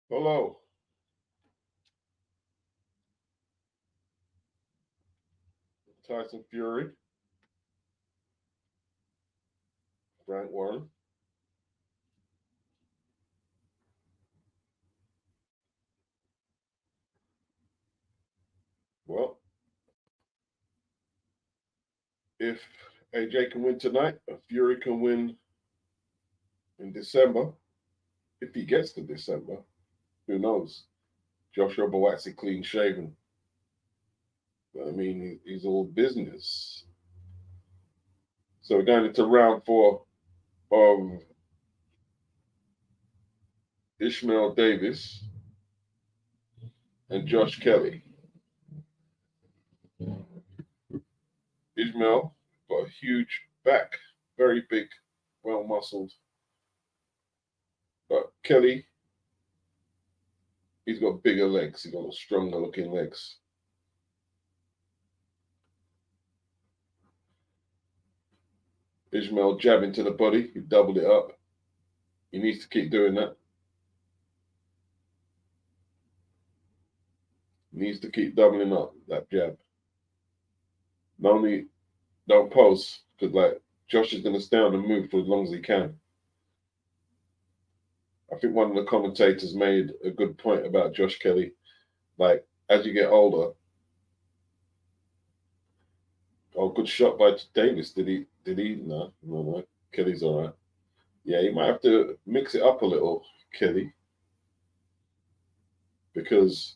Hello. Tyson Fury. Frank Warren. Well, if AJ can win tonight, Fury can win in December. If he gets to December, who knows? Joshua Buatsi clean shaven. I mean, he's all business. So we're going into round 4 of Ishmael Davis and Josh Kelly. Ishmael got a huge back, very big, well muscled. But Kelly, he's got bigger legs. He's got stronger looking legs. Ishmael jabbing to the body. He doubled it up. He needs to keep doing that. He needs to keep doubling up that jab. Not only don't post, because like Josh is going to stay on the move for as long as he can. I think one of the commentators made a good point about Josh Kelly. Like, as you get older, oh, good shot by Davis. Did he? No. Kelly's all right. Yeah, you might have to mix it up a little, Kelly, because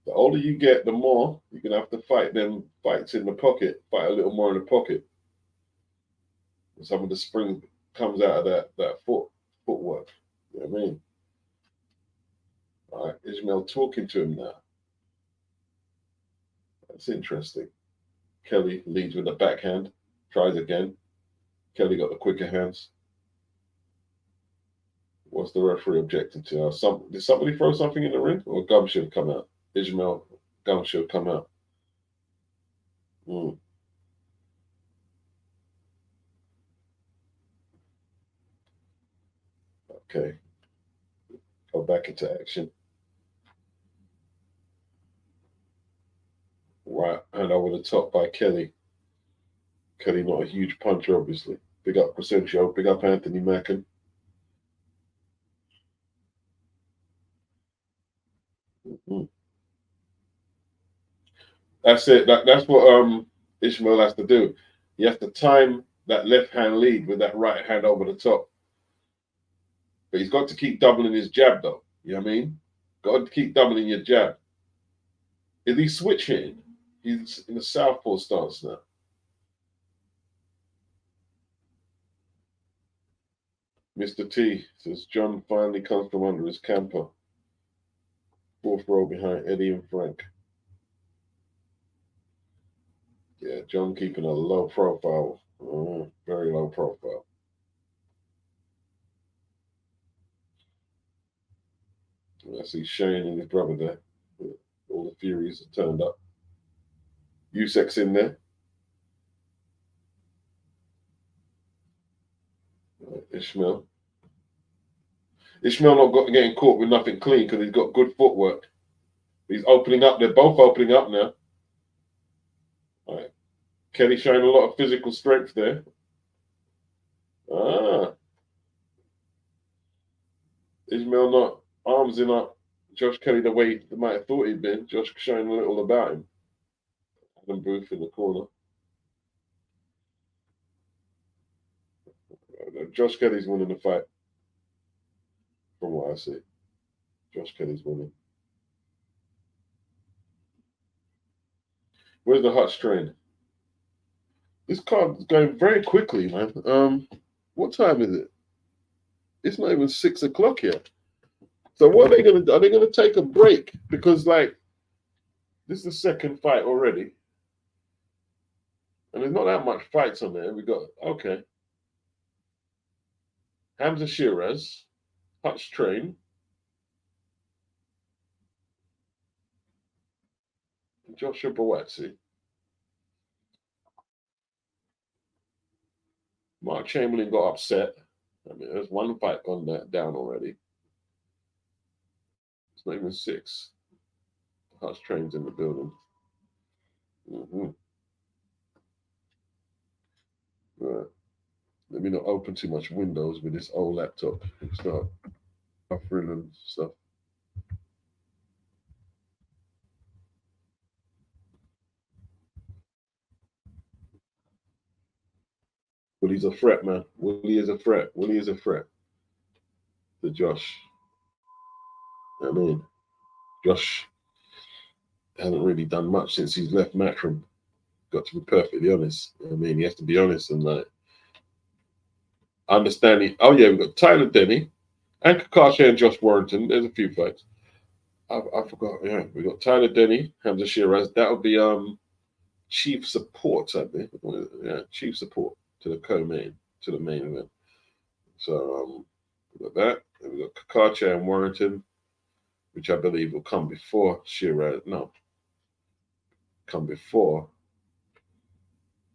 the older you get, the more you're going to have to fight them fights in the pocket, fight a little more in the pocket. Some of the spring comes out of that footwork. You know what I mean? All right, Ishmael talking to him now. That's interesting. Kelly leads with the backhand, tries again. Kelly got the quicker hands. What's the referee objecting to? Did somebody throw something in the ring? Or gum should have come out? Ishmael, gum should have come out. Okay. Go back into action. Right hand over the top by Kelly. Kelly not a huge puncher, obviously. Big up Crescencio, big up Anthony Mackin. That's it. That's what Ishmael has to do. He has to time that left hand lead with that right hand over the top. But he's got to keep doubling his jab, though. You know what I mean? Got to keep doubling your jab. Is he switch hitting? He's in the southpaw stance now. Mr. T says John finally comes from under his camper. 4th row behind Eddie and Frank. Yeah, John keeping a low profile. Very low profile. I see Shane and his brother there. All the Furies have turned up. Usyk's in there. Ishmael. Ishmael not getting caught with nothing clean because he's got good footwork. He's opening up. They're both opening up now. All right. Kelly showing a lot of physical strength there. Ishmael not armsing up Josh Kelly the way they might have thought he'd been. Josh showing a little about him. Adam Booth in the corner. Josh Kelly's winning the fight. From what I see. Josh Kelly's winning. Where's the Hutch train? This card is going very quickly, man. What time is it? It's not even 6 o'clock yet. So what are they gonna do? Are they gonna take a break? Because like this is the second fight already. And there's not that much fights on there. We got okay. Hamza Sheeraz, Hutch train. Joshua Buatsi. Mark Chamberlain got upset. I mean, there's one fight gone down already. It's not even 6. Hutch trains in the building. Right. Let me not open too much windows with this old laptop. Start buffering and stuff. Willie's a threat, man. Willie is a threat. Willie is a threat to Josh. I mean, Josh hasn't really done much since he's left Matchroom. Got to be perfectly honest. I mean, he has to be honest and like understanding. Oh yeah, we've got Tyler Denny and Kakhach and Josh Warrington. There's a few fights. I forgot. Yeah, we got Tyler Denny, Hamza Sheeraz. That would be chief support, I think. Yeah, chief support to the co-main, to the main event. So we got that. And we got Kakhach and Warrington, which I believe will come before Sheeraz. No, come before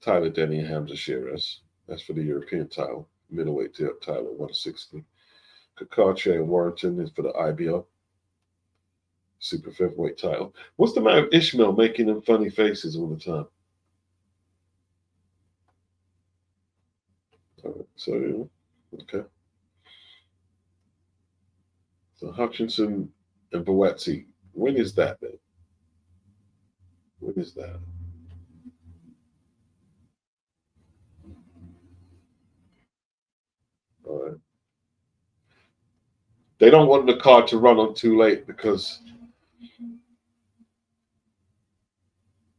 Tyler Denny and Hamza Sheeraz. That's for the European title, middleweight title, 160. Kakhach and Warrington is for the IBO, super featherweight title. What's the matter with Ishmael making them funny faces all the time? So, okay. So Hutchinson and Buatsi. When is that then? When is that? All right. They don't want the card to run on too late because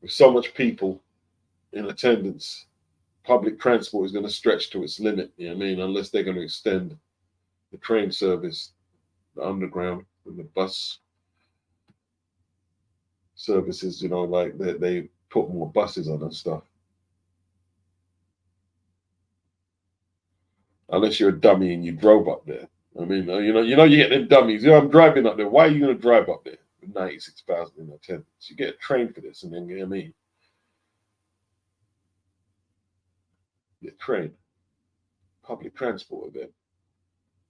with so much people in attendance, public transport is going to stretch to its limit. You know what I mean? Unless they're going to extend the train service, the underground, and the bus services. You know, like they put more buses on and stuff. Unless you're a dummy and you drove up there. I mean, you get them dummies. You know, I'm driving up there. Why are you going to drive up there with 96,000 in attendance? You get a train for this, and then you know what I mean. Get train, public transport event.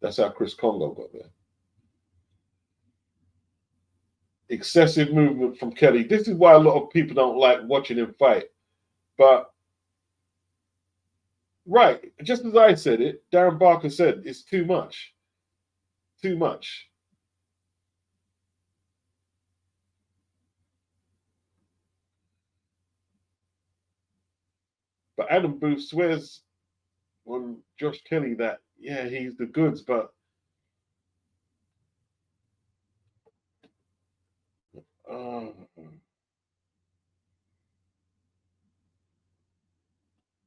That's how Chris Congo got there. Excessive movement from Kelly. This is why a lot of people don't like watching him fight. But right, just as I said it, Darren Barker said it's too much. Too much. But Adam Booth swears on Josh Kelly that, yeah, he's the goods, but I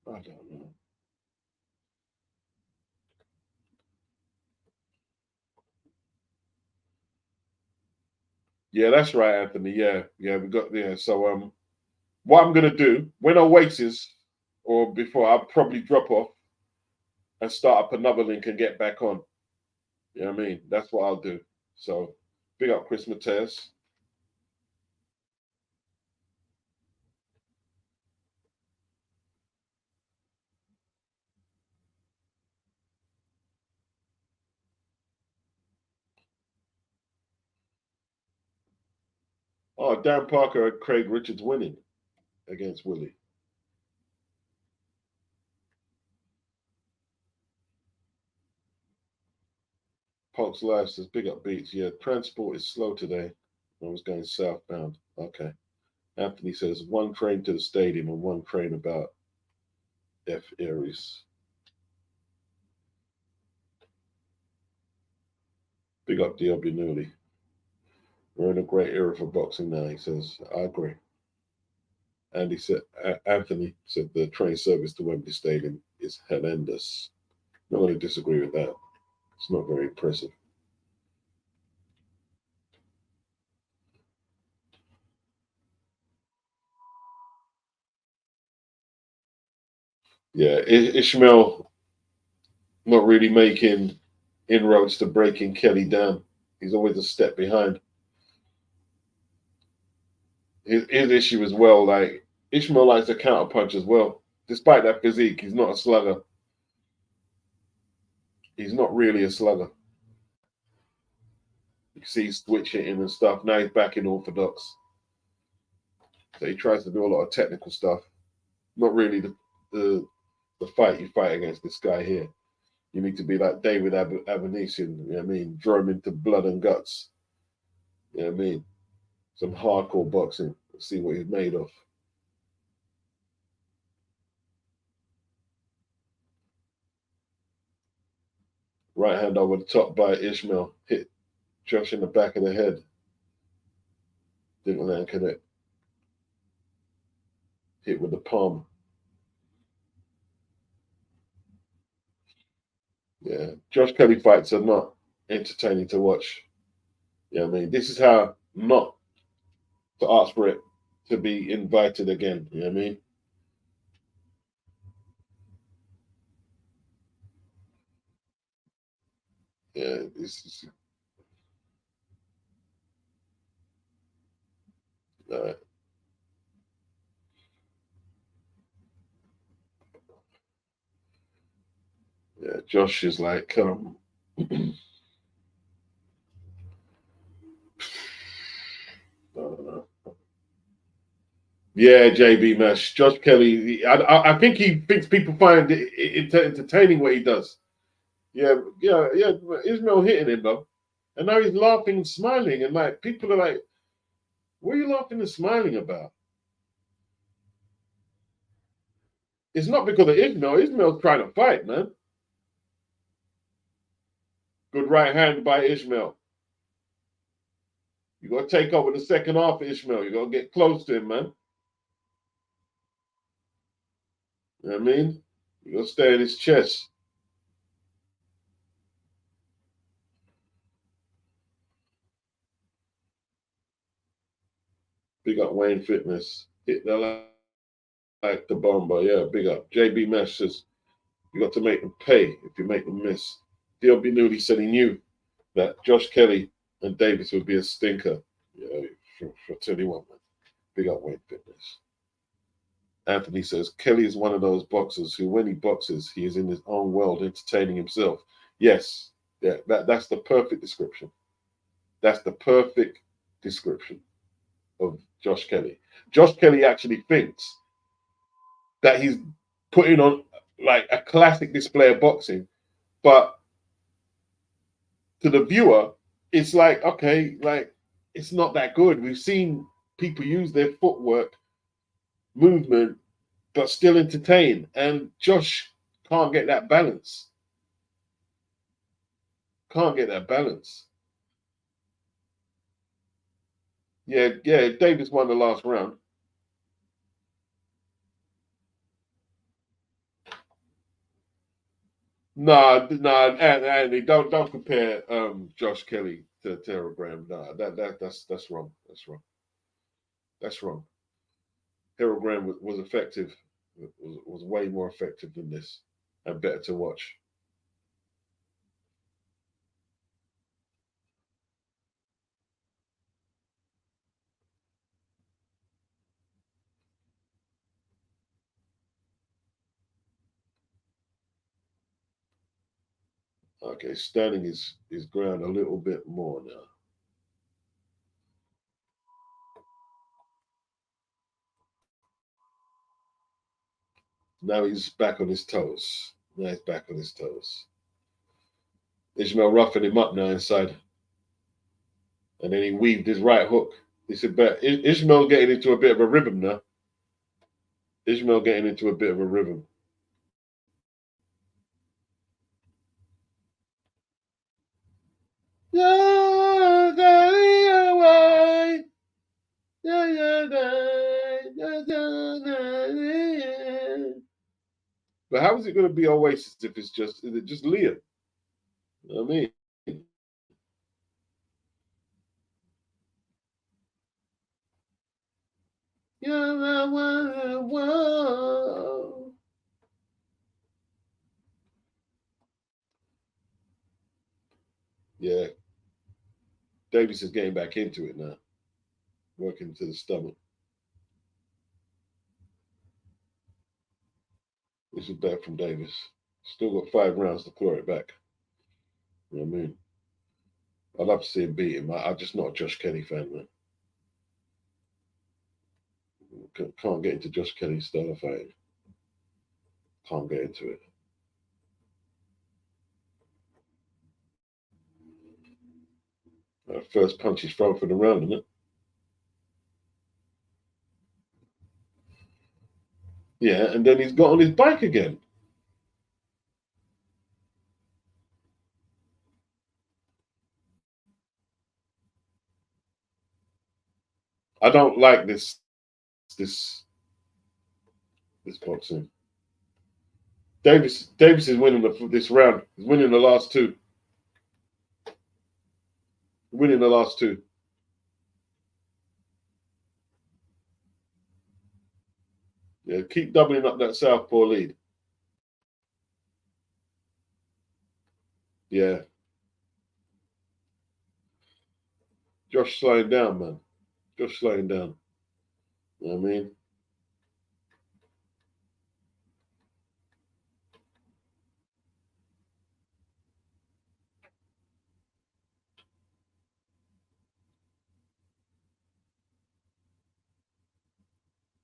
don't know. Yeah, that's right, Anthony. Yeah, we got So what I'm gonna do when Oasis or before I'll probably drop off and start up another link and get back on. You know what I mean? That's what I'll do. So big up Chris Mateus. Oh, Dan Parker and Craig Richards winning against Willie. Pulse Live says big up Beats. Yeah, transport is slow today. I was going southbound. Okay. Anthony says one train to the stadium and one train about F Aries. Big up DW Newley. We're in a great era for boxing now, he says. I agree. Anthony said the train service to Wembley Stadium is horrendous. Not going to disagree with that. It's not very impressive. Yeah, Ishmael not really making inroads to breaking Kelly down. He's always a step behind. His issue as well, like Ishmael likes to counterpunch as well. Despite that physique, he's not a slugger. He's not really a slugger. You can see he's switch hitting and stuff. Now he's back in orthodox. So he tries to do a lot of technical stuff. Not really the fight you fight against this guy here. You need to be like David Abanesian, you know what I mean? Draw him into blood and guts. You know what I mean? Some hardcore boxing. Let's see what he's made of. Right hand over the top by Ishmael. Hit Josh in the back of the head. Didn't land connect. Hit with the palm. Yeah. Josh Kelly fights are not entertaining to watch. You know what I mean? This is how not to ask for it to be invited again. You know what I mean? Yeah, this is yeah, Josh is like yeah, JB Mesh. Josh Kelly. I think he thinks people find it entertaining what he does. Yeah. Ismail hitting him though, and now he's laughing and smiling, and like people are like, "What are you laughing and smiling about?" It's not because of Ismail. Ismail's trying to fight, man. Good right hand by Ishmael. You got to take over the second half, Ishmael. You got to get close to him, man. You know what I mean? You got to stay in his chest. Big up Wayne Fitness. Hit that like the bomber. Yeah, big up. JB Mesh says, you got to make them pay if you make them miss. DLB Newley said he knew that Josh Kelly and Davis would be a stinker. Yeah, for 21, man. Big up Wayne Fitness. Anthony says, Kelly is one of those boxers who, when he boxes, he is in his own world entertaining himself. Yes, yeah, that's the perfect description. That's the perfect description of Josh Kelly. Josh Kelly actually thinks that he's putting on like a classic display of boxing, but to the viewer, it's like, okay, like it's not that good. We've seen people use their footwork, movement, but still entertain. And Josh can't get that balance. Can't get that balance. Yeah, Davis won the last round. Nah, Andy, don't compare Josh Kelly to Terrell Graham. Nah, that's wrong. That's wrong. That's wrong. Harold Graham was effective. Was way more effective than this, and better to watch. Okay, standing his ground a little bit more now. Now he's back on his toes. Now he's back on his toes. Ishmael roughing him up now inside. And then he weaved his right hook. It's about Ishmael getting into a bit of a rhythm now. Ishmael getting into a bit of a rhythm. But how is it going to be Oasis if it's just is it just Liam? You know what I mean? Yeah. Davis is getting back into it now. Working to the stomach. This is back from Davis. Still got 5 rounds to claw it back. You know what I mean? I'd love to see him beat him. I'm just not a Josh Kelly fan, man. Can't get into Josh Kelly's style of fighting. Can't get into it. First punch he's thrown for the round, isn't it? Yeah, and then he's got on his bike again. I don't like this boxing. Davis is winning this round. He's winning the last two. Winning the last two. Yeah, keep doubling up that southpaw lead. Yeah. Josh slowing down, man. Josh slowing down. You know what I mean?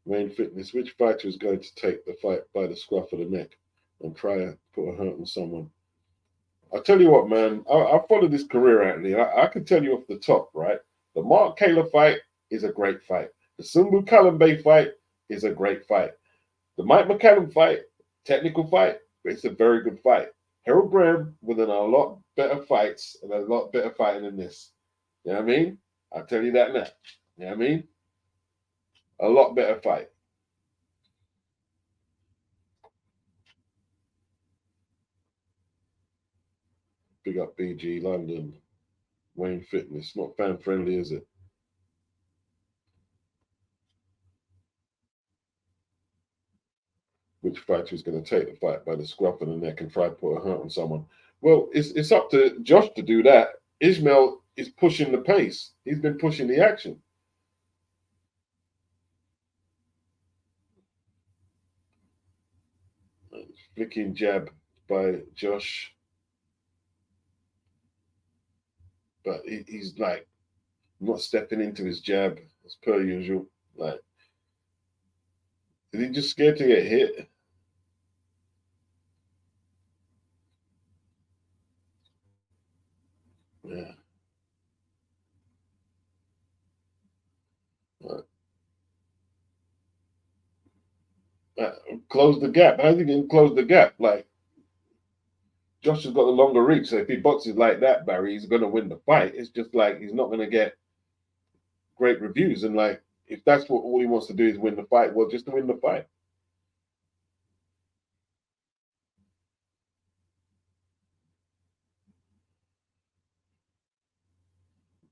Main Fitness, which fighter is going to take the fight by the scruff of the neck and try to put a hurt on someone? I'll tell you what, man. I followed this career, Anthony. I can tell you off the top, right? The Mark Kaler fight is a great fight. The Sumbu Kalambe fight is a great fight. The Mike McCallum fight, technical fight, but it's a very good fight. Harold Graham winning a lot better fights and a lot better fighting than this. You know what I mean? I'll tell you that now. You know what I mean? A lot better fight. Big up BG London. Wayne Fitness. Not fan friendly, is it? Which fighter is going to take the fight by the scruff of the neck and try to put a hurt on someone? Well, it's up to Josh to do that. Ishmael is pushing the pace. He's been pushing the action. Flicking jab by Josh. But he's like not stepping into his jab as per usual. Like, is he just scared to get hit? Yeah. Close the gap. How's he going to close the gap? Like, Josh has got the longer reach, so if he boxes like that, Barry, he's going to win the fight. It's just like he's not going to get great reviews. And like, if that's what all he wants to do is win the fight, well, just to win the fight.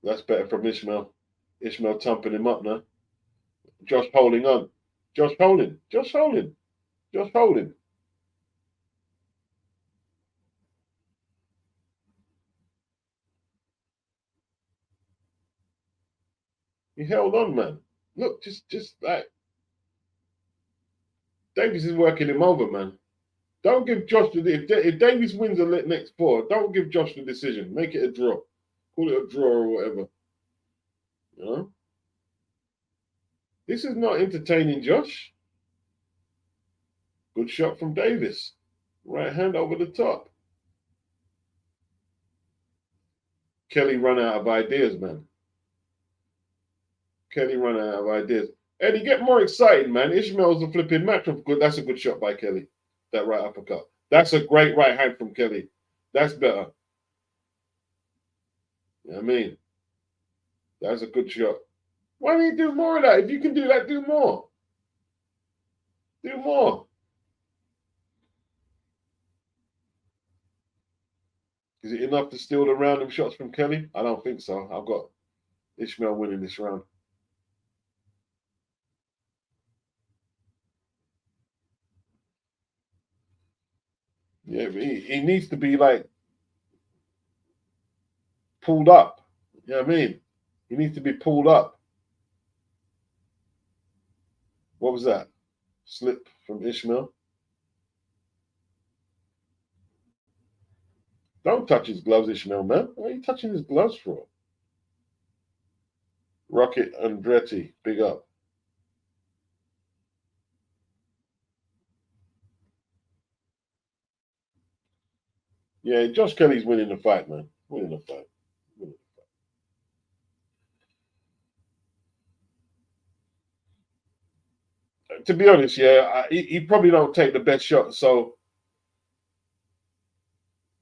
That's better from Ishmael. Ishmael thumping him up now. Josh holding on. Josh holding. Josh holding. Josh holding. He held on, man. Look, just like Davis is working him over, man. Don't give Josh the if Davis wins the next four, don't give Josh the decision. Make it a draw. Call it a draw or whatever. You know? This is not entertaining, Josh. Good shot from Davis. Right hand over the top. Kelly run out of ideas, man. Kelly run out of ideas. Eddie, get more excited, man. Ishmael's a flipping matchup. Good. That's a good shot by Kelly. That right uppercut. That's a great right hand from Kelly. That's better. You know what I mean? That's a good shot. Why don't you do more of that? If you can do that, do more. Do more. Is it enough to steal the random shots from Kelly? I don't think so. I've got Ishmael winning this round. Yeah, he needs to be like pulled up. You know what I mean? He needs to be pulled up. What was that? Slip from Ishmael. Don't touch his gloves, Ishmael, man. What are you touching his gloves for? Rocket Andretti, big up. Yeah, Josh Kelly's winning the fight, man. Winning the fight. To be honest, yeah, he probably don't take the best shot, so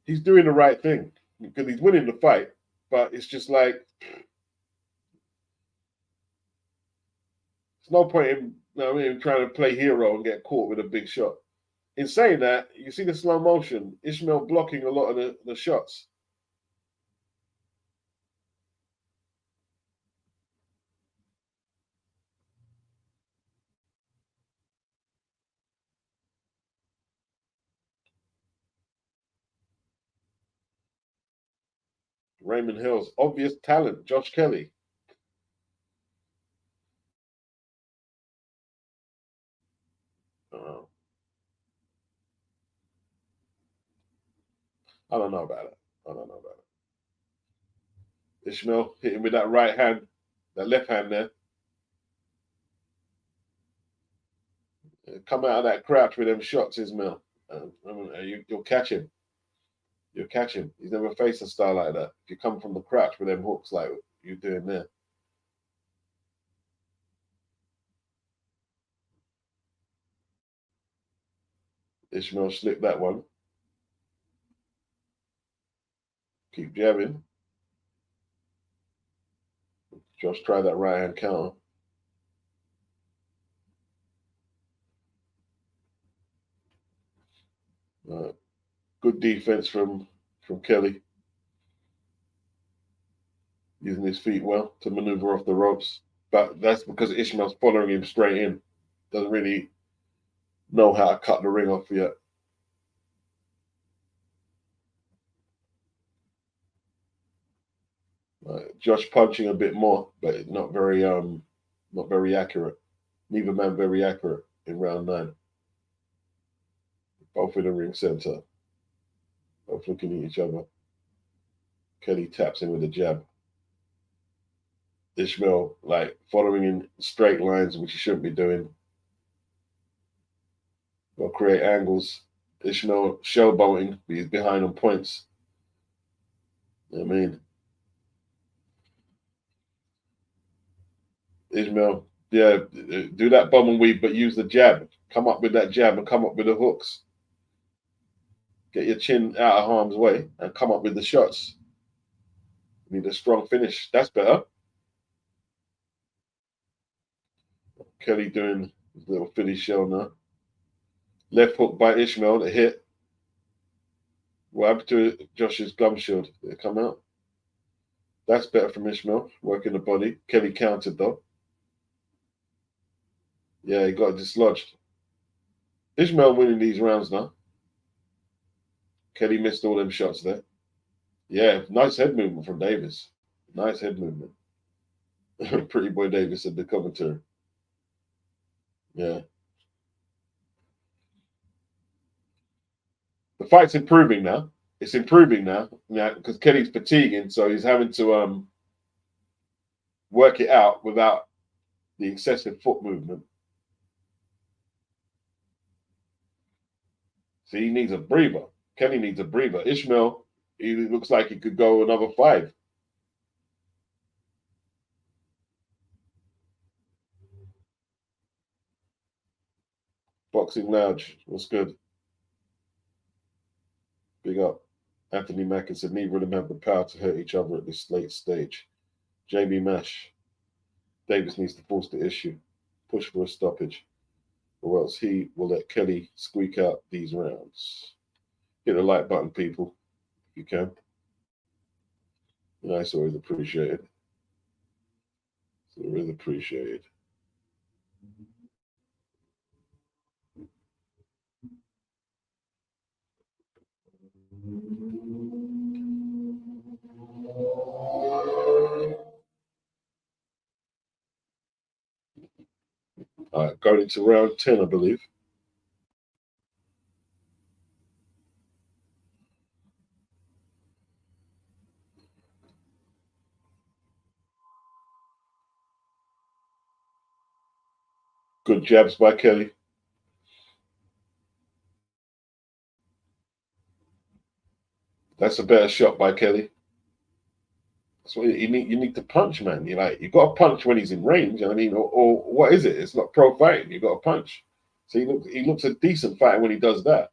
he's doing the right thing because he's winning the fight. But it's just like there's no point in trying to play hero and get caught with a big shot. In saying that, you see the slow motion, Ishmael blocking a lot of the shots. Raymond Hill's obvious talent, Josh Kelly. I don't know about it. I don't know about it. Ishmael hitting with that right hand, that left hand there. Come out of that crouch with them shots, Ishmael. You'll catch him. You'll catch him. He's never faced a style like that. If you come from the crouch with them hooks like you're doing there. Ishmael slipped that one. Keep jabbing. Josh tried that right hand counter. Good defense from Kelly. Using his feet well to maneuver off the ropes. But that's because Ishmael's following him straight in. Doesn't really know how to cut the ring off yet. Josh punching a bit more, but not very accurate. Neither man very accurate in round 9. Both in the ring center. Both looking at each other. Kelly taps in with a jab. Ishmael like following in straight lines, which he shouldn't be doing. Will create angles. Ishmael showboating, but he's behind on points. I mean, Ishmael, yeah, do that bomb and weave, but use the jab. Come up with that jab and come up with the hooks. Get your chin out of harm's way and come up with the shots. You need a strong finish. That's better. Kelly doing his little Philly shell now. Left hook by Ishmael, the hit. What happened to Josh's gum shield? Did it come out? That's better from Ishmael, working the body. Kelly countered though. Yeah, he got dislodged. Ishmael winning these rounds now. Kelly missed all them shots there. Yeah, nice head movement from Davis. Nice head movement. Pretty boy Davis at the commentary. Yeah. The fight's improving now. It's improving now because Kelly's fatiguing, so he's having to work it out without the excessive foot movement. So he needs a breather. Kelly needs a breather. Ishmael, he looks like he could go another 5. Boxing Lounge, what's good? Big up. Anthony Mackin said neither of them have the power to hurt each other at this late stage. JB Mash. Davis needs to force the issue. Push for a stoppage. Or else he will let Kelly squeak out these rounds. Hit the like button, people, if you can. It's always appreciated. It's always appreciated. All right, going into round 10, I believe. Good jabs by Kelly. That's a better shot by Kelly. That's what you need to punch, man. You got to punch when he's in range. I mean, or what is it? It's not pro fighting. You got to punch. So he looks a decent fighter when he does that.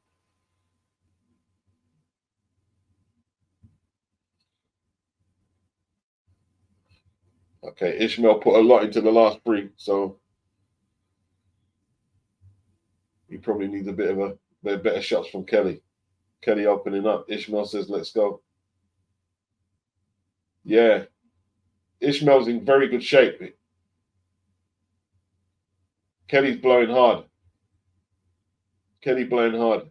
Okay, Ishmael put a lot into the last three, so he probably needs a bit of a better shots from Kelly. Kelly opening up. Ishmael says, "Let's go." Yeah, Ishmael's in very good shape. Kelly's blowing hard. Kelly blowing hard.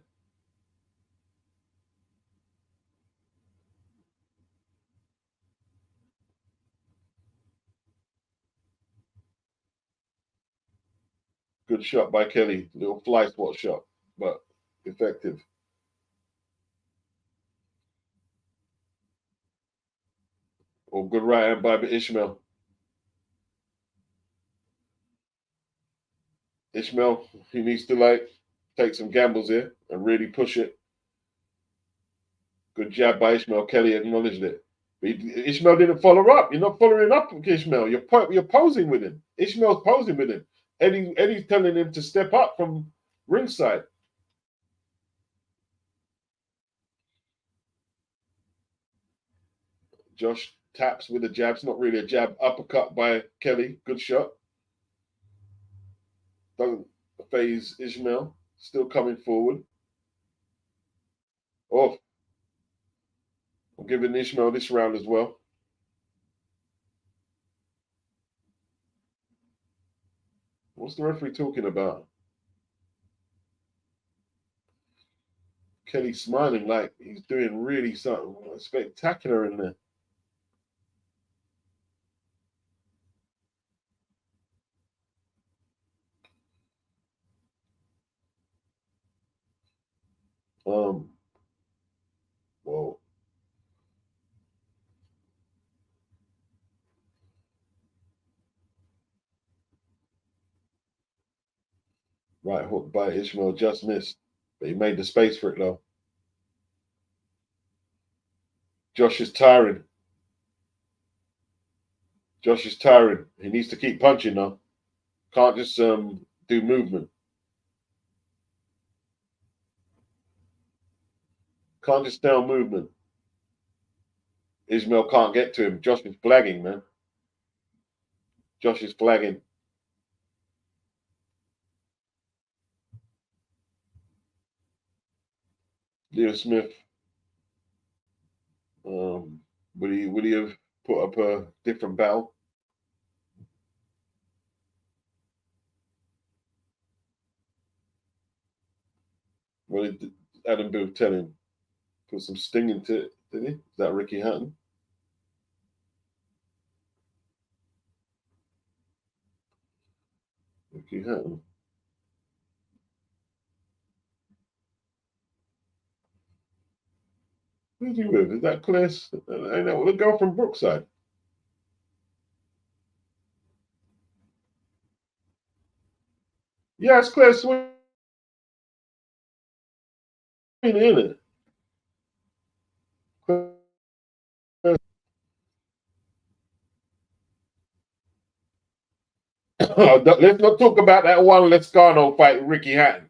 Good shot by Kelly. Little fly spot shot, but effective. Or good right hand by Ishmael. Ishmael, he needs to take some gambles here and really push it. Good jab by Ishmael. Kelly acknowledged it. But Ishmael didn't follow up. You're not following up with Ishmael. You're posing with him. Ishmael's posing with him. Eddie's telling him to step up from ringside. Josh taps with a jab. It's not really a jab. Uppercut by Kelly. Good shot. Doesn't phase Ishmael. Still coming forward. Oh, I'm giving Ishmael this round as well. What's the referee talking about? Kelly smiling like he's doing really something spectacular in there. Whoa. Right hook by Ishmael just missed, but he made the space for it though. Josh is tiring. Josh is tiring. He needs to keep punching now. Can't just do movement. Can't just stay on movement. Ishmael can't get to him. Josh is flagging, man. Josh is flagging. Leo Smith. Would he have put up a different battle? What did Adam Booth tell him? Put some sting into it, did he? Is that Ricky Hatton? Ricky Hatton. Who's he with? Is that Claire? I know the girl from Brookside. Yeah, it's Claire Sweeney, isn't it? Let's not talk about that one Lescano fight with Ricky Hatton.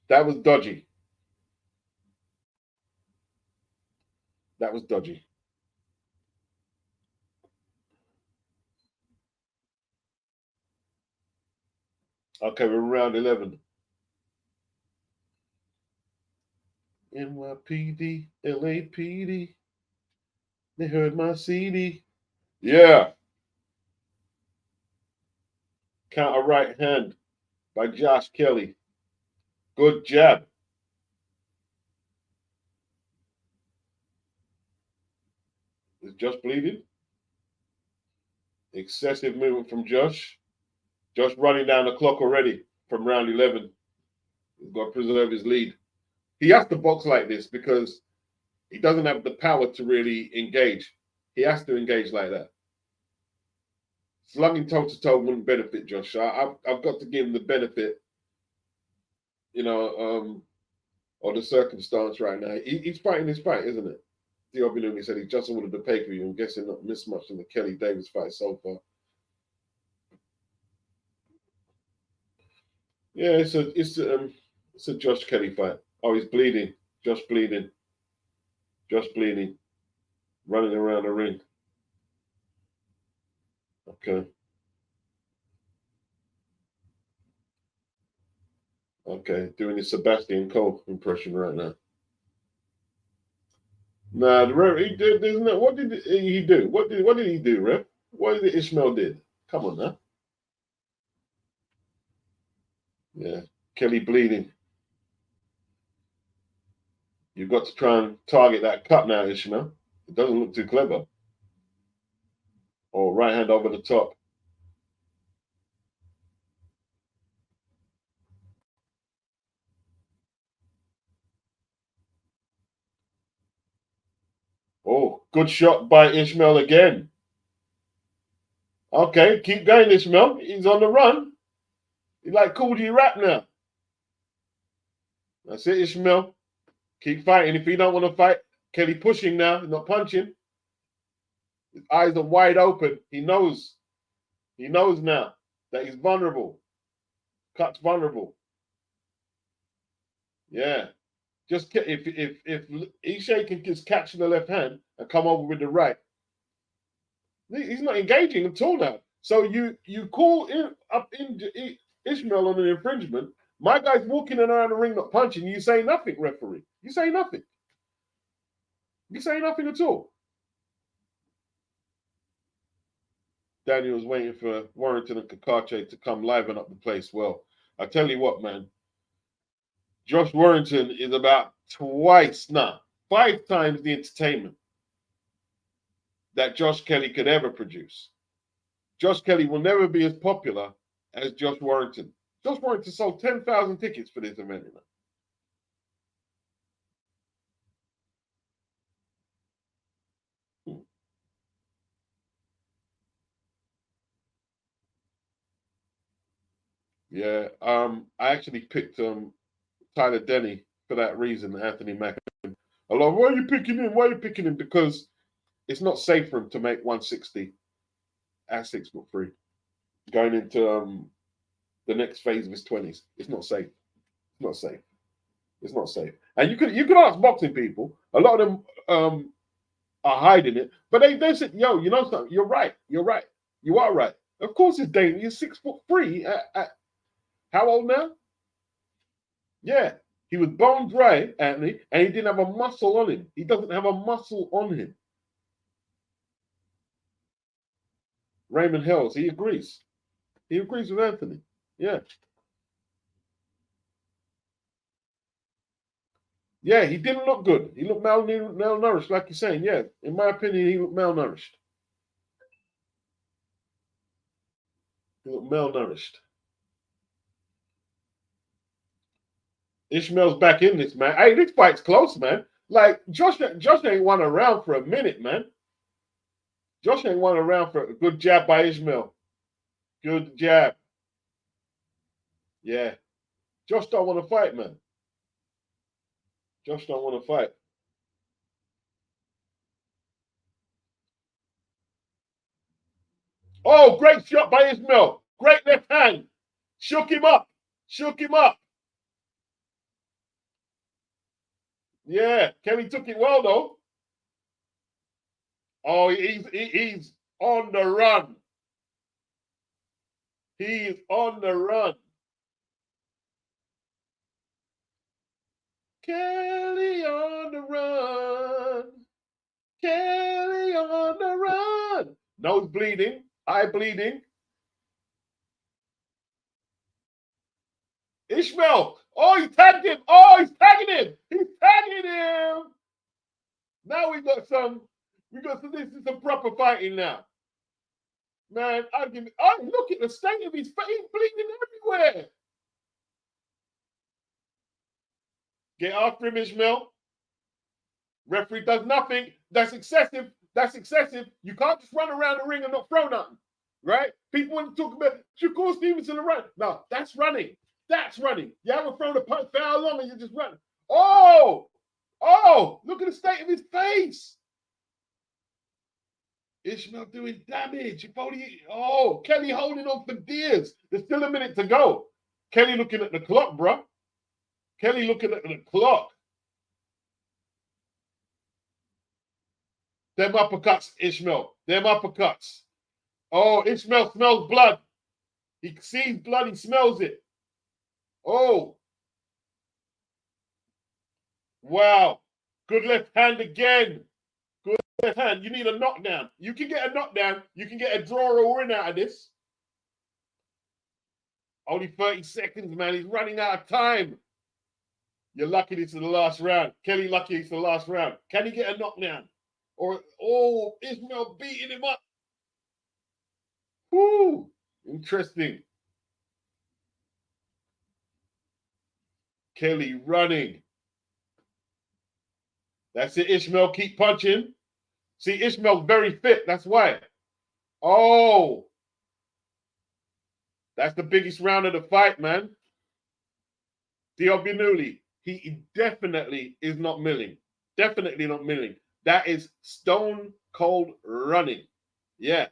That was dodgy. That was dodgy. Okay, we're round 11. NYPD, LAPD. They heard my CD. Yeah. Counter right hand by Josh Kelly. Good jab. Is Josh bleeding? Excessive movement from Josh. Josh running down the clock already from round 11. He's got to preserve his lead. He has to box like this because he doesn't have the power to really engage. He has to engage like that. Slugging toe-to-toe wouldn't benefit Josh. I've got to give him the benefit, you know, of the circumstance right now. He's fighting his fight, isn't it? Diobinumi said he just ordered the pay-per-view. I'm guessing not missed much in the Kelly Davis fight so far. Yeah, it's a Josh Kelly fight. Oh, he's bleeding. Josh bleeding. Josh bleeding. Running around the ring. Okay. Okay, doing his Sebastian Coe impression right now. Nah, the ref, he did, isn't it? What did he do? What did he do, ref? What did Ishmael did? Come on now. Yeah, Kelly bleeding. You've got to try and target that cut now, Ishmael. It doesn't look too clever. Oh, right hand over the top. Oh, good shot by Ishmael again. Okay, keep going, Ishmael. He's on the run. He's like Cool G Rap now. That's it, Ishmael. Keep fighting. If you don't want to fight, Kelly pushing now, not punching. His eyes are wide open. He knows. He knows now that he's vulnerable. Cut's vulnerable. Yeah. Just if Ishe can just catch the left hand and come over with the right, he's not engaging at all now. So you call Ishmael on an infringement. My guy's walking around the ring not punching. You say nothing, referee. You say nothing. You say nothing at all. Daniel's waiting for Warrington and Kakhach to come liven up the place. Well, I tell you what, man. Josh Warrington is about 5 times the entertainment that Josh Kelly could ever produce. Josh Kelly will never be as popular as Josh Warrington. Josh Warrington sold 10,000 tickets for this event. Yeah, I actually picked Tyler Denny for that reason, Anthony Mackin. A lot, why are you picking him? Why are you picking him? Because it's not safe for him to make 160 at 6'3", going into the next phase of his 20s. It's not safe. It's not safe. It's not safe. And you could ask boxing people. A lot of them are hiding it, but they said, "Yo, you know something? You're right. You're right. You are right. Of course, it's dangerous. He's 6'3" at how old now? Yeah, he was bone dry, Anthony, and he didn't have a muscle on him. He doesn't have a muscle on him. Raymond Hells, he agrees. He agrees with Anthony. Yeah. Yeah, he didn't look good. He looked malnourished, like you're saying. Yeah, in my opinion, he looked malnourished. He looked malnourished. Ishmael's back in this, man. Hey, this fight's close, man. Like, Josh ain't won a round for a minute, man. Josh ain't won a round for a good jab by Ishmael. Good jab. Yeah. Josh don't want to fight, man. Josh don't want to fight. Oh, great shot by Ishmael. Great left hand. Shook him up. Shook him up. Yeah, Kelly took it well, though. Oh, he's on the run. He's on the run. Kelly on the run. Kelly on the run. Nose bleeding. Eye bleeding. Ishmael. Oh, he tagged him. Oh, he's tagging him. He's tagging him. Now we got some. This is some proper fighting now. Man, look at the state of his face. He's bleeding everywhere. Get after him, Ishmael. Referee does nothing. That's excessive. That's excessive. You can't just run around the ring and not throw nothing. right? People want to talk about Shakur Stevenson and run. No, that's running. That's running. You haven't thrown a punch for how long and you're just running. Oh, look at the state of his face. Ishmael doing damage. If only, Kelly holding on for dears. There's still a minute to go. Kelly looking at the clock, bro. Kelly looking at the clock. Them uppercuts, Ishmael. Them uppercuts. Oh, Ishmael smells blood. He sees blood, he smells it. Oh. Wow. Good left hand again. Good left hand. You need a knockdown. You can get a knockdown. You can get a draw or win out of this. Only 30 seconds, man. He's running out of time. You're lucky this is the last round. Kelly lucky it's the last round. Can he get a knockdown? Or, Ishmael beating him up. Woo. Interesting. Kelly running. That's it, Ishmael. Keep punching. See, Ishmael's very fit. That's why. Oh. That's the biggest round of the fight, man. Diobinuli. He definitely is not milling. Definitely not milling. That is stone cold running. Yeah.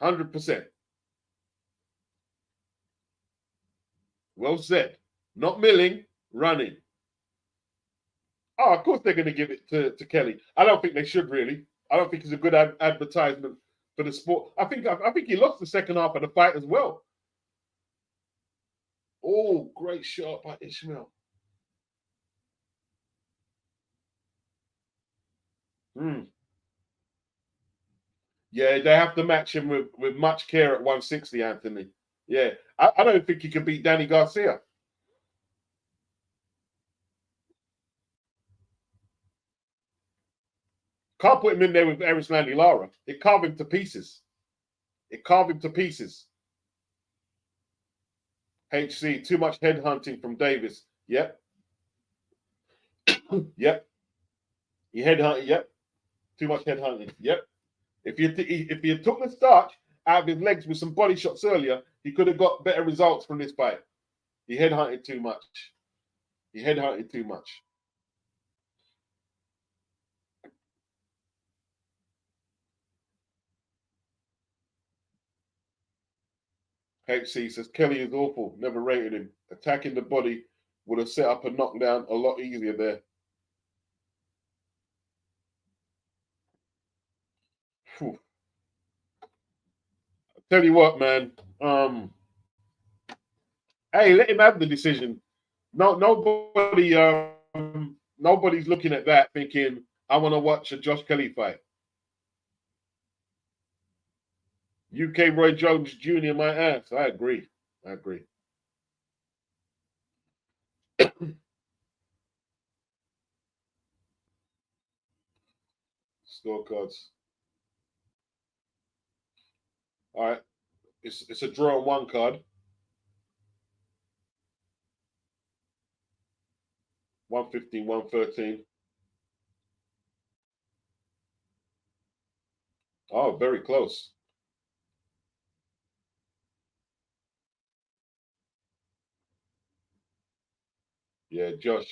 100%. Well said. Not milling, running. Oh, of course they're going to give it to Kelly. I don't think they should really. I don't think it's a good advertisement for the sport. I think he lost the second half of the fight as well. Oh, great shot by Ishmael. Yeah, they have to match him with much care at 160, Anthony. Yeah, I don't think he can beat Danny Garcia. Can't put him in there with Erislandy Lara. It carved him to pieces. It carved him to pieces. HC, too much head hunting from Davis. Yep. Yep. He head hunting. Yep. Too much head hunting. Yep. If you took the starch out of his legs with some body shots earlier, he could have got better results from this fight. He head hunted too much. He head hunted too much. HC says Kelly is awful. Never rated him. Attacking the body would have set up a knockdown a lot easier there. Whew. I'll tell you what, man. Hey, let him have the decision. Nobody's looking at that thinking, I want to watch a Josh Kelly fight. UK Roy Jones Jr. my ass. I agree. Scorecards. All right. It's a draw on one card. 115, 113. Oh, very close. Yeah, Josh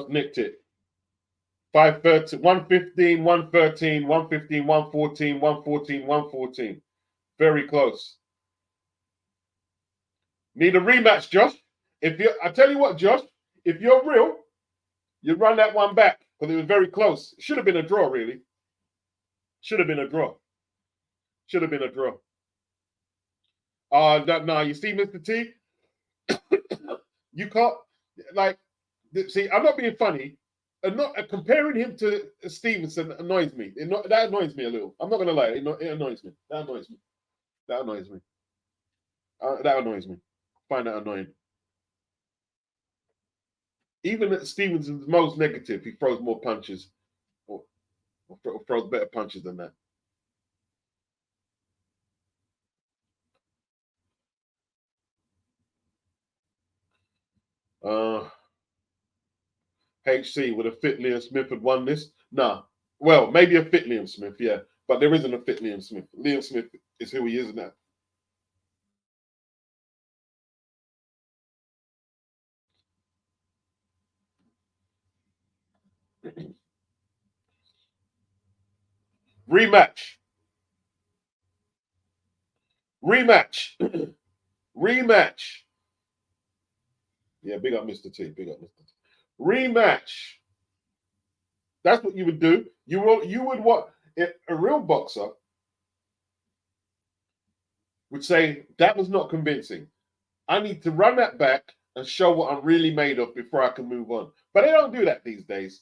nicked it. 513, 115, 113, 115, 114, 114, 114. Very close. Need a rematch, Josh. I tell you what, Josh, if you're real, you run that one back because it was very close. Should have been a draw, really. Should have been a draw. No, you see, Mr. T, you can't, see, I'm not being funny. Comparing him to Stevenson annoys me. That annoys me a little. I'm not going to lie. It annoys me. That annoys me. That annoys me. Find that annoying. Even at Stevenson's most negative, he throws more punches. Or throws better punches than that. HC, would a fit Liam Smith have won this? Nah. Well, maybe a fit Liam Smith, yeah. But there isn't a fit Liam Smith. Liam Smith is who he is now. Rematch. Rematch. Rematch. Yeah, big up Mr. T. Big up Mr. T. Rematch. That's what you would do. You would what a real boxer would say, that was not convincing. I need to run that back and show what I'm really made of before I can move on. But they don't do that these days.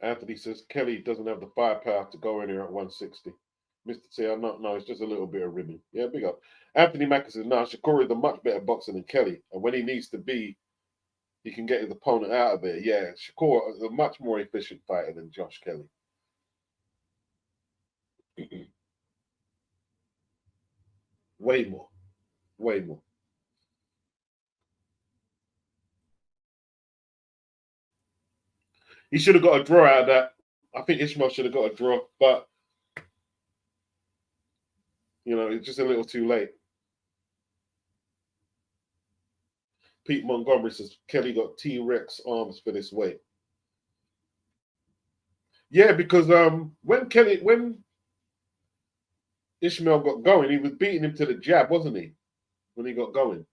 Anthony says Kelly doesn't have the firepower to go in here at 160. Mr. T, I'm not, no, it's just a little bit of ribbon. Yeah, big up. Anthony Macker says, no, Shakur is a much better boxer than Kelly. And when he needs to be, he can get his opponent out of there. Yeah, Shakur is a much more efficient fighter than Josh Kelly. Way more. Way more. He should have got a draw out of that. I think Ishmael should have got a draw, but you know, it's just a little too late. Pete Montgomery says Kelly got T-Rex arms for this weight. Yeah, because when Ishmael got going, he was beating him to the jab, wasn't he? When he got going.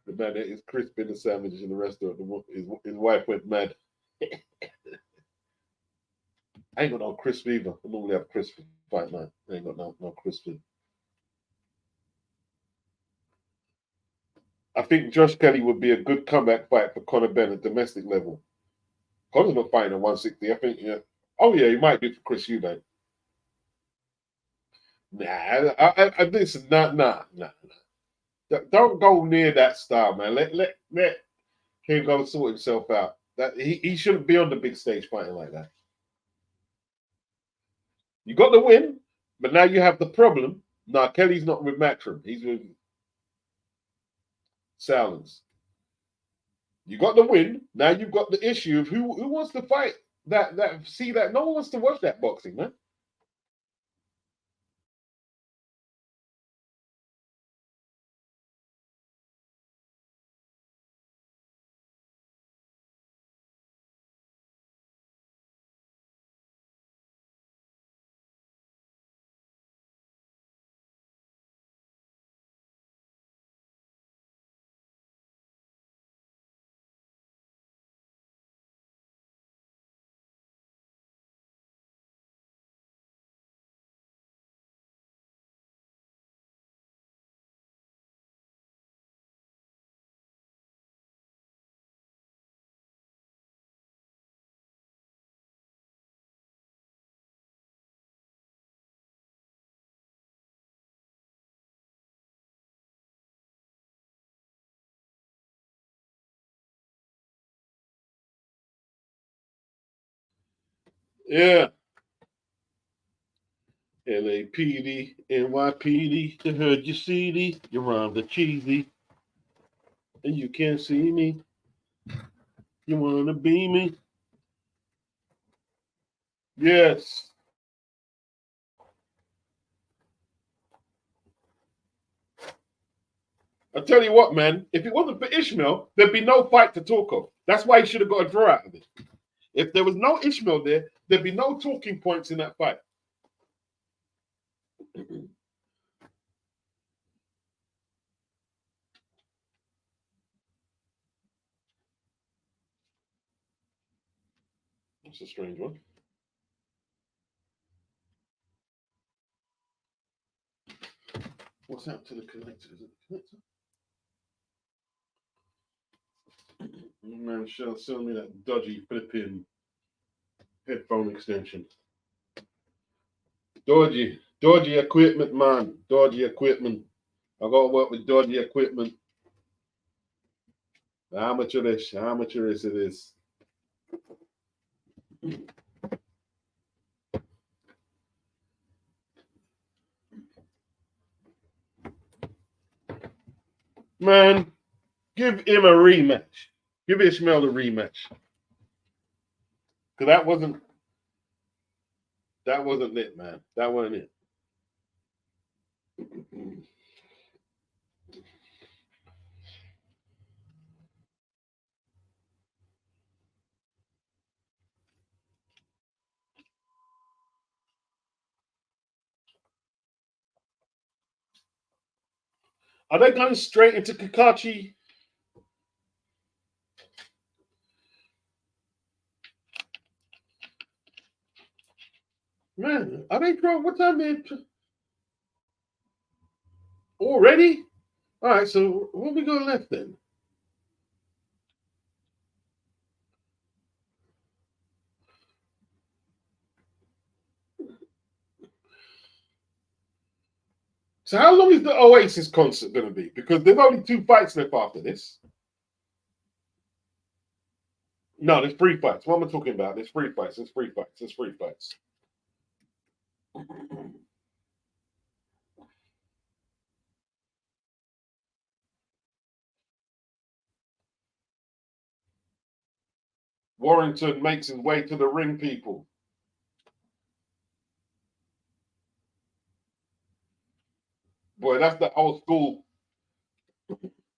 The man that is crisping the sandwiches in the restaurant. His wife went mad. I ain't got no crisp either. I normally have crisp fight night. I ain't got no crispy. I think Josh Kelly would be a good comeback fight for Conor Benn at domestic level. Conor's not fighting at 160. I think, yeah. Oh, yeah, he might do for Chris Eubank. Nah, listen, nah. Don't go near that style, man. Let him go sort himself out. That he shouldn't be on the big stage fighting like that. You got the win, but now you have the problem. Nah, Kelly's not with Matchroom. He's with Salins. You got the win. Now you've got the issue of who wants to fight that no one wants to watch that boxing, man. Yeah. LAPD, NYPD, I heard you CD, you're on the cheesy, and you can't see me. You wanna be me? Yes. I tell you what, man, if it wasn't for Ishmael, there'd be no fight to talk of. That's why he should have got a draw out of it. If there was no Ishmael there, there'd be no talking points in that fight. That's a strange one. What's happened to the connector? Is it the connector? Man, Shell sell me that dodgy flipping headphone extension. Dodgy equipment, man. Dodgy equipment. I gotta work with dodgy equipment. How much of this? How much of this it is? Man, give him a rematch. Give Ishmael a rematch. Because that wasn't it, man. That wasn't it. Are they going straight into Kakhach? Man, are they drunk? What time they already? All right, so what we got left then? So how long is the Oasis concert going to be? Because there's only 2 fights left after this. No, there's 3 fights. What am I talking about? There's 3 fights. There's 3 fights. There's 3 fights. Warrington makes his way to the ring, people. Boy, that's the old school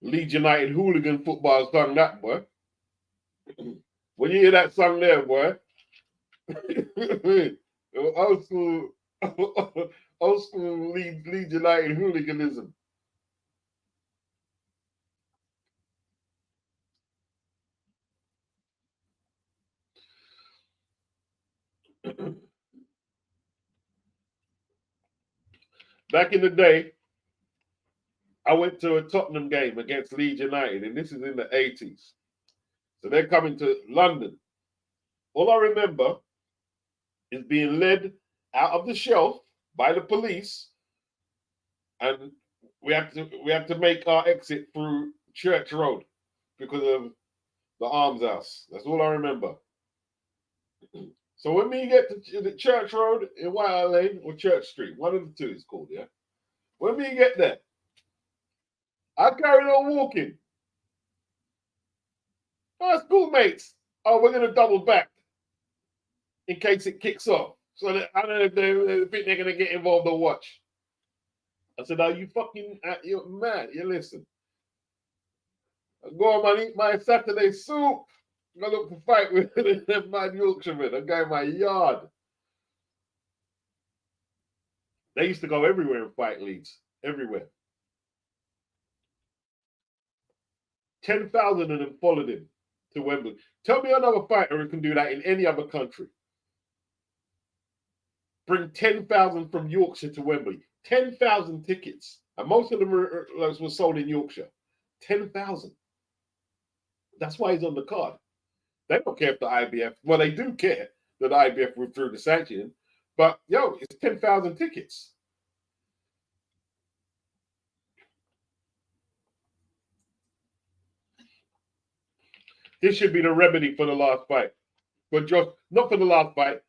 Leeds United hooligan football song, that boy. When you hear that song there, boy, old school, old school Leeds United hooliganism. Back in the day, I went to a Tottenham game against Leeds United, and this is in the 80s. So they're coming to London. All I remember is being led out of the shelf by the police, and we have to make our exit through Church Road because of the Arms House. That's all I remember. So when we get to the Church Road in White Hart Lane or Church Street, one of the two is called, yeah. When we get there, I carried on walking. Oh, schoolmates. Oh, we're gonna double back in case it kicks off. So that, I don't know if they think they're gonna get involved or watch. I said, "Are you fucking? You're mad? You listen. I go on my Saturday soup. I look for fight with them mad Yorkshiremen. I go in my yard. They used to go everywhere and fight Leeds. Everywhere. 10,000 of them followed him to Wembley. Tell me another fighter who can do that in any other country. Bring 10,000 from Yorkshire to Wembley. 10,000 tickets. And most of them were sold in Yorkshire. 10,000. That's why he's on the card. They don't care if the IBF, well, they do care that the IBF withdrew the sanction, but yo, it's 10,000 tickets. This should be the remedy for the last fight. But just not for the last fight,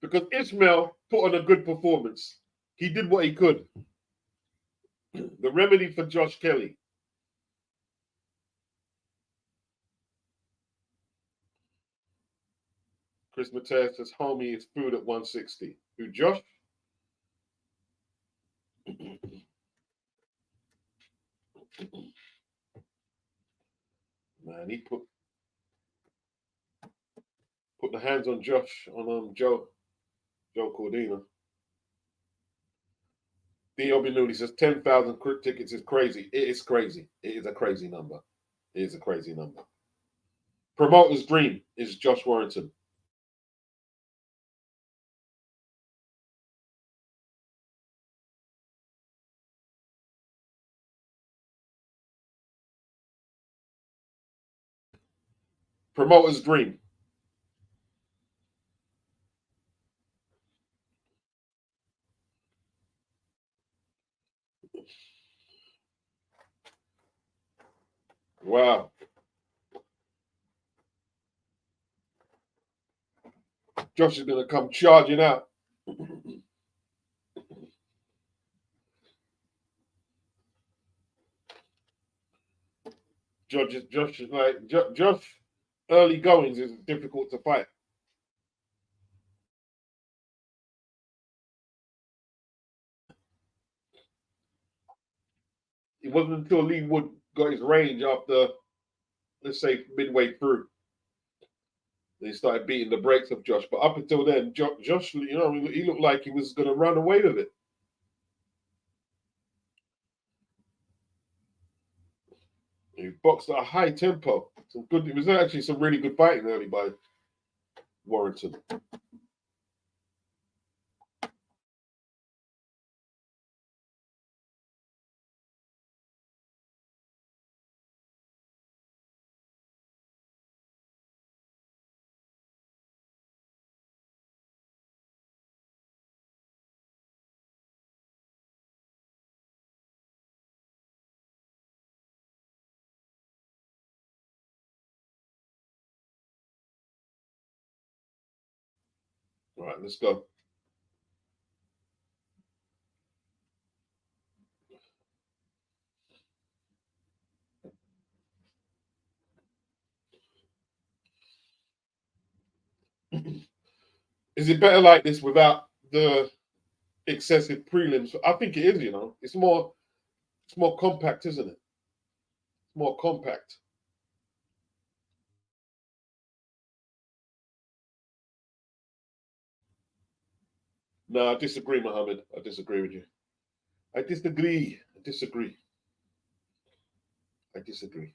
because Ishmael put on a good performance. He did what he could. The remedy for Josh Kelly. Chris Mateus says, homie, it's food at 160. Who, Josh? Man, he put the hands on Josh, on Joe Cordina. D.O. Benudi says 10,000 tickets is crazy. It is crazy. It is a crazy number. It is a crazy number. Promoter's dream is Josh Warrington. Promoter's dream. Wow. Josh is going to come charging out. Josh is like Josh. Early goings is difficult to fight. It wasn't until Lee Wood got his range after, let's say, midway through, he started beating the brakes of Josh. But up until then, Josh, you know, he looked like he was going to run away with it. He boxed at a high tempo. Some good. It was actually some really good fighting early by Warrington. All right, let's go. Is it better like this without the excessive prelims? I think it is. You know, it's more compact, isn't it? It's more compact. No, I disagree, Mohammed. I disagree with you. I disagree. I disagree. I disagree.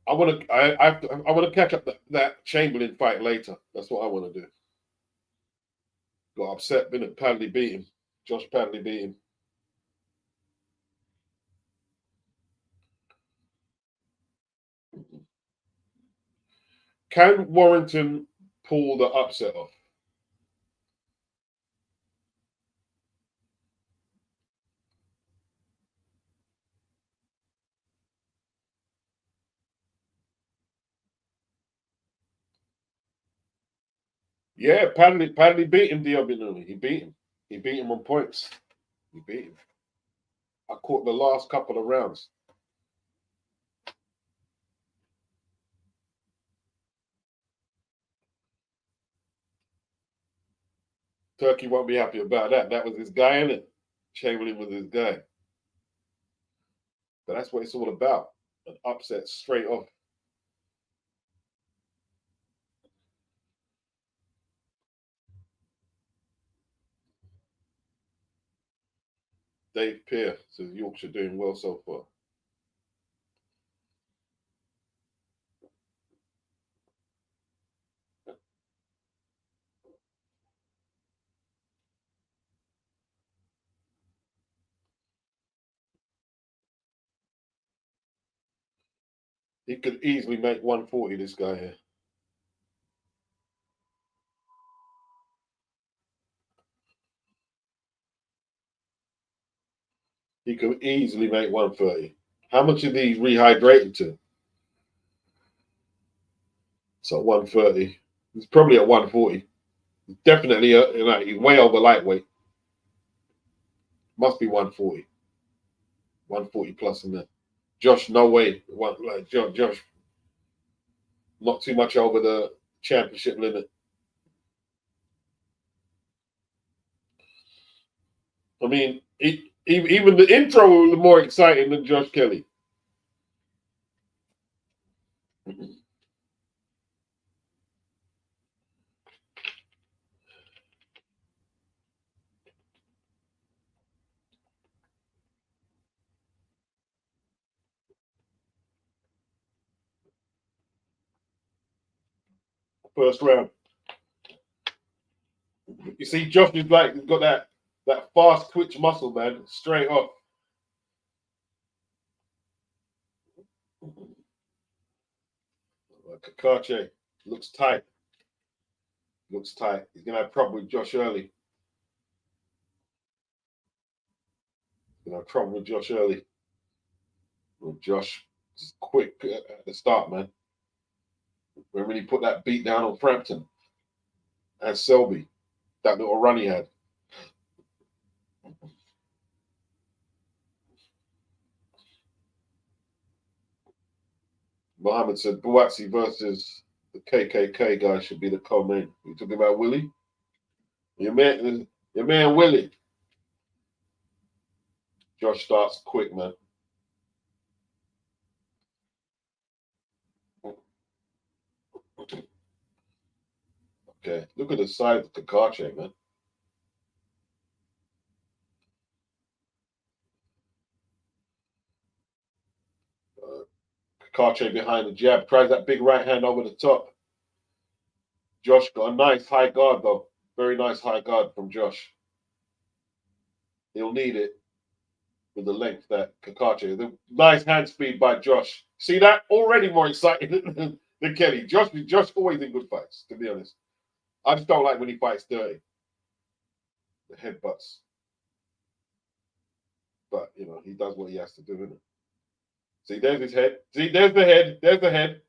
I want to. I want to catch up that Chamberlain fight later. That's what I want to do. Got upset, didn't Padley beat him. Josh Padley beat him. Can Warrington pull the upset off? Yeah, Padley beat him the other night. He beat him. He beat him on points. He beat him. I caught the last couple of rounds. Turkey won't be happy about that. That was his guy, innit? Chamberlain was his guy. But that's what it's all about. An upset straight off. Dave Peer says Yorkshire doing well so far. He could easily make 140, this guy here. He could easily make 130. How much are these rehydrating to? So 130. He's probably at 140. Definitely, you know, he's way over lightweight. Must be 140. 140 plus in there. Josh, no way. Josh, not too much over the championship limit. I mean, even the intro was more exciting than Josh Kelly. First round. You see, Josh is like, he's got that fast twitch muscle, man, straight off. Kakhach looks tight. Looks tight. He's going to have trouble with Josh early. trouble with Josh early. Well, Josh is quick at the start, man. When he put that beat down on Frampton and Selby, that little run he had. Muhammad said Buatsi versus the KKK guy should be the co-main. You talking about Willie? Your man Willie. Josh starts quick, man. Okay, look at the size of Kakhach, man. Kakhach behind the jab, tries that big right hand over the top. Josh got a nice high guard, though. Very nice high guard from Josh. He'll need it with the length that Kakhach. The nice hand speed by Josh. See that? Already more exciting than Kelly. Josh always in good fights, to be honest. I just don't like when he fights dirty. The headbutts. But, he does what he has to do, isn't it? See, there's his head. See, there's the head. There's the head.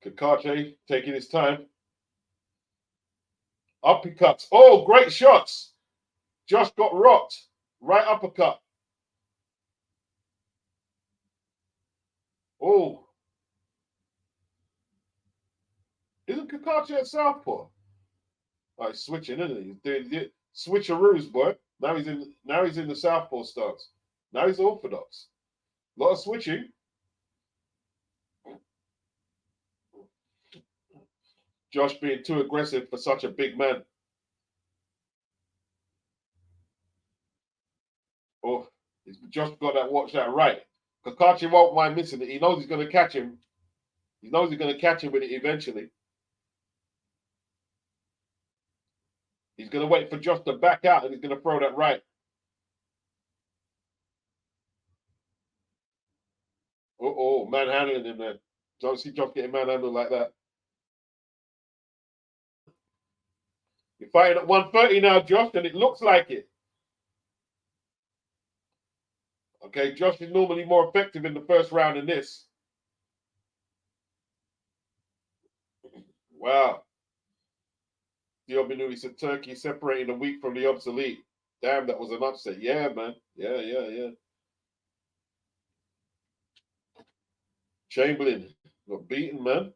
Kakhach taking his time. Uppercuts. Oh, great shots. Josh got rocked. Right uppercut. Oh. Isn't Kakhach at southpaw? Oh, he's switching, isn't he? He's doing switcheroos, boy. Now he's in the southpaw stance. Now he's orthodox. A lot of switching. Josh being too aggressive for such a big man. Oh, he's just got that. Watch that right. Kakhach won't mind missing it. He knows he's going to catch him. He knows he's going to catch him with it eventually. He's going to wait for Josh to back out and he's going to throw that right. Oh, manhandling him there. Don't see Josh getting manhandled like that. You're fighting at 130 now, Josh, and it looks like it. Okay, Josh is normally more effective in the first round than this. Wow. Diobinu said Turkey separating the weak from the obsolete. Damn, that was an upset. Yeah, man. Yeah. Chamberlain got beaten, man.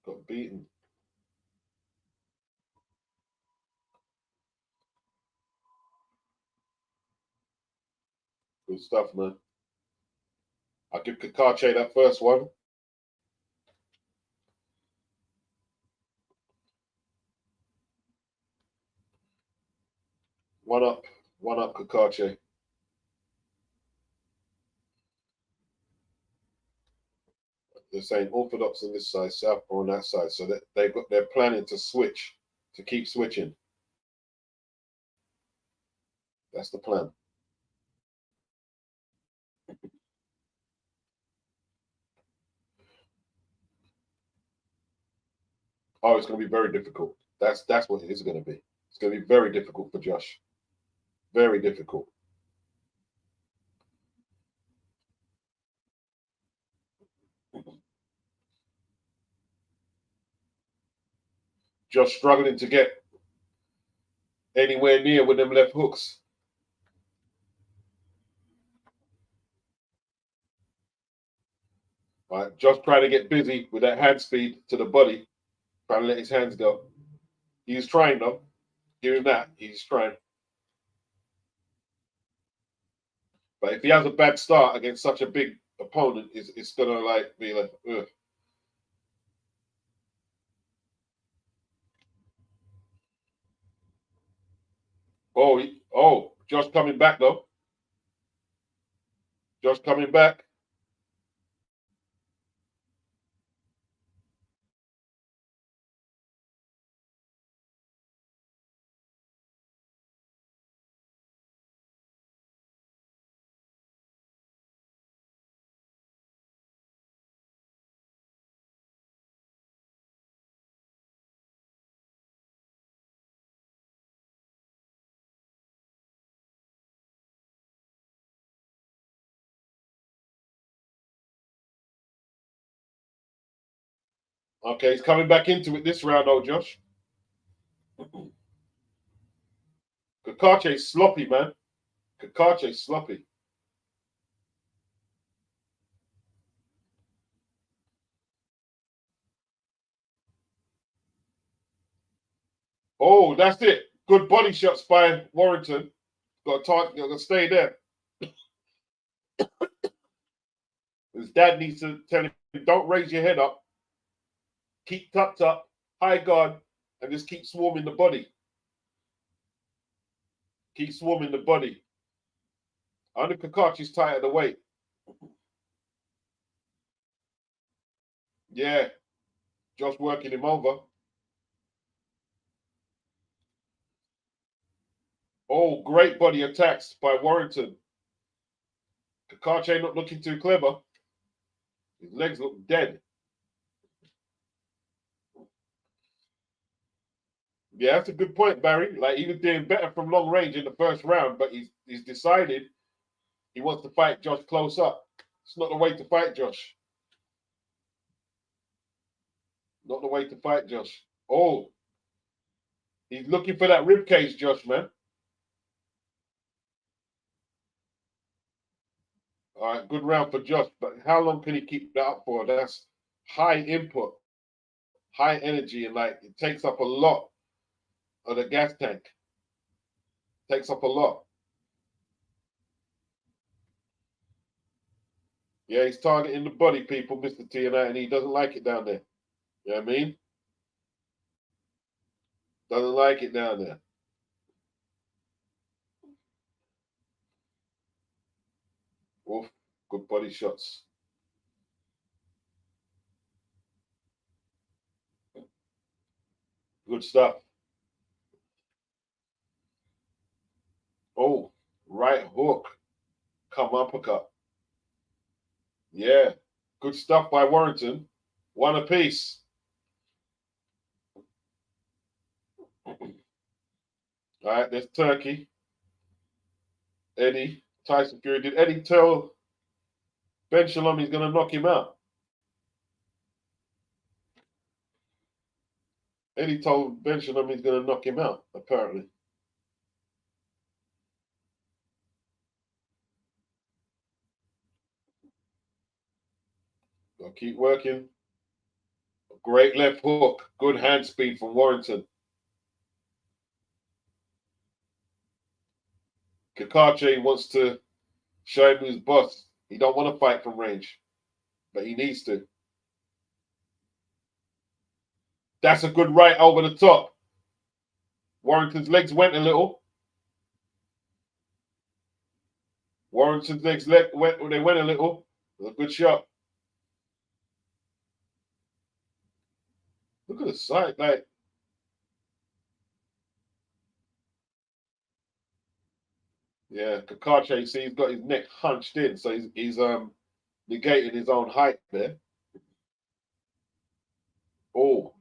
Got beaten. Good stuff, man. I'll give Kakhach that first one. One up, Kakhach. They're saying orthodox on this side, southpaw on that side, so that they're planning to switch, to keep switching. That's the plan. Oh, it's going to be very difficult. That's what it is going to be. It's going to be very difficult for Josh. Very difficult. Josh struggling to get anywhere near with them left hooks. All right, Josh trying to get busy with that hand speed to the body, trying to let his hands go. He's trying though. Give him that. He's trying. But if he has a bad start against such a big opponent, it's gonna be like, ugh. Oh, Josh coming back though. Josh coming back. Okay, he's coming back into it this round, though, Josh. Kakhach sloppy, man. Kakhach sloppy. Oh, that's it. Good body shots by Warrington. Got to stay there. His dad needs to tell him, don't raise your head up. Keep tucked up, high guard, and just keep swarming the body. Keep swarming the body. I know Kakhach is tight at the weight. Yeah. Just working him over. Oh, great body attacks by Warrington. Kakhach not looking too clever. His legs look dead. Yeah, that's a good point, Barry. Like, he was doing better from long range in the first round, but he's decided he wants to fight Josh close up. It's not the way to fight Josh. Not the way to fight Josh. Oh, he's looking for that rib cage, Josh, man. All right, good round for Josh, but how long can he keep that up for? That's high input, high energy, and like it takes up a lot of the gas tank. Takes up a lot. Yeah, he's targeting the body, people, Mr. T, and he doesn't like it down there. You know what I mean? Doesn't like it down there. Oof, good body shots. Good stuff. Oh, right hook. Come uppercut. Yeah, good stuff by Warrington. One apiece. All right, there's Turkey. Eddie, Tyson Fury. Did Eddie tell Ben Shalom he's going to knock him out? Eddie told Ben Shalom he's going to knock him out, apparently. Got to keep working. Great left hook. Good hand speed from Warrington. Kakhach wants to show him who's boss. He don't want to fight from range, but he needs to. That's a good right over the top. Warrington's legs went a little. Warrington's legs went a little. It was a good shot. Look at the side, like. Yeah, Kakhach, see, he's got his neck hunched in, so he's negating his own height there. Oh.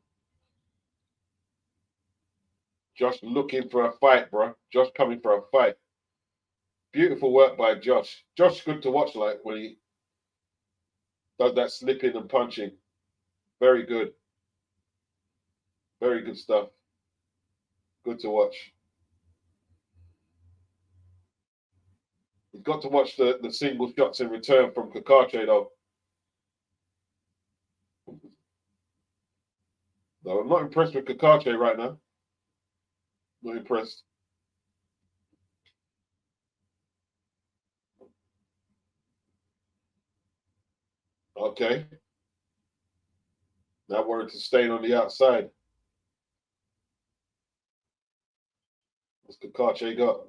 Josh looking for a fight, bro. Josh coming for a fight. Beautiful work by Josh. Josh good to watch, like, when he does that slipping and punching. Very good. Very good stuff. Good to watch. He's got to watch the single shots in return from Kakhach, though. No, I'm not impressed with Kakhach right now. Not impressed. Okay. Now Warrington staying on the outside. What's Kakhach got?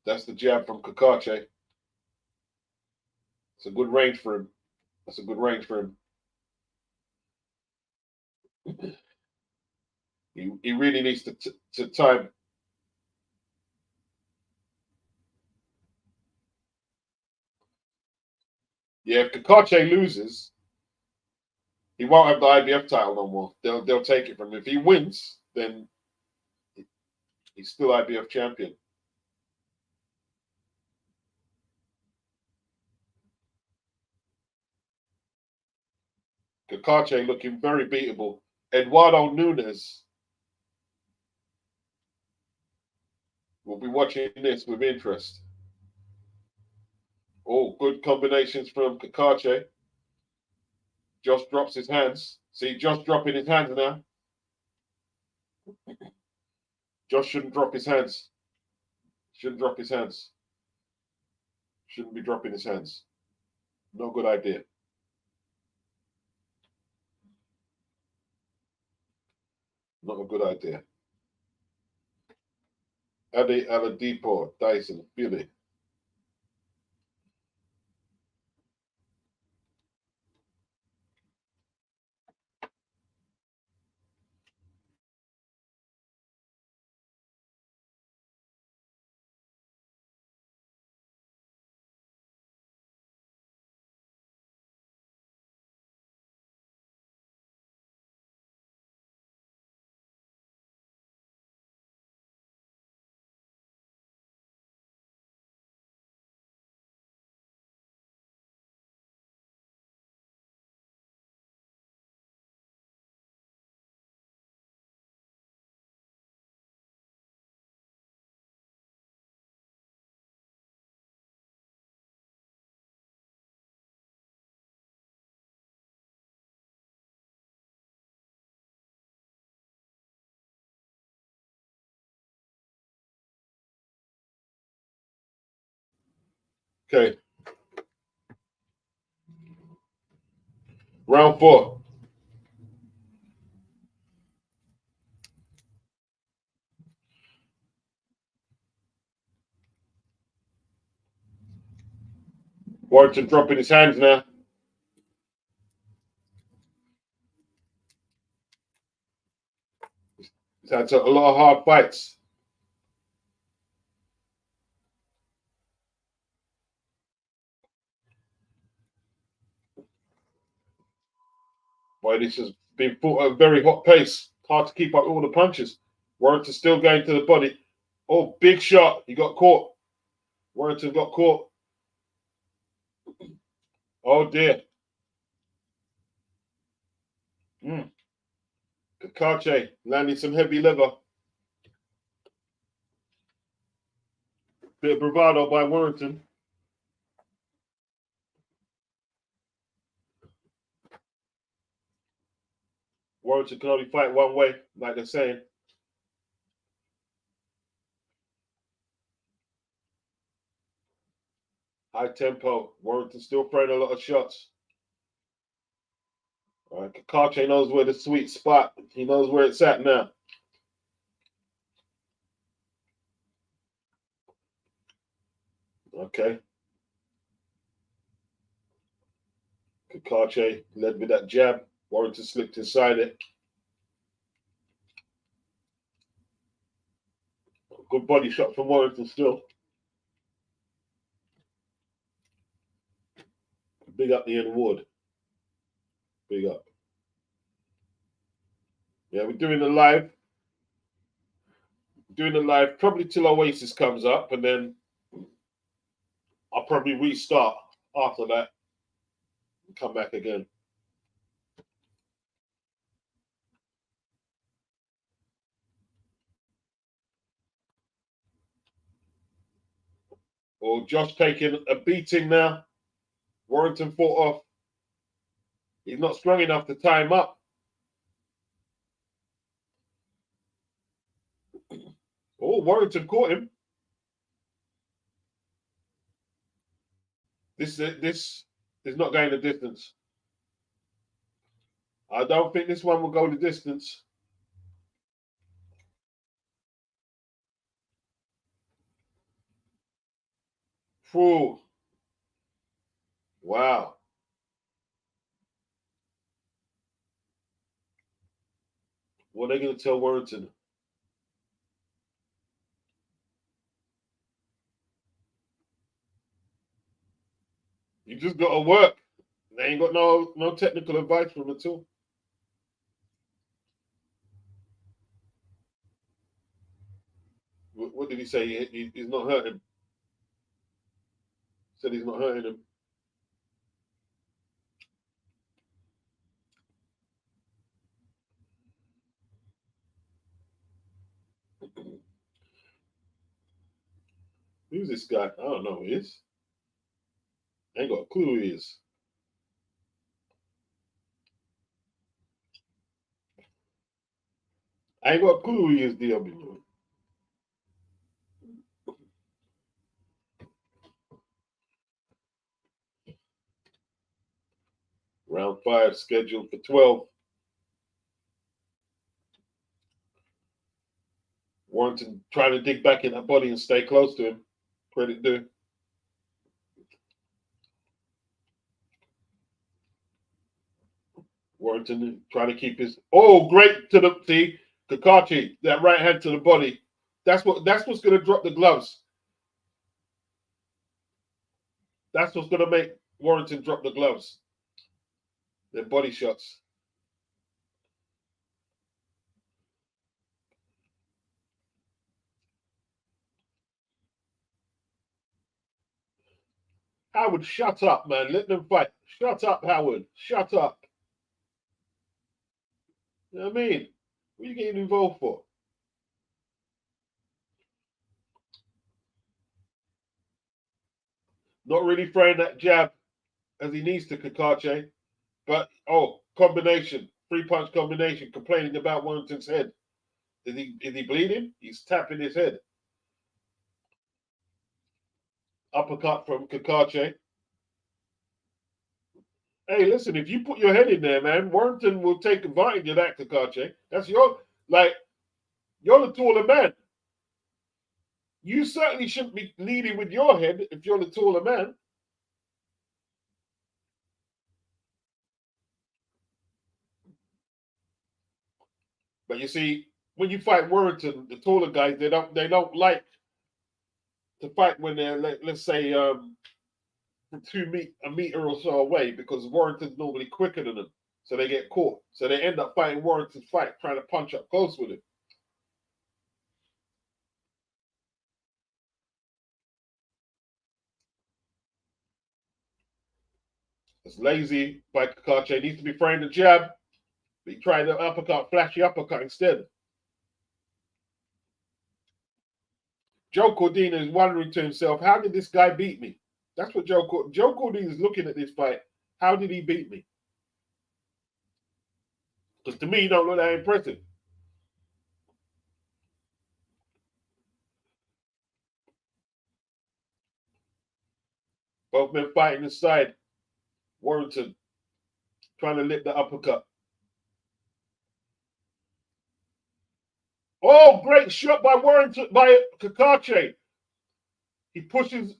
That's the jab from Kakhach. It's a good range for him. That's a good range for him. He really needs to time. Yeah, if Kakhach loses, he won't have the IBF title no more. They'll take it from him. If he wins, then he's still IBF champion. Kakhach looking very beatable. Eduardo Nunes. We'll be watching this with interest. Oh, good combinations from Kakhach. Josh drops his hands. See, Josh dropping his hands now. Josh shouldn't drop his hands. Shouldn't drop his hands. Shouldn't be dropping his hands. No good idea. Not a good idea. Ade Aladipo, Dyson, Billy. Okay. Round 4. Warrington dropping his hands now. He's had a lot of hard fights. Boy, this has been fought at a very hot pace. Hard to keep up all the punches. Warrington still going to the body. Oh, big shot. He got caught. Warrington got caught. Oh, dear. Kakhach landing some heavy liver. Bit of bravado by Warrington. Warrington can only fight one way, like they're saying. High tempo. Warrington still throwing a lot of shots. All right, Kakhach knows where the sweet spot. He knows where it's at now. Okay. Kakhach led with that jab. Warrington slipped inside it. Good body shot from Warrington still. Big up Ian Wood. Big up. Yeah, we're doing the live. Doing the live probably till Oasis comes up, and then I'll probably restart after that and come back again. Well, Josh taking a beating now. Warrington fought off. He's not strong enough to tie him up. Oh, Warrington caught him. This is not going the distance. I don't think this one will go the distance. Whew. Wow. What are they going to tell Warrington? You just got to work. They ain't got no technical advice from him at all. What did he say? He's not hurting. Said he's not hurting him. Who's this guy? I don't know who he is. I ain't got a clue who he is. I ain't got a clue who he is, DW. Round 5 scheduled for 12. Warrington trying to dig back in that body and stay close to him. Credit due. Warrington trying to keep his great to the see Kakhach, that right hand to the body. That's what's gonna drop the gloves. That's what's gonna make Warrington drop the gloves. Their body shots. Howard, shut up, man. Let them fight. Shut up, Howard. Shut up. You know what I mean? What are you getting involved for? Not really throwing that jab as he needs to, Kakhach. But, combination. 3-punch combination. Complaining about Warrington's head. Is he bleeding? He's tapping his head. Uppercut from Kakhach. Hey, listen, if you put your head in there, man, Warrington will take advantage of that, Kakhach. That's you're the taller man. You certainly shouldn't be leading with your head if you're the taller man. But you see, when you fight Warrington, the taller guys, they don't like to fight when they're let's say a meter or so away, because Warrington's normally quicker than them, so they get caught. So they end up fighting Warrington's fight, trying to punch up close with him. It's lazy by Kakhach. Needs to be throwing the jab. But he tried the uppercut, flashy uppercut instead. Joe Cordina is wondering to himself, how did this guy beat me? That's what Joe Cordina is looking at this fight. How did he beat me? Because to me, he don't look that impressive. Both men fighting inside. Warrington trying to lift the uppercut. Oh, great shot by Warrington, by Kakhach. He pushes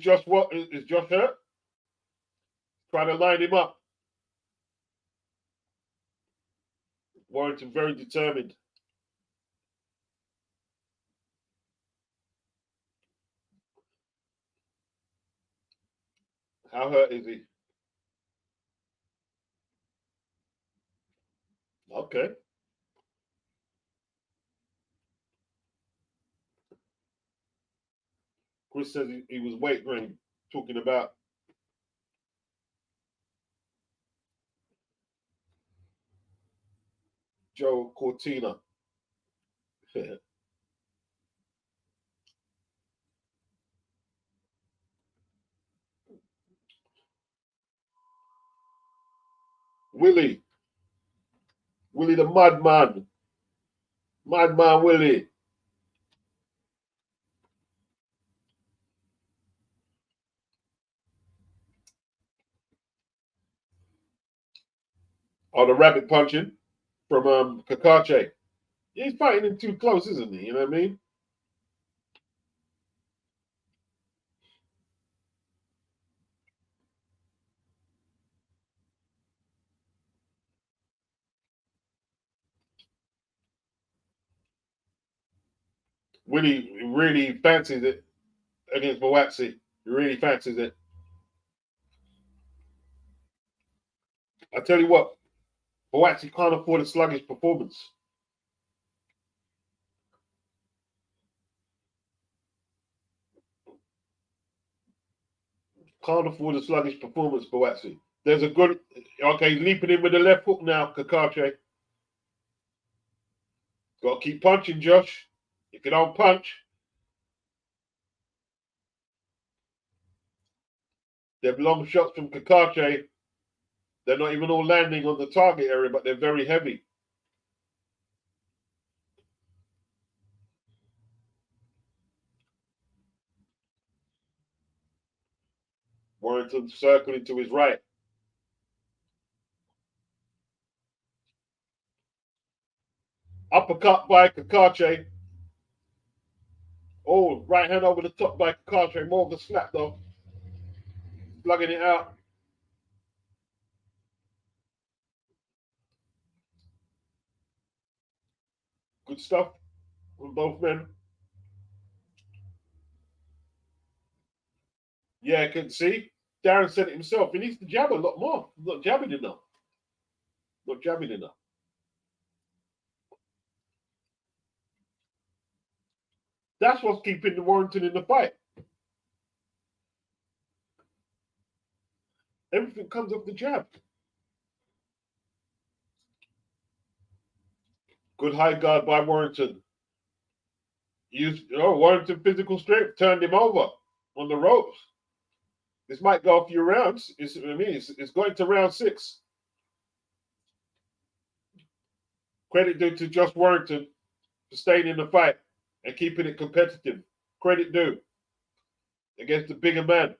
Josh. Is Josh hurt? Trying to line him up. Warrington very determined. How hurt is he? Okay. Chris says he was weight room talking about Joe Cortina. Willie the Madman. Madman Willie. Oh, the rabbit punching from Kakhach. He's fighting him too close, isn't he? You know what I mean? Willie really fancies it against Buatsi. He really fancies it. I tell you what, Buatsi can't afford a sluggish performance. Can't afford a sluggish performance, Buatsi. There's a good, he's leaping in with the left hook now, Kakhach. Got to keep punching, Josh. If you don't punch, Them long shots from Kakhach, they're not even all landing on the target area, but they're very heavy. Warrington circling to his right. Uppercut by Kakhach. Oh, right hand over the top by Kakhach. More of the slap though. Slugging it out. Good stuff from both men. Yeah, I can see. Darren said it himself. He needs to jab a lot more. He's not jabbing enough. Not jabbing enough. That's what's keeping the Warrington in the fight. Everything comes off the jab. Good high guard by Warrington. Warrington physical strength turned him over on the ropes. This might go a few rounds. It's going to round 6. Credit due to Josh Warrington for staying in the fight and keeping it competitive. Credit due against the bigger man.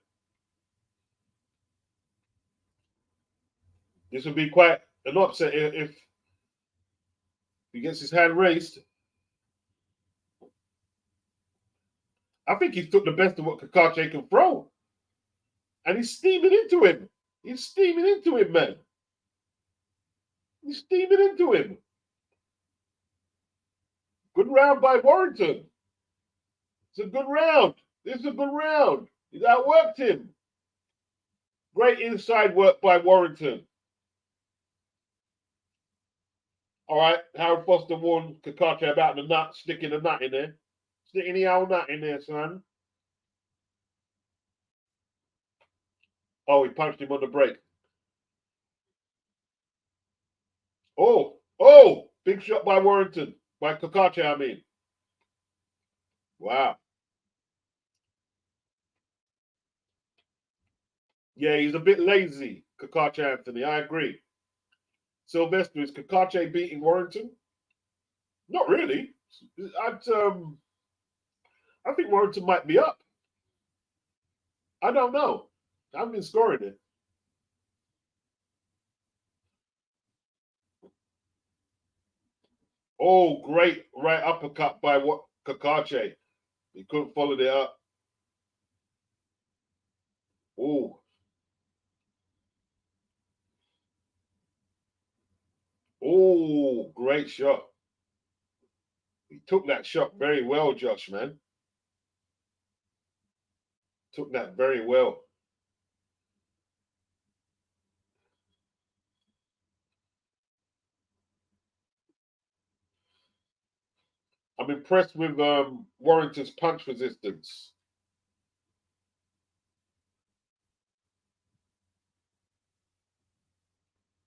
This would be quite an upset if he gets his hand raised. I think he's took the best of what Kakhach can throw. And he's steaming into him. He's steaming into him, man. He's steaming into him. Good round by Warrington. It's a good round. This is a good round. He's outworked him. Great inside work by Warrington. All right, Harold Foster warned Kakhach about the nut, sticking the nut in there. Sticking the old nut in there, son. Oh, he punched him on the break. Oh, big shot by Warrington. By Kakhach, I mean. Wow. Yeah, he's a bit lazy, Kakhach Anthony. I agree. Sylvester, is Kakhach beating Warrington? Not really. I think Warrington might be up. I don't know. I haven't been scoring it. Oh, great right uppercut by Kakhach. He couldn't follow it up. Oh. Oh, great shot. He took that shot very well, Josh, man. Took that very well. I'm impressed with Warrington's punch resistance.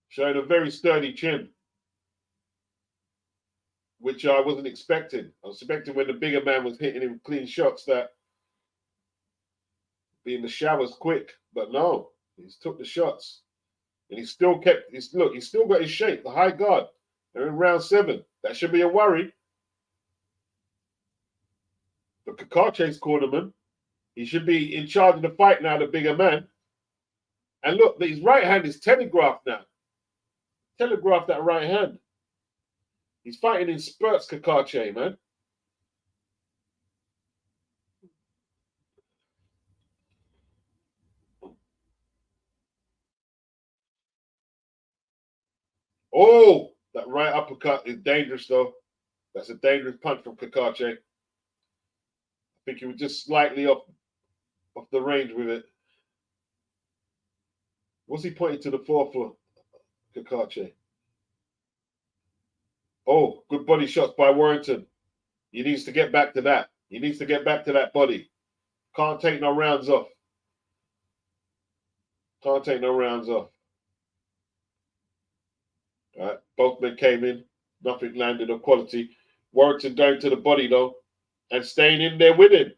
Showing a very sturdy chin, which I wasn't expecting. I was expecting when the bigger man was hitting him clean shots that being the showers quick, but no, he's took the shots. And he still kept he's still got his shape, the high guard. They're in round 7. That should be a worry. But Kakhach's cornerman, he should be in charge of the fight now, the bigger man. And look, his right hand is telegraphed now. Telegraphed that right hand. He's fighting in spurts, Kakhach, man. Oh, that right uppercut is dangerous, though. That's a dangerous punch from Kakhach. I think he was just slightly off the range with it. What's he pointing to the floor for, Kakhach? Oh, good body shots by Warrington. He needs to get back to that. He needs to get back to that body. Can't take no rounds off. Can't take no rounds off. All right, both men came in. Nothing landed of quality. Warrington going to the body, though, and staying in there with him.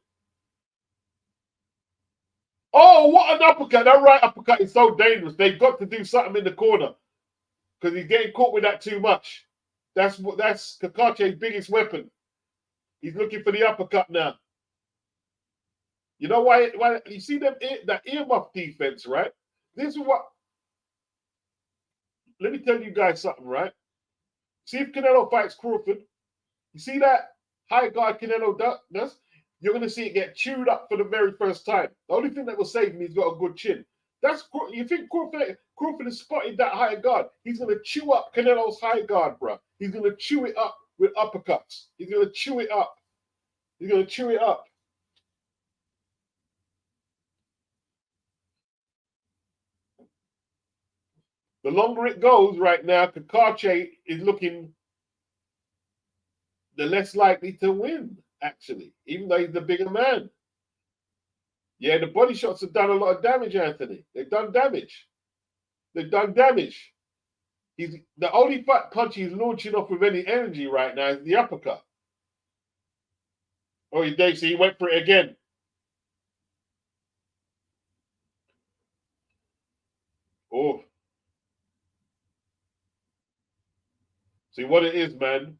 Oh, what an uppercut. That right uppercut is so dangerous. They've got to do something in the corner because he's getting caught with that too much. That's Kakhach's biggest weapon. He's looking for the uppercut now. You know why you see them that earmuff defense, right? This is what, let me tell you guys something, right? See if Canelo fights Crawford. You see that high guard Canelo does? You're going to see it get chewed up for the very first time. The only thing that will save him, he's got a good chin. You think Crawford has spotted that high guard? He's going to chew up Canelo's high guard, bro. He's going to chew it up with uppercuts. He's going to chew it up. He's going to chew it up. The longer it goes right now, Kakhach is looking the less likely to win, actually, even though he's the bigger man. Yeah, the body shots have done a lot of damage, Anthony. They've done damage. They've done damage. He's the only punch he's launching off with any energy right now is the uppercut. Oh, he went for it again. Oh. See what it is, man.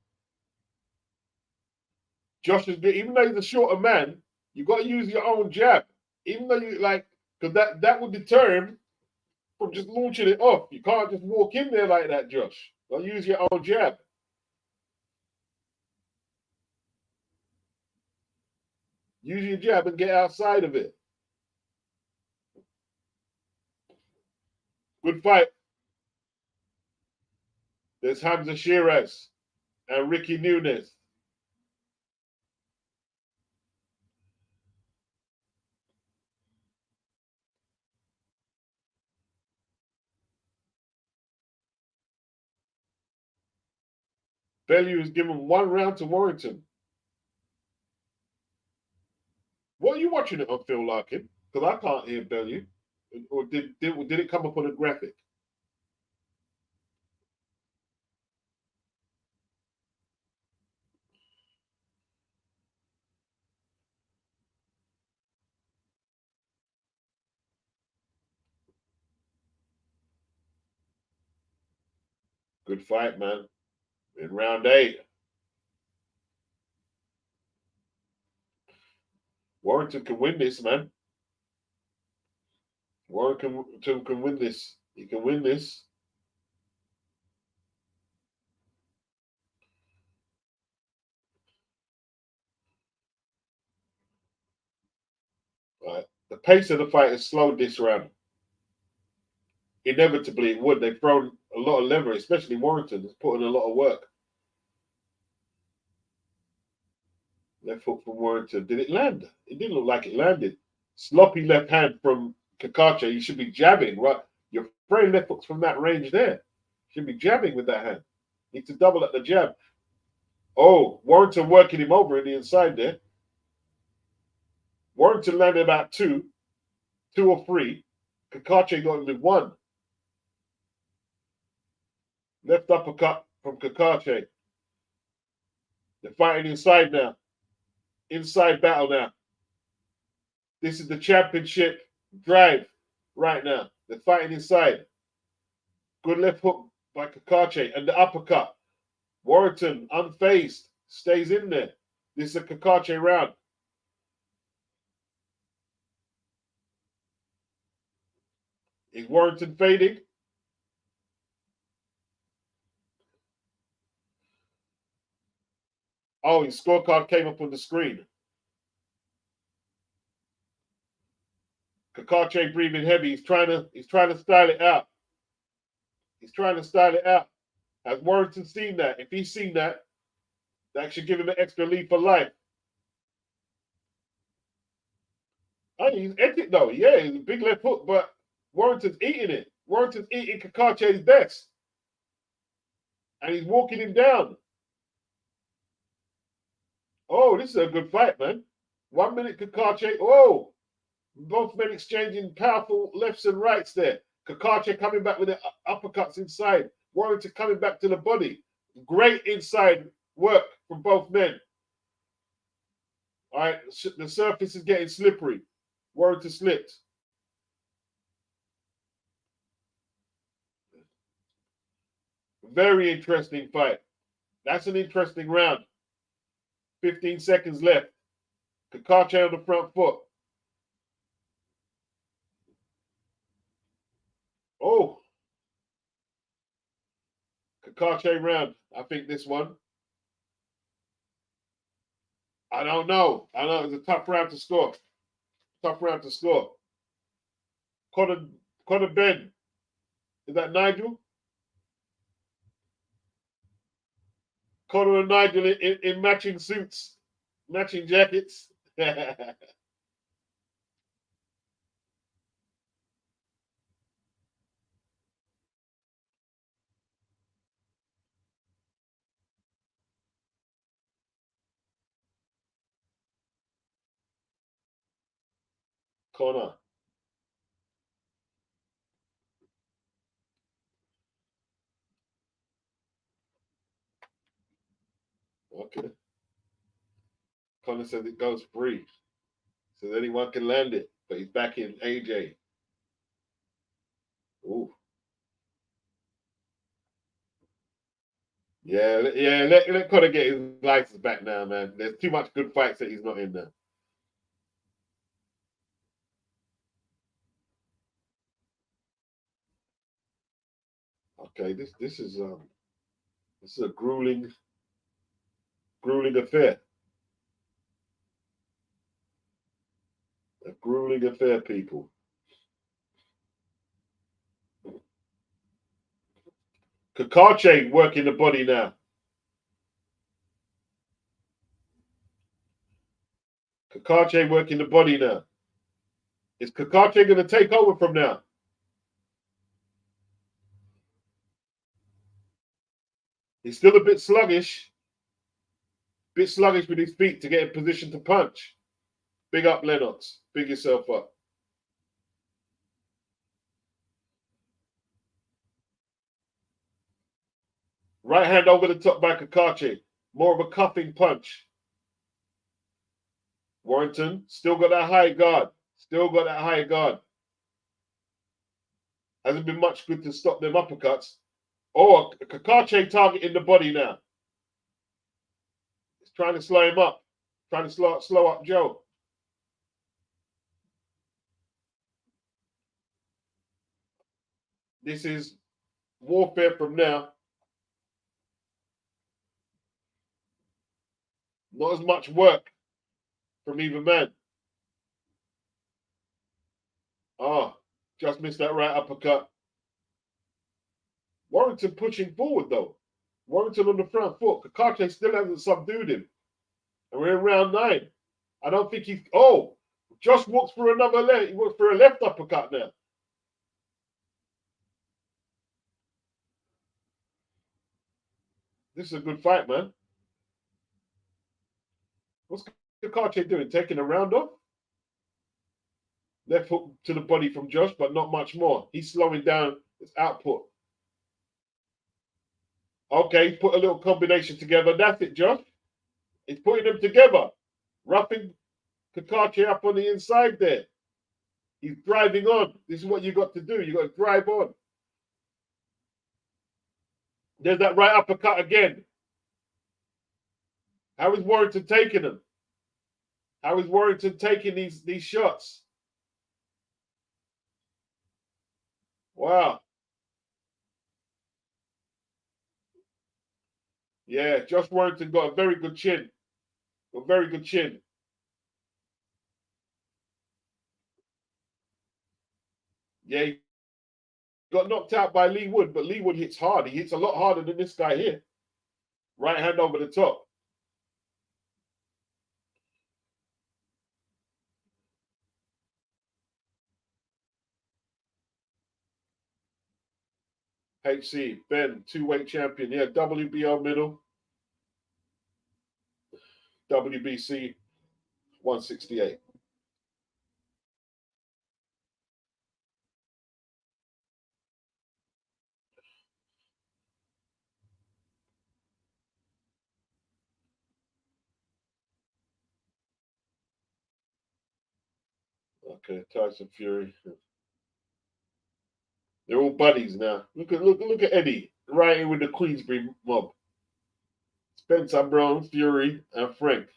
Josh is good. Even though he's a shorter man, you got to use your own jab. Even though you because that would deter him from just launching it off. You can't just walk in there like that, Josh. Got to use your own jab. Use your jab and get outside of it. Good fight. There's Hamza Sheeraz and Ricky Nunes. Bellew has given 1 round to Warrington. What are you watching it on, Phil Larkin? Because I can't hear Bellew. Or did it come up on a graphic? Good fight, man. In round 8. Warrington can win this, man. Warrington can win this. He can win this. Right. The pace of the fight has slowed this round. Inevitably, it would. They've thrown a lot of lever, especially Warrington. Has put in a lot of work. Left hook from Warrington. Did it land? It didn't look like it landed. Sloppy left hand from Kakhach. You should be jabbing, right? You're throwing left hooks from that range there. You should be jabbing with that hand. Need to double at the jab. Oh, Warrington working him over in the inside there. Warrington landed about 2 or 3. Kakhach got him with 1. Left uppercut from Kakhach. They're fighting inside now. Inside battle now. This is the championship drive right now. They're fighting inside. Good left hook by Kakhach and the uppercut. Warrington, unfazed, stays in there. This is a Kakhach round. Is Warrington fading? Oh, his scorecard came up on the screen. Kakhach breathing heavy. He's trying to style it out. He's trying to style it out. Has Warrington seen that? If he's seen that, that should give him an extra lead for life. Oh, he's it though. Yeah, he's a big left hook, but Warrington's eating it. Warrington's eating Kakhach's best. And he's walking him down. Oh, this is a good fight, man. 1 minute Kakhach. Oh, both men exchanging powerful lefts and rights there. Kakhach coming back with the uppercuts inside. Warrington coming back to the body. Great inside work from both men. All right, the surface is getting slippery. Warrington slipped. Very interesting fight. That's an interesting round. 15 seconds left. Kakhach on the front foot. Oh. Kakhach round. I think this one. I don't know. I know it's a tough round to score. Tough round to score. Conor Ben. Is that Nigel? Conor and Nigel in matching suits, matching jackets. Conor. Okay. Conor says it goes free. Says anyone can land it, but he's back in AJ. Ooh. Yeah, let Conor get his license back now, man. There's too much good fights that he's not in there. Okay, this is a grueling affair. A grueling affair, people. Kakhach working the body now. Kakhach working the body now. Is Kakhach going to take over from now? He's still a bit sluggish. Bit sluggish with his feet to get in position to punch. Big up, Lennox. Big yourself up. Right hand over the top by Kakhach. More of a cuffing punch. Warrington still got that high guard. Still got that high guard. Hasn't been much good to stop them uppercuts. Oh, Kakhach targeting the body now. He's trying to slow him up. Trying to slow up Joe. This is warfare from now. Not as much work from either man. Oh, just missed that right uppercut. Warrington pushing forward, though. Warrington on the front foot. Kakhach still hasn't subdued him. And we're in round 9. I don't think he's... Oh, Josh walks for another left. He walks for a left uppercut now. This is a good fight, man. What's Kakhach doing? Taking a round off? Left hook to the body from Josh, but not much more. He's slowing down his output. Okay, put a little combination together. That's it, Josh. He's putting them together. Roughing Kakhach up on the inside there. He's driving on. This is what you got to do. You got to drive on. There's that right uppercut again. How is Warrington taking them? How is Warrington taking these shots? Wow. Yeah, Josh Warrington got a very good chin. A very good chin. Yeah, he got knocked out by Lee Wood, but Lee Wood hits hard. He hits a lot harder than this guy here. Right hand over the top. HC, Ben, 2-weight champion. Yeah, WBO middle. WBC 168. Okay, Tyson Fury. They're all buddies now. Look at Eddie. right in with the Queensbury mob. Spencer Brown, Fury, and Frank.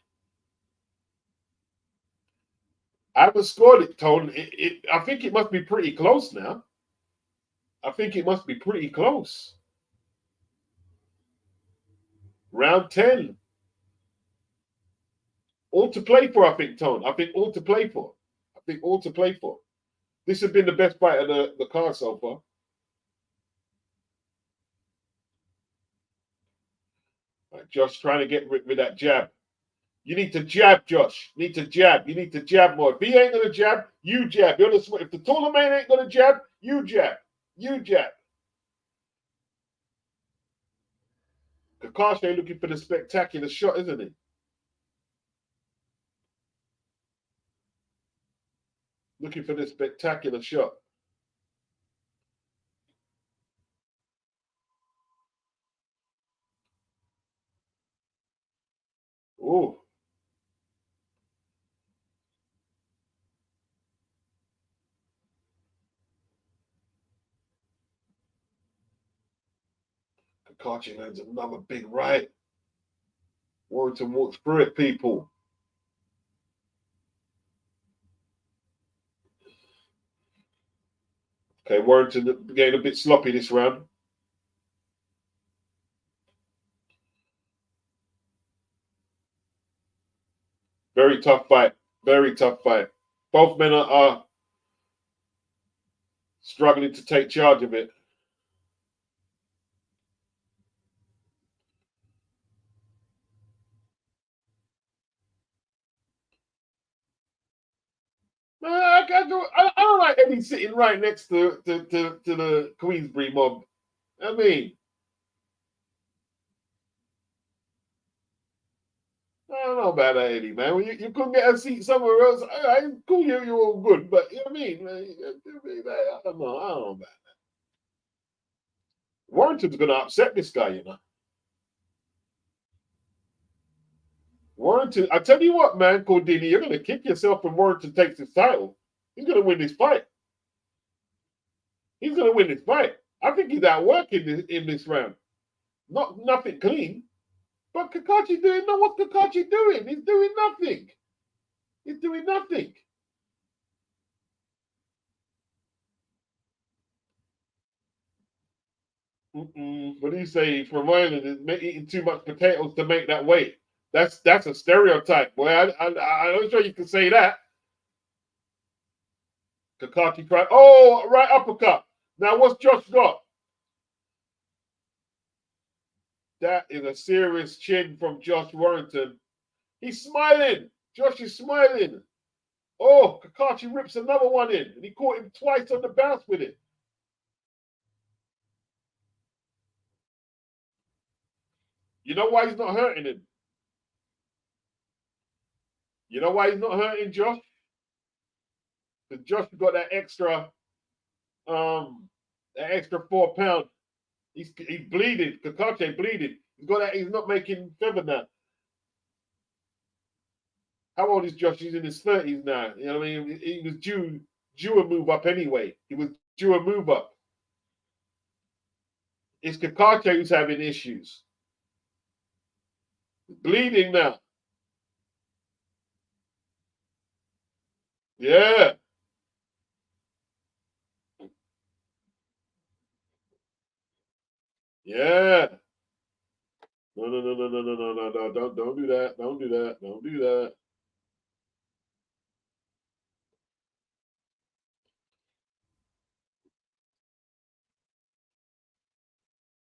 I haven't scored it, Tone. I think it must be pretty close now. I think it must be pretty close. Round 10. All to play for, I think, Tone. I think all to play for. I think all to play for. This has been the best fight of the card so far. Right, Josh trying to get rid of that jab. You need to jab, Josh. You need to jab. You need to jab more. If he ain't going to jab, you jab. If the taller man ain't going to jab, you jab. You jab. Kakhach looking for the spectacular shot, isn't he? Looking for the spectacular shot. Oh. Kakhach lands another big right. Warrington walks through it, people. Okay, Warrington getting a bit sloppy this round. Very tough fight. Very tough fight. Both men are struggling to take charge of it. I don't like Eddie sitting right next to the Queensbury mob. I mean, I don't know about that, Eddie, man. When you couldn't get a seat somewhere else, I cool you're all good, but you know what I mean? I don't know about that. Warrington's going to upset this guy, you know. Warrington, I tell you what, man, Cordini, you're going to kick yourself when Warrington takes his title. He's going to win this fight. He's going to win this fight. I think he's at work in this round. Nothing clean. But Kakhach doing, no, what's Kakhach doing? He's doing nothing. He's doing nothing. What do you say from Ireland? Is eating too much potatoes to make that weight. That's a stereotype, boy. I'm not sure you can say that. Kakhach cried, oh, right uppercut. Now what's Josh got? That is a serious chin from Josh Warrington. He's smiling. Josh is smiling. Oh, Kakhach rips another one in. And he caught him twice on the bounce with it. You know why he's not hurting him? You know why he's not hurting Josh? Because Josh got that extra 4 pound. He's bleeding. Kakhach bleeding. He's got that. He's not making feather now. How old is Josh? He's in his 30s now. You know what I mean? He was due a move up anyway. He was due a move up. It's Kakhach who's having issues. Bleeding now. Yeah. Yeah. No. Don't do that. Don't do that. Don't do that.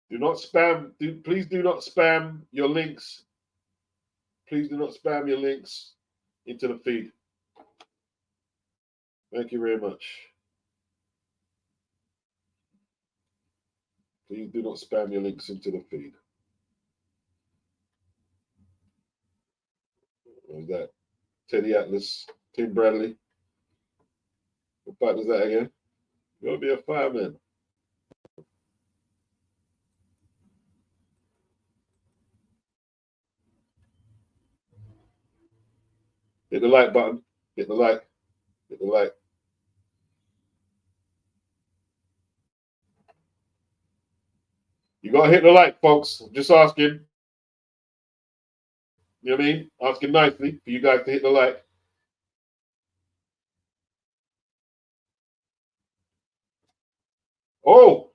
Do not spam. Please do not spam your links. Please do not spam your links into the feed. Thank you very much. Please do not spam your links into the feed. What was that? Teddy Atlas, Tim Bradley. What fight was that again? You're going to be a fireman. Hit the like button. Hit the like. Hit the like. You got to hit the like, folks. I'm just asking. You know what I mean? Asking nicely for you guys to hit the like. Oh!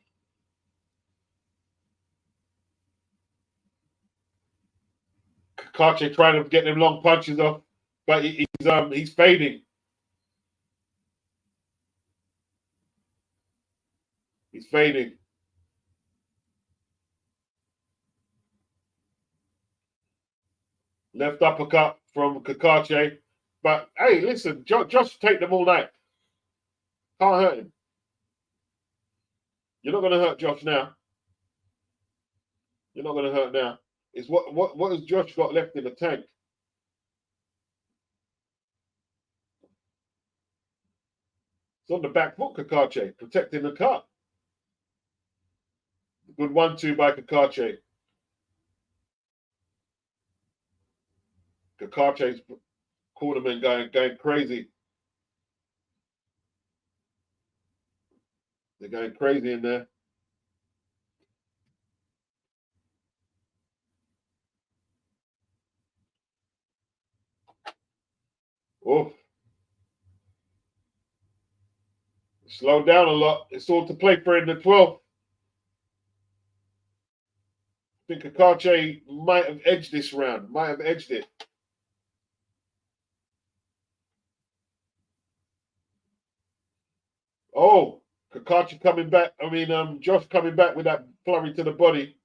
Kakhach trying to get them long punches off, but he's fading. He's fading. Left uppercut from Kakhach. But hey, listen, Josh take them all night. Can't hurt him. You're not going to hurt Josh now. You're not going to hurt now. It's what has Josh got left in the tank? It's on the back foot, Kakhach, protecting the cut. Good 1-2 by Kakhach. Kakach's cornerman going crazy. They're going crazy in there. Oh. Slow down a lot. It's all to play for in the 12th. I think Kakhach might have edged this round. Might have edged it. Oh, Kakhach coming back. I mean, Josh coming back with that flurry to the body.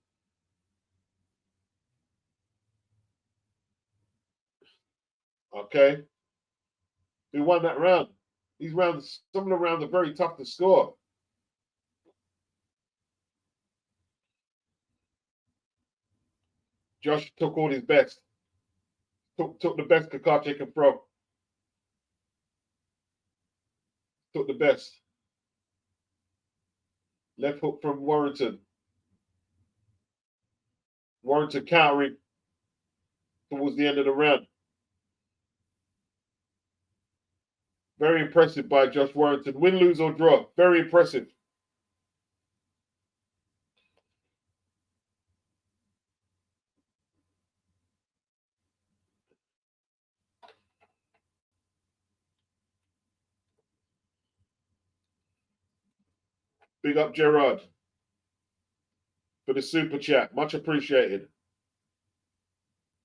Okay. Who won that round? These rounds, some of the rounds are very tough to score. Josh took all his best. Took the best Kakhach can throw. Took the best. Left hook from Warrington. Warrington countering towards the end of the round. Very impressive by Josh Warrington. Win, lose, or draw. Very impressive. Big up Gerard for the super chat. Much appreciated.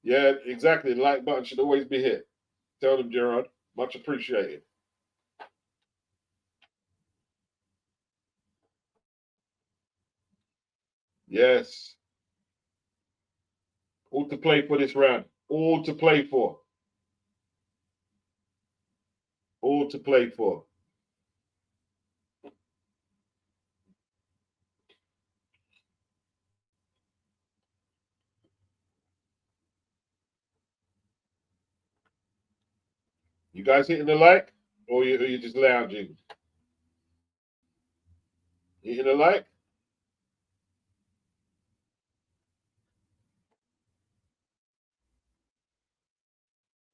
Yeah, exactly. The like button should always be hit. Tell them, Gerard. Much appreciated. Yes. All to play for this round. All to play for. All to play for. You guys hitting the like? Or you just lounging? You hitting the like?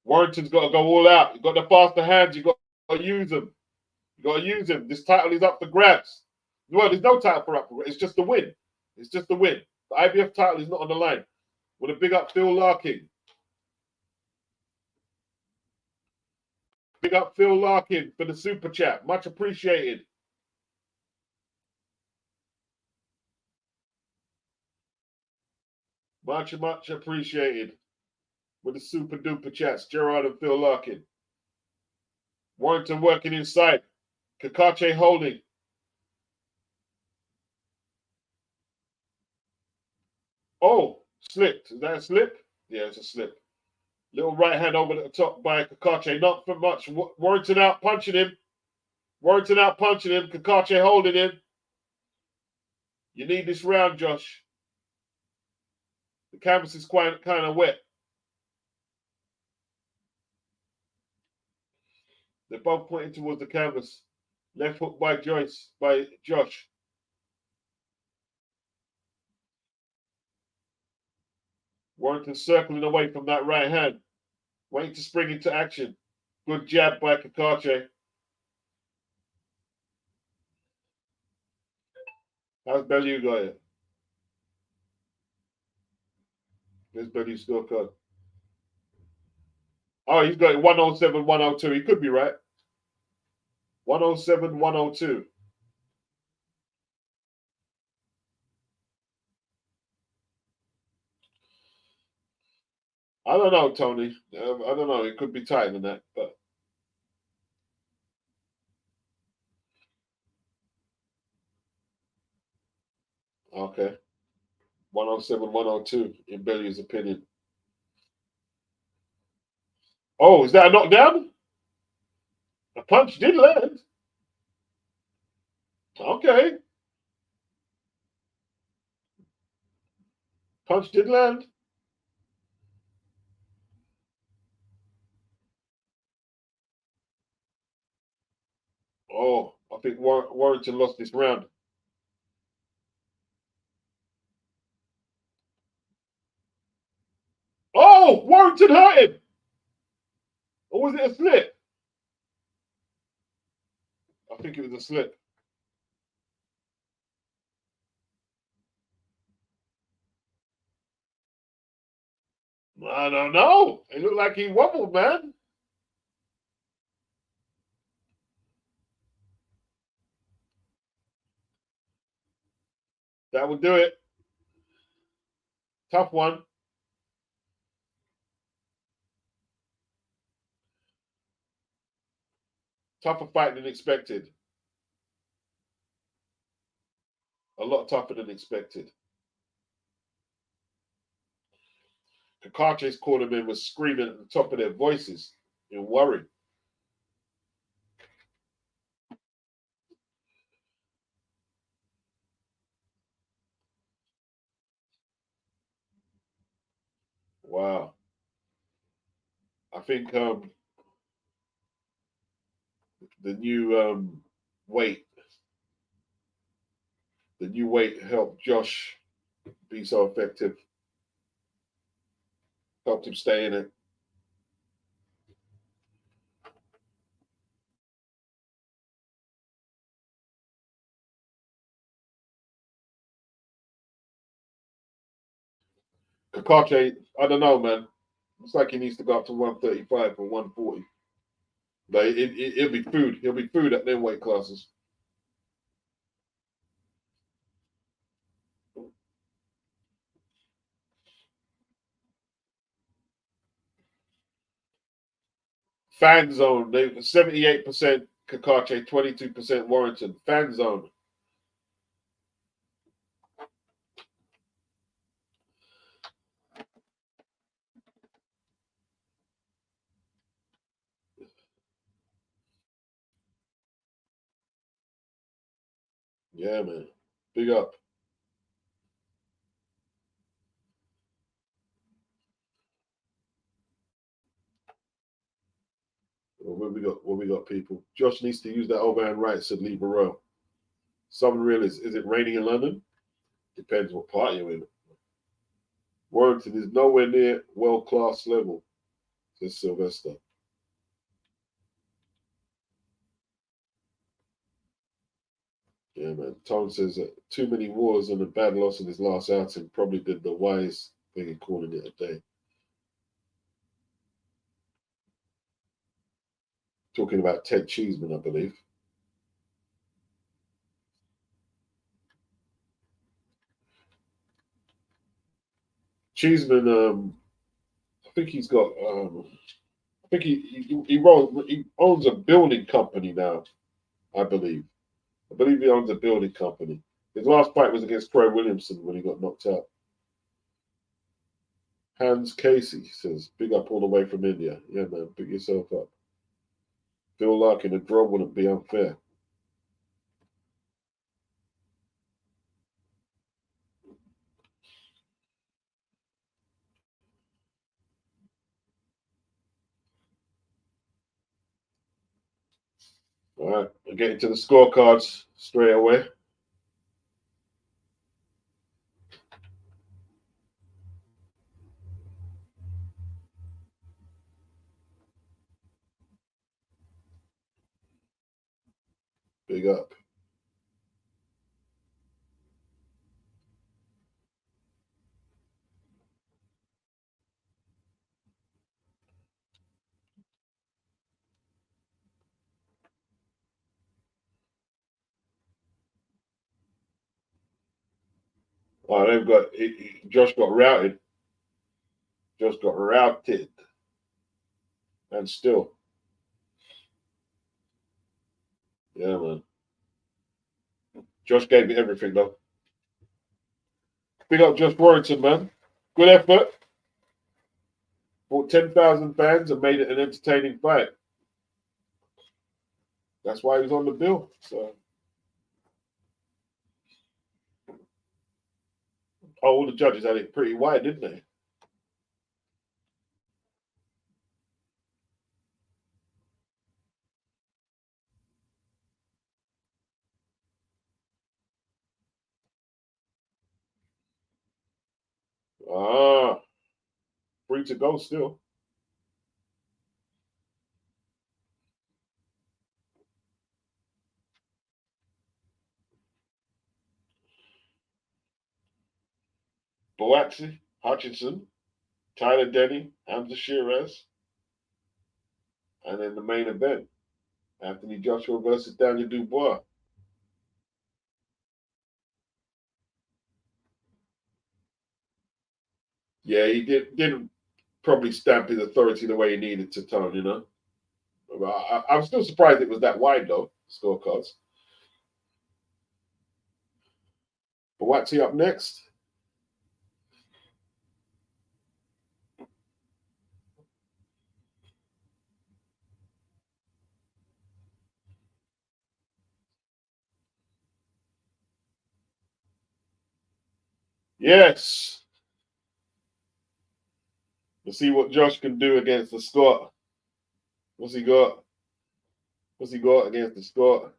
Warrington's got to go all out. You've got the faster hands. You've got to use them. You got to use him. This title is up for grabs. Well, there's no title for up for grabs. It's just the win. It's just the win. The IBF title is not on the line. With a big up Phil Larkin. Big up Phil Larkin for the super chat. Much appreciated. Much appreciated. With the super duper chats. Gerard and Phil Larkin. Warrington working inside. Kakhach holding. Oh, slipped. Is that a slip? Yeah, it's a slip. Little right hand over the top by Kakhach. Not for much. Warrington out punching him. Warrington out punching him. Kakhach holding him. You need this round, Josh. The canvas is quite kind of wet. They're both pointing towards the canvas. Left hook by Josh. Warrington circling away from that right hand. Waiting to spring into action. Good jab by Kakhach. How's Bellew got it? There's Benny's scorecard. Oh, he's got 107, 102. He could be right. 107, 102. I don't know, Tony. I don't know. It could be tighter than that, but okay. 107, 102 in Belly's opinion. Oh, is that a knockdown? A punch did land. Okay. Punch did land. Oh, I think Warrington lost this round. Oh, Warrington hurt him. Or was it a slip? I think it was a slip. I don't know. It looked like he wobbled, man. That would do it. Tough one. Tougher fight than expected. A lot tougher than expected. Kachace's cornermen was screaming at the top of their voices in worry. Wow. I think the new weight, helped Josh be so effective. Helped him stay in it. Kakhach, I don't know, man. It's like he needs to go up to 135 or 140. But it'll be food. He'll be food at them weight classes. Fan zone. They 78% Kakhach, 22% Warrington. Fan zone. Yeah, man. Big up. What we got, people? Josh needs to use that overhand right, said Lee Burrell. Someone real is it raining in London? Depends what part you're in. Warrington is nowhere near world class level, says Sylvester. Yeah, man. Tom says that too many wars and a bad loss in his last outing probably did the wise thing in calling it a day. Talking about Ted Cheeseman, I believe. Cheeseman, I think he's got. I think he owns a building company now. I believe. I believe he owns a building company. His last fight was against Troy Williamson when he got knocked out. Hans Casey says, "Big up all the way from India." Yeah, man, pick yourself up. Phil Larkin, a draw wouldn't be unfair. All right, we're getting to the scorecards straight away. Big up. Oh, they've got Josh got routed. Josh got routed, and still, yeah, man. Josh gave it everything though. Big up Josh Warrington, man. Good effort. Brought 10,000 fans and made it an entertaining fight. That's why he was on the bill. So, all the judges had it pretty wide, didn't they? Ah, free to go still. Buatsi, Hutchinson, Tyler Denny, Hamza Sheeraz, and then the main event, Anthony Joshua versus Daniel Dubois. Yeah, he didn't probably stamp his authority the way he needed to, Tone, you know. I'm still surprised it was that wide, though, scorecards. Buatsi up next. Yes. Let's see what Josh can do against the Scot. What's he got? What's he got against the Scot?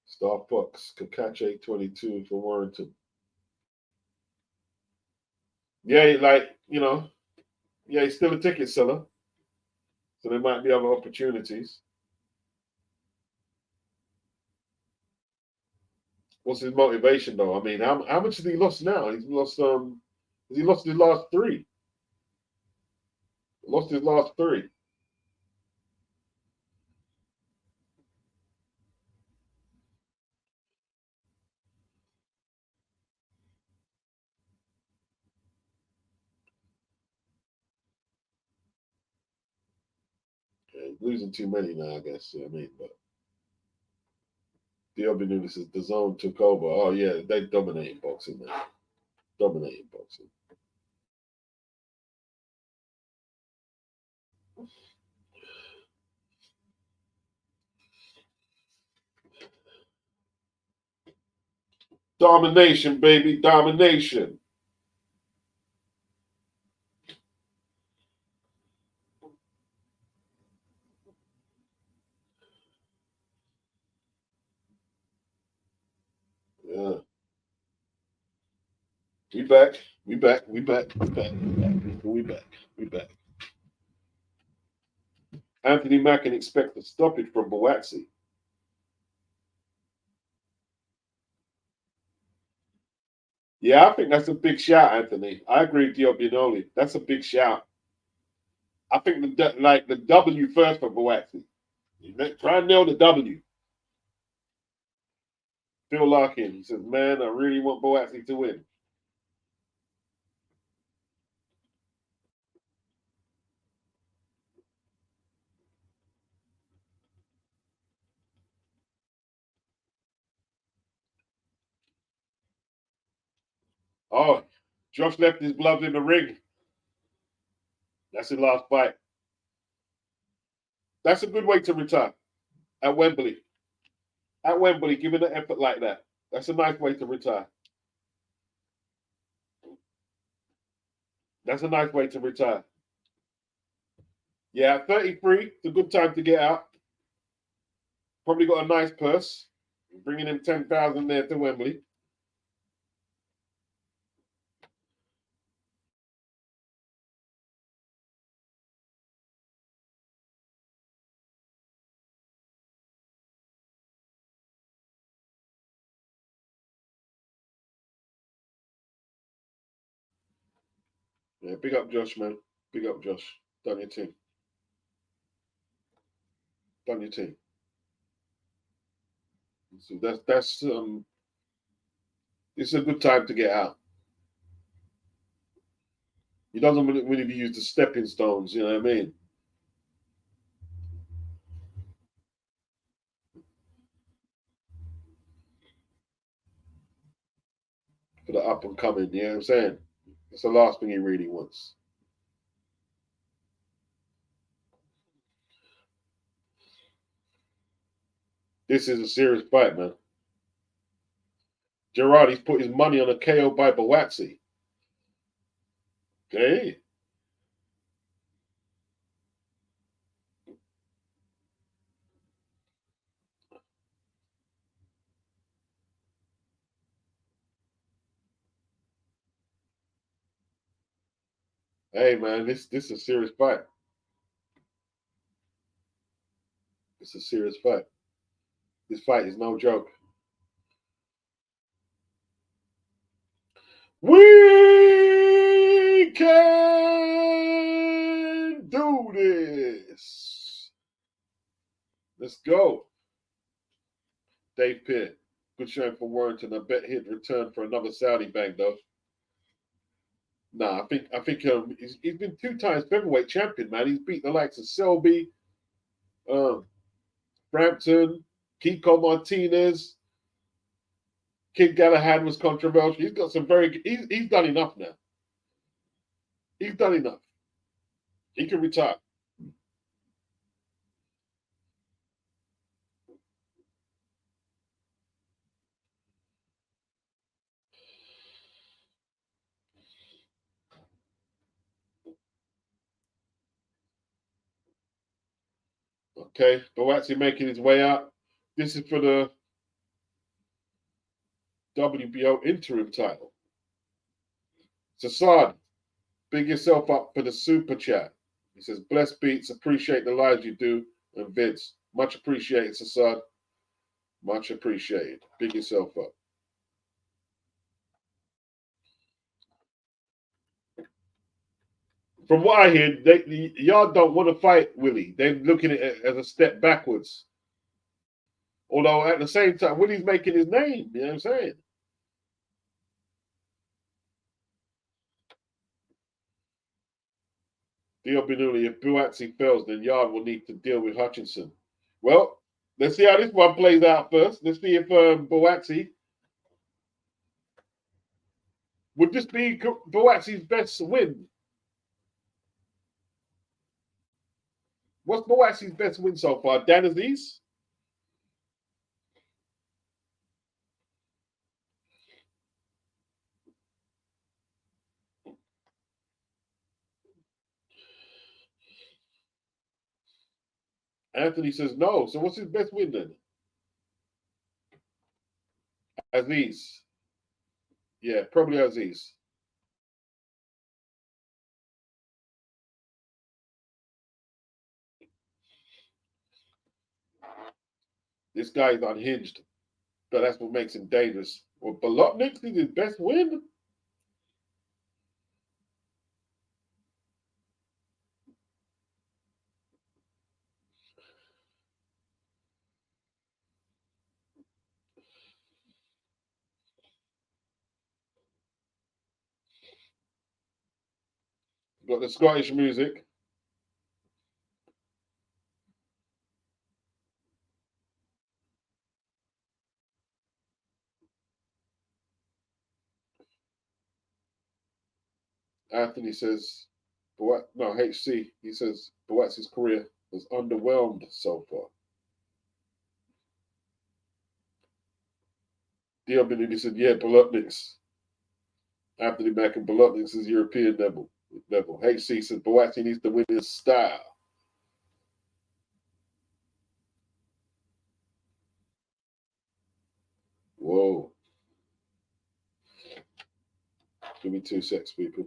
Star Fox, Kakhach 22 for Warrington. Yeah, like, you know, yeah, he's still a ticket seller. So there might be other opportunities. What's his motivation though? I mean, how much has he lost now? He's lost has he lost his last three? Lost his last three. Yeah, he's losing too many now, I guess. I mean, but the other news is the zone took over. Oh yeah, they dominating boxing now. Dominating boxing. Domination, baby, domination. Yeah. We back. We back. We back. We back. We back. We back. We back. Anthony Mackin expects a stoppage from Buatsi. Yeah, I think that's a big shout, Anthony. I agree with Diobinoli. That's a big shout. I think the W first for Buatsi. Try and nail the W. Phil Larkin, he says, man, I really want Buatsi to win. Oh, Josh left his gloves in the ring. That's his last fight. That's a good way to retire at Wembley. At Wembley, giving an effort like that. That's a nice way to retire. That's a nice way to retire. Yeah, 33, it's a good time to get out. Probably got a nice purse. Bringing in 10,000 there to Wembley. Yeah, big up Josh, man. Big up Josh. Done your thing. Done your thing. So that's it's a good time to get out. He doesn't really be used as stepping stones, you know what I mean? For the up and coming, you know what I'm saying? It's the last thing he really wants. This is a serious fight, man. Gerard, he's put his money on a KO by Buatsi. Okay. Hey, man, this is a serious fight. It's a serious fight. This fight is no joke. We can do this. Let's go. Dave Pitt. Good showing for Warrington. I bet he'd return for another Saudi bang, though. Nah, I think he's been 2 times featherweight champion, man. He's beat the likes of Selby, um, Brampton, Kiko Martinez. Kid Galahad was controversial. He's got some he's done enough now. He's done enough. He can retire. Okay, Buatsi making his way out. This is for the WBO interim title. Sassad, big yourself up for the super chat. He says, bless beats, appreciate the lives you do. And Vince, much appreciated, Sassad. Much appreciated. Big yourself up. From what I hear, the Yard don't want to fight Willie. They're looking at it as a step backwards. Although at the same time, Willie's making his name. You know what I'm saying? Dio Benuli, if Buatsi fails, then Yard will need to deal with Hutchinson. Well, let's see how this one plays out first. Let's see if Buatsi would this be Buatsi's best win. What's Buatsi's best win so far? Dan Aziz? Anthony says no. So what's his best win then? Aziz. Yeah, probably Aziz. This guy is unhinged, but that's what makes him dangerous. Well, Bolotnik is his best win? Got the Scottish music. Anthony says, no, HC. He says Buatsi's career has underwhelmed so far. Dion Benini said, yeah, Bolotniks. Anthony Mack and Bolotniks is European level. HC says Buatsi needs to win his style. Whoa. Give me 2 secs, people.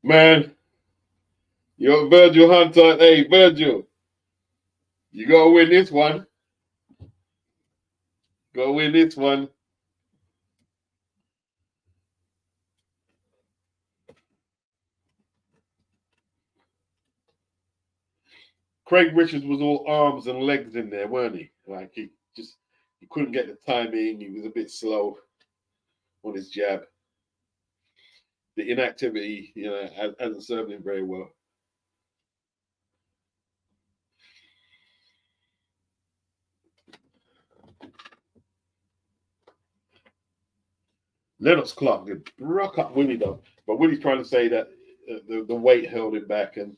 Man, you're Virgil Hunter. Hey, Virgil, you got to win this one. Got to win this one. Craig Richards was all arms and legs in there, weren't he? Like he couldn't get the timing. He was a bit slow on his jab. The inactivity, hasn't served him very well. Lennox Clark broke up Willie though, but Willie's trying to say that the weight held him back, and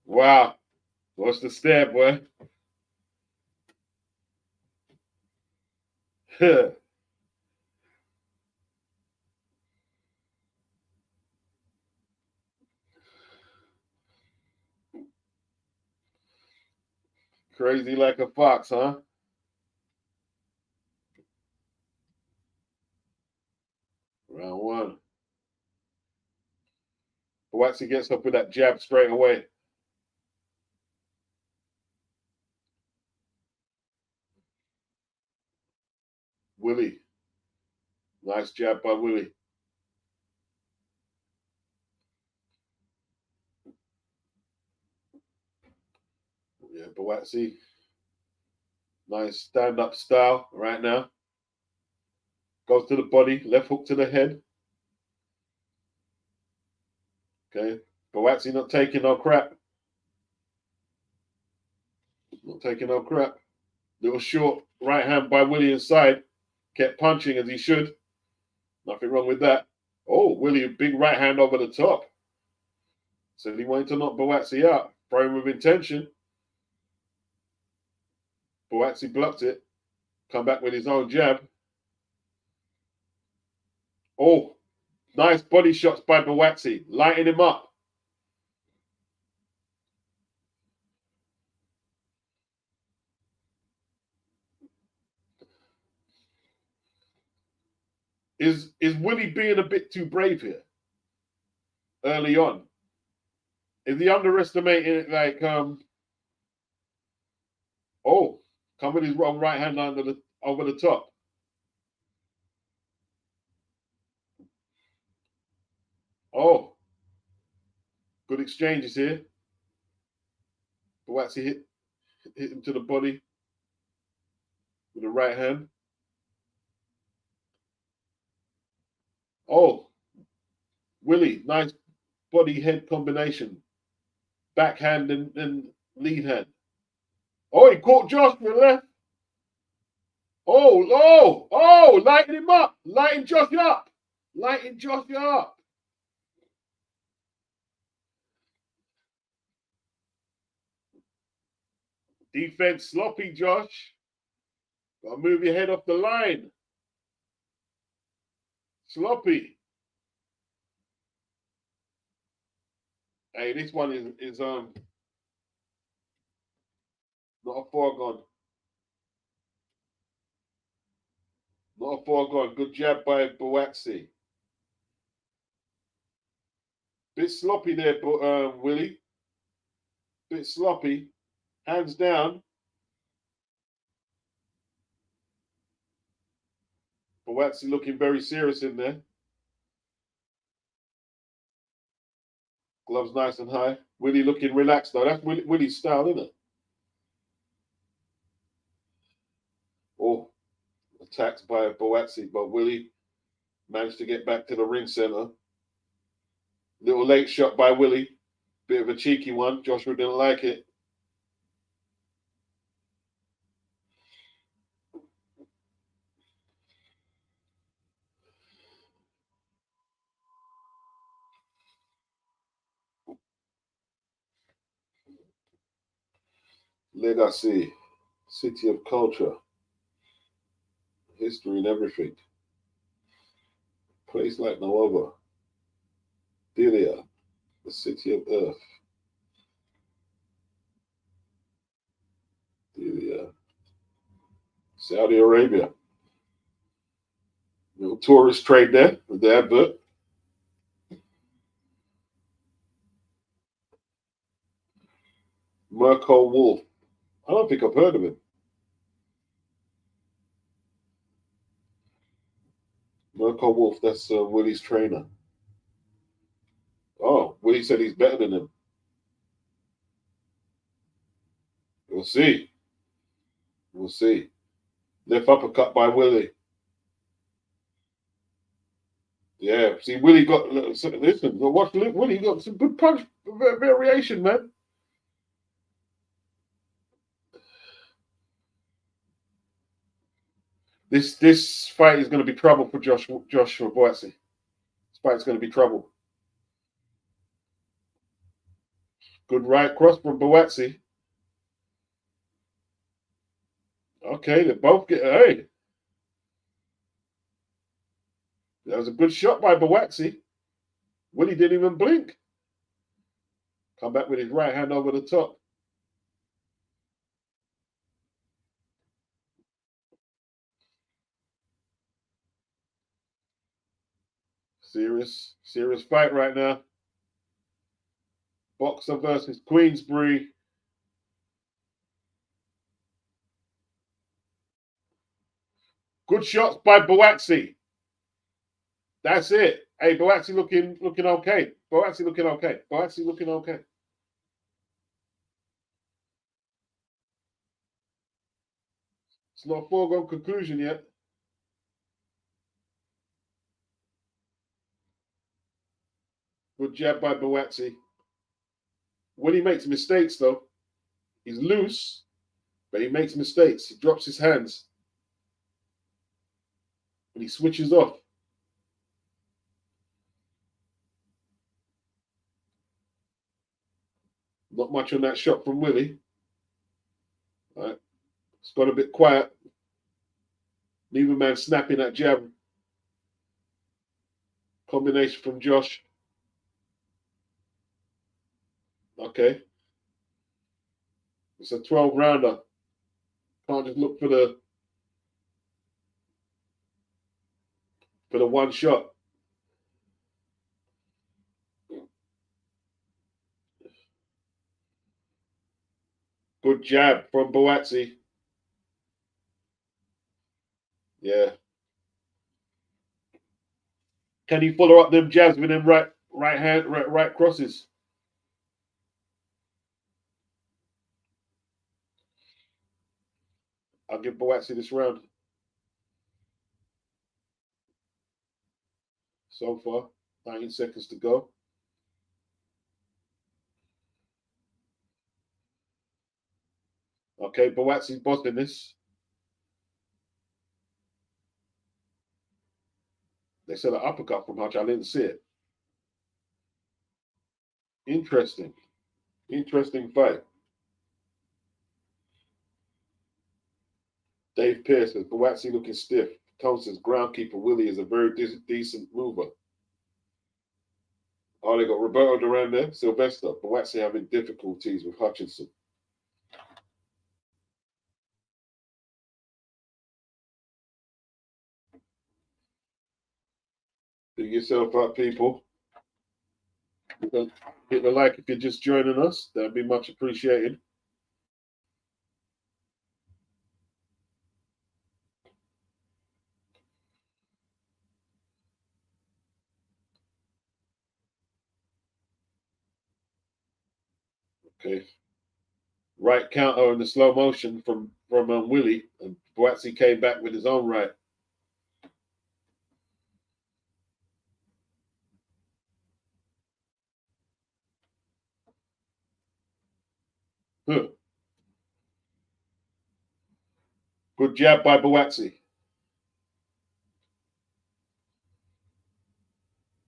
wow, what's the stare, boy? Crazy like a fox, huh? Round one. Buatsi gets up with that jab straight away. Willie. Nice jab by Willie. Yeah, Buatsi. Nice stand-up style right now. Goes to the body, left hook to the head. Okay. Buatsi not taking no crap. Not taking no crap. Little short right hand by Willie inside. Kept punching as he should. Nothing wrong with that. Oh, Willie, a big right hand over the top. Said he wanted to knock Buatsi out. Throw him with intention. Buatsi blocked it. Come back with his own jab. Oh, nice body shots by Buatsi. Lighting him up. Is Willie being a bit too brave here? Early on. Is he underestimating it? Like, oh, come with his wrong right hand over the top. Oh, good exchanges here. Buatsi hit him to the body with the right hand. Oh, Willie, nice body head combination. Backhand and lead hand. Oh, he caught Josh with the left. Oh, lighting him up. Lighting Josh up. Lighting Josh up. Defense sloppy, Josh. Gotta move your head off the line. Sloppy. Hey, this one is not a foregone. Not a foregone. Good jab by Buatsi. Bit sloppy there, but Willie. Bit sloppy. Hands down. Buatsi looking very serious in there. Gloves nice and high. Willie looking relaxed though. That's Willie's style, isn't it? Oh, attacked by Buatsi, but Willie managed to get back to the ring center. Little late shot by Willie. Bit of a cheeky one. Joshua didn't like it. Legacy, city of culture, history and everything. Place like no other. Delia, the city of Earth. Delia. Saudi Arabia. Little tourist trade there with the advert. Mirko Wolf. I don't think I've heard of him. Mirko Wolf, that's Willie's trainer. Oh, Willie said he's better than him. We'll see. We'll see. Left uppercut by Willie. Yeah, see, Willie got, listen, watch Willie got some good punch variation, man. This fight is going to be trouble for Joshua Buatsi. This fight's going to be trouble. Good right cross from Buatsi. Okay, they both get, hey. That was a good shot by Buatsi. Willie didn't even blink. Come back with his right hand over the top. Serious fight right now. Boxer versus Queensbury. Good shots by Buatsi. That's it. Hey, Buatsi looking okay. Buatsi looking okay. Buatsi looking okay. It's not a foregone conclusion yet. Good jab by Buatsi. When he makes mistakes, though, he's loose, but he makes mistakes. He drops his hands. And he switches off. Not much on that shot from Willie. All right. It's got a bit quiet. Neither man snapping that jab. Combination from Josh. Okay. It's a 12-rounder. Can't just look for the one shot. Good jab from Buatsi. Yeah. Can he follow up them jabs with them right crosses? I'll give Buatsi this round. So far, 19 seconds to go. Okay, Buatsi's bossing this. They said an uppercut from Hutch. I didn't see it. Interesting. Interesting fight. Dave Pierce says, Buatsi looking stiff. Tone says, groundkeeper Willie is a very decent mover. Oh, they got Roberto around there. Sylvester. Buatsi having difficulties with Hutchinson. Dig yourself up, people. Hit the like if you're just joining us. That'd be much appreciated. Okay. Right counter in the slow motion from Willie, and Buatsi came back with his own right. Huh. Good jab by Buatsi.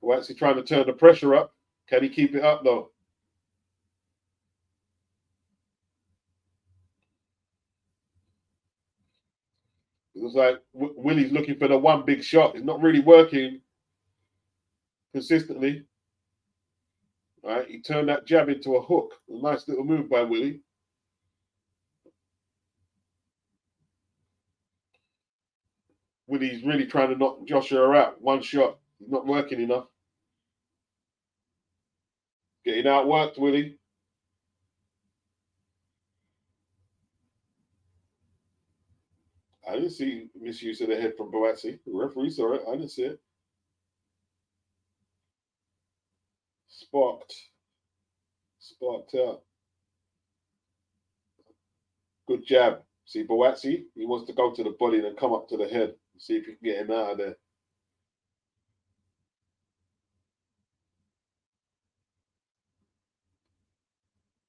Buatsi trying to turn the pressure up. Can he keep it up though? It was like Willie's looking for the one big shot. It's not really working. consistently. All right, he turned that jab into a hook. A nice little move by Willie. Willie's really trying to knock Joshua out. One shot. He's not working enough. Getting outworked, Willie. I didn't see misuse of the head from Buatsi. The referee saw it. I didn't see it. Sparked out. Good jab. See, Buatsi, he wants to go to the body and then come up to the head. See if you can get him out of there.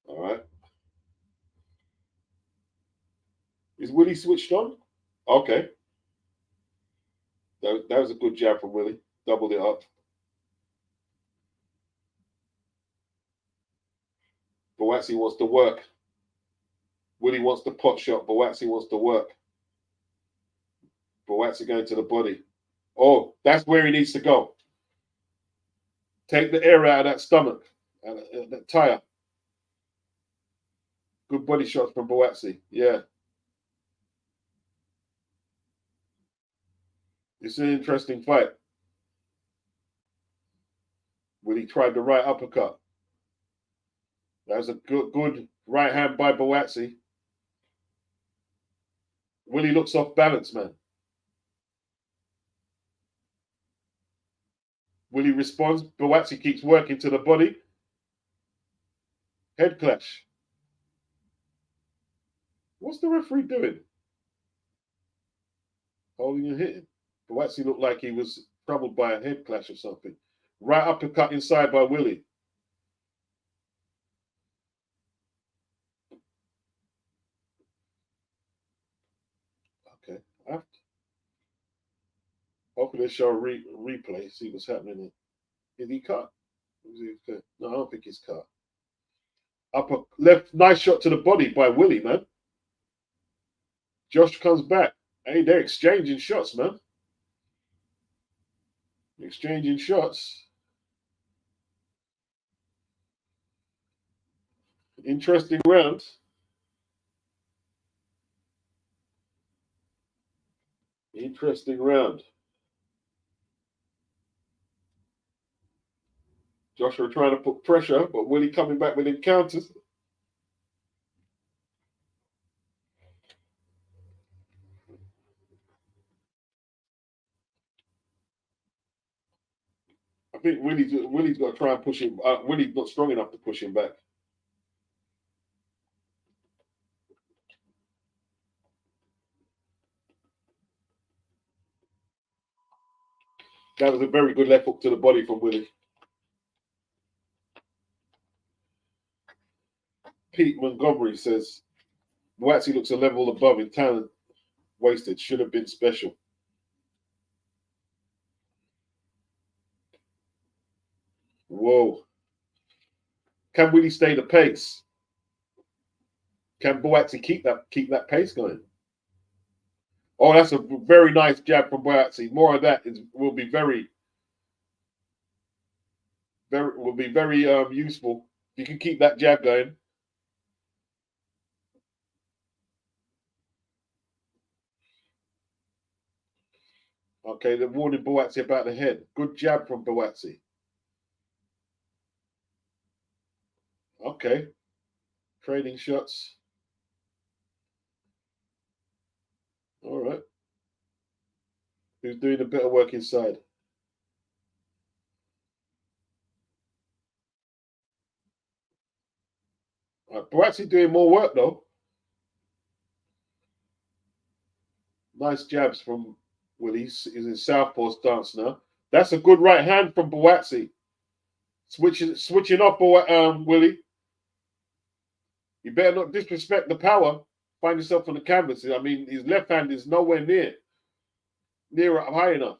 All right. Is Willie switched on? Okay. That was a good jab from Willie. Doubled it up. Buatsi wants to work. Willie wants the pot shot. Buatsi wants to work. Buatsi going to the body. Oh, that's where he needs to go. Take the air out of that stomach, that tire. Good body shots from Buatsi. Yeah. It's an interesting fight. Willie tried the right uppercut. That was a good right hand by Buatsi. Willie looks off balance, man. Willie responds. Buatsi keeps working to the body. Head clash. What's the referee doing? Holding and hitting. Buatsi looked like he was troubled by a head clash or something. Right uppercut inside by Willie. Okay. Hopefully they show a replay, see what's happening. Is he cut? No, I don't think he's cut. Upper left, nice shot to the body by Willie, man. Josh comes back. Hey, they're exchanging shots, man. Exchanging shots. Interesting round. Interesting round. Joshua trying to put pressure, but Willie coming back with encounters. I think Willie's got to try and push him. Willie's not strong enough to push him back. That was a very good left hook to the body from Willie. Pete Montgomery says, Buatsi looks a level above in talent. Wasted. Should have been special. Whoa. Can Willie stay the pace? Can Buatsi keep that pace going? Oh, that's a very nice jab from Buatsi. More of that will be very useful. You can keep that jab going. Okay, they're warning Buatsi about the head. Good jab from Buatsi. Okay. Trading shots. All right. Who's doing a bit of work inside? All right, Buatsi doing more work though. Nice jabs from Willie. He's in southpaw stance now. That's a good right hand from Buatsi. Switching off Willie. You better not disrespect the power. Find yourself on the canvas. I mean, his left hand is nowhere near up high enough.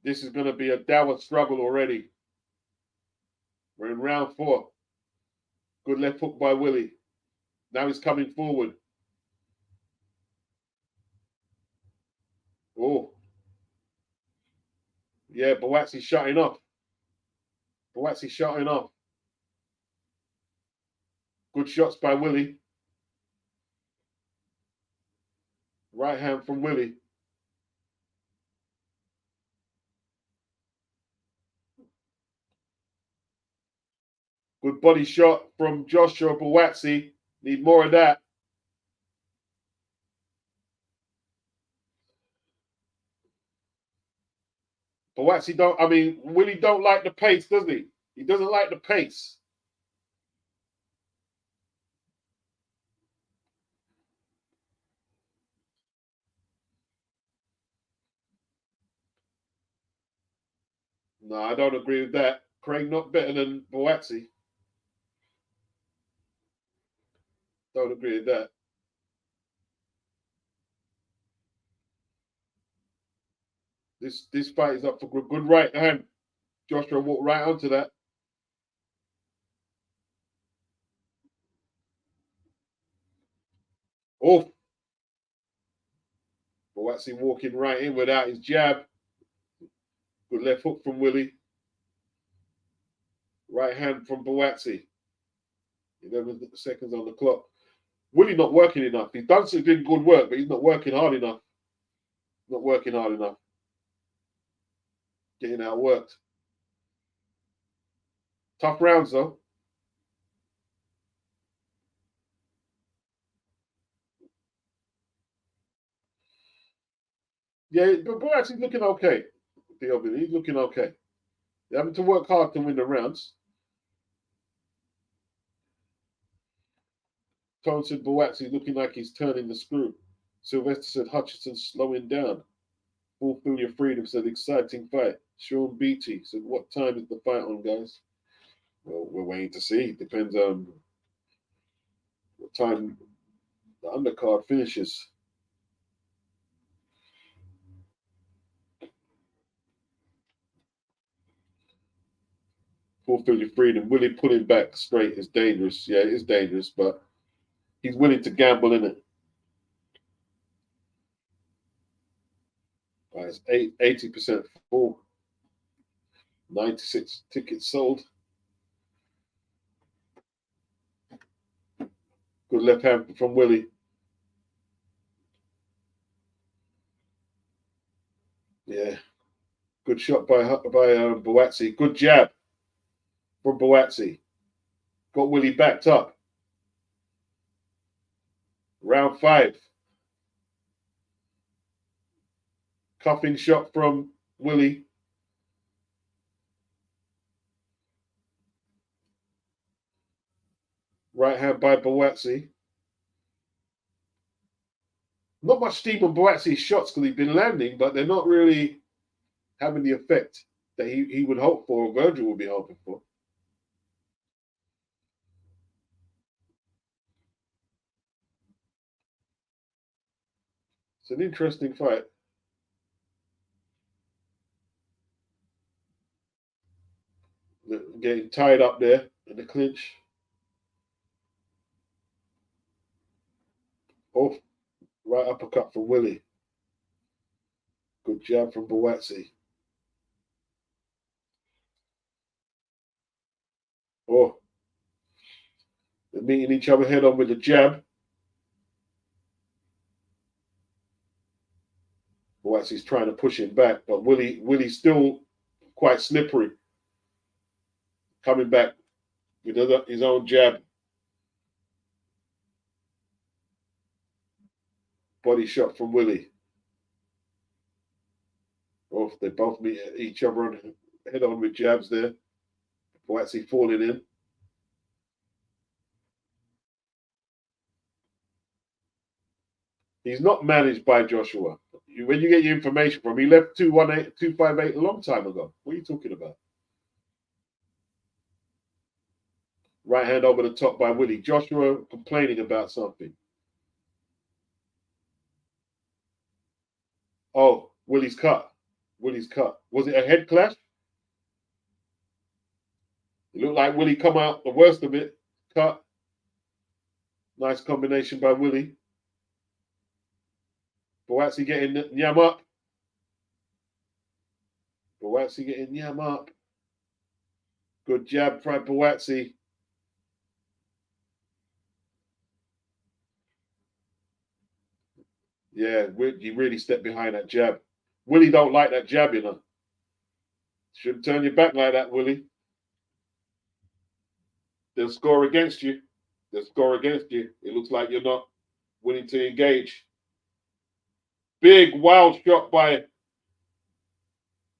This is going to be a dour struggle already. We're in round 4. Good left hook by Willie. Now he's coming forward. Oh. Yeah, Buatsi shutting off. Buatsi shutting off. Good shots by Willie. Right hand from Willie. Good body shot from Joshua Buatsi. Need more of that. Buatsi Willie don't like the pace, does he? He doesn't like the pace. No, I don't agree with that. Craig not better than Buatsi. Don't agree with that. This fight is up for good right hand. Joshua walked right onto that. Oh, Buatsi walking right in without his jab. Good left hook from Willie. Right hand from Buatsi. 11 seconds on the clock. Willie not working enough. He's done some good work, but he's not working hard enough. Not working hard enough. Getting outworked. Tough rounds though. Yeah, but Buatsi's looking okay. He's looking okay. They're having to work hard to win the rounds. Tone said Buatsi looking like he's turning the screw. Sylvester said Hutchinson slowing down. Fulfill your freedom said exciting fight. Sean Beatty said what time is the fight on, guys? Well, we're waiting to see. Depends on what time the undercard finishes. Fulfill your freedom. Willie pulling back straight is dangerous. Yeah, it is dangerous, but he's willing to gamble in it. It's 80% full. 96 tickets sold. Good left hand from Willie. Yeah. Good shot by Buatsi. Good jab from Buatsi. Got Willie backed up. Round 5. Cuffing shot from Willie. Right hand by Buatsi. Not much steam on Buatsi's shots because he's been landing, but they're not really having the effect that he would hope for, or Virgil would be hoping for. It's an interesting fight. Getting tied up there in the clinch. Oh, right uppercut from Willie. Good jab from Buatsi. Oh, they're meeting each other head on with the jab. Buatsi's trying to push him back, but Willie's still quite slippery. Coming back with his own jab. Body shot from Willie. Oh, they both meet each other on head on with jabs there. Buatsi falling in. He's not managed by Joshua. When you get your information from him, he left 218, 258 a long time ago. What are you talking about? Right hand over the top by Willie. Joshua complaining about something. Oh, Willie's cut. Willie's cut. Was it a head clash? It looked like Willie come out the worst of it. Cut. Nice combination by Willie. Buatsi getting Nyam up. Buatsi getting yam up. Good jab by Buatsi. Yeah, he really stepped behind that jab. Willie don't like that jab, you know. Shouldn't turn your back like that, Willie. They'll score against you. They'll score against you. It looks like you're not willing to engage. Big wild shot by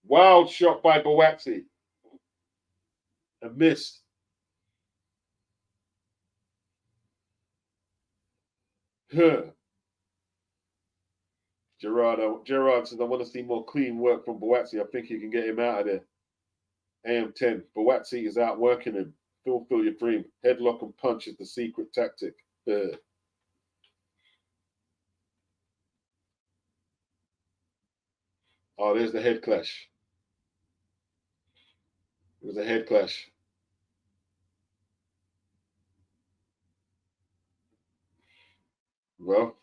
Buatsi. And missed. Gerard says, I want to see more clean work from Buatsi. I think you can get him out of there. AM10. Buatsi is outworking him. Fulfill your dream. Headlock and punch is the secret tactic. Oh, there's the head clash. There's a head clash. Well,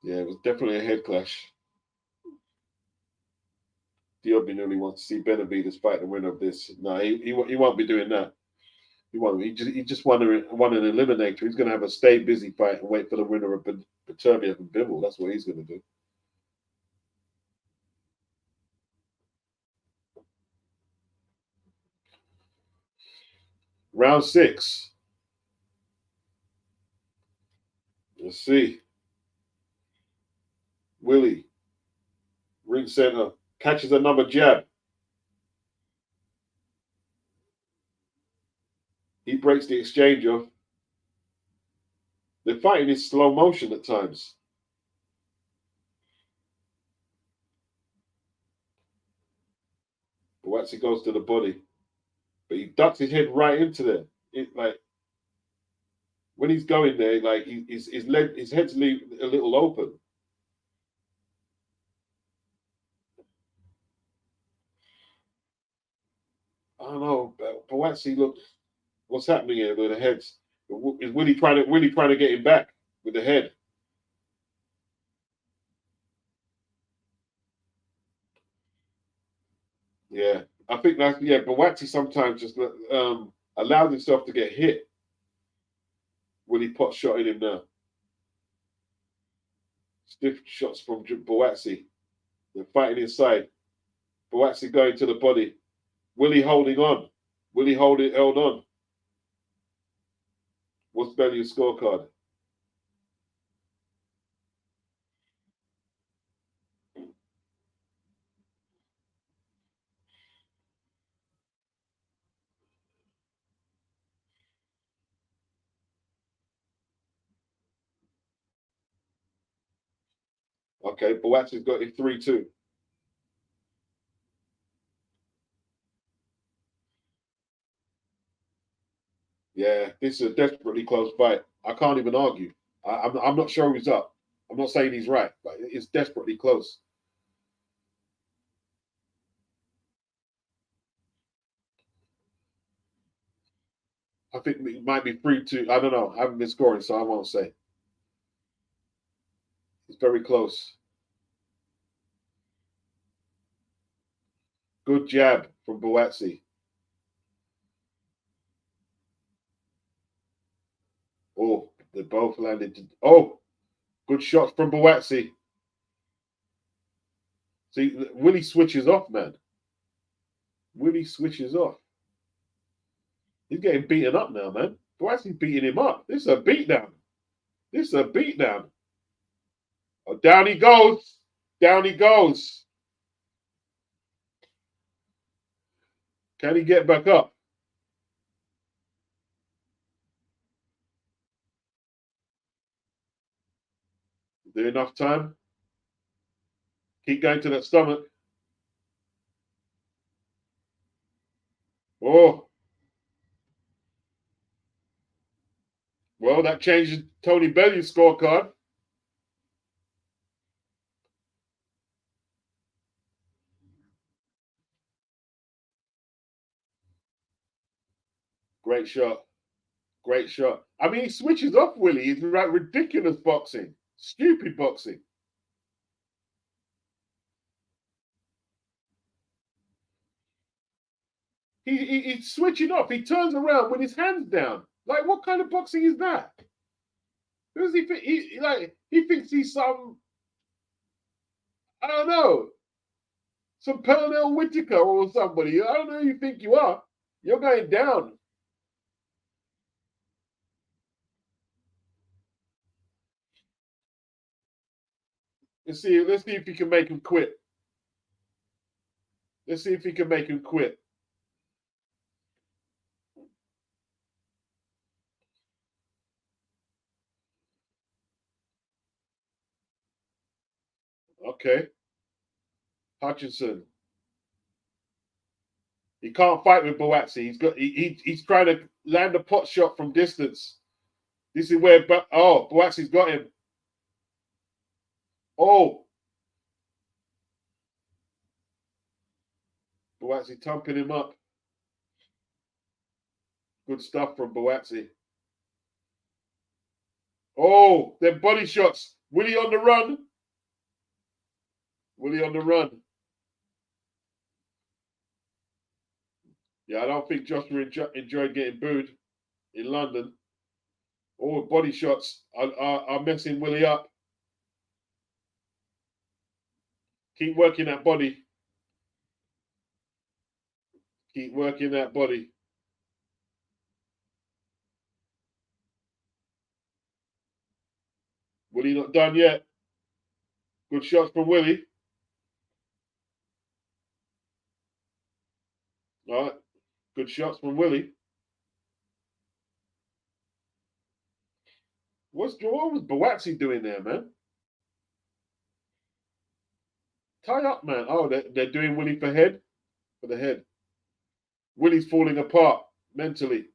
yeah, it was definitely a head clash. Diobby nearly wants to see Benavidez fight the winner of this. No, he won't be doing that. He won't. He just won an eliminator. He's going to have a stay busy fight and wait for the winner of Beterbiev and Bivol. That's what he's going to do. Round 6. Let's see. Willie, ring center, catches another jab. He breaks the exchange off. They're fighting in slow motion at times. Buatsi goes to the body, but he ducks his head right into there. Like when he's going there, like his head's a little open. I don't know. Buatsi, look, what's happening here with the heads? Is Willie trying to get him back with the head? Yeah, I think that's Buatsi sometimes just allows himself to get hit. Willie pot shotting him now. Stiff shots from Buatsi. They're fighting inside. Buatsi going to the body. Willie holding on. Willie held on. What's Bellew's scorecard? Okay, Buatsi's got it 3-2. Yeah, this is a desperately close fight. I can't even argue. I'm not sure who's up. I'm not saying he's right, but it's desperately close. I think it might be 3-2. I don't know. I haven't been scoring, so I won't say. It's very close. Good jab from Buatsi. Oh, they both landed. Oh, good shots from Buatsi. See, Willie switches off, man. Willie switches off. He's getting beaten up now, man. Buatsi's beating him up. This is a beatdown. This is a beatdown. Oh, down he goes. Down he goes. Can he get back up? Is there enough time? Keep going to that stomach. Oh. Well, that changes Tony Bellew's scorecard. Great shot. Great shot. I mean, he switches off, Willie. He's like ridiculous boxing. Stupid boxing. He's switching off. He turns around with his hands down. Like, what kind of boxing is that? Who does he think? He thinks he's some, I don't know, some Pernell Whitaker or somebody. I don't know who you think you are. You're going down. Let's see if he can make him quit. Let's see if he can make him quit. Okay. Hutchinson. He can't fight with Buatsi. He's trying to land a pot shot from distance. This is where Buatsi's got him. Oh. Buatsi thumping him up. Good stuff from Buatsi. Oh, them body shots. Willie on the run. Willie on the run. Yeah, I don't think Joshua enjoyed getting booed in London. All body shots are messing Willie up. Keep working that body. Keep working that body. Willie not done yet. Good shots from Willie. All right. Good shots from Willie. What was Buatsi doing there, man? Tie up, man. Oh, they're doing Willie for the head. Willie's falling apart mentally.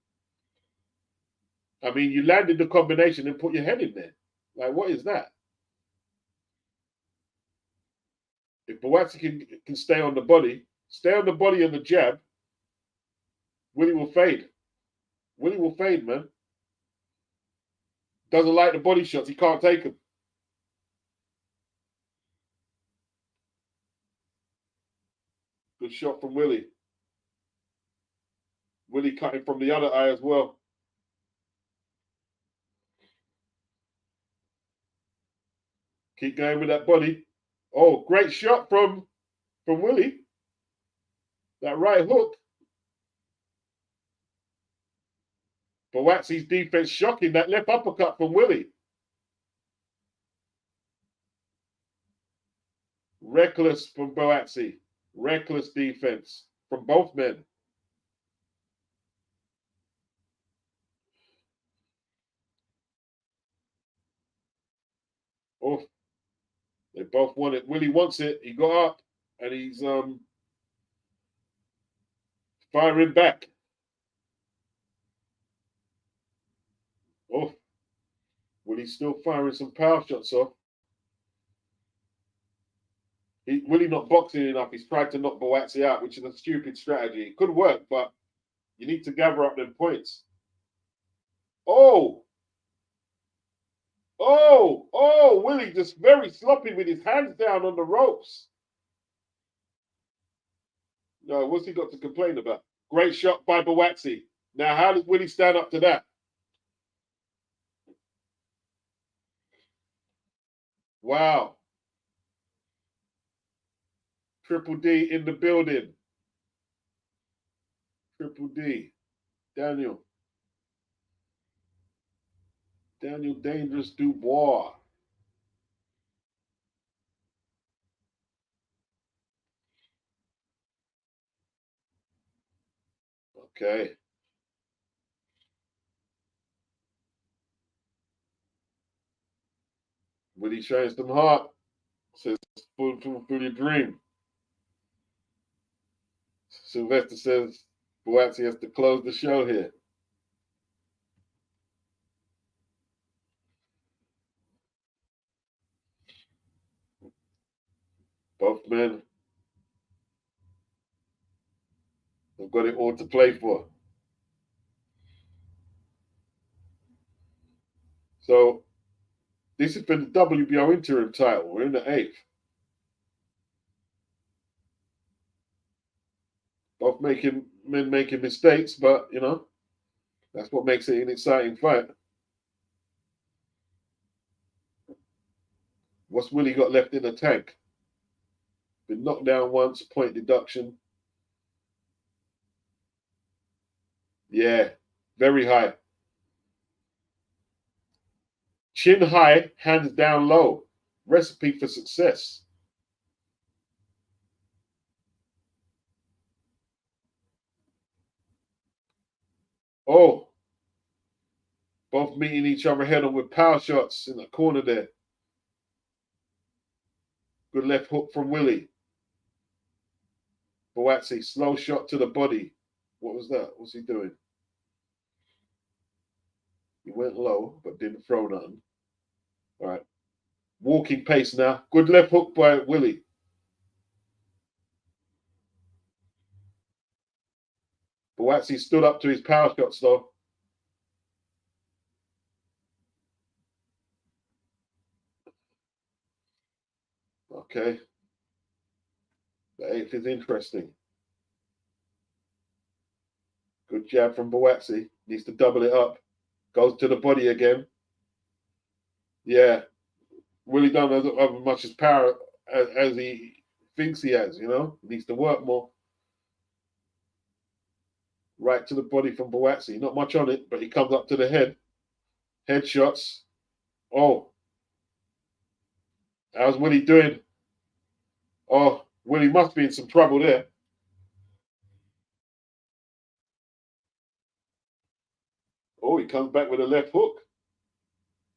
I mean, you landed the combination and put your head in there. Like, what is that? If Buatsi can stay on the body and the jab, Willie will fade. Willie will fade, man. Doesn't like the body shots. He can't take them. Good shot from Willie. Willie cutting from the other eye as well. Keep going with that body. Oh, great shot from Willie. That right hook. Buatsi's defense shocking. That left uppercut from Willie. Reckless from Buatsi. Reckless defense from both men. Oh, they both want it. Willie wants it. He got up and he's firing back. Oh, Willie's still firing some power shots off. Willie not boxing enough. He's tried to knock Buatsi out, which is a stupid strategy. It could work, but you need to gather up them points. Oh, Willie just very sloppy with his hands down on the ropes. No, what's he got to complain about? Great shot by Buatsi. Now, how does Willie stand up to that? Wow. Triple D in the building. Triple D. Daniel Dangerous Dubois. Okay. Willie shines some heart. Says, full your dream. Sylvester says, Buatsi has to close the show here. Both men have got it all to play for. So This is for the WBO interim title. We're in the 8th. Both men making mistakes, but you know, that's what makes it an exciting fight. What's Willie got left in the tank? Been knocked down once, point deduction. Yeah, very high. Chin high, hands down low. Recipe for success. Oh, both meeting each other head on with power shots in the corner there. Good left hook from Willie. Buatsi, slow shot to the body. What was that? What's he doing? He went low, but didn't throw nothing. All right. Walking pace now. Good left hook by Willie. Buatsi stood up to his power shots, though. Okay. The 8th is interesting. Good jab from Buatsi. Needs to double it up. Goes to the body again. Yeah. Willie don't have as much as power as he thinks he has, you know? Needs to work more. Right to the body from Buatsi. Not much on it, but he comes up to the head. Headshots. Oh. How's Willie doing? Oh, Willie must be in some trouble there. Oh, he comes back with a left hook.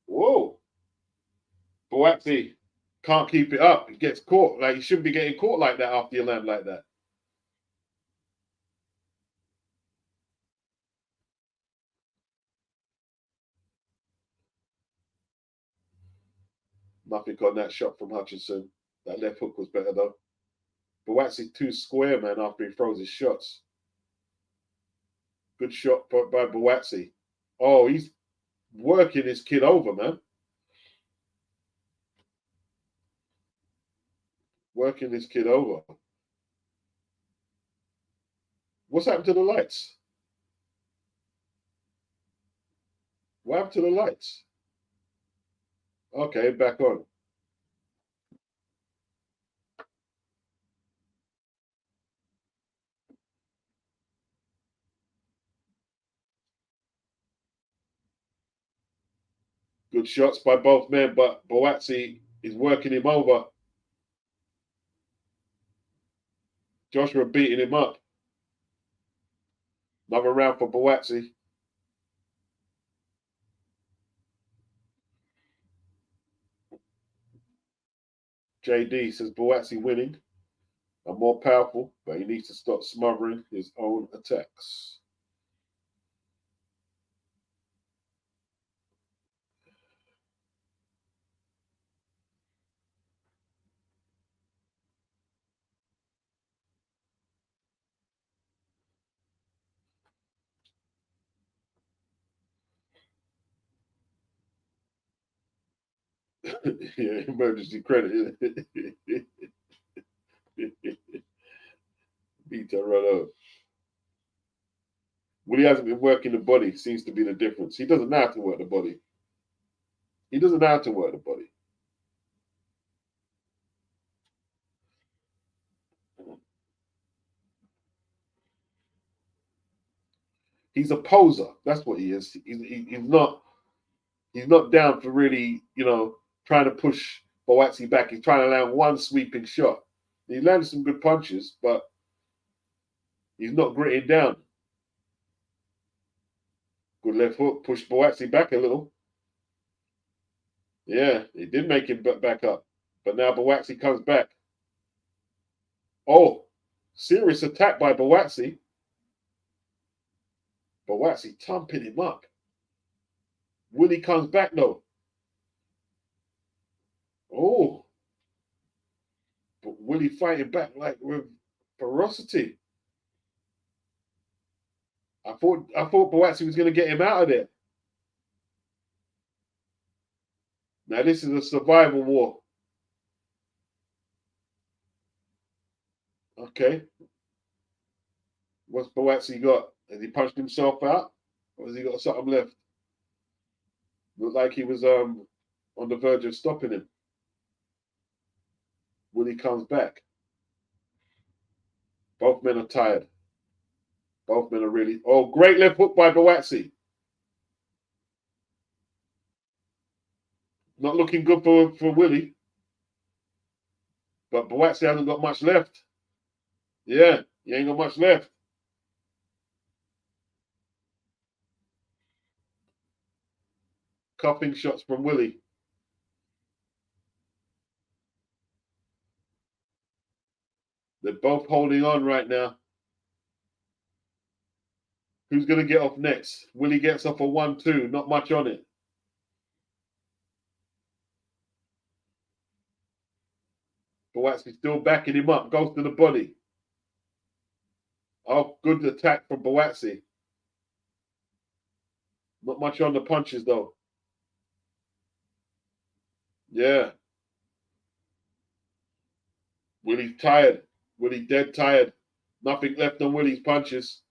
Whoa. Buatsi can't keep it up. He gets caught. Like, he shouldn't be getting caught like that after you land like that. Nothing on that shot from Hutchinson. That left hook was better, though. Buatsi too square, man, after he throws his shots. Good shot by Buatsi. Oh, he's working his kid over, man. Working this kid over. What's happened to the lights? What happened to the lights? Okay, back on. Good shots by both men, but Buatsi is working him over. Joshua beating him up. Another round for Buatsi. JD says Buatsi winning and more powerful, but he needs to stop smothering his own attacks. Yeah, emergency credit. Beat that right up. When he hasn't been working the body, seems to be the difference. He doesn't know how to work the body. He doesn't know how to work the body. He's a poser. That's what he is. He's not down for really, you know, trying to push Buatsi back. He's trying to land one sweeping shot. He landed some good punches, but he's not gritting down. Good left hook, pushed Buatsi back a little. Yeah, it did make him back up. But now Buatsi comes back. Oh, serious attack by Buatsi. Buatsi thumping him up. Willie comes back though. Oh, but Willie fighting back like with ferocity. I thought Buatsi was going to get him out of there. Now this is a survival war. Okay. What's Buatsi got? Has he punched himself out? Or has he got something left? Looked like he was on the verge of stopping him. When he comes back. Both men are tired. Both men are really... Oh, great left hook by Buatsi. Not looking good for Willie. But Buatsi hasn't got much left. Yeah, he ain't got much left. Cuffing shots from Willie. They're both holding on right now. Who's going to get off next? Willie gets off a 1-2. Not much on it. Buatsi still backing him up. Goes to the body. Oh, good attack from Buatsi. Not much on the punches, though. Yeah. Willie's tired. Willie dead tired. Nothing left on Willie's punches.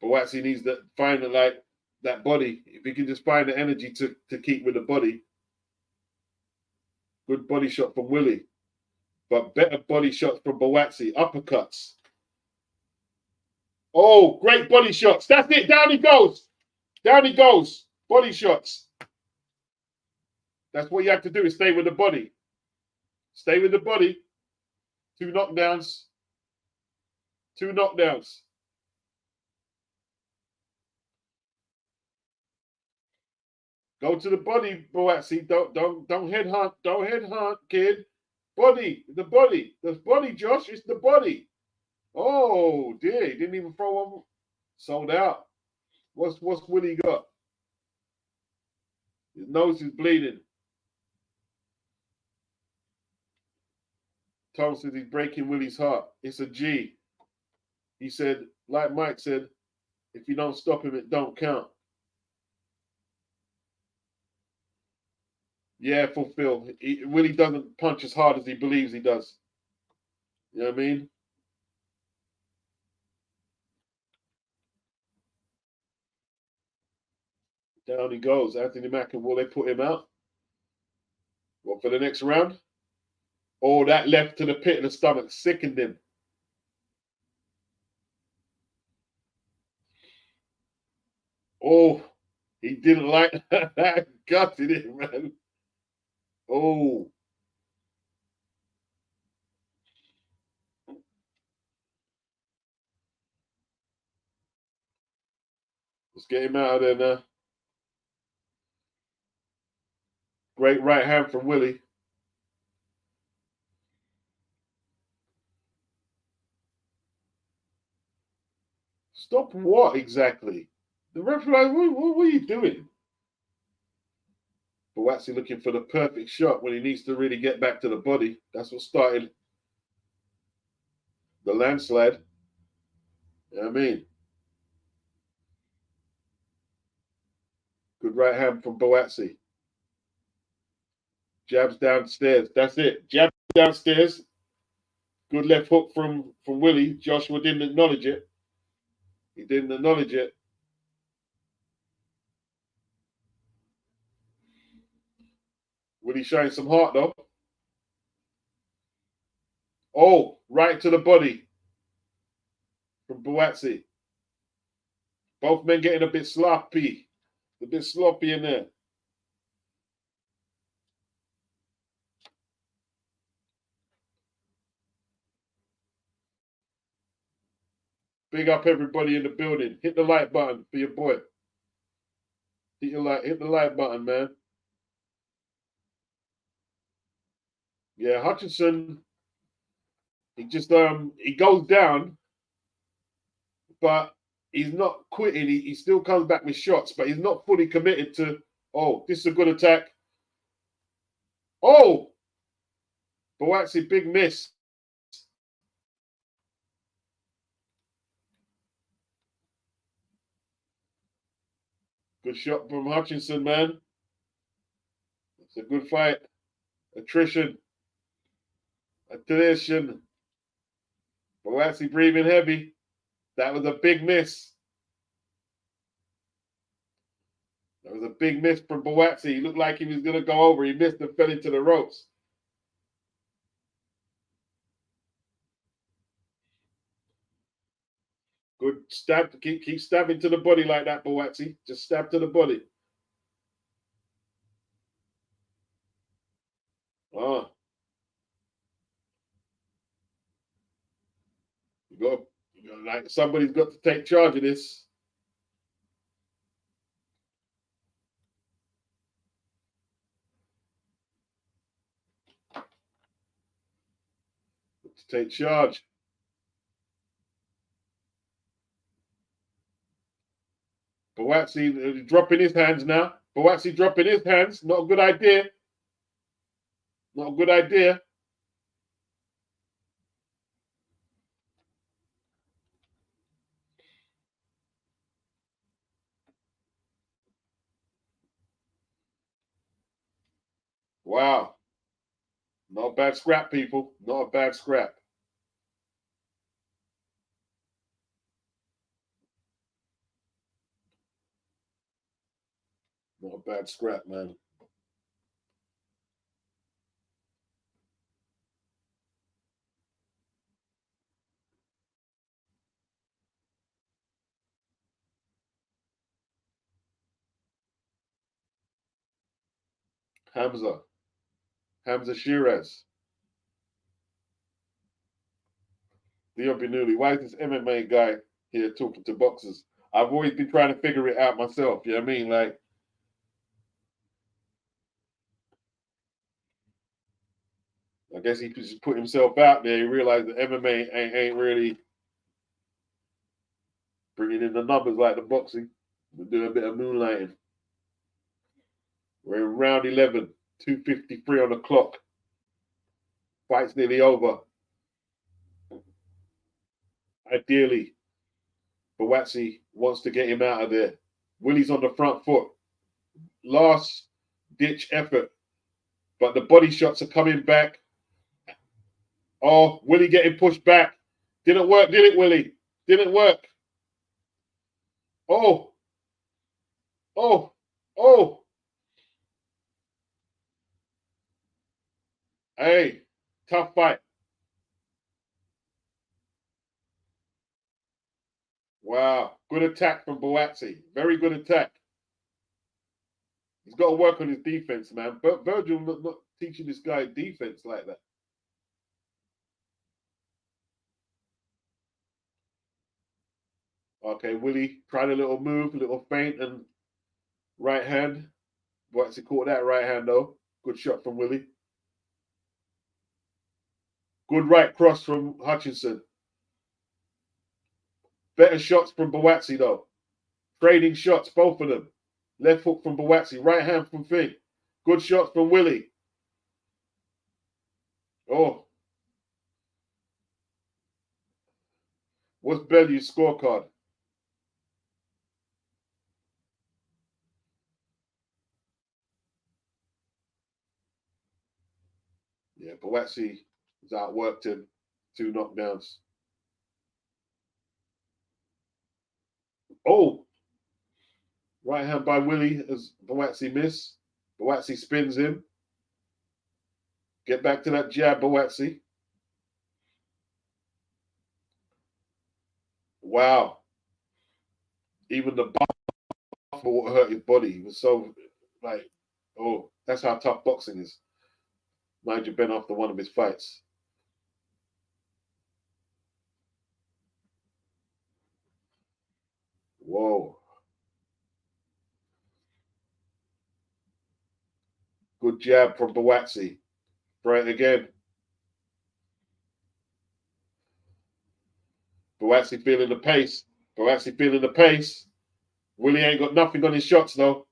Buatsi needs to find that body. If he can just find the energy to keep with the body. Good body shot from Willie. But better body shots from Buatsi. Uppercuts. Oh, great body shots. That's it. Down he goes. Down he goes. Body shots. That's what you have to do, is stay with the body. Stay with the body. 2 knockdowns. 2 knockdowns. Go to the body, Buatsi. Don't head hunt. Don't head hunt, kid. Body. The body. The body, Josh. It's the body. Oh dear. He didn't even throw one. Sold out. What's Willie got? His nose is bleeding. Tom says he's breaking Willie's heart. It's a G. He said, like Mike said, if you don't stop him, it don't count. Yeah, fulfill. Willie doesn't punch as hard as he believes he does. You know what I mean? Down he goes. Anthony Mackin, will they put him out? What, for the next round? Oh, that left to the pit of the stomach sickened him. Oh, he didn't like that. Gutted it, man. Oh. Let's get him out of there now. Great right hand from Willie. Stop what exactly? The referee, what are you doing? Buatsi looking for the perfect shot when he needs to really get back to the body. That's what started the landslide. You know what I mean? Good right hand from Buatsi. Jabs downstairs. That's it. Jab downstairs. Good left hook from Willie. Joshua didn't acknowledge it. He didn't acknowledge it. Willie showing some heart though. Oh, right to the body from Buatsi. Both men getting a bit sloppy. A bit sloppy in there. Big up everybody in the building. Hit the like button for your boy. Hit the like button, man. Yeah, Hutchinson, he just he goes down, but he's not quitting. He still comes back with shots, but he's not fully committed to, oh, this is a good attack. Oh, Buatsi, big miss. Good shot from Hutchinson, man. It's a good fight. Attrition. Buatsi breathing heavy. That was a big miss. That was a big miss from Buatsi. He looked like he was going to go over. He missed and fell into the ropes. Good stab. Keep stabbing to the body like that, Buatsi. Just stab to the body. Oh. Like somebody's got to take charge of this. To take charge. Buatsi dropping his hands now. Buatsi dropping his hands. Not a good idea. Not a good idea. Wow. Not a bad scrap, people. Not a bad scrap. Not a bad scrap, man. Hamza Sheeraz. Benuli. Why is this MMA guy here talking to boxers? I've always been trying to figure it out myself. You know what I mean? Like, I guess he just put himself out there. He realized that MMA ain't really bringing in the numbers like the boxing. We're doing a bit of moonlighting. We're in round 11, 2:53 on the clock. Fight's nearly over. Ideally, Buatsi wants to get him out of there. Willie's on the front foot. Last ditch effort. But the body shots are coming back. Oh, Willie getting pushed back. Didn't work, did it, Willie? Didn't work. Oh. Oh. Oh. Hey, tough fight. Wow. Good attack from Buatsi. Very good attack. He's got to work on his defense, man. But Virgil not teaching this guy defense like that. Okay, Willie tried a little move, a little feint, and right hand. Buatsi caught that right hand, though. Good shot from Willie. Good right cross from Hutchinson. Better shots from Buatsi, though. Trading shots, both of them. Left hook from Buatsi, right hand from Fink. Good shots from Willie. Oh. What's Bellew's scorecard? Yeah, Buatsi has outworked him. 2 knockdowns. Oh. Right hand by Willie as Buatsi miss. Buatsi spins him. Get back to that jab, Buatsi. Wow. Even the buff hurt his body. He was so, like, oh, that's how tough boxing is. Mind you, been after one of his fights. Whoa. Good jab from Buatsi. Try it again. Buatsi feeling the pace. Buatsi feeling the pace. Willie ain't got nothing on his shots, though.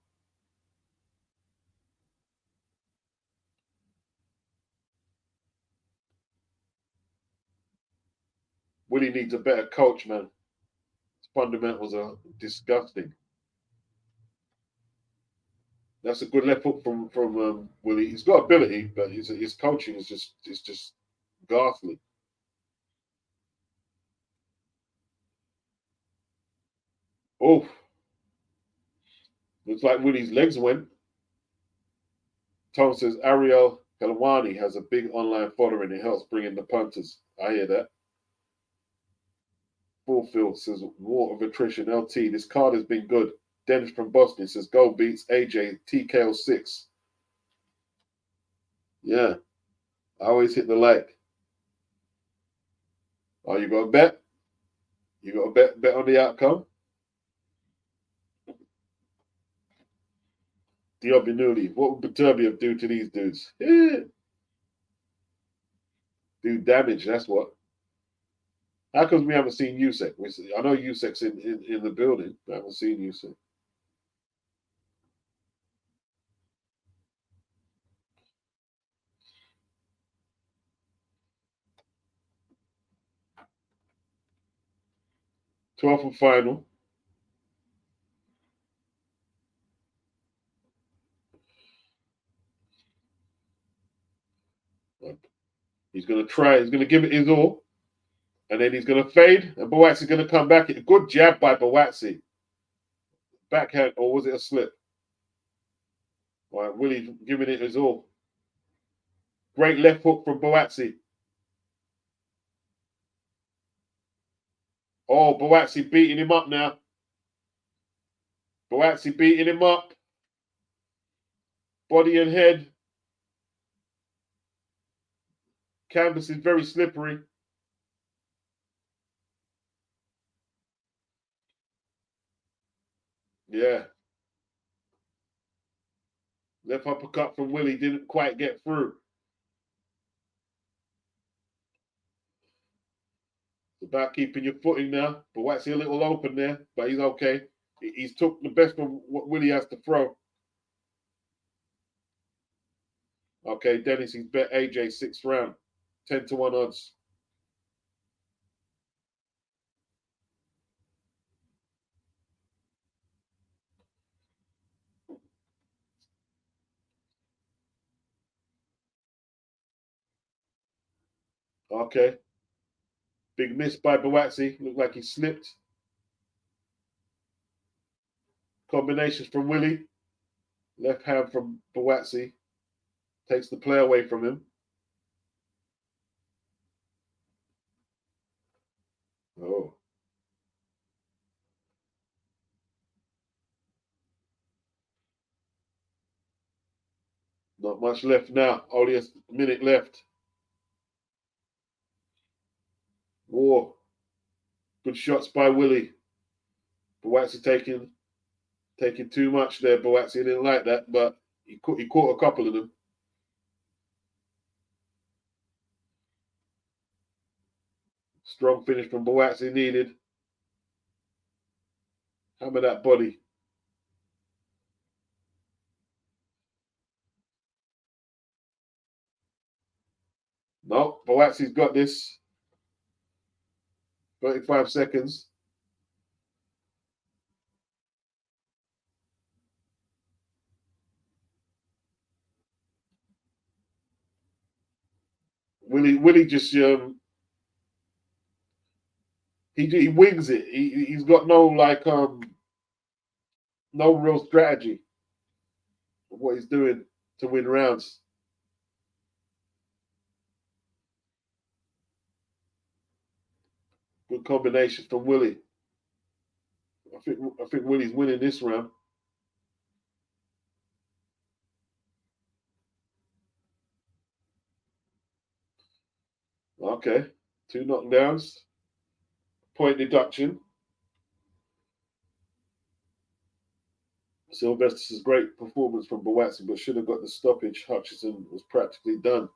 Willie needs a better coach, man. His fundamentals are disgusting. That's a good left hook from Willie. He's got ability, but his coaching is just ghastly. Oh, looks like Willie's legs went. Tom says Ariel Helwani has a big online following. It helps bring in the punters. I hear that. Fulfield says war of attrition. LT. This card has been good. Dennis from Boston says goal beats AJ TKO 6. Yeah, I always hit the like. Oh, you got a bet? You got a bet on the outcome? Diobinuli. What would Baturbia do to these dudes? Yeah. Do damage, that's what. How come we haven't seen Usyk? I know Usyk's in the building, but I haven't seen Usyk. #12 and final. He's going to try. He's going to give it his all. And then he's going to fade. And Buatsi's going to come back. A good jab by Buatsi. Backhand, or was it a slip? All right, Willie giving it his all. Great left hook from Buatsi. Oh, Buatsi beating him up now. Buatsi beating him up. Body and head. Canvas is very slippery. Yeah. Left uppercut from Willie didn't quite get through. It's about keeping your footing now. Buatsi a little open there, but he's okay. He's took the best from what Willie has to throw. Okay, Dennis, he's bet AJ 6th round. 10-1 odds. Okay. Big miss by Buatsi. Looked like he slipped. Combinations from Willie. Left hand from Buatsi. Takes the play away from him. Oh. Not much left now. Only a minute left. War. Good shots by Willie. Buatsi taking too much there. Buatsi didn't like that, but he caught a couple of them. Strong finish from Buatsi needed. Hammer that body. No, Buatsi's got this. 35 seconds. Willie just he wings it. He's got no no real strategy of what he's doing to win rounds. Good combination from Willie. I think Willie's winning this round. Okay, 2 knockdowns. Point deduction. Sylvester's great performance from Buatsi, but should have got the stoppage. Hutchinson was practically done.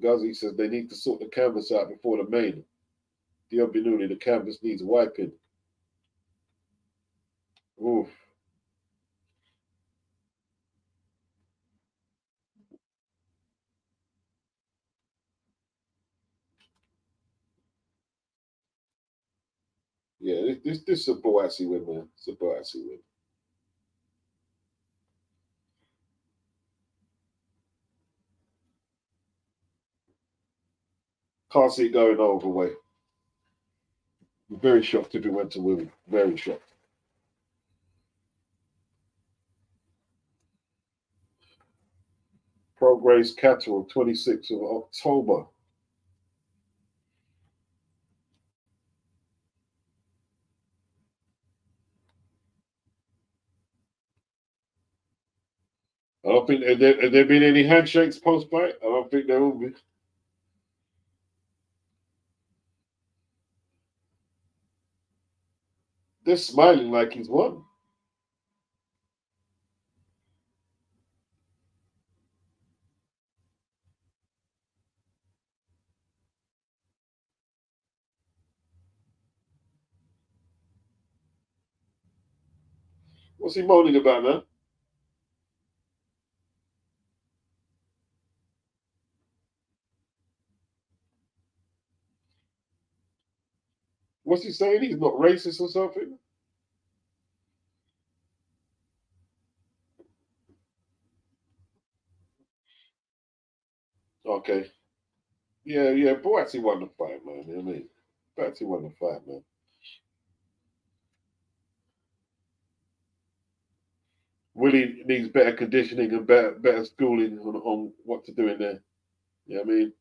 Ghazi says they need to sort the canvas out before the main. Diobinuli, the canvas needs wiping. Oof. Yeah, this is a Buatsi win, man. It's a Buatsi win. Can't see it going over way. Very shocked if it went to women. Very shocked. Progress Cattle, 26th of October. I don't think have there been any handshakes post fight. I don't think there will be. They're smiling like he's won. What's he moaning about now? What's he saying? He's not racist or something? Okay. Yeah. Buatsi won the fight, man. You know what I mean? Buatsi won the fight, man. Willie needs better conditioning and better schooling on what to do in there. You know what I mean?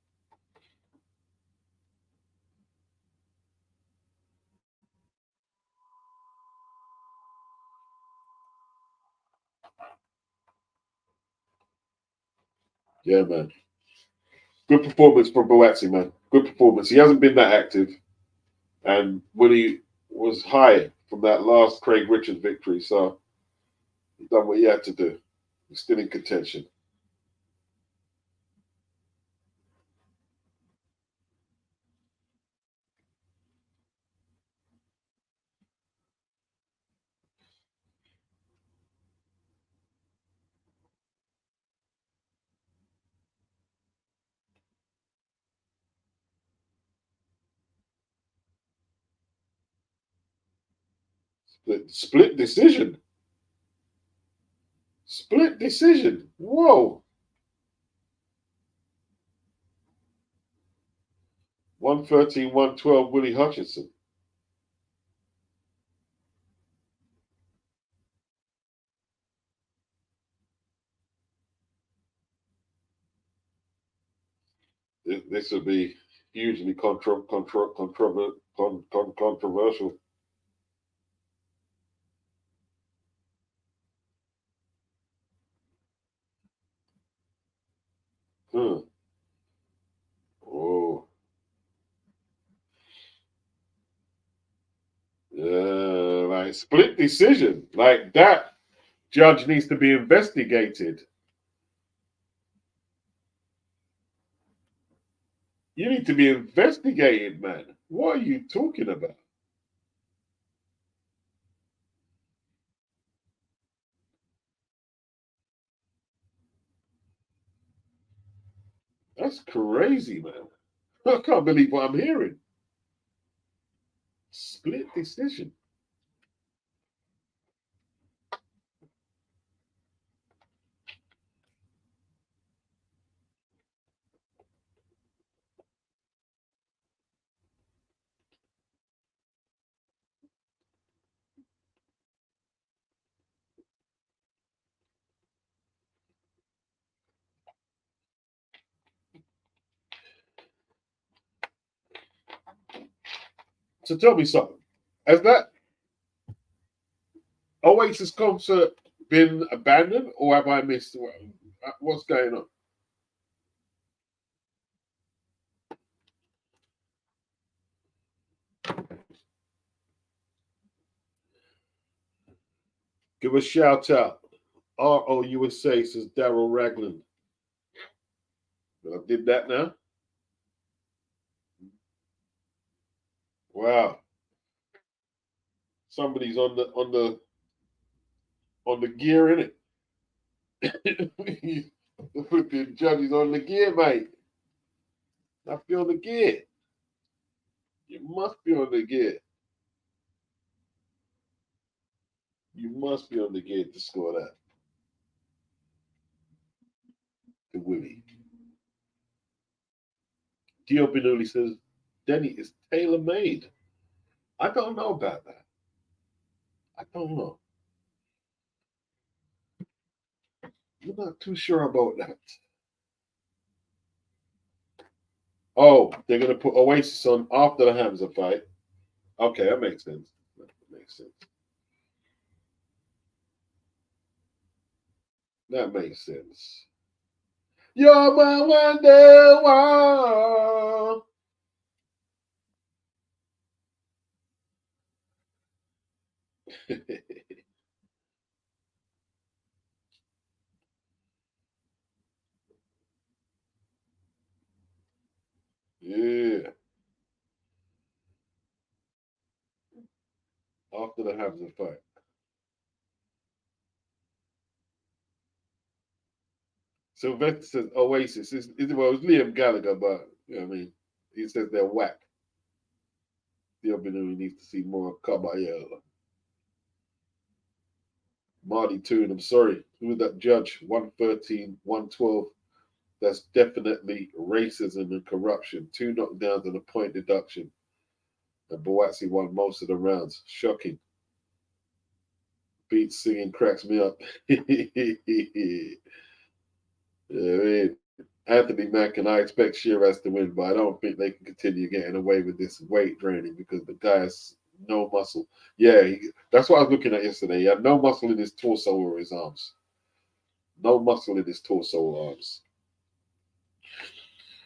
Yeah, man. Good performance from Buatsi, man. Good performance. He hasn't been that active. And Willie was high from that last Craig Richards victory. So he's done what he had to do. He's still in contention. Split decision. Split decision. Whoa. 113, 112, Willie Hutchinson. This would be hugely controversial. Oh. Like split decision. Like that judge needs to be investigated. You need to be investigated, man. What are you talking about? That's crazy, man. I can't believe what I'm hearing. Split decision. So tell me something. Has that Oasis concert been abandoned, or have I missed what's going on? Give a shout out. ROUSA says Daryl Ragland. I did that now. Wow. Somebody's on the gear, in it. The judge is on the gear, mate. I feel the gear. You must be on the gear. You must be on the gear to score that. The Willie. Dio Benuli says, Denny is tailor-made. I don't know about that. I don't know. I'm not too sure about that. Oh, they're going to put Oasis on after the Hamza fight. Okay, that makes sense. That makes sense. That makes sense. You're my wonderwall. Yeah. After the Hamza fight. Sylvester says Oasis. Well, it was Liam Gallagher, but you know what I mean, he says they're whack. The Benui needs to see more of Caballero. Marty Toon, I'm sorry. Who was that judge? 113, 112. That's definitely racism and corruption. 2 knockdowns and a point deduction. And Buatsi won most of the rounds. Shocking. Beat singing cracks me up. Yeah, Anthony Mack and I expect Sheeraz to win, but I don't think they can continue getting away with this weight training because the guy has no muscle. Yeah, that's what I was looking at yesterday. He had no muscle in his torso or his arms. No muscle in his torso or arms.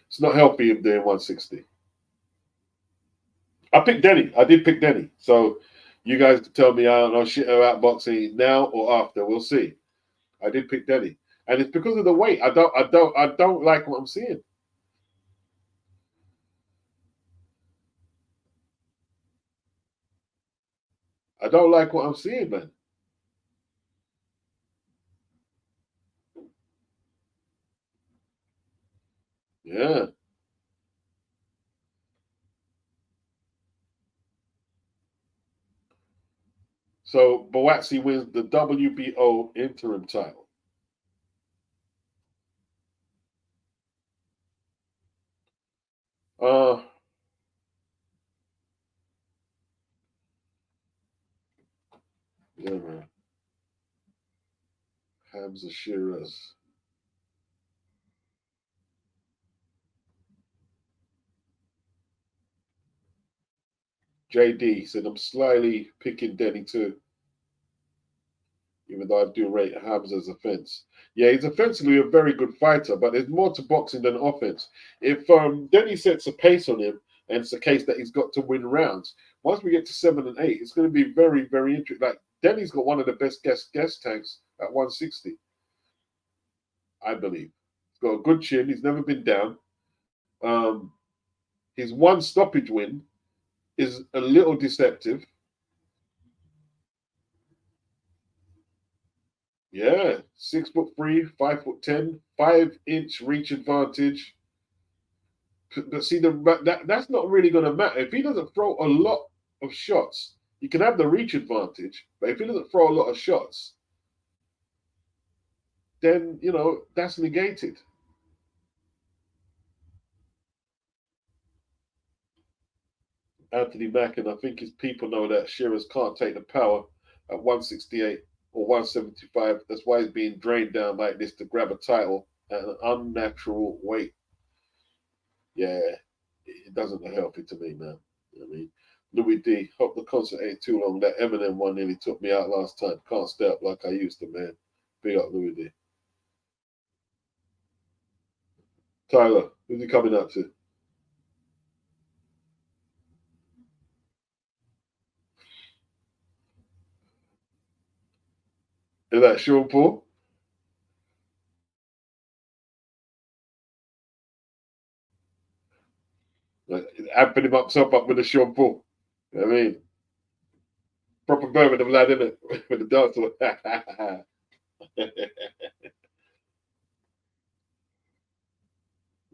It's not healthy him doing 160. I picked Denny. I did pick Denny. So you guys can tell me I don't know shit about boxing now or after. We'll see. I did pick Denny. And it's because of the weight. I don't like what I'm seeing. I don't like what I'm seeing, man. Yeah. So Buatsi wins the WBO interim title. Yeah, man. Hamza Sheeraz. JD said I'm slyly picking Denny too, even though I do rate Hamza's offense. Yeah, he's offensively a very good fighter, but there's more to boxing than offense. If Denny sets a pace on him, and it's a case that he's got to win rounds, once we get to 7 and 8, it's going to be very, very interesting. Like Denny's got one of the best gas tanks at 160, I believe. He's got a good chin. He's never been down. His one stoppage win is a little deceptive. Yeah, 6'3", 5'10", 5-inch reach advantage. But see, that's not really going to matter. If he doesn't throw a lot of shots, you can have the reach advantage. But if he doesn't throw a lot of shots, then, that's negated. Anthony Mack, and I think his people know that Sheeraz can't take the power at 168 or 175. That's why he's being drained down like this to grab a title at an unnatural weight. Yeah, it doesn't look healthy to me, man. You know what I mean? Louis D, hope the concert ain't too long. That Eminem one nearly took me out last time. Can't stay up like I used to, man. Big up, Louis D. Tyler, who's he coming up to? Is that Sean Paul? Like, amping himself up with a Sean Paul. You know what I mean? Proper Birmingham lad, isn't it? With the dance.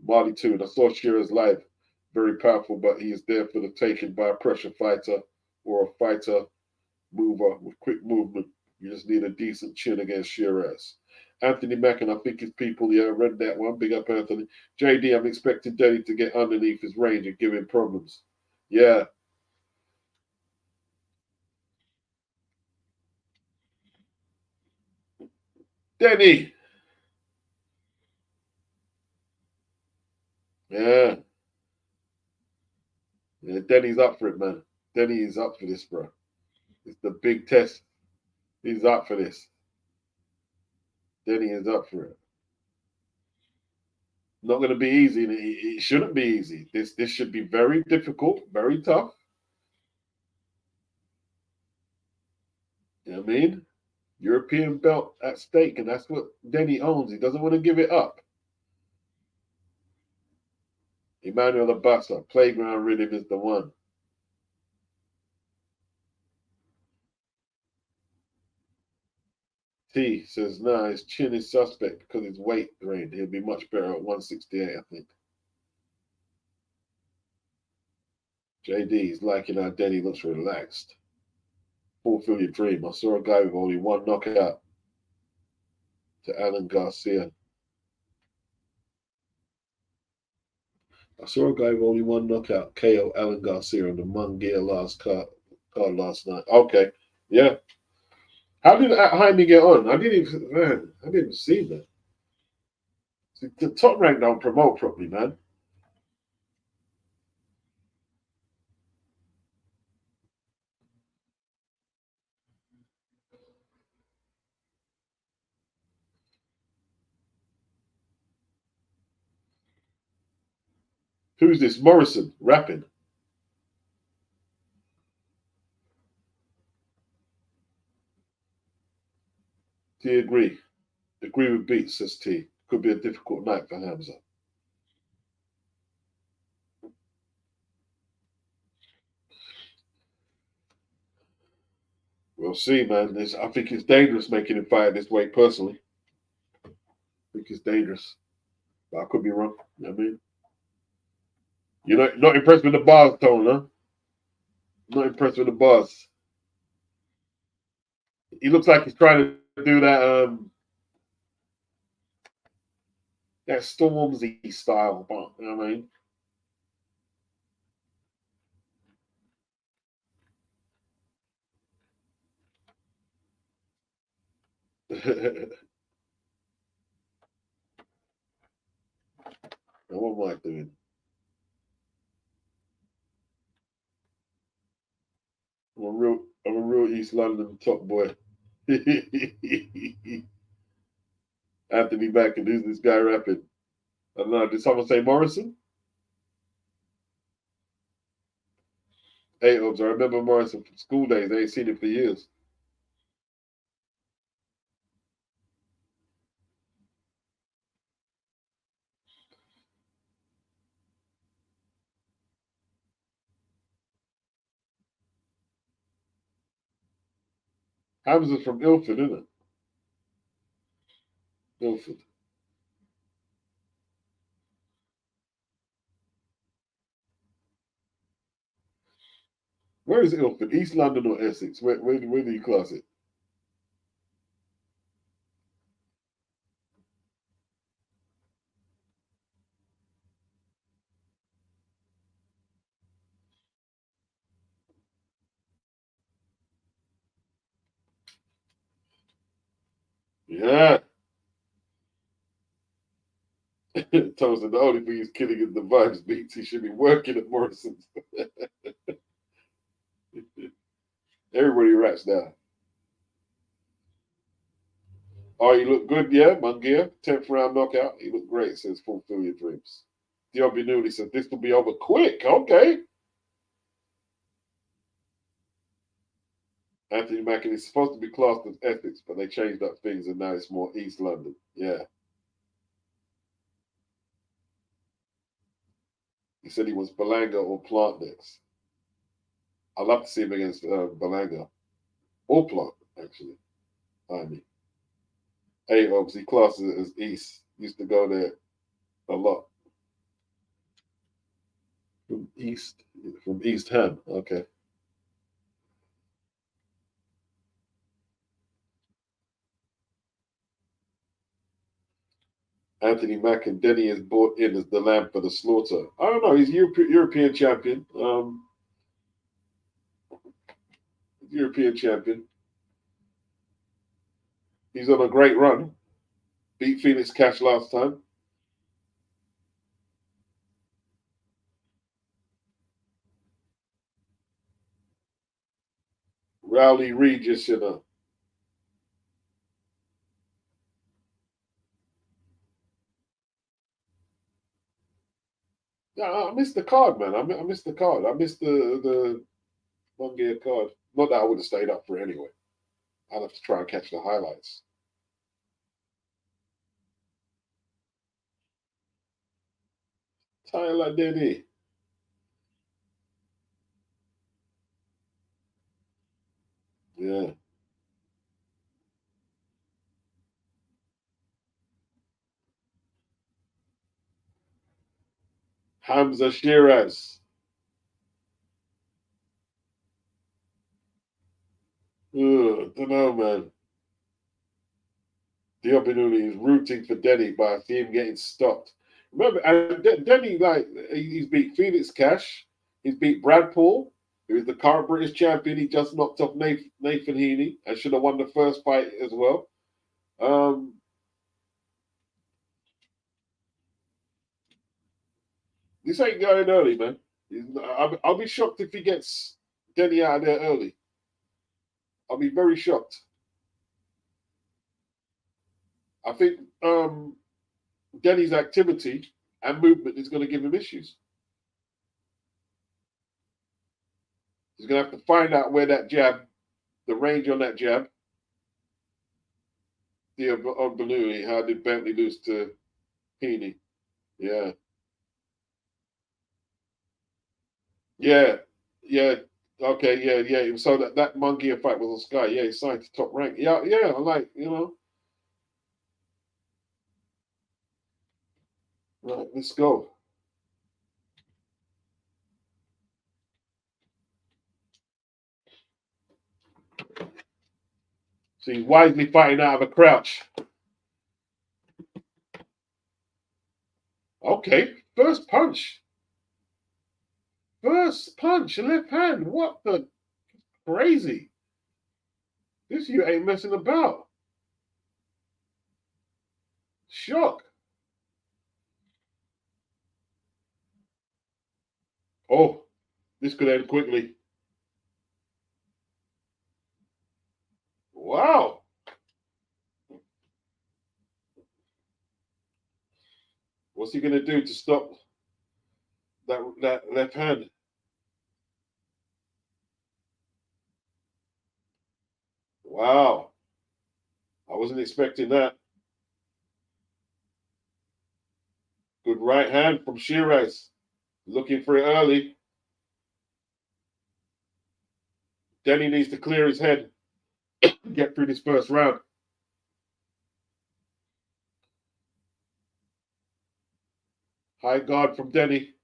Marley too. I saw Sheeraz live. Very powerful, but he is there for the taking by a pressure fighter or a fighter mover with quick movement. You just need a decent chin against Sheeraz. Anthony Mack, and I think his people, yeah, I read that one. Big up, Anthony. JD, I'm expecting Denny to get underneath his range and give him problems. Yeah. Denny. Yeah. Yeah, Denny's up for it, man. Denny is up for this, bro. It's the big test. He's up for this. Denny is up for it. Not going to be easy. It shouldn't be easy. This should be very difficult, very tough. You know what I mean? European belt at stake, and that's what Denny owns. He doesn't want to give it up. Emmanuel Abassa, playground rhythm is the one. T says, nah, his chin is suspect because his weight drained. He'll be much better at 168, I think. JD is liking how Denny looks relaxed. Fulfill your dream. I saw a guy with only one knockout to Alan Garcia. I saw a guy with only one knockout, KO Alan Garcia on the Mungia last card last night. Okay, yeah. How did Jaime get on? I didn't even see that. The top rank don't promote properly, man. Who's this? Morrison rapping. Do you agree? Agree with Beats, says T. Could be a difficult night for Hamza. We'll see, man. I think it's dangerous making him fight this weight, personally. I think it's dangerous. But I could be wrong. You know what I mean? You're not impressed with the bars, Tone, huh? Not impressed with the bars. He looks like he's trying to do that Stormzy style, you know what I mean? Now, what am I doing? I'm a real East London top boy. Anthony Mack, and who's this guy rapping? I don't know. Did someone say Morrison? Hey, Obs, I remember Morrison from school days. I ain't seen him for years. Hamza's from Ilford, isn't it? Ilford. Where is Ilford? East London or Essex? Where do you class it? Yeah. Thomas said the only thing he's killing is the vibes beats. He should be working at Morrison's. Everybody raps now. Oh, you look good, yeah, Mungia. 10th round knockout. He looked great, says fulfill your dreams. Diobby Newley said this will be over quick. Okay. Anthony Mackin is supposed to be classed as ethics, but they changed up things and now it's more East London. Yeah. He said he was Balanga or Plant next. I'd love to see him against Balanga or Plant, actually. I mean, hey, obviously, classes it as East. Used to go there a lot. From East Ham. Okay. Anthony Mack and Denny is brought in as the lamb for the slaughter. I don't know. He's European champion. European champion. He's on a great run. Beat Felix Cash last time. Rowley Regis, you know. Yeah, I missed the card, man. I missed the card. I missed the 1 gear card. Not that I would have stayed up for it anyway. I'd have to try and catch the highlights. Tyler Denny. Yeah. Hamza Sheeraz. Don't know, man. Diobinuli is rooting for Denny, but I see him getting stopped. Remember, and Denny, like, he's beat Felix Cash. He's beat Brad Paul, who is the current British champion. He just knocked off Nathan Heaney and should have won the first fight as well. This ain't going early, man. I'll be shocked if he gets Denny out of there early. I'll be very shocked. I think Denny's activity and movement is going to give him issues. He's going to have to find out where that jab, the range on that jab. On Ballooney, how did Bentley lose to Heaney? Yeah. Yeah. Yeah. Okay, yeah. So that Munguia fight was on Sky. Yeah, he signed to top rank. Yeah, I like, you know. Right, let's go. So he's wisely fighting out of a crouch. Okay, first punch. First punch, left hand. What the crazy? This you ain't messing about. Shock. Oh, this could end quickly. Wow. What's he going to do to stop that left hand? Wow. I wasn't expecting that. Good right hand from Sheeraz. Looking for it early. Denny needs to clear his head. Get through this first round. High guard from Denny.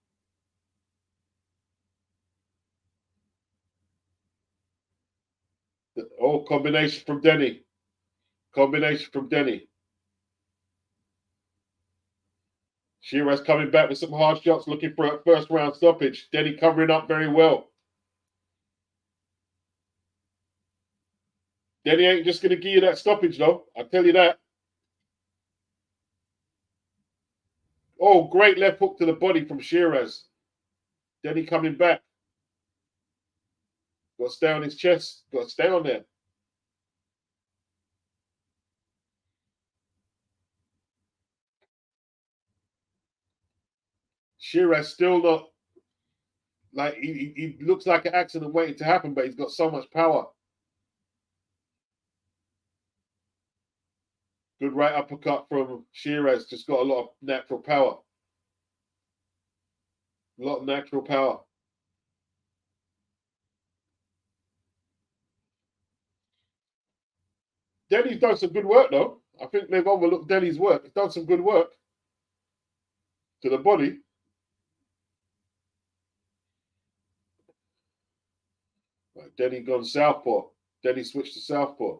Oh, combination from Denny. Combination from Denny. Sheeraz coming back with some hard shots, looking for a first round stoppage. Denny covering up very well. Denny ain't just going to give you that stoppage, though. I'll tell you that. Oh, great left hook to the body from Sheeraz. Denny coming back. Got to stay on his chest. Got to stay on there. Sheeraz still not, like, he looks like an accident waiting to happen, but he's got so much power. Good right uppercut from Sheeraz. Just got a lot of natural power. A lot of natural power. Denny's done some good work, though. I think they've overlooked Denny's work. He's done some good work to the body. Right, Denny gone southpaw. Denny switched to southpaw.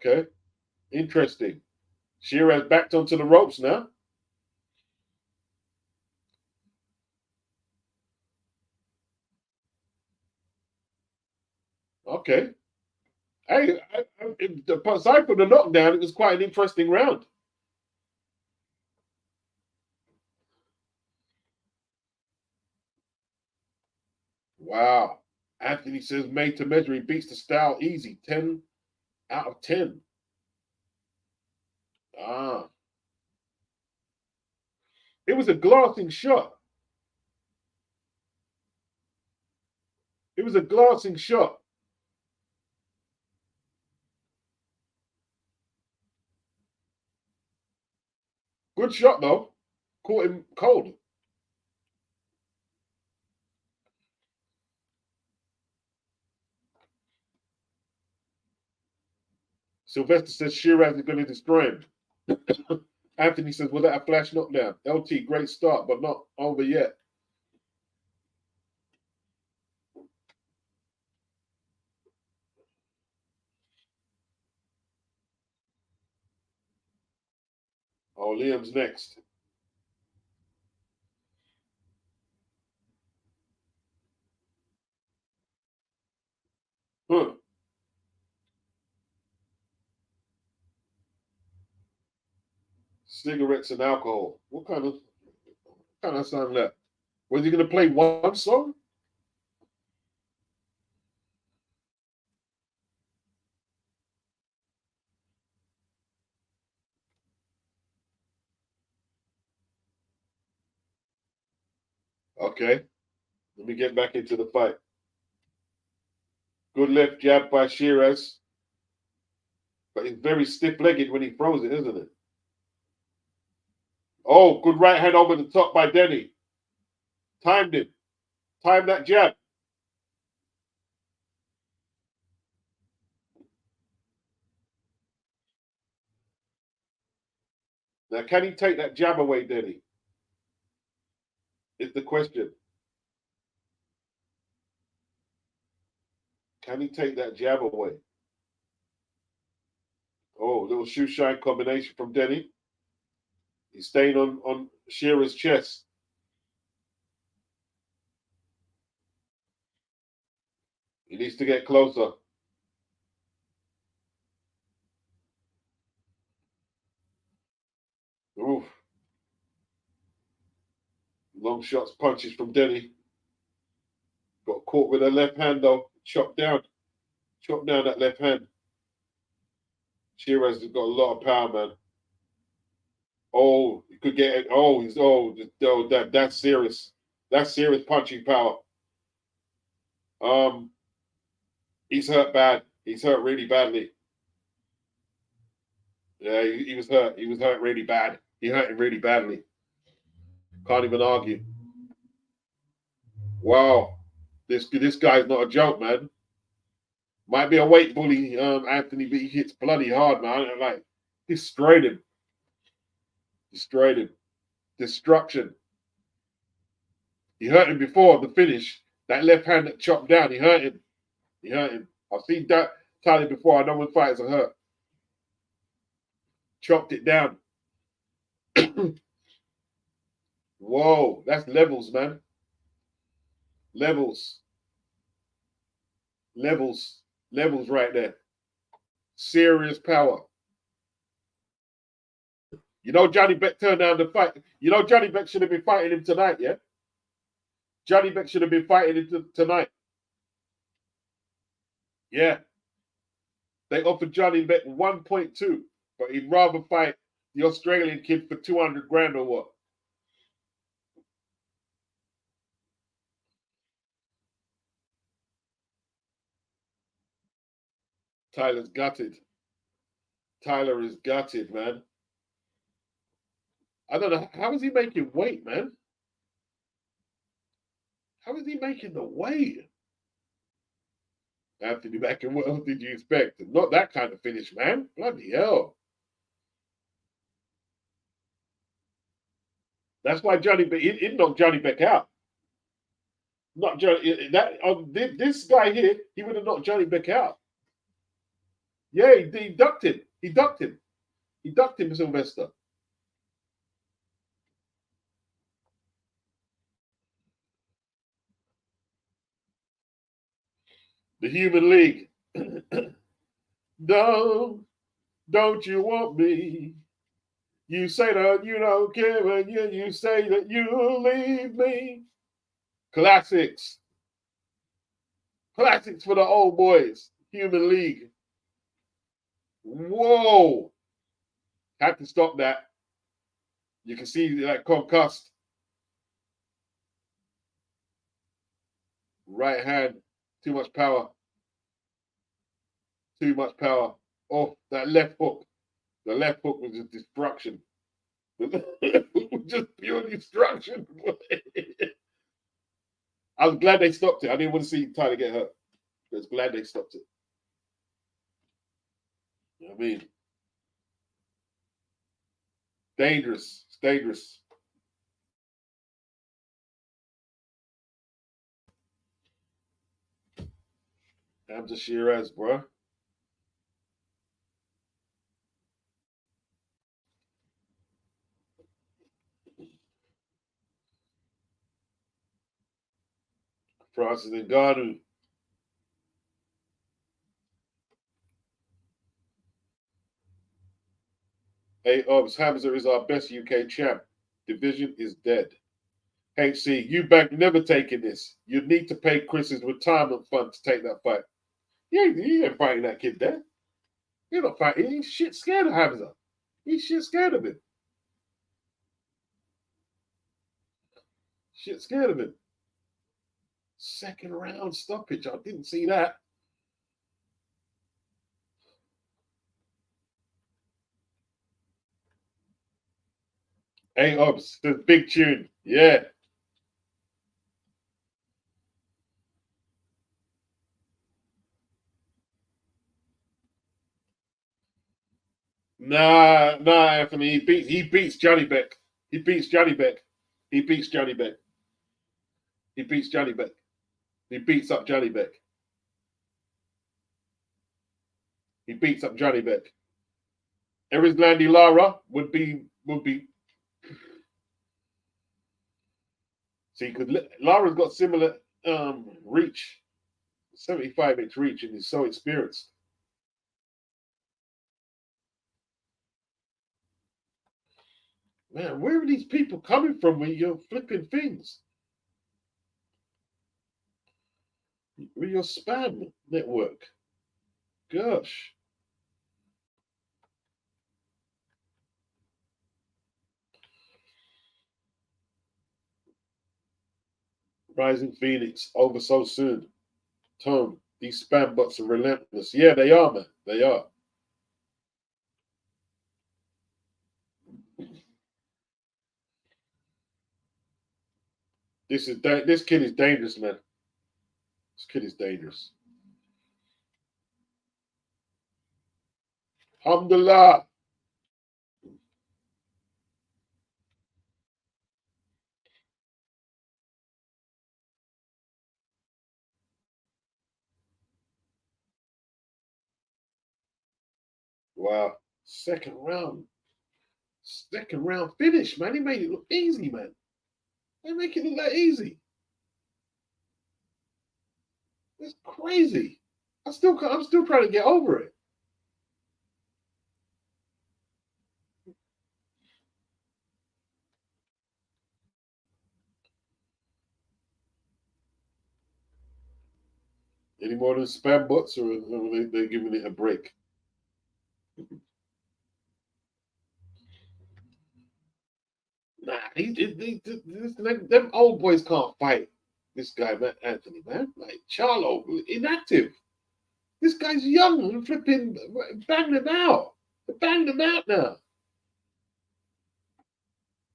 Okay. Interesting. Sheeraz backed onto the ropes now. Okay. Hey, aside from the knockdown, it was quite an interesting round. Wow. Anthony says made to measure. He beats the style easy. 10 out of 10. Ah. It was a glancing shot. It was a glancing shot. Good shot, though. Caught him cold. Sylvester says Sheeraz is going to destroy him. Anthony says, was that a flash knockdown? LT, great start, but not over yet. Oh, Liam's next. Huh. Cigarettes and alcohol. What kind of song that? Was he going to play one song? Okay. Let me get back into the fight. Good left jab by Sheeraz. But he's very stiff-legged when he throws it, isn't it? Oh, good right hand over the top by Denny. Timed him. Timed that jab. Now, can he take that jab away, Denny? Is the question. Can he take that jab away? Oh, little shoe shine combination from Denny. He's staying on Shearer's chest. He needs to get closer. Oof. Long shots, punches from Denny. Got caught with a left hand, though. Chopped down. Chopped down that left hand. Sheeraz has got a lot of power, man. Oh, you could get it. Oh, that's serious. That's serious punching power. He's hurt bad. He's hurt really badly. Yeah, he was hurt. He was hurt really bad. He hurt him really badly. Can't even argue. Wow. This guy's not a joke, man. Might be a weight bully, Anthony, but he hits bloody hard, man. Like, destroyed him. Destroyed him. Destruction. He hurt him before the finish. That left hand that chopped down, he hurt him. He hurt him. I've seen that Tyler before. I know when fighters are hurt. Chopped it down. Whoa, that's levels, man. Levels. Levels. Levels right there. Serious power. You know Johnny Beck turned down the fight. You know Johnny Beck should have been fighting him tonight, yeah? Johnny Beck should have been fighting him tonight. Yeah. They offered Johnny Beck 1.2, but he'd rather fight the Australian kid for 200 grand or what? Tyler's gutted. Tyler is gutted, man. I don't know. How is he making weight, man? How is he making the weight? Anthony back and what else did you expect? Not that kind of finish, man. Bloody hell. That's why Johnny Beck, it knocked Johnny Beck out. Not Johnny, this guy here, he would have knocked Johnny Beck out. Yeah, he ducked him. He ducked him. He ducked him, Sylvester. The Human League. Don't you want me? You say that you don't care, and you say that you'll leave me. Classics. Classics for the old boys. Human League. Whoa. Had to stop that. You can see that concussed. Right hand. Too much power. Too much power. Oh, that left hook. The left hook was just destruction. Just pure destruction. I was glad they stopped it. I didn't want to see Tyler get hurt. I was glad they stopped it. You know what I mean? Dangerous. It's dangerous. I'm just Sheeraz, bro. Francis Ngannou. Hey, Hamza is our best UK champ. Division is dead. HC, you bank never taking this. You'd need to pay Chris's retirement fund to take that fight. He ain't fighting that kid there. You're not fighting. He's shit scared of Hamza. He's shit scared of him. Shit scared of him. Second round stoppage. I didn't see that. Hey, Obs, the big tune. Yeah. Nah, Anthony. He beats Johnny Beck. He beats Johnny Beck. He beats Johnny Beck. He beats Johnny Beck. He beats up Johnny Beck. He beats up Johnny Beck. Erislandy Lara would be. See, because Lara's got similar reach, 75-inch reach, and he's so experienced. Man, where are these people coming from when you're flipping things? With your spam network. Gosh. Rising Phoenix, over so soon. Tone, these spam bots are relentless. Yeah, they are, man. They are. This kid is dangerous, man. This kid is dangerous. Alhamdulillah. Wow. Second round finish, man. He made it look easy, man. They make it look that easy. It's crazy. I'm still trying to get over it. Any more than spam bots, or are they giving it a break? Nah, them old boys can't fight this guy, man, Anthony, man. Like Charlo, inactive. This guy's young and flipping bang them out. Bang them out now.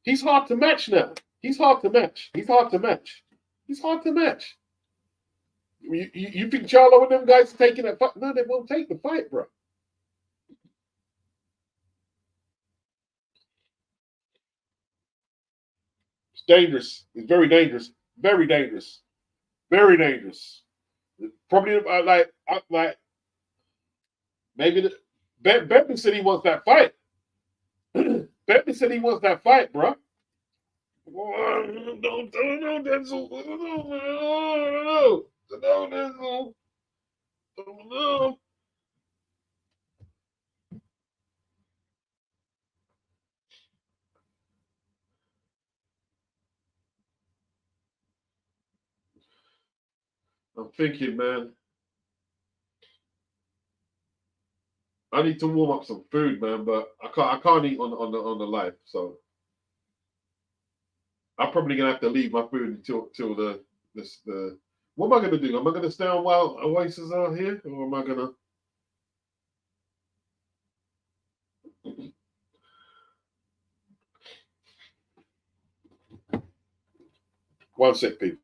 He's hard to match now. He's hard to match. You think Charlo and them guys are taking that fight? No, they won't take the fight, bro. It's dangerous. It's very dangerous. Very dangerous. Very dangerous. Probably like Maybe Bentley said he wants that fight. Bentley said he wants that fight, bro. Don't Denzel. No, Denzel. No. I'm thinking, man. I need to warm up some food, man, but I can't eat on the live, so I'm probably gonna have to leave my food until the what am I gonna do? Am I gonna stay on while Oasis are here, or am I gonna? One sec, people.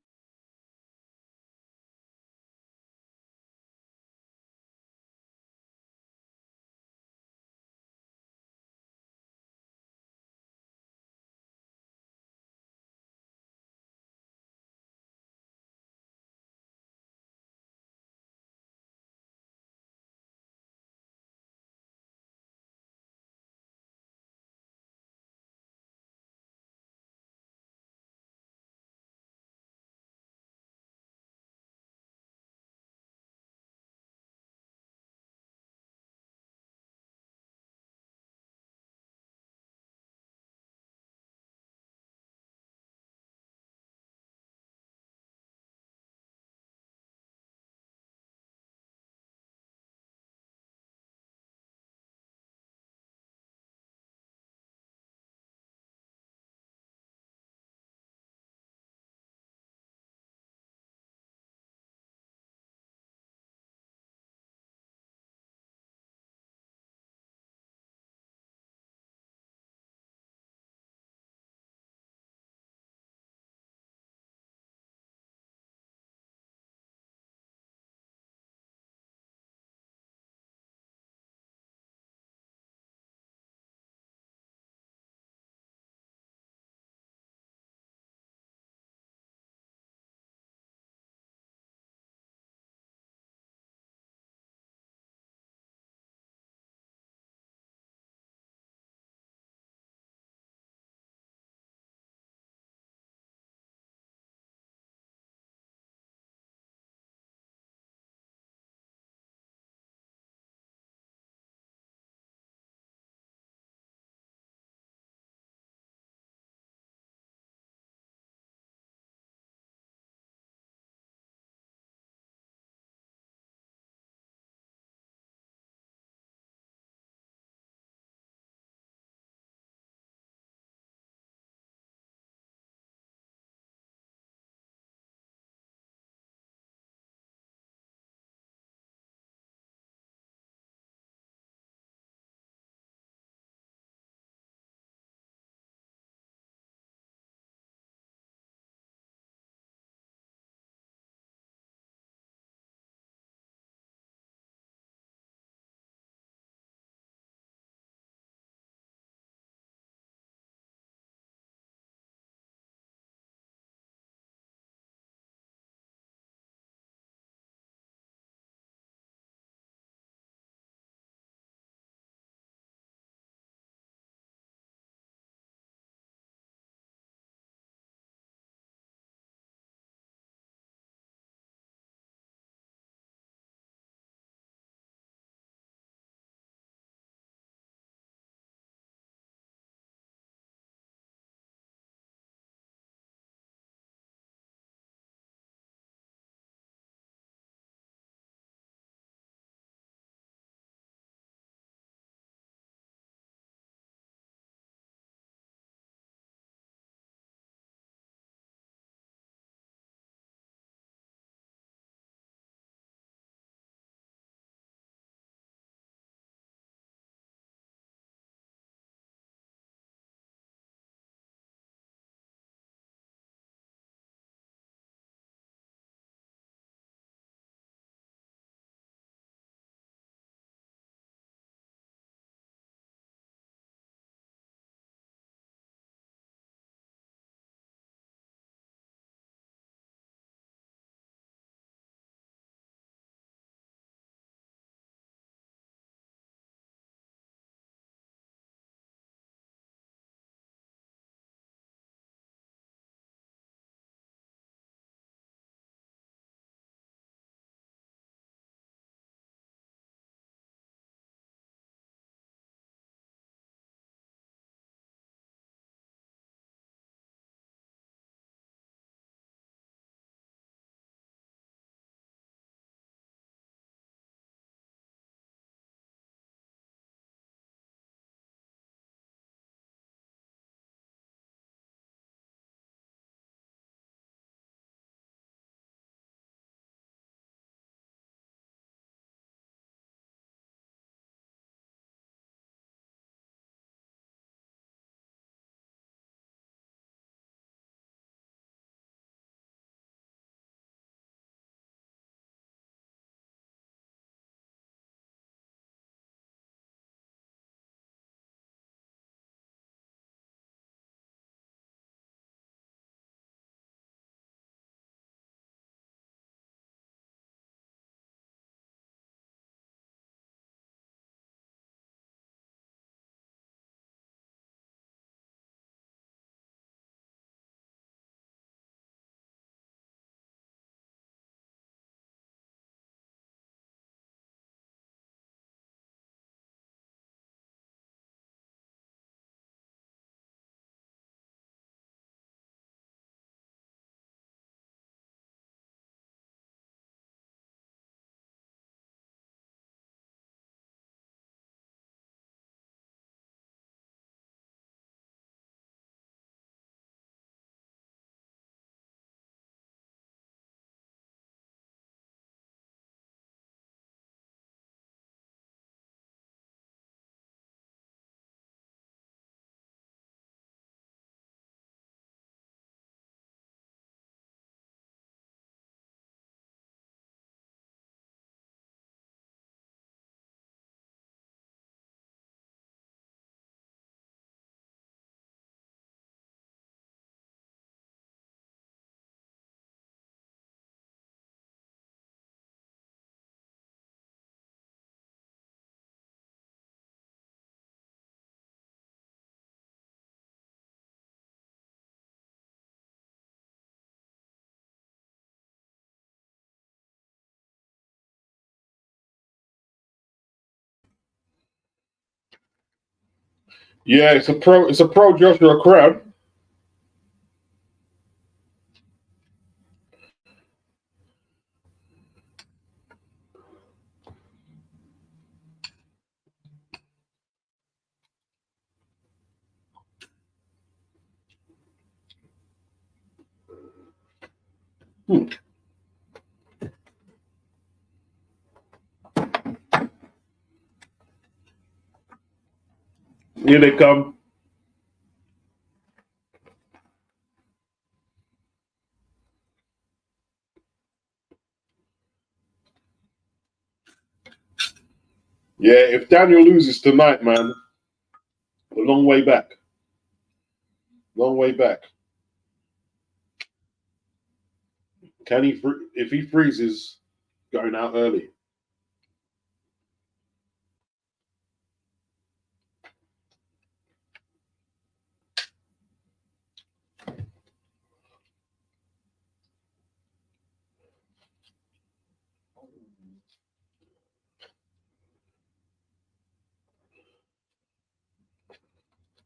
Yeah, it's a pro Joshua crowd. Here they come. Yeah, if Daniel loses tonight, man, a long way back. Long way back. Can he? If he freezes, going out early.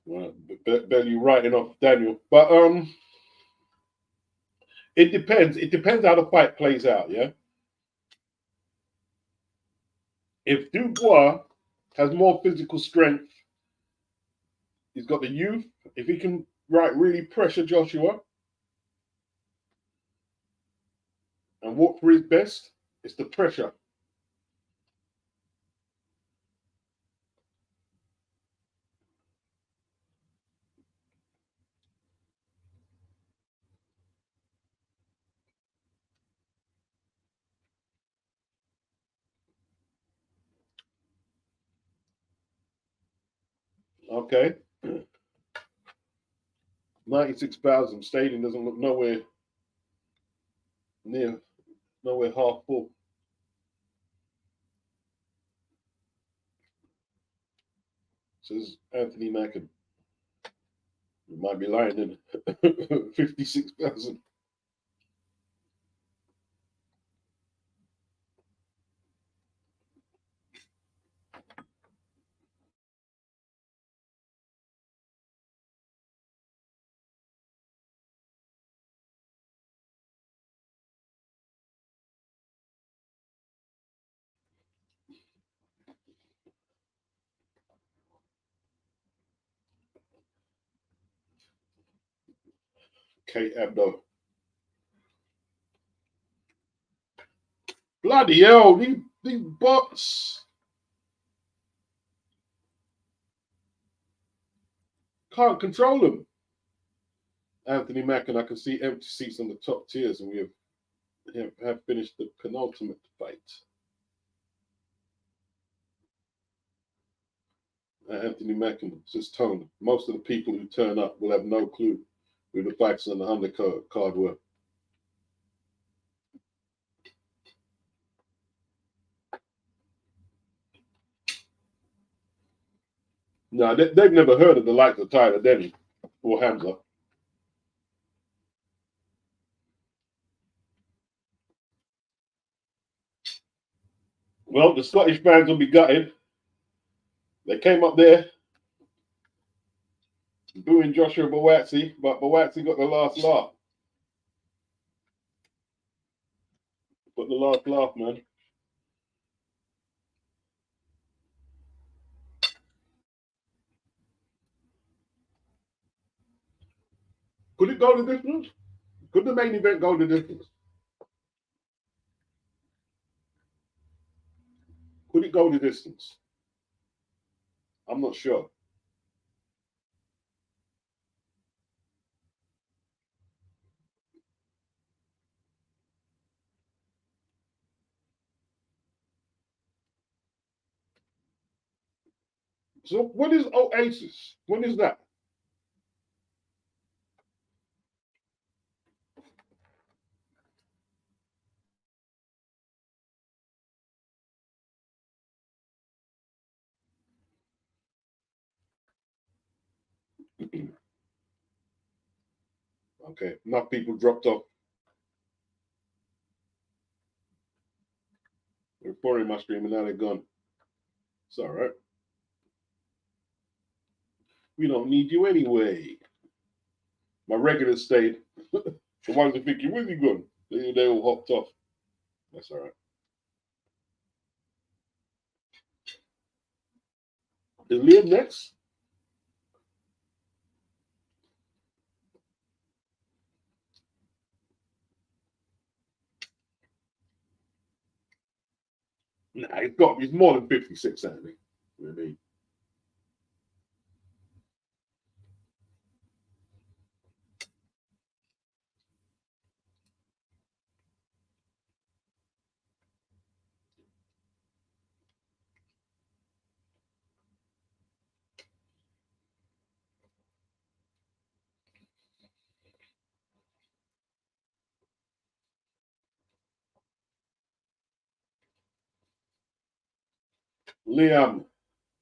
Well, barely writing off Daniel, but it depends. It depends how the fight plays out. Yeah. If Dubois has more physical strength, he's got the youth. If he can really pressure Joshua and walk for his best, it's the pressure. Okay. 96,000 stadium doesn't look nowhere half full. Says Anthony Mackin. You might be lying in 56,000. Kate Abdo. Bloody hell, these bots can't control them. Anthony Mackin, I can see empty seats on the top tiers, and we have finished the penultimate fight. Anthony Mackin says, Tone, most of the people who turn up will have no clue who the fighters on the undercard were. No, they've never heard of the likes of Tyler Denny or Hamza. Well, the Scottish fans will be gutted. They came up there booing Joshua Buatsi, but Buatsi got the last laugh. Got the last laugh, man. Could it go the distance? Could the main event go the distance? Could it go the distance? I'm not sure. So what is Oasis? When is that? Okay, enough people dropped off. They're reporting my stream and now they're gone. It's all right. We don't need you anyway. My regulars stayed. The ones are thinking, where's he gone? They all hopped off. That's all right. Is Liam next? Nah, it's more than 56, Anthony. You know what I mean?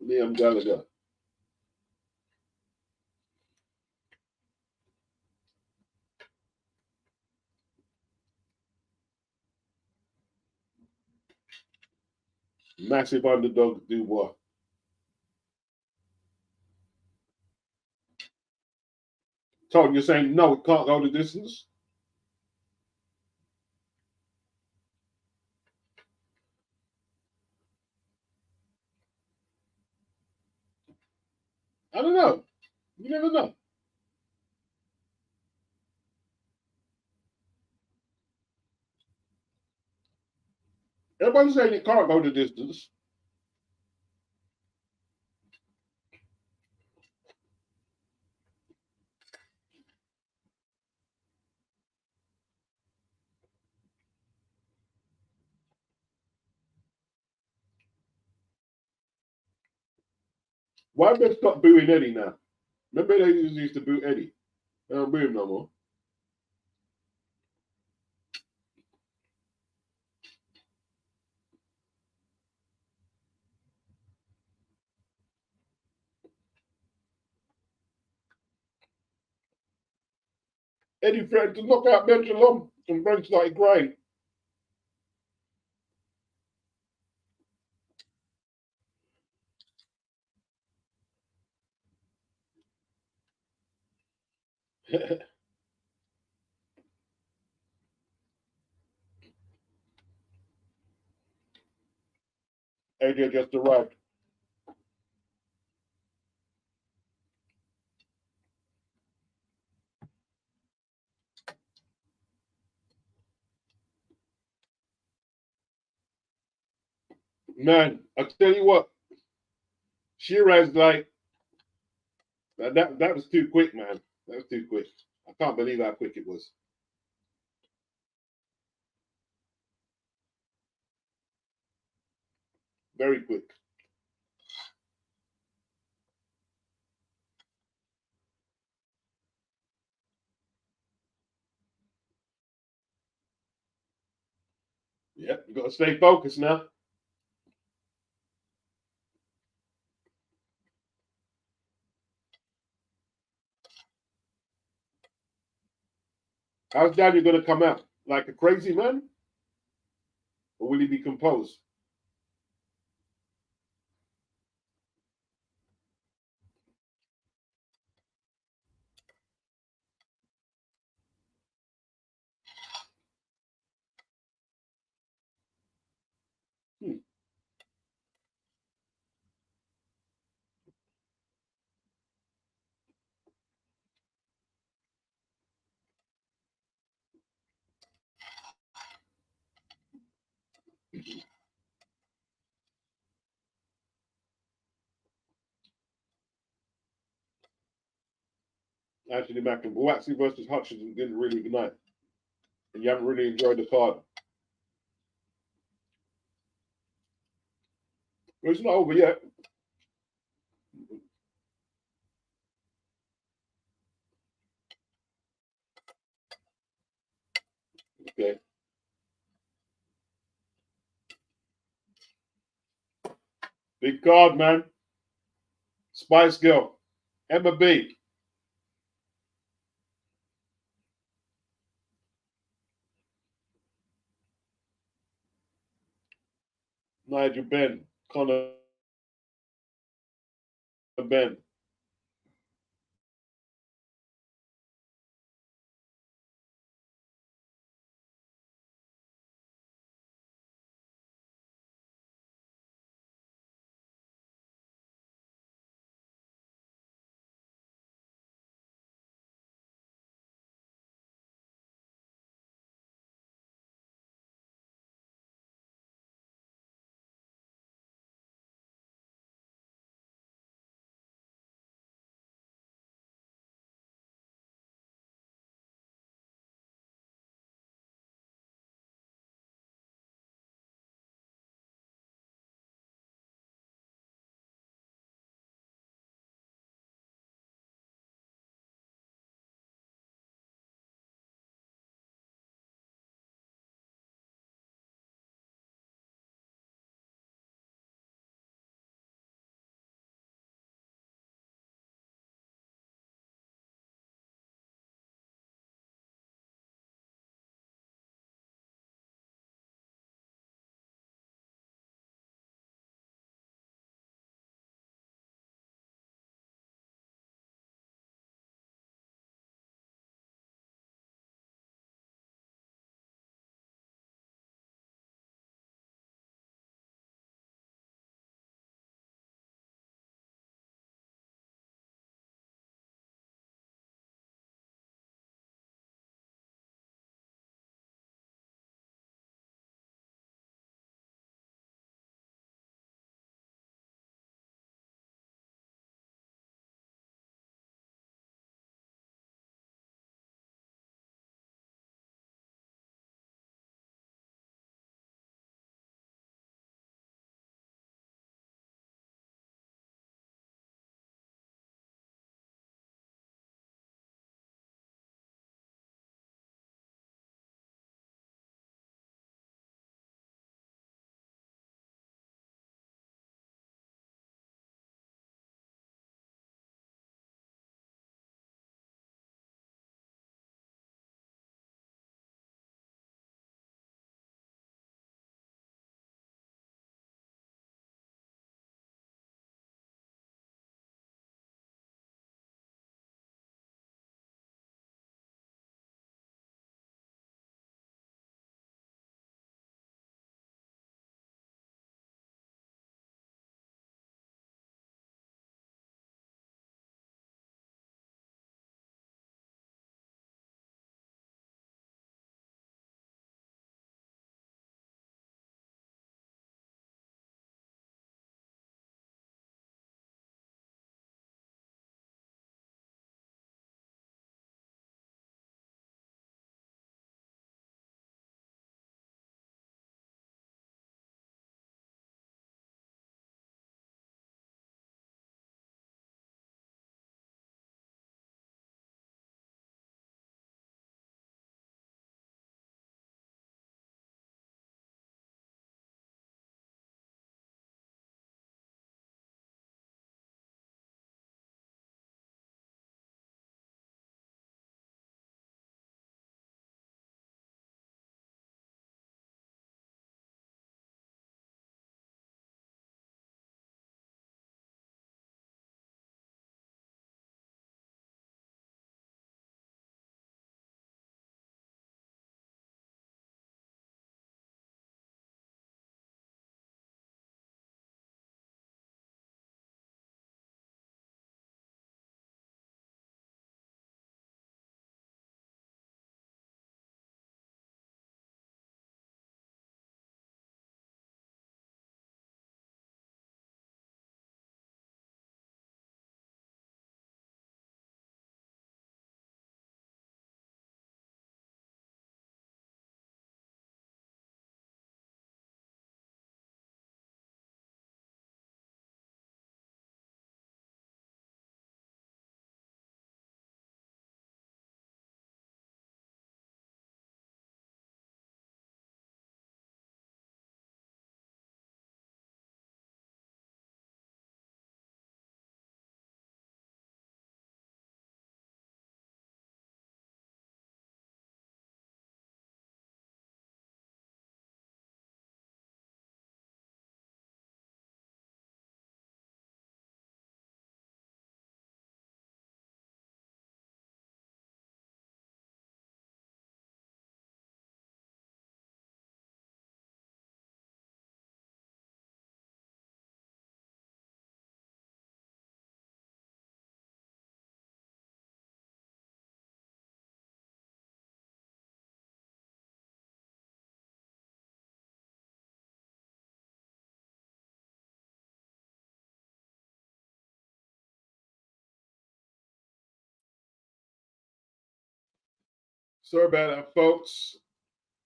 Liam Gallagher. Massive underdog, Dubois. Tom, you're saying no, it can't go the distance? I don't know. You never know. Everybody's saying it can't go the distance. Why have they stopped booing Eddie now? Remember they used to boo Eddie? They don't boo him no more. Eddie threatened to knock out Ben Shalom and Ben started crying. AJ just arrived. Man, I tell you what, Sheeraz, like, that was too quick, man. That was too quick. I can't believe how quick it was. Very quick. Yeah, you got to stay focused now. How's Daniel going to come out? Like a crazy man? Or will he be composed? Anthony Mack and Buatsi versus Hutchinson didn't really ignite. And you haven't really enjoyed the card. Well, it's not over yet. Okay. Big card, man. Spice Girl. Emma B. Nigel Ben. Connor Ben. Sorry about that, folks.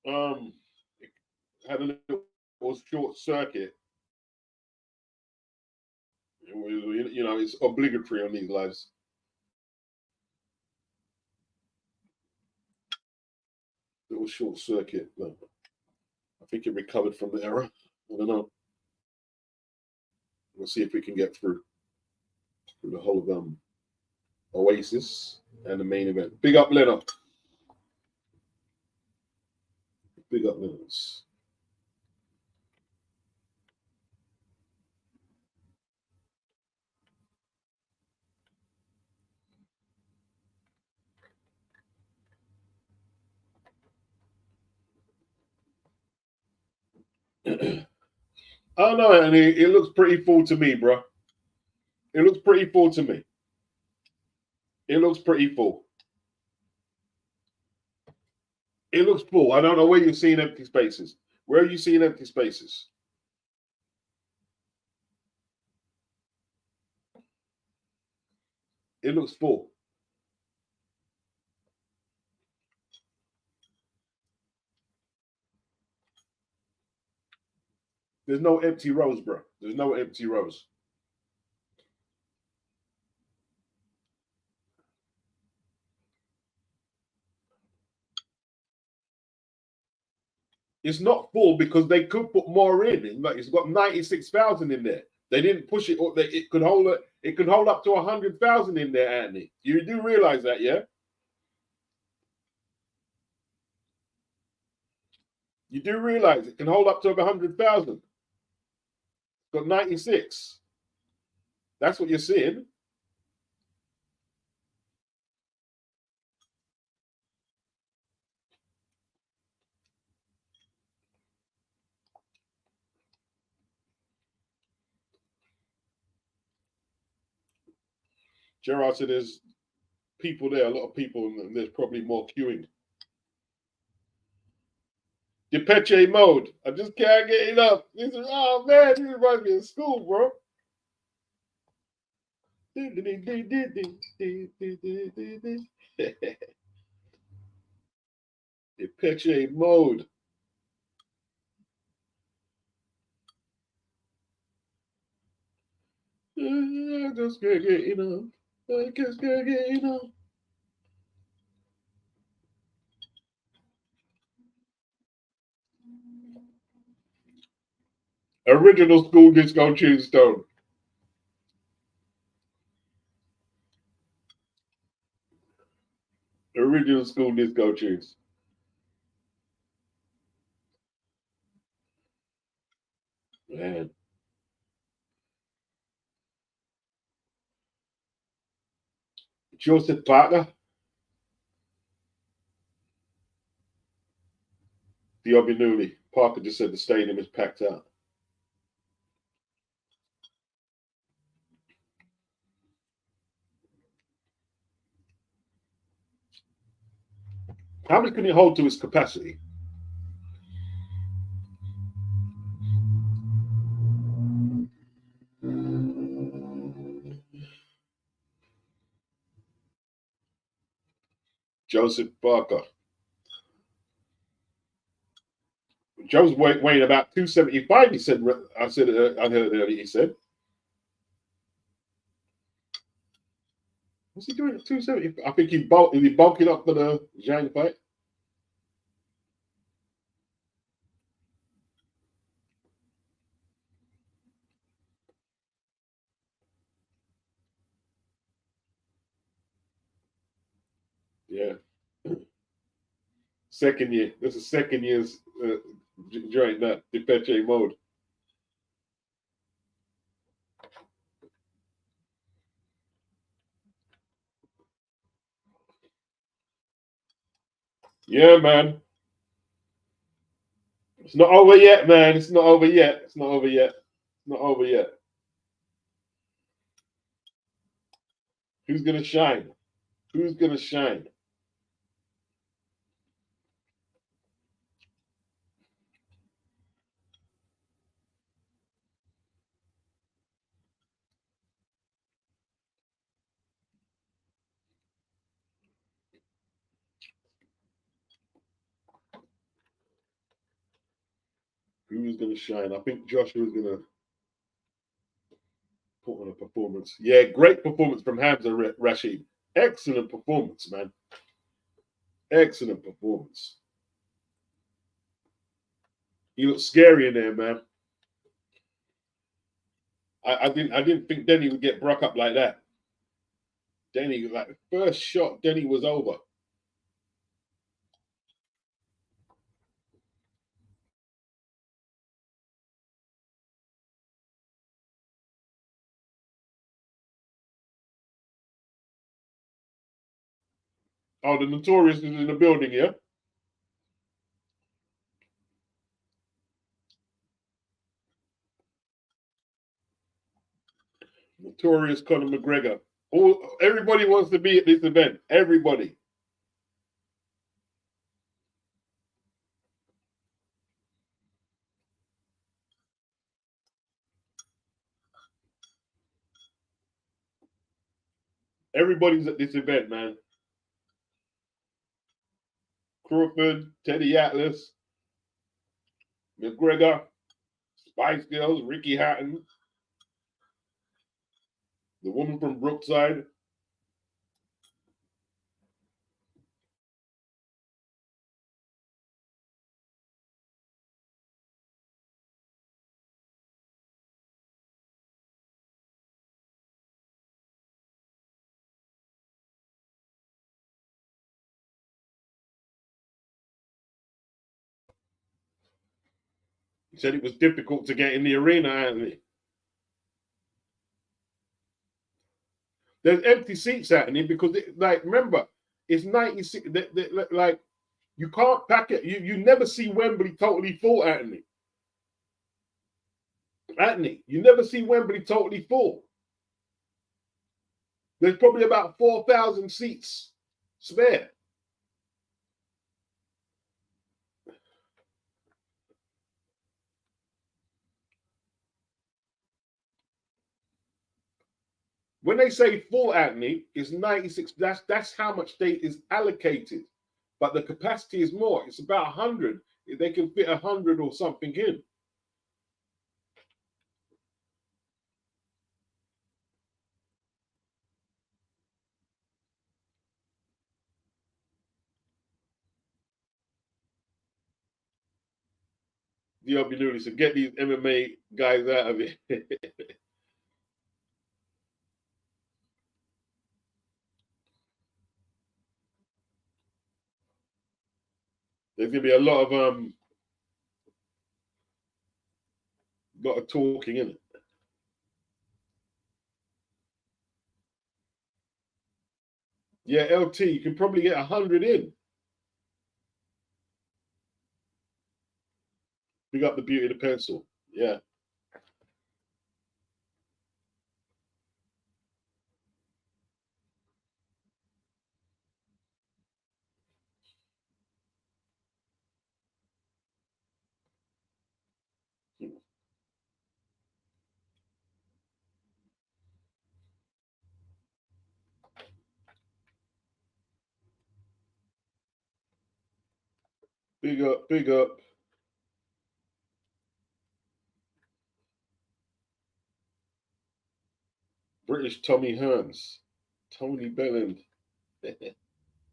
Had a little short circuit. You know, it's obligatory on these lives. Little short circuit. But I think it recovered from the error. I don't know. We'll see if we can get through the whole of Oasis and the main event. Big up, Leonard. Big up, Leonard. I don't know, and it looks pretty full to me, bro. It looks pretty full to me. It looks pretty full. It looks full. I don't know where you're seeing empty spaces. Where are you seeing empty spaces? It looks full. There's no empty rows, bro. There's no empty rows. It's not full because they could put more in. It's got 96,000 in there. They didn't push it. It could hold it. It could hold up to 100,000 in there, Anthony. You do realize that, yeah? You do realize it can hold up to 100,000. Got 96. That's what you're seeing. Gerard said there's people there, a lot of people, and there's probably more queuing. Depeche mode. I just can't get enough. This is, oh man, this reminds me of school, bro. Depeche mode. I just can't get enough. I just can't get enough. Original school disco Tombstone. Original school disco tunes. Man. Joseph Parker. Diobinuli. Parker just said the stadium is packed out. How many can it hold to its capacity? Joseph Parker. Joe's weighing about 275. He said. I heard earlier. He said. What's he doing at 270? I think is he bulking up for the Zhang fight? Yeah. Second year. This is second year's joint, that Depeche mode. Yeah, man. It's not over yet, man. It's not over yet. It's not over yet. It's not over yet. Who's gonna shine? Who's gonna shine? Who is going to shine? I think Joshua is going to put on a performance. Yeah, great performance from Hamza Rashid. Excellent performance, man. Excellent performance. He looked scary in there, man. I didn't think Denny would get broke up like that. Denny, like first shot, Denny was over. Oh, the Notorious is in the building, yeah? Notorious Conor McGregor. Everybody wants to be at this event. Everybody. Everybody's at this event, man. Crawford, Teddy Atlas, McGregor, Spice Girls, Ricky Hatton, the woman from Brookside. He said it was difficult to get in the arena, Anthony. There's empty seats happening because, remember, it's 96. Like, you can't pack it. You never see Wembley totally full, Anthony. Anthony, you never see Wembley totally full. There's probably about 4,000 seats spare. When they say full, Anthony, it's 96. That's how much is allocated. But the capacity is more. It's about 100. They can fit 100 or something in. DLB Newley said, get these MMA guys out of it. There's gonna be a lot of talking in it. Yeah, LT, you can probably get 100 in. Big up the beauty of the pencil. Yeah. Big up, big up. British Tommy Hearns. Tony Belland.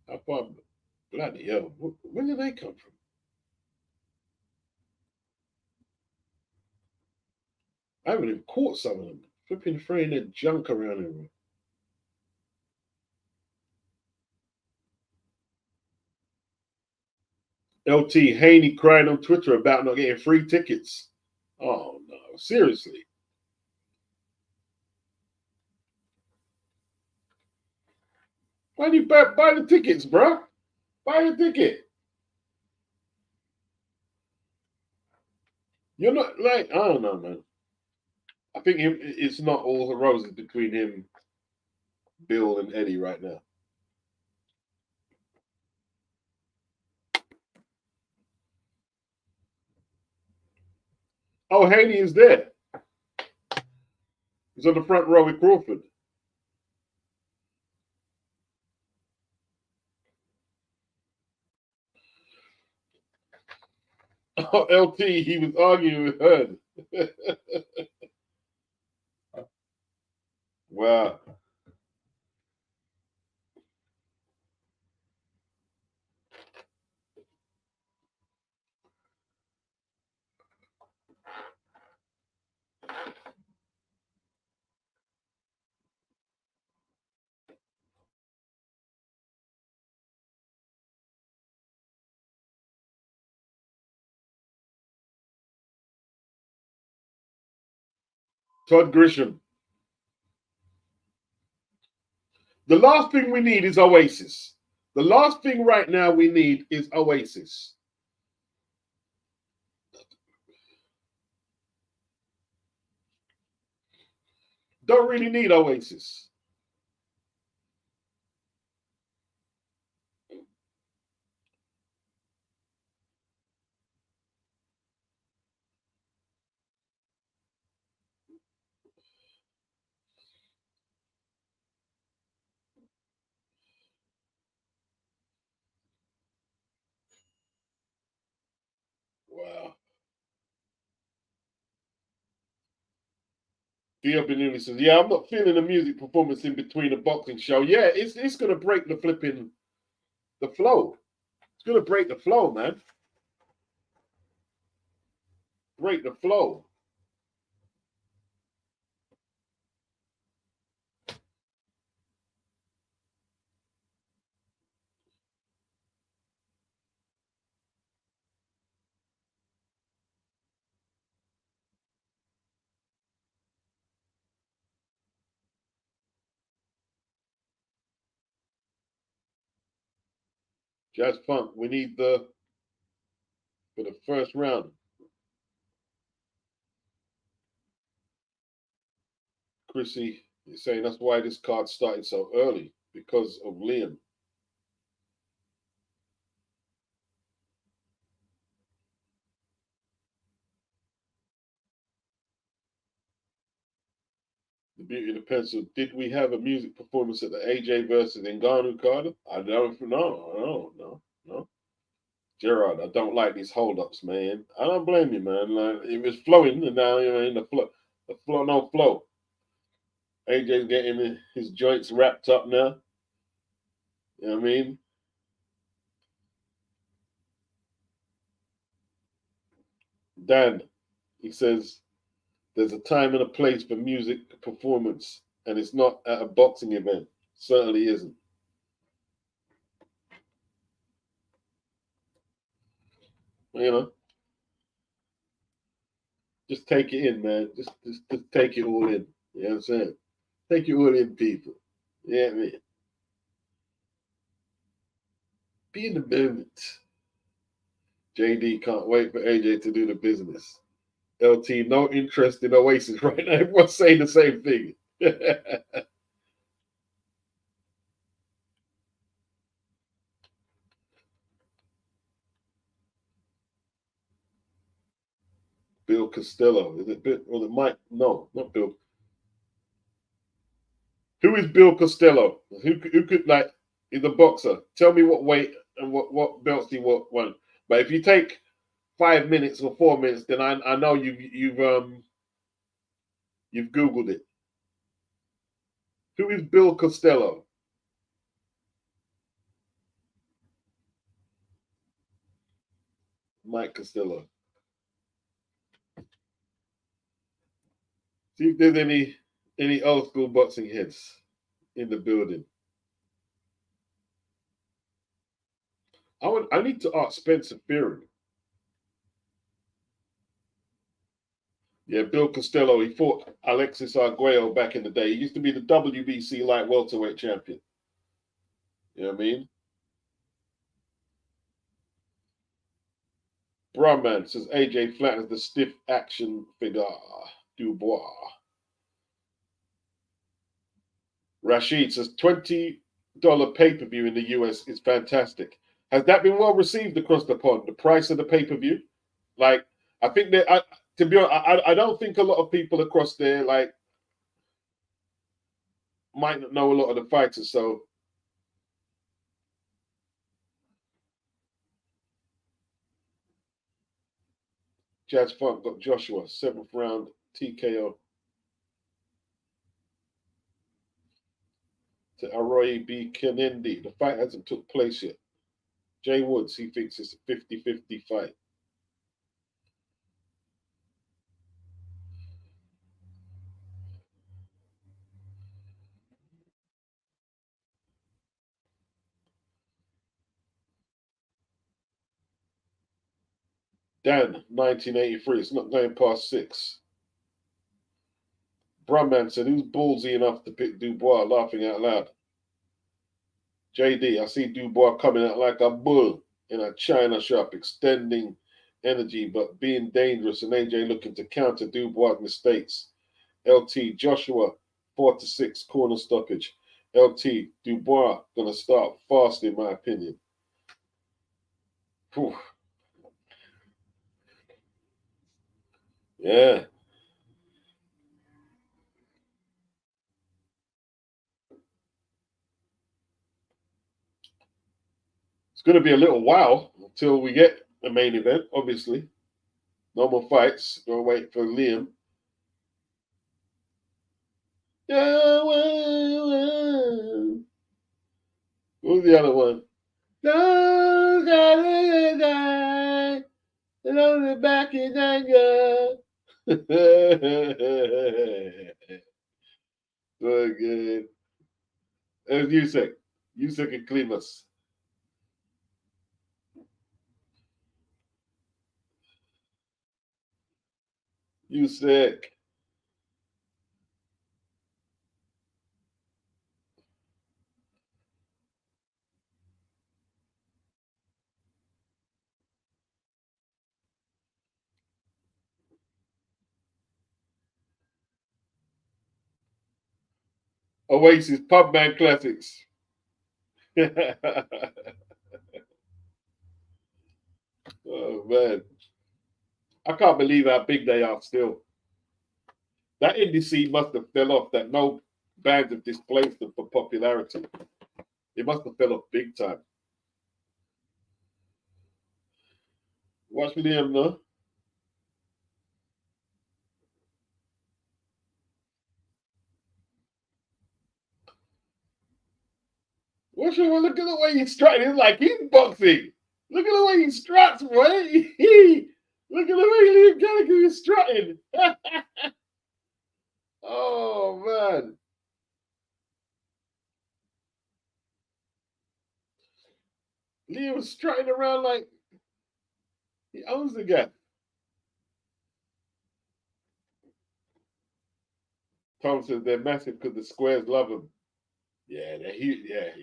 How far? Bloody hell. Where did they come from? I haven't even caught some of them. Flipping throwing their junk around everywhere. LT Haney crying on Twitter about not getting free tickets. Oh no, seriously. Why do you buy the tickets, bro? Buy the ticket. You're not like, I don't know, man. I think it's not all the roses between him, Bill, and Eddie right now. Oh, Haney is there. He's on the front row with Crawford. Oh, LT, he was arguing with Hearn. Wow. Todd Grisham. The last thing we need is Oasis. The last thing right now we need is Oasis. Don't really need Oasis. Wow. Theo Benuli says, yeah, I'm not feeling a music performance in between a boxing show. Yeah, it's going to break the the flow. It's going to break the flow, man. Break the flow. Jazz Funk, we need for the first round. Chrissy is saying that's why this card started so early, because of Liam. The Beauty of the Pencil. Did we have a music performance at the AJ versus Ngannou card? I don't know. No. Gerard, I don't like these hold-ups, man. I don't blame you, man. Like, it was flowing, and now you're in the flow. The flow, no flow. AJ's getting his joints wrapped up now. You know what I mean? Dan, he says, there's a time and a place for music performance, and it's not at a boxing event. Certainly isn't. You know, just take it in, man. Just take it all in. You know what I'm saying? Take it all in, people. Yeah, man. Be in the moment. JD can't wait for AJ to do the business. LT, no interest in Oasis right now. Everyone's saying the same thing. Bill Costello. Is it Bill? Or it might? No, not Bill. Who is Bill Costello? Who could, like, is a boxer? Tell me what weight and what belts he won. But if you take 5 minutes or 4 minutes, then I know you've Googled it. Who is Bill Costello? Mike Costello. See if there's any old school boxing heads in the building. I need to ask Spencer Fearon. Yeah, Bill Costello. He fought Alexis Arguello back in the day. He used to be the WBC light welterweight champion. You know what I mean? Brahman says AJ flattens the stiff action figure. Dubois. Rashid says $20 pay-per-view in the US is fantastic. Has that been well received across the pond? The price of the pay-per-view? Like, I think that, to be honest, I don't think a lot of people across there, like, might not know a lot of the fighters. So, Jazz Funk got Joshua, 7th round TKO. To Aroy B. Kenendi. The fight hasn't took place yet. Jay Woods, he thinks it's a 50-50 fight. Dan, 1983. It's not going past 6. Brumman said, who's ballsy enough to pick Dubois, laughing out loud? JD, I see Dubois coming out like a bull in a china shop, extending energy but being dangerous, and AJ looking to counter Dubois' mistakes. LT, Joshua, 4-6 corner stoppage. LT, Dubois gonna start fast in my opinion. Whew. Yeah. It's going to be a little while until we get the main event, obviously. No more fights. Go wait for Liam. Who's the other one? Don't gotta die. And on the back is anger. So good. There's Yusek. Yusek and Klimas. Yusek. Oasis Pubman Classics. Oh man, I can't believe how big they are still. That indie scene must have fell off. That no bands have displaced them for popularity. It must have fell off big time. Watch Liam now. Watch him. Look at the way he's strutting. It's like he's boxing. Look at the way he struts, boy. Look at the way Liam Gallagher is strutting. Oh man. Liam's strutting around like he owns the guy. Tom says they're massive because the squares love them. Yeah, they're huge. Yeah.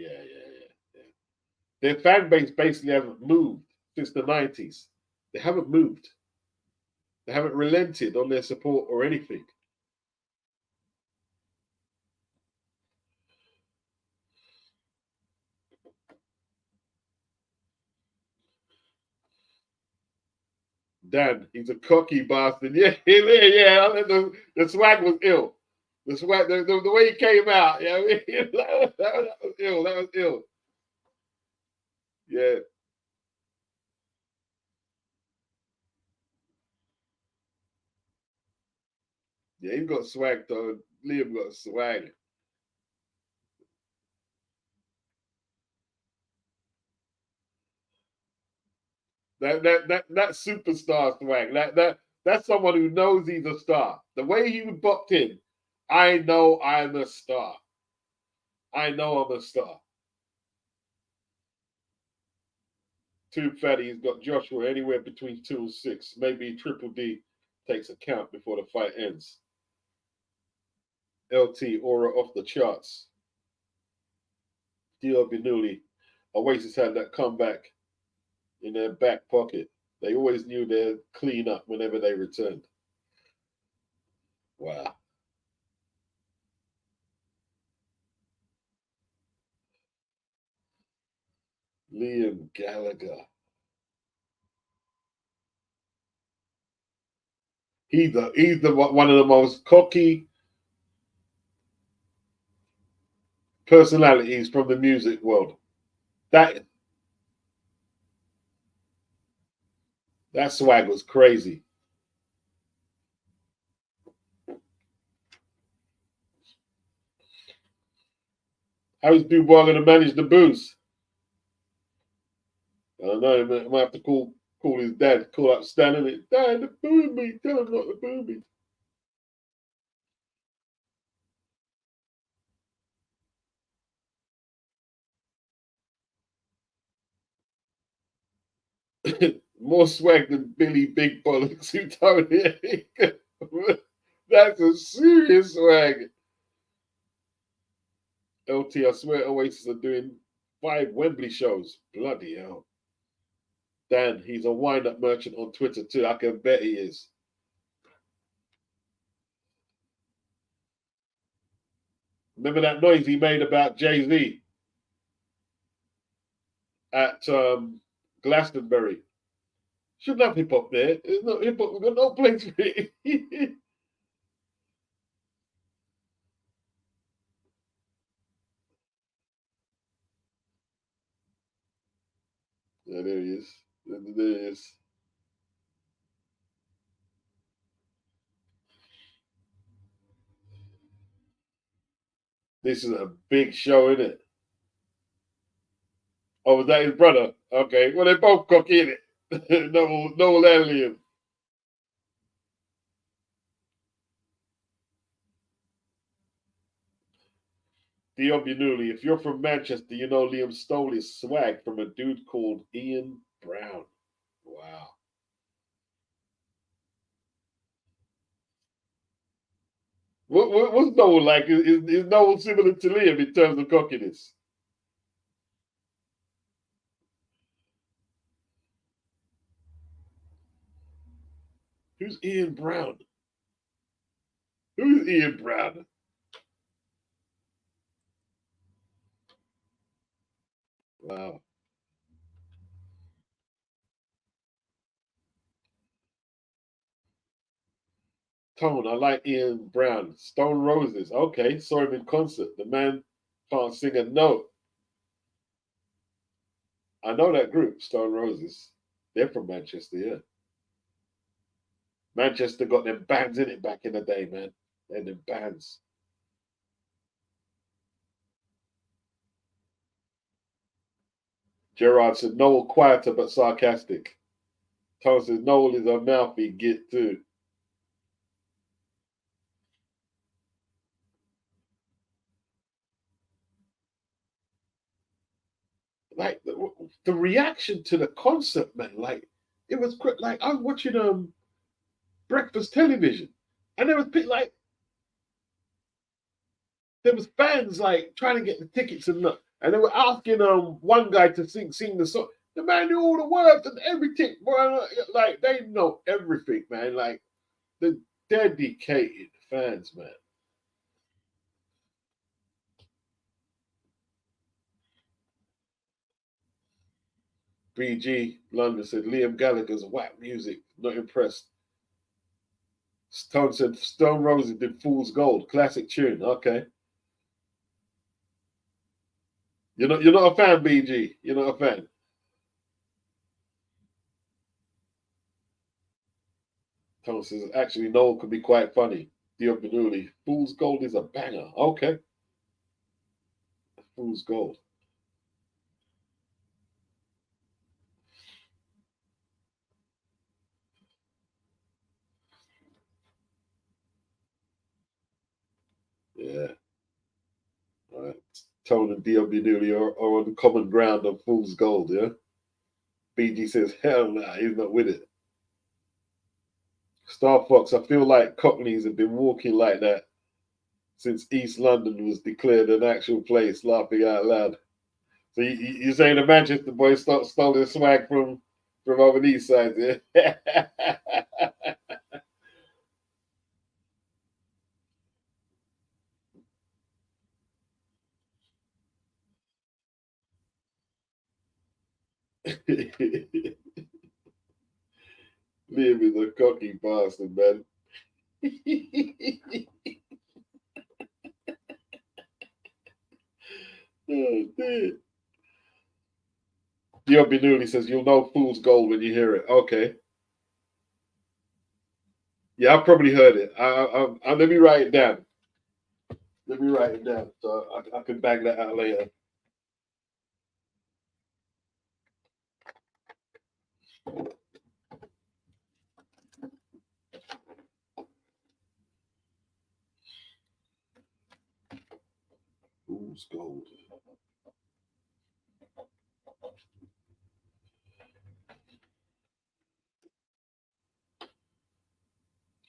Their fan base basically hasn't moved since the 90s. They haven't moved. They haven't relented on their support or anything. Dan, he's a cocky bastard. Yeah. The swag was ill. The swag, the way he came out, yeah, that was ill. That was ill. Yeah. Yeah, he got swag though. Liam got swag. That superstar swag. That's someone who knows he's a star. The way he bopped in, I know I'm a star. I know I'm a star. Too fatty. He's got Joshua anywhere between 2 and 6. Maybe Triple D takes a count before the fight ends. LT aura off the charts. Dior Binuli. Oasis had that comeback in their back pocket. They always knew they'd clean up whenever they returned. Wow. Liam Gallagher. He's one of the most cocky personalities from the music world. That swag was crazy. How's Dubois going to manage the booze? I don't know. I might have to call his dad. Call up Stan and it. Dad, the boo me. Tell him not to boo me. More swag than Billy Big Bollocks who told it. That's a serious swag. LT, I swear Oasis are doing 5 Wembley shows. Bloody hell. Dan, he's a wind-up merchant on Twitter too. I can bet he is. Remember that noise he made about Jay-Z at Glastonbury? Shouldn't have hip-hop there. There's no hip-hop. We've got no place for it. Yeah, there he is. There he is. This is a big show, isn't it? Oh, was that his brother? Okay. Well, they're both cocky, isn't it? no alien. Diobinuli, if you're from Manchester, you know Liam stole his swag from a dude called Ian Brown. Wow. What's Noel like? Is Noel similar to Liam in terms of cockiness? Who's Ian Brown? Who's Ian Brown? Wow. Tone, I like Ian Brown. Stone Roses. Okay, saw him in concert. The man can't sing a note. I know that group, Stone Roses. They're from Manchester, yeah. Manchester got them bands in it back in the day, man. They had them bands. Gerard said, Noel quieter but sarcastic. Tone says, Noel is a mouthy git too. Like the reaction to the concert, man, like it was quick. Like I was watching breakfast television, and there was like there was fans like trying to get the tickets and they were asking one guy to sing the song. The man knew all the words and everything. Like they know everything, man. Like the dedicated fans, man. BG London said Liam Gallagher's whack music. Not impressed. Stone said Stone Roses did Fool's Gold. Classic tune. Okay. You're not a fan, BG. You're not a fan. Thomas says actually Noel could be quite funny. Diop Fool's Gold is a banger. Okay. Fool's Gold. Yeah. All right. Tone and Diop are on the common ground of Fool's Gold, yeah? BG says, hell nah, he's not with it. Star Fox, I feel like Cockneys have been walking like that since East London was declared an actual place, laughing out loud. So you're saying the Manchester boys stole their swag from over these sides, yeah? Liam is a cocky bastard, man. Oh, dear. Diobinuli says, you'll know Fool's Gold when you hear it. Okay. Yeah, I've probably heard it. Let me write it down. Let me write it down so I can bang that out later. Fool's gold.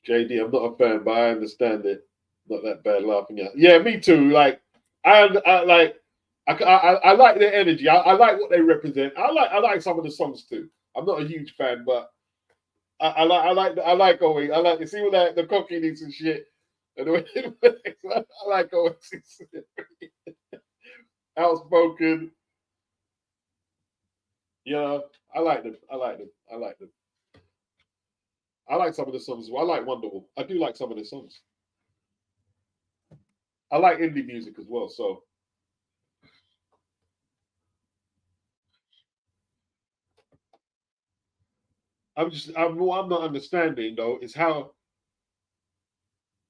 JD, I'm not a fan, but I understand it. Not that bad laughing at. Yeah, me too. Like I like I like their energy. I like what they represent. I like some of the songs too. I'm not a huge fan, but I like Oasis. I like you see with that the cockiness and shit. And the way I like Oasis. Outspoken. Yeah, I like them. I like them. I like them. I like some of the songs as well. I like Wonderwall. I do like some of the songs. I like indie music as well, so what I'm not understanding though is how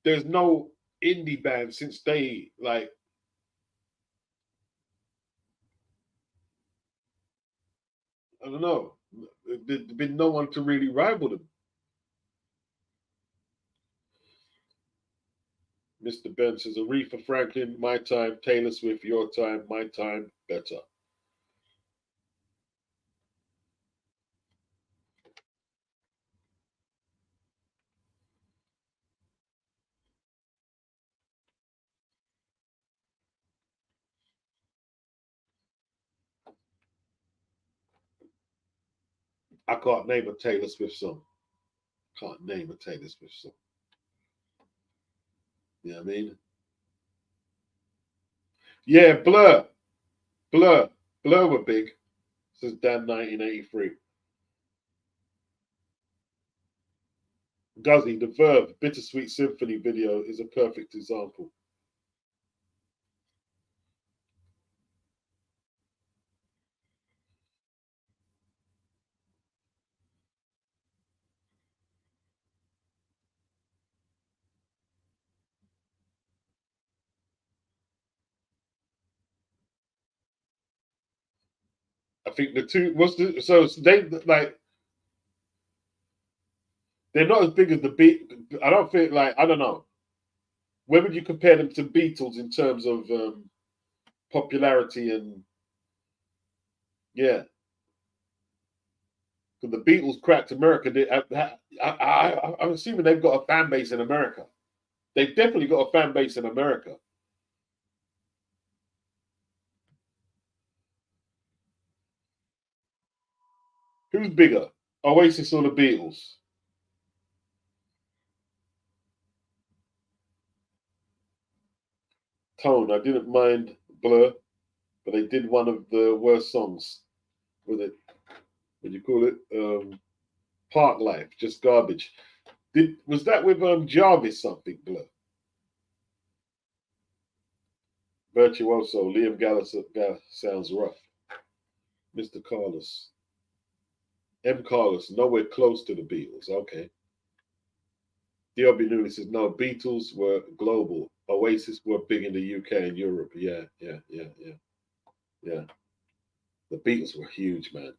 there's no indie band since they like I don't know. There's been no one to really rival them. Mr. Ben says Aretha Franklin, my time, Taylor Swift, your time, my time, better. I can't name a Taylor Swift song. Can't name a Taylor Swift song. You know what I mean? Yeah, Blur. Blur were big. Since Dan 1983. Guzzy, the Verve Bittersweet Symphony video is a perfect example. I think the two so they like they're not as big as the beat. I don't think like I don't know. Where would you compare them to Beatles in terms of popularity and yeah? Because the Beatles cracked America. I'm assuming they've got a fan base in America. They've definitely got a fan base in America. Who's bigger, Oasis or the Beatles? Tone, I didn't mind Blur, but they did one of the worst songs. Was it? What do you call it? Park Life, just garbage. Was that with Jarvis something? Blur. Virtuoso, Liam Gallagher sounds rough. Mr. Carlos. M. Carlos, nowhere close to the Beatles. Okay. DRB Newley says, no, Beatles were global. Oasis were big in the UK and Europe. Yeah. The Beatles were huge, man.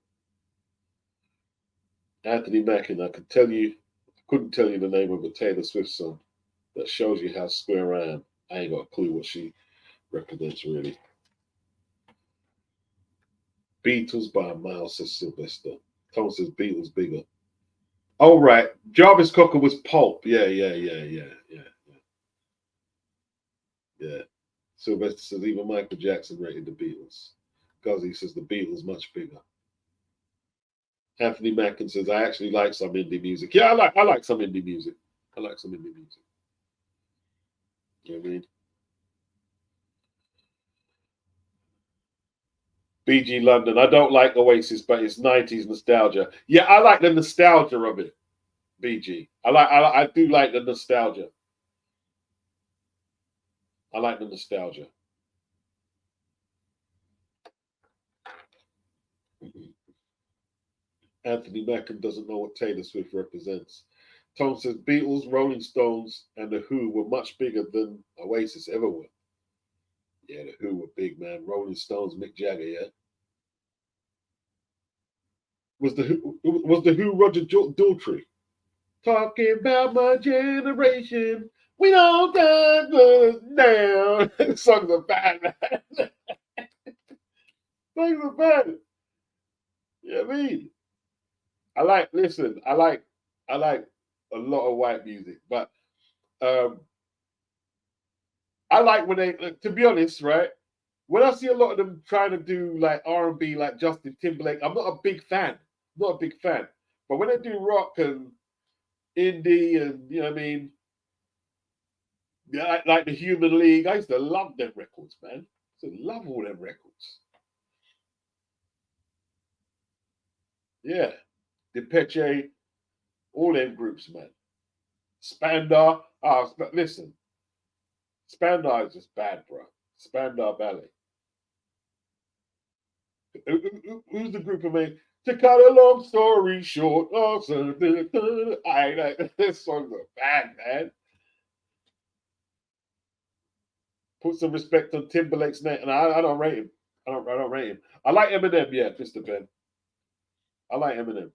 Anthony Mackin, I couldn't tell you the name of a Taylor Swift song. That shows you how square I am. I ain't got a clue what she represents, really. Beatles by a mile, says Sylvester. Tom says Beatles bigger. Oh, right. Jarvis Cocker was Pulp. Yeah. Sylvester says even Michael Jackson rated the Beatles. Guzzy says the Beatles much bigger. Anthony Mackin says I actually like some indie music. Yeah, I like some indie music. I like some indie music. You know what I mean? BG London. I don't like Oasis, but it's 90s nostalgia. Yeah, I like the nostalgia of it. BG. I do like the nostalgia. I like the nostalgia. Anthony Mackin doesn't know what Taylor Swift represents. Tom says Beatles, Rolling Stones, and The Who were much bigger than Oasis ever were. Yeah, the Who were big, man. Rolling Stones, Mick Jagger, yeah. Was the Who Roger Daltrey? Talking about my generation. We don't got down. Songs are bad, man. Songs are bad. You know what I mean? I like a lot of white music, but I like when they, to be honest, right? When I see a lot of them trying to do like R&B, like Justin Timberlake, I'm not a big fan. Not a big fan. But when they do rock and indie and, you know what I mean, like the Human League, I used to love them records, man. I used to love all them records. Yeah. Depeche, all them groups, man. Spandau. Listen. Spandau is just bad, bro. Spandau Ballet. Who's the group of me? To cut a long story short, this songs are bad, man. Put some respect on Timberlake's name, and I don't rate him. I don't rate him. I like Eminem, yeah, Mr. Ben. I like Eminem,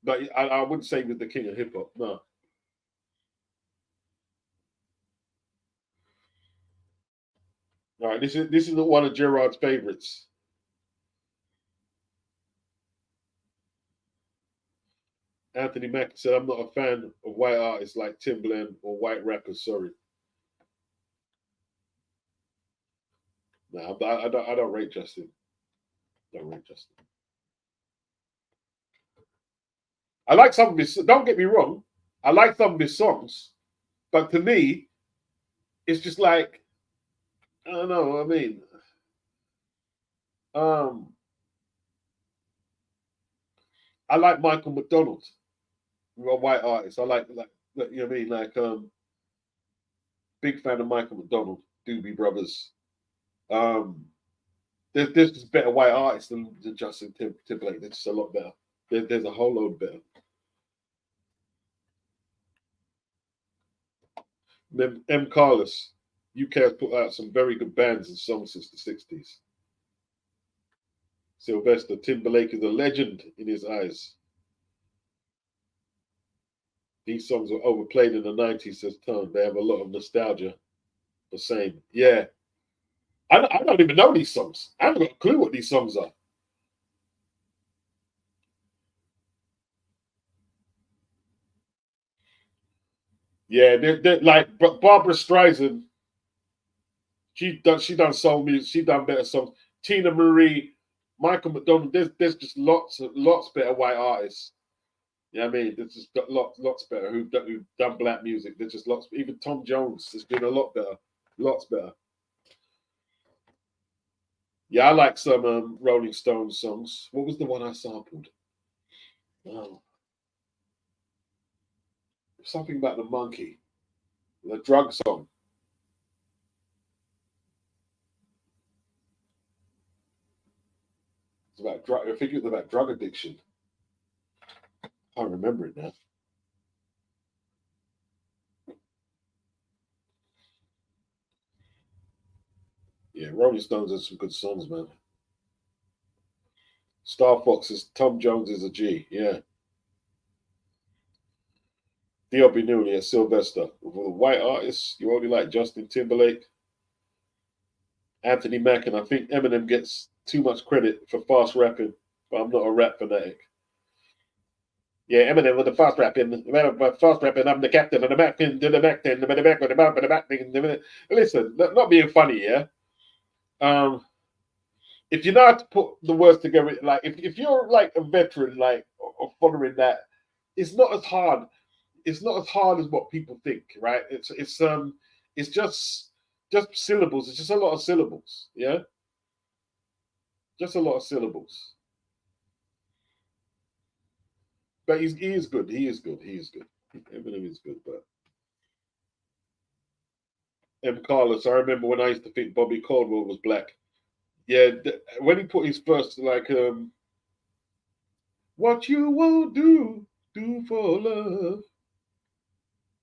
but I wouldn't say he was the king of hip hop. No. All right, this is one of Gerard's favorites. Anthony Mack said, "I'm not a fan of white artists like Timbaland or white rappers." Sorry. No, I don't rate Justin. Don't rate Justin. I like some of his. Don't get me wrong. I like some of his songs, but to me, it's just like I don't know. I mean, I like Michael McDonald, a white artist. I like you know what I mean. Like big fan of Michael McDonald, Doobie Brothers. There's just better white artists than Justin Timberlake. They're just a lot better. There's a whole load better. M. Carlos, UK has put out some very good bands and songs since the 60s. Sylvester Timberlake is a legend in his eyes. These songs were overplayed in the 90s, says Tone. They have a lot of nostalgia. The same. Yeah. I don't even know these songs. I haven't got a clue what these songs are. Yeah, they're like Barbara Streisand. She done soul music. She done better songs. Tina Marie, Michael McDonald. There's just lots better white artists. Yeah, I mean, there's just got lots better who've done black music. There's just lots. Even Tom Jones has been a lot better. Lots better. Yeah, I like some Rolling Stones songs. What was the one I sampled? Oh. Something about the monkey. The drug song. It's about drug. I think it was about drug addiction. I can't remember it now. Yeah, Rolling Stones has some good songs, man. Star Fox's Tom Jones is a G. Yeah. D.O.B. Newley, Sylvester. For the white artists, you only like Justin Timberlake, Anthony Mack, and I think Eminem gets too much credit for fast rapping, but I'm not a rap fanatic. Yeah, Eminem with the fast rapping. Fast rapping, I'm the captain of the Mac, to the Mac, the back, the back. Listen, not being funny, yeah? If you know how to put the words together, like if you're like a veteran, like or following that, it's not as hard. It's not as hard as what people think, right? It's just syllables. It's just a lot of syllables, yeah. Just a lot of syllables. But he is good. He is good. He is good. Eminem is good, but M. Carlos. I remember when I used to think Bobby Caldwell was black. Yeah, when he put his first like what you won't do for love.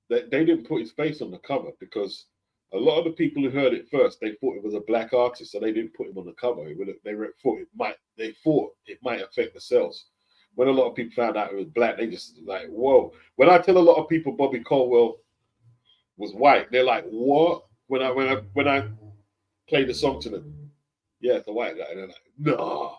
They didn't put his face on the cover because A lot of the people who heard it first, they thought it was a black artist, so they didn't put him on the cover. They thought it might affect the sales. When a lot of people found out it was black, they just like, whoa. When I tell a lot of people Bobby Caldwell was white, they're like, what? When I play the song to them, yeah, it's a white guy. And they're like, nah.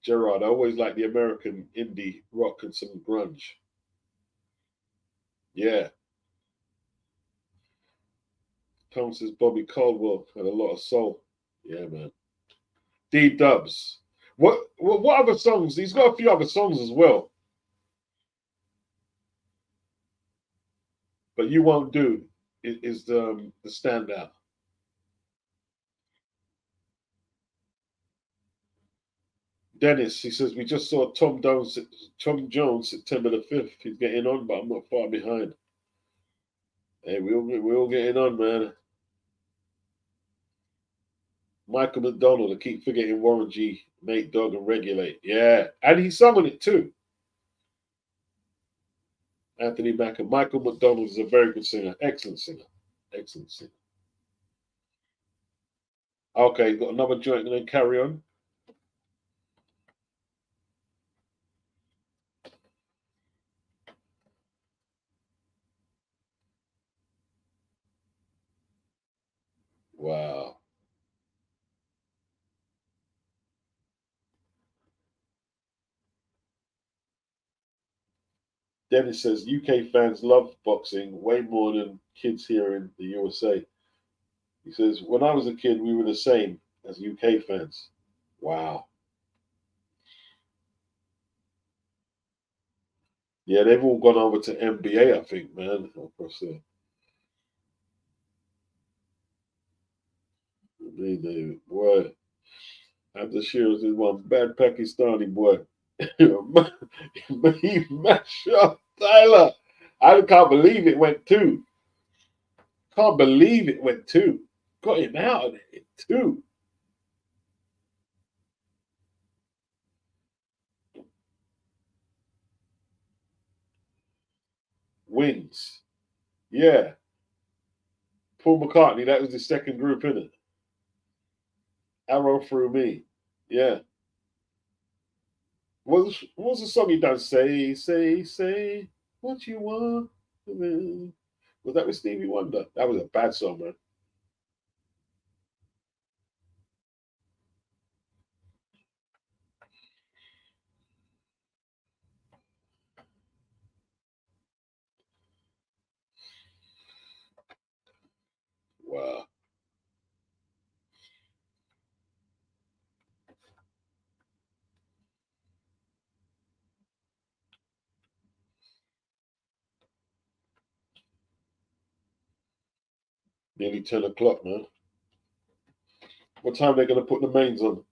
Gerard, I always like the American indie rock and some grunge. Yeah. Tom says Bobby Caldwell had a lot of soul. Yeah, man. D Dubs. What other songs? He's got a few other songs as well. But You Won't Do is the standout. Dennis, he says, we just saw Tom Jones September the 5th. He's getting on, but I'm not far behind. Hey, we're all getting on, man. Michael McDonald, I keep forgetting Warren G, Nate Dogg and Regulate. Yeah, and he sung on it too. Anthony Macker. Michael McDonald is a very good singer. Excellent singer. Excellent singer. Okay, got another joint and then carry on. Wow. Dennis says UK fans love boxing way more than kids here in the USA. He says, when I was a kid, we were the same as UK fans. Wow. Yeah, they've all gone over to NBA, I think, man. Across there. Boy, after Sheeraz is one bad Pakistani boy. He mashed up Tyler. I can't believe it went two. Can't believe it went two. Got him out of it two. Wings. Yeah. Paul McCartney, that was the second group, in it. Arrow Through Me. Yeah. What was the song he done? Say what you want. Was that with Stevie Wonder? That was a bad song, man. Wow. Nearly 10 o'clock, man. What time are they going to put the mains on?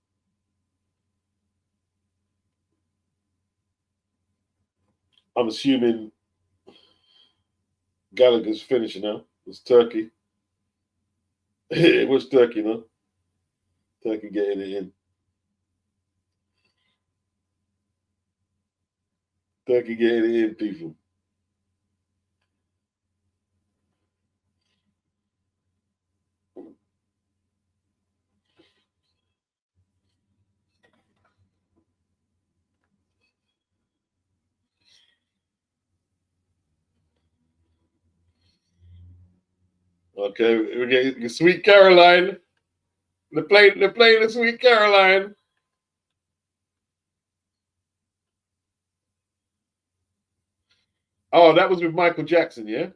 I'm assuming Gallagher's finishing now. It's Turkey. It was Turkey, no? Turkey getting it in. Turkey getting it in, people. Okay, we're getting Sweet Caroline. They're playing the Sweet Caroline. Oh, that was with Michael Jackson, yeah?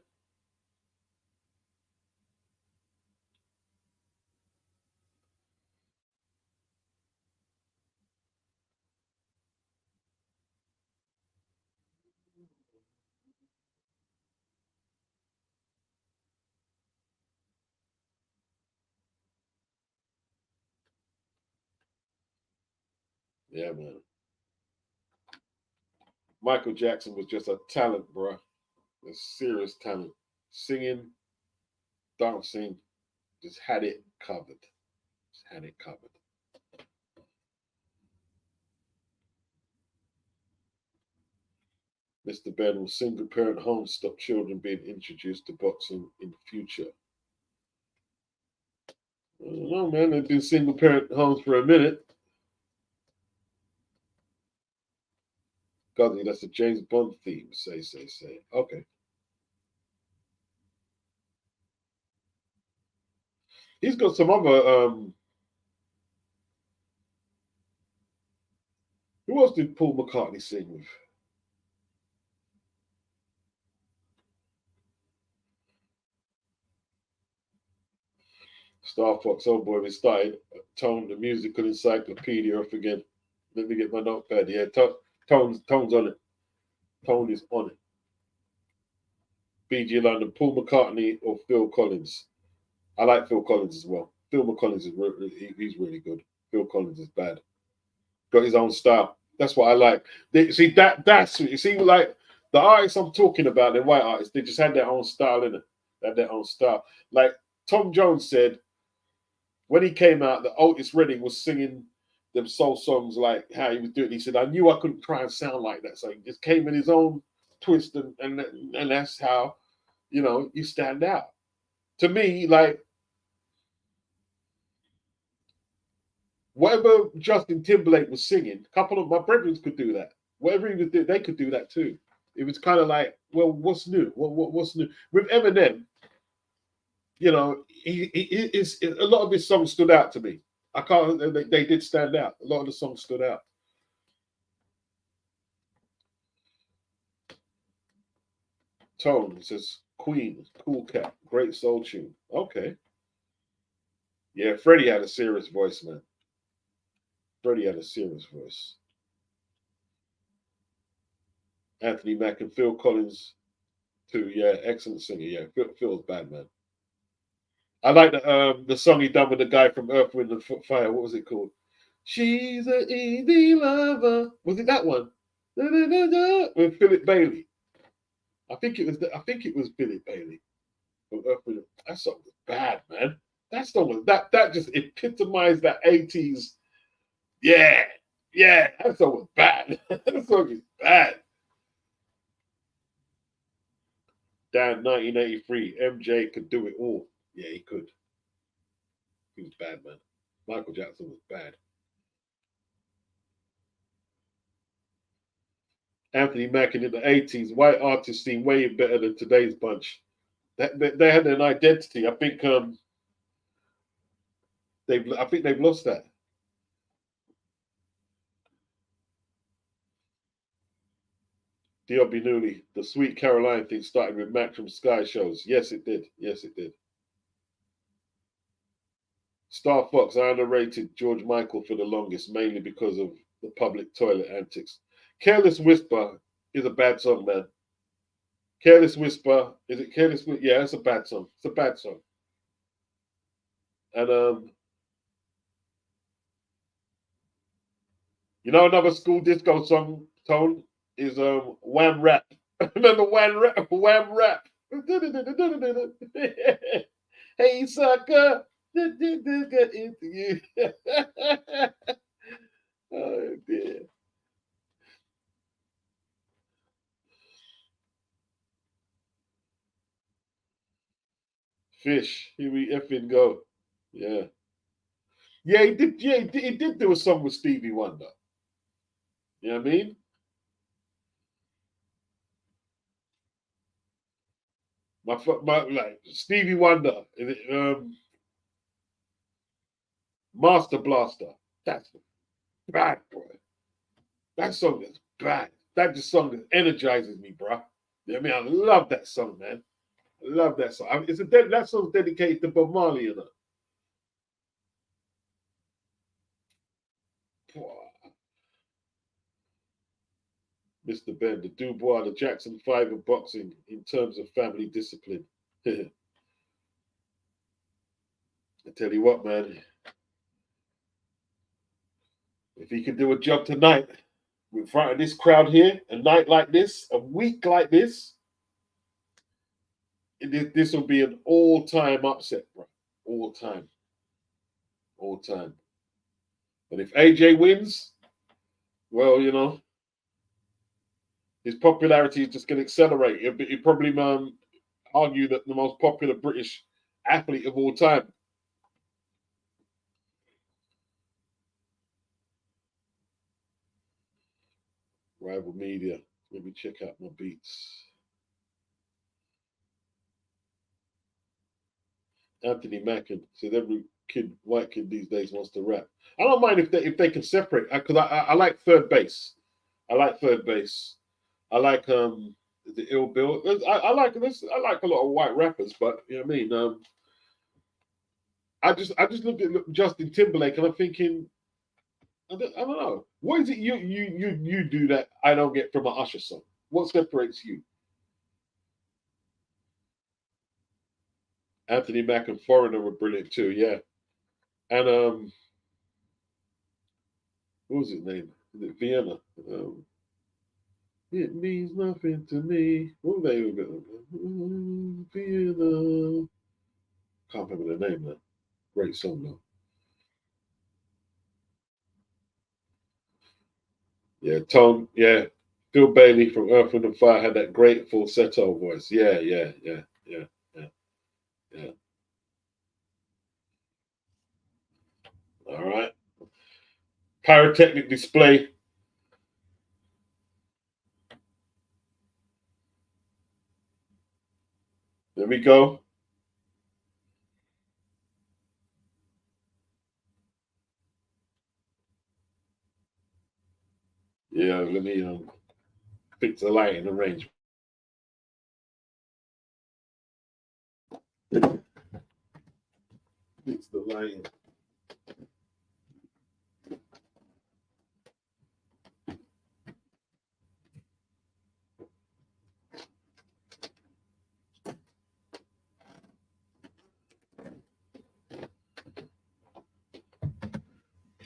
Yeah, man. Michael Jackson was just a talent, bro. A serious talent. Singing, dancing, just had it covered. Just had it covered. Mr. Ben, will single parent homes stop children being introduced to boxing in future? I don't know, man. They've been single parent homes for a minute. God, that's a James Bond theme. Say. Okay. He's got some other. Who else did Paul McCartney sing with? Star Fox, oh boy, we started. Tone, the musical encyclopedia off again. Let me get my notepad. Yeah, Tone's on it. Tone is on it. BG London, Paul McCartney or Phil Collins? I like Phil Collins as well. Phil McCollins is he's really good. Phil Collins is bad. Got his own style. That's what I like. That's you see, like the artists I'm talking about, the white artists, they just had their own style in it. They had their own style. Like Tom Jones said when he came out, that Otis Redding was singing them soul songs like how he was doing. He said, I knew I couldn't try and sound like that. So he just came in his own twist, and that's how, you stand out. To me, like, whatever Justin Timberlake was singing, a couple of my brethren could do that. Whatever he was doing, they could do that too. It was kind of like, well, what's new? What's new? With Eminem, he a lot of his songs stood out to me. They did stand out. A lot of the songs stood out. Tone says, Queen, Cool Cat, great soul tune. Okay. Yeah, Freddie had a serious voice, man. Freddie had a serious voice. Anthony Mack and Phil Collins, too. Yeah, excellent singer. Yeah, Phil's bad, man. I like the song he done with the guy from Earth, Wind and Fire. What was it called? She's an easy lover. Was it that one? With Philip Bailey. I think it was Philip Bailey from Earth, Wind. That song was bad, man. That song was that just epitomized that 80s. Yeah, that song was bad. That song is bad. Dan, 1983, MJ could do it all. Yeah, he could. He was bad, man. Michael Jackson was bad. Anthony Mackie in the 80s, white artists seem way better than today's bunch. They had an identity. I think they've lost that. D.O.B. Newley, the Sweet Caroline thing started with Mac from Sky shows. Yes, it did. Yes, it did. Star Fox, I underrated George Michael for the longest, mainly because of the public toilet antics. Careless Whisper is a bad song, man. Careless Whisper, is it Careless Whisper? Yeah, it's a bad song. It's a bad song. And another school disco song, Tone, is Wham Rap. Remember Wham Rap? Wham Rap. Hey sucker, get into you. Oh dear. Fish, here we effing go. Yeah. Yeah, he did. Yeah, he did do a song with Stevie Wonder. You know what I mean? My like Stevie Wonder, Master Blaster. That's bad, boy. That song is bad. That song that energizes me, bro. You know what I mean? I love that song, man. I love that song. That song's dedicated to Bob Marley, you know. Mr. Ben, the Dubois, the Jackson 5 of boxing in terms of family discipline. I tell you what, man. If he can do a job tonight in front of this crowd here, a night like this, a week like this, this will be an all-time upset, bro. All time. All time. But if AJ wins, well, His popularity is just going to accelerate. He'd probably argue that the most popular British athlete of all time. Rival media. Let me check out my beats. Anthony Mackin said every white kid these days wants to rap. I don't mind if they can separate, because I like third base. I like third base. I like the Ill Bill. I like this. I like a lot of white rappers, but you know what I mean. I just looked at Justin Timberlake and I'm thinking, I don't know. What is it you do that I don't get from an Usher song? What separates you? Anthony Mack and Foreigner were brilliant too, yeah. And what was his name? Is it Vienna? It means nothing to me. What were they? Vienna. Can't remember the name now. Great song though. Yeah, Tom. Yeah, Phil Bailey from Earth, Wind and Fire had that great falsetto voice. Yeah. All right. Pyrotechnic display. There we go. Yeah, let me fix the lighting arrangement. Fix the lighting.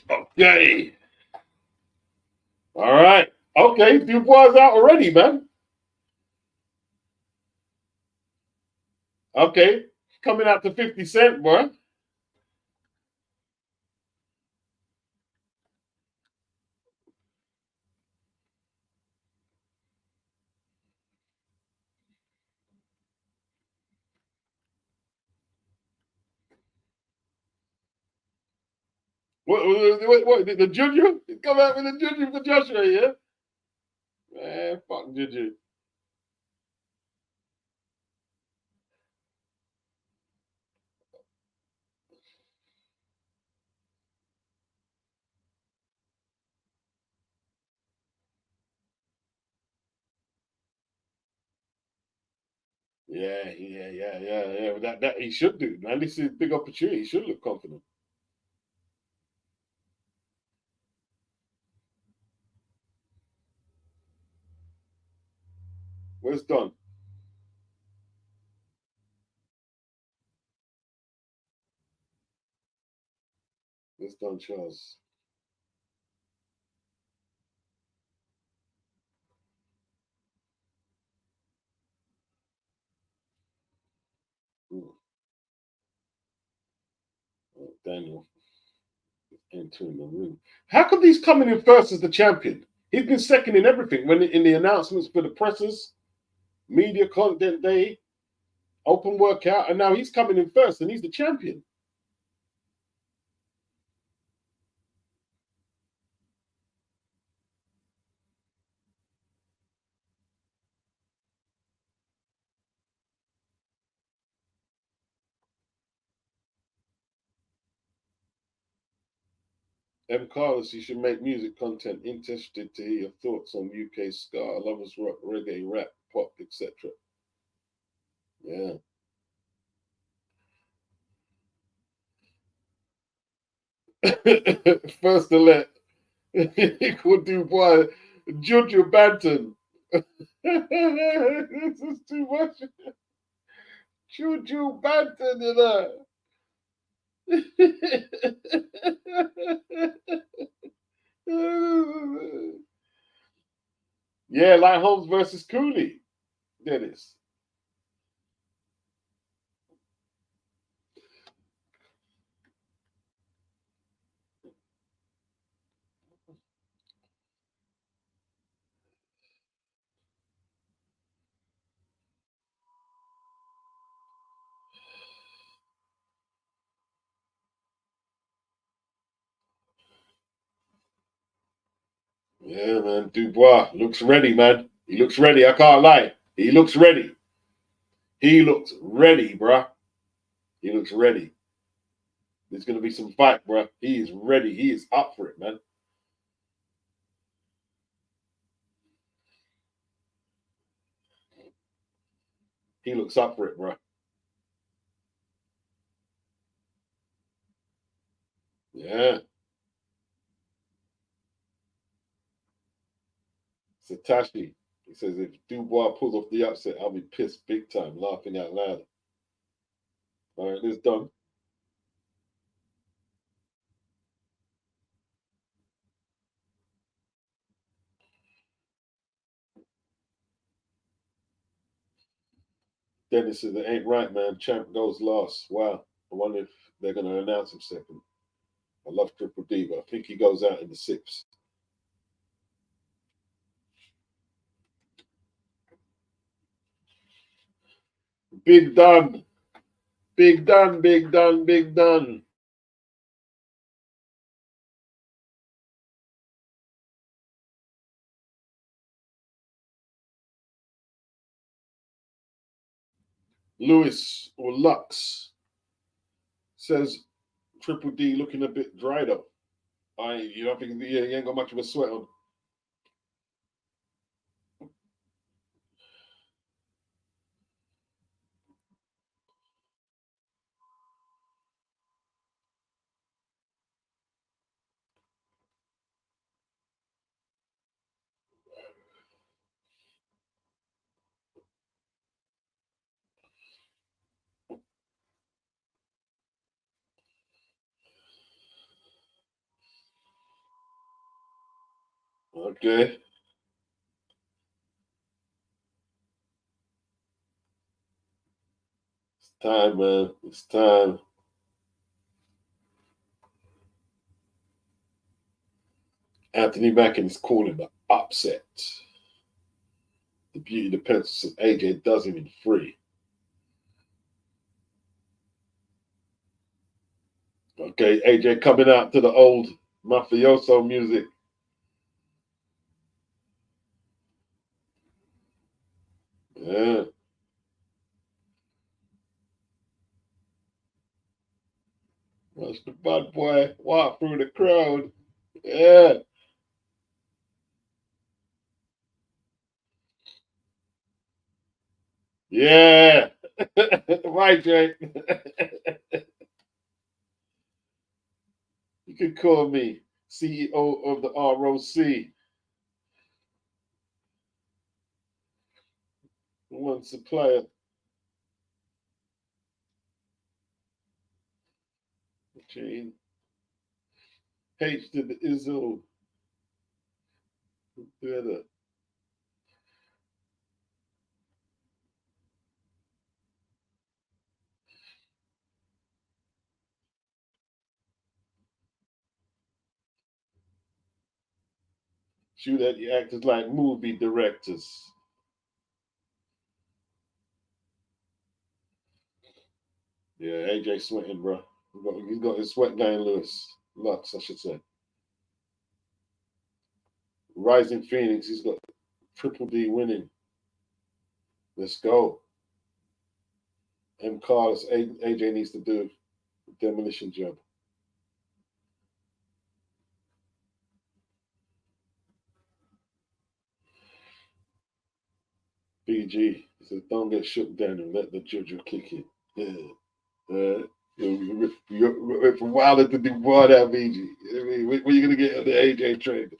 Okay. All right. Okay, Dubois out already, man. Okay. Coming out to 50 Cent, boy. What, the Junior? Come out with the Junior for Joshua, yeah? Man, fuck Junior. Yeah. That he should do, man. This is a big opportunity. He should look confident. Where's Don? Where's Don Charles? Oh, Daniel entering the room. How come he's coming in first as the champion? He's been second in everything. When in the announcements for the pressers, media content day, open workout, and now he's coming in first and he's the champion. M. Carlos, you should make music content. Interested to hear your thoughts on UK ska, lovers rock, reggae, rap, pop, etc. Yeah. First elect, equal Dubois, Juju Banton. This is too much. Juju Banton, you know. Yeah, like Holmes versus Cooley. Dennis. Yeah, man. Dubois looks ready, man. He looks ready. I can't lie. He looks ready. He looks ready, bruh. He looks ready. There's going to be some fight, bruh. He is ready. He is up for it, man. He looks up for it, bruh. Yeah. Satoshi. He says, if Dubois pulls off the upset, I'll be pissed big time, laughing out loud. All right, this done. Dennis says, it ain't right, man. Champ goes last. Wow. I wonder if they're going to announce him second. I love Triple D, but I think he goes out in the sixth. Big done. Big done, big done, big done. Lewis or Lux says Triple D looking a bit dried up. You don't think he ain't got much of a sweat on? Okay. It's time, man. It's time. Anthony Mackin is calling the upset. The beauty of the pencil says AJ does him in free. Okay, AJ coming out to the old mafioso music. Yeah. Watch the bad boy walk through the crowd. Yeah. Yeah. Right, Jay. You can call me CEO of the ROC. One supplier. Chain. H to the Izzo. Together. Shoot at the actors like movie directors. Yeah, AJ sweating, bro. He's got his sweat going, Lewis. Lux, I should say. Rising Phoenix, he's got Triple D winning. Let's go. M. Carlos, AJ needs to do a demolition job. BG says, don't get shook down and let the juju kick it. Yeah. You went from Wilder to Dubois now, BG. I mean, where are you going to get on the AJ train?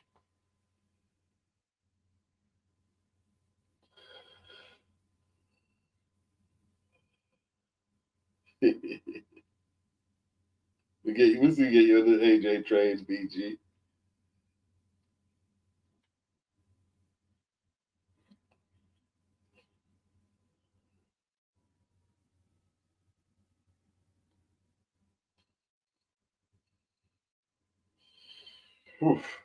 We'll see get you on the AJ trains, BG. Oof.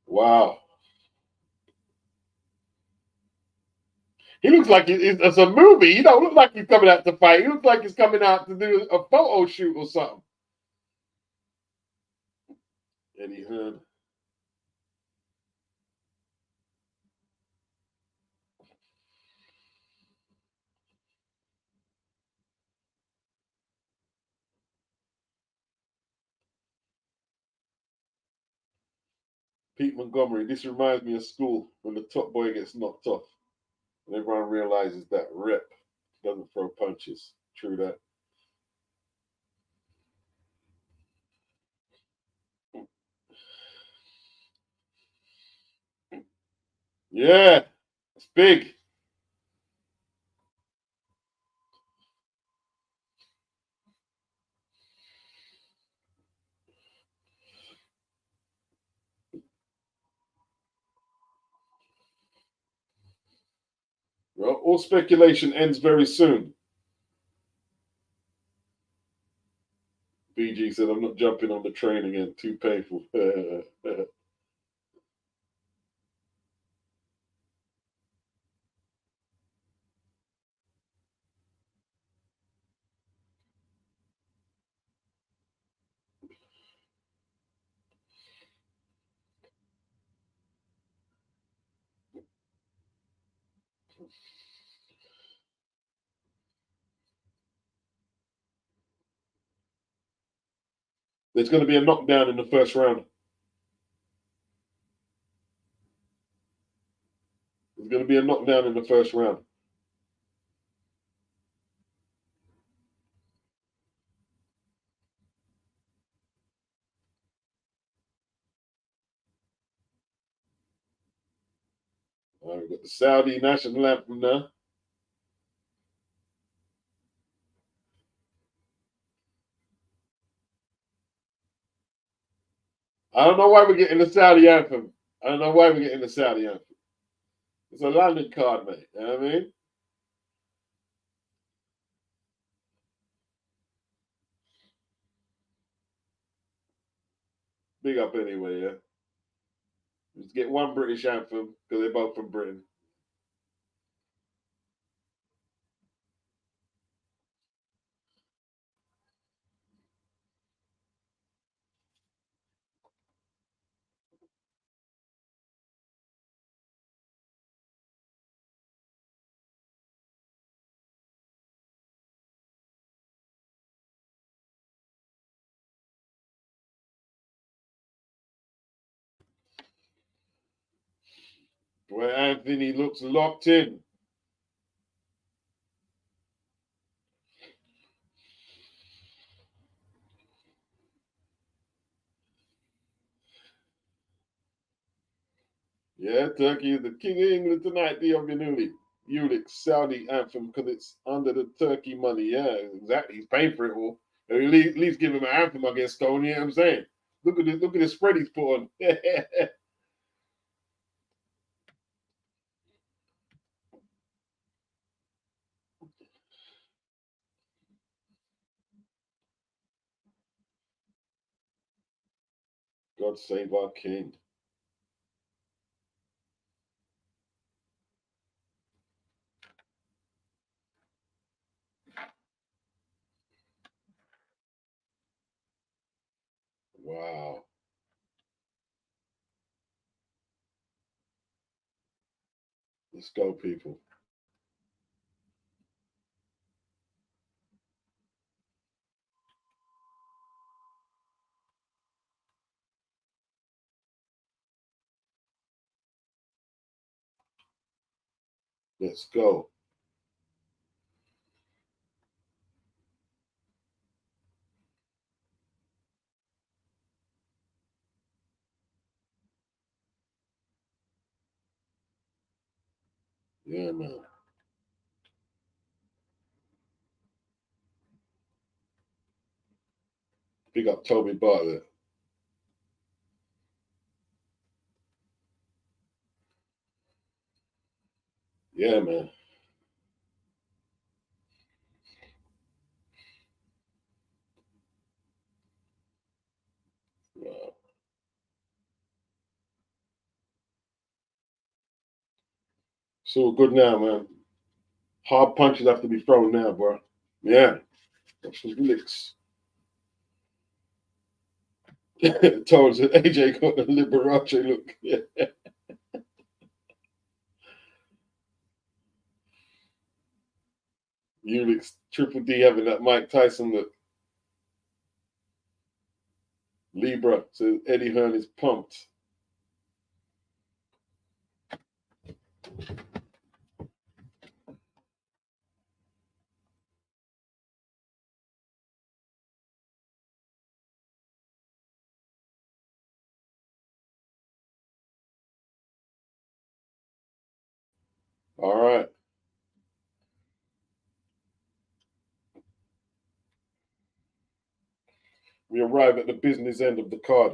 Wow. He looks like it's a movie. He don't look like he's coming out to fight. He looks like he's coming out to do a photo shoot or something. Eddie Hearn. Pete Montgomery. This reminds me of school when the top boy gets knocked off. And everyone realizes that Rep doesn't throw punches. True that. Yeah, it's big. Well, all speculation ends very soon. BG said, I'm not jumping on the train again. Too painful. There's going to be a knockdown in the first round. There's going to be a knockdown in the first round. All right, we've got the Saudi national anthem now. I don't know why we're getting the Saudi anthem. I don't know why we're getting the Saudi anthem. It's a London card, mate. You know what I mean? Big up anyway, yeah. Just get one British anthem because they're both from Britain. Where Anthony looks locked in. Yeah, Turkey is the King of England tonight, the Ulick Saudi anthem because it's under the Turkey money. Yeah, exactly. He's paying for it all. At least give him an anthem against Stone. You know what I'm saying? Look at the spread he's put on. God save our king. Wow. Let's go, people. Let's go. Yeah, man. Big up Toby Bartlett. Yeah, man. Wow. So good now, man. Hard punches have to be thrown now, bro. Yeah. Watch the licks. Told us AJ got the Liberace look. Yeah. Ulix, Triple D having that Mike Tyson look. Libra says Eddie Hearn is pumped. All right. We arrive at the business end of the card.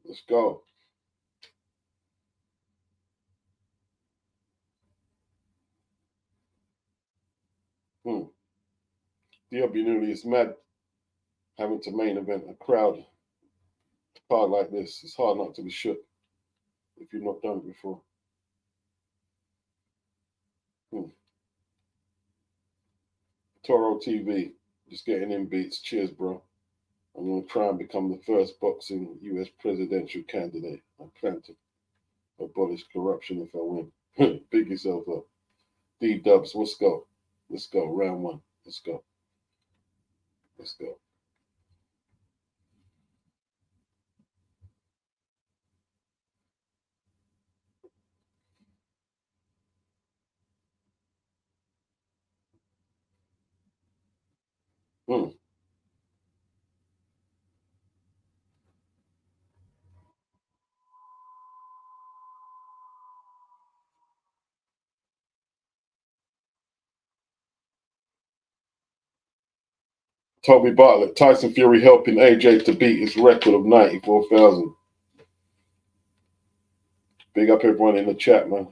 Let's go. DW is mad having to main event a crowd card like this. It's hard not to be shook if you've not done it before. Toro TV, just getting in beats. Cheers, bro. I'm going to try and become the first boxing US presidential candidate. I plan to abolish corruption if I win. Big yourself up. D-Dubs, let's go. Let's go. Round one. Let's go. Let's go. Toby Bartlett, Tyson Fury helping AJ to beat his record of 94,000. Big up everyone in the chat, man.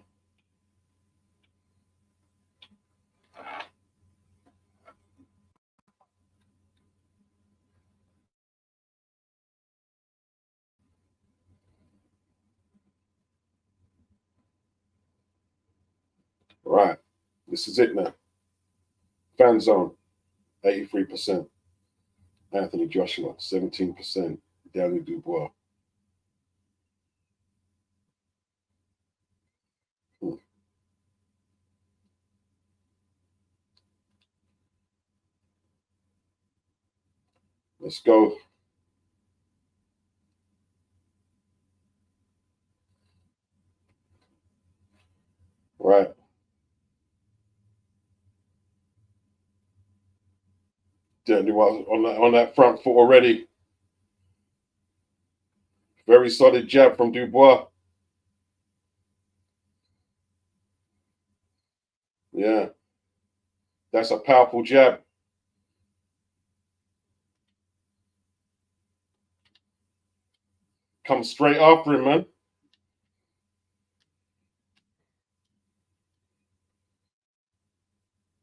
Right. This is it now. Fan zone, 83%. Anthony Joshua, 17%. Danny Dubois. Let's go. Right. Danny was on that front foot already. Very solid jab from Dubois. Yeah. That's a powerful jab. Comes straight after him, man.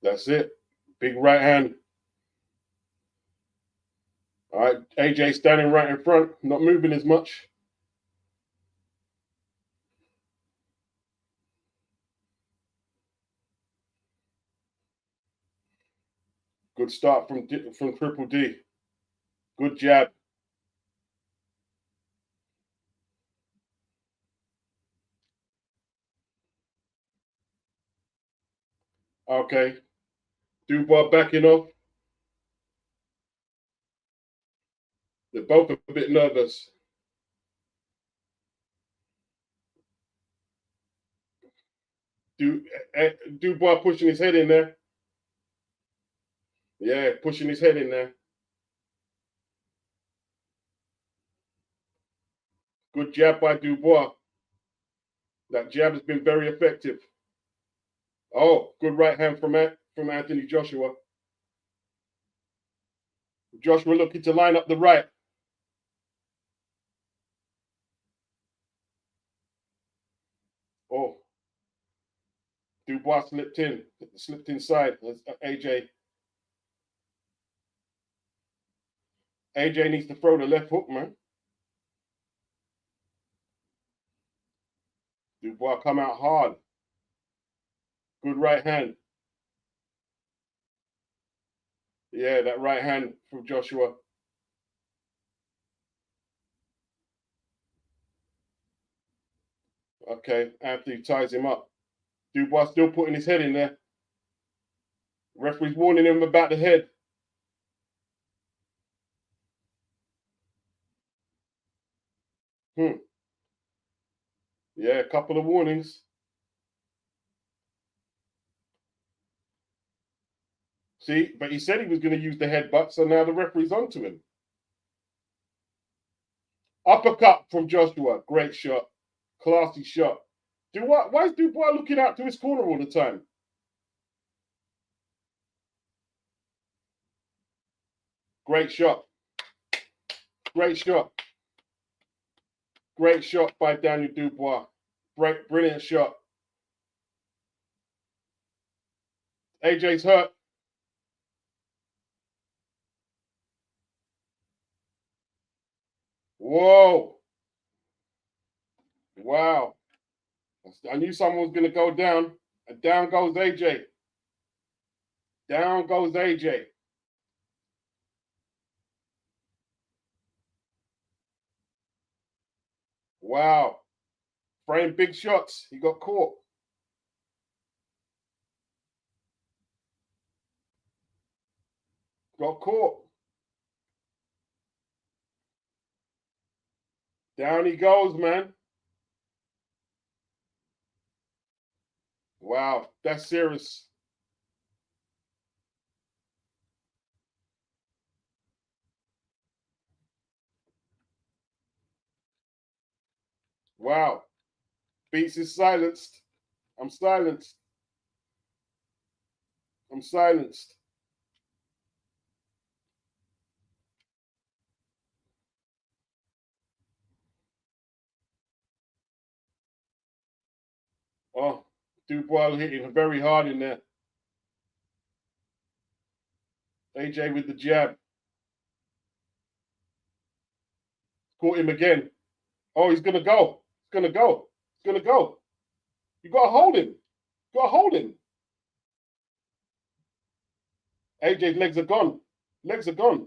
That's it. Big right hand. All right, AJ standing right in front, not moving as much. Good start from Triple D. Good jab. Okay. Dubois backing off. They're both a bit nervous. Dubois pushing his head in there. Yeah, pushing his head in there. Good jab by Dubois. That jab has been very effective. Oh, good right hand from Anthony Joshua. Joshua looking to line up the right. Dubois slipped inside. AJ. AJ needs to throw the left hook, man. Dubois come out hard. Good right hand. Yeah, that right hand from Joshua. Okay, Anthony ties him up. Dubois still putting his head in there. Referee's warning him about the head. Yeah, a couple of warnings. See, but he said he was going to use the headbutt, so now the referee's onto him. Uppercut from Joshua. Great shot. Classy shot. Why is Dubois looking out to his corner all the time? Great shot. Great shot. Great shot by Daniel Dubois. Brilliant shot. AJ's hurt. Whoa. Wow. I knew someone was going to go down. And down goes AJ. Down goes AJ. Wow. Frame big shots. He got caught. Got caught. Down he goes, man. Wow, that's serious. Wow. Beats is silenced. I'm silenced. I'm silenced. Oh, Dubois hitting very hard in there. AJ with the jab. Caught him again. Oh, he's going to go. He's going to go. He's going to go. You got to hold him. You got to hold him. AJ's legs are gone. Legs are gone.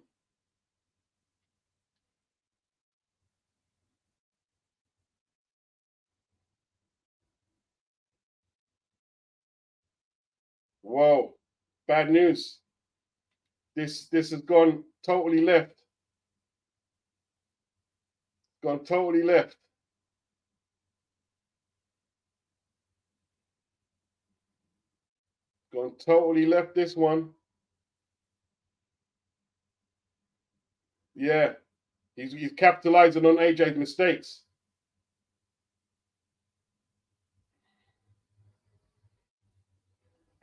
Whoa. Bad news. This has gone totally left. Gone totally left. Gone totally left this one. Yeah. He's capitalizing on AJ's mistakes.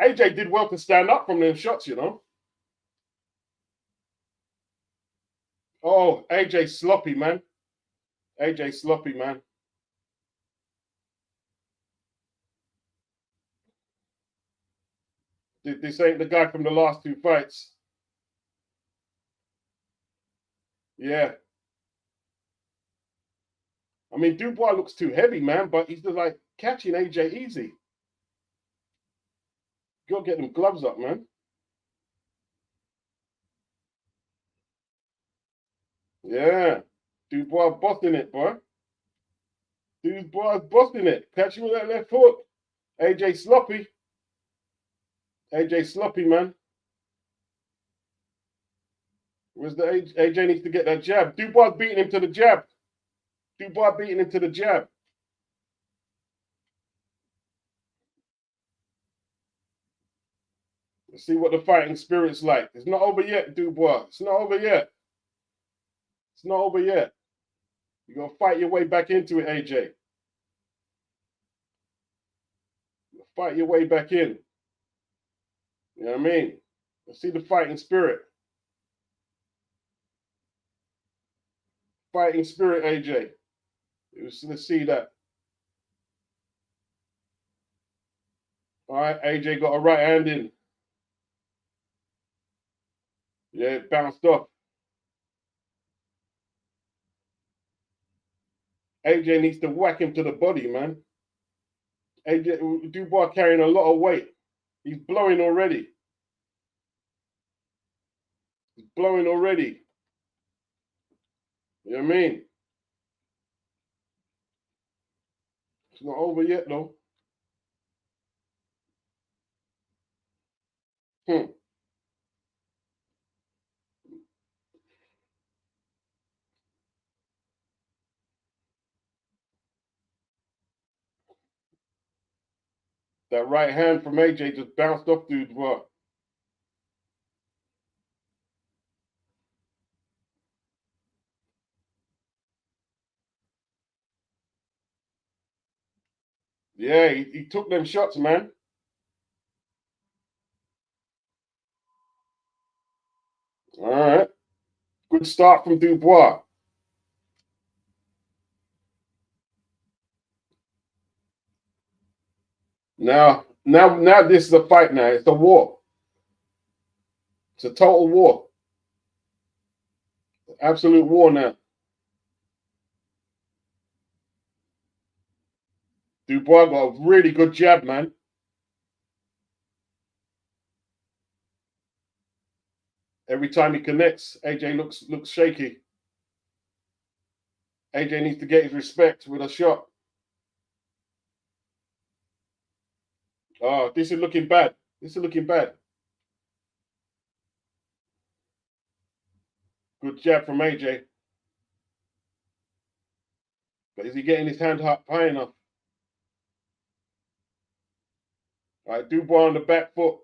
AJ did well to stand up from them shots, you know. Oh, AJ sloppy, man. AJ sloppy, man. This ain't the guy from the last two fights. Yeah. I mean, Dubois looks too heavy, man, but he's just like catching AJ easy. You gotta get them gloves up, man. Yeah. Dubois busting it, boy. Dubois busting it. Catching with that left foot. AJ sloppy. AJ sloppy, man. Where's the AJ needs to get that jab. Dubois beating him to the jab. Dubois beating him to the jab. Let's see what the fighting spirit's like. It's not over yet, Dubois. It's not over yet. It's not over yet. You're going to fight your way back into it, AJ. Fight your way back in. You know what I mean? Let's see the fighting spirit. Fighting spirit, AJ. Let's see that. All right, AJ got a right hand in. Yeah, it bounced off. AJ needs to whack him to the body, man. AJ Dubois carrying a lot of weight. He's blowing already. He's blowing already. You know what I mean? It's not over yet, though. That right hand from AJ just bounced off Dubois. Yeah, he took them shots, man. All right. Good start from Dubois. Now this is a fight now. It's a war. It's a total war. Absolute war now. Dubois got a really good jab, man. Every time he connects, AJ looks shaky. AJ needs to get his respect with a shot. Oh, this is looking bad. This is looking bad. Good jab from AJ. But is he getting his hand high enough? All right, Dubois on the back foot.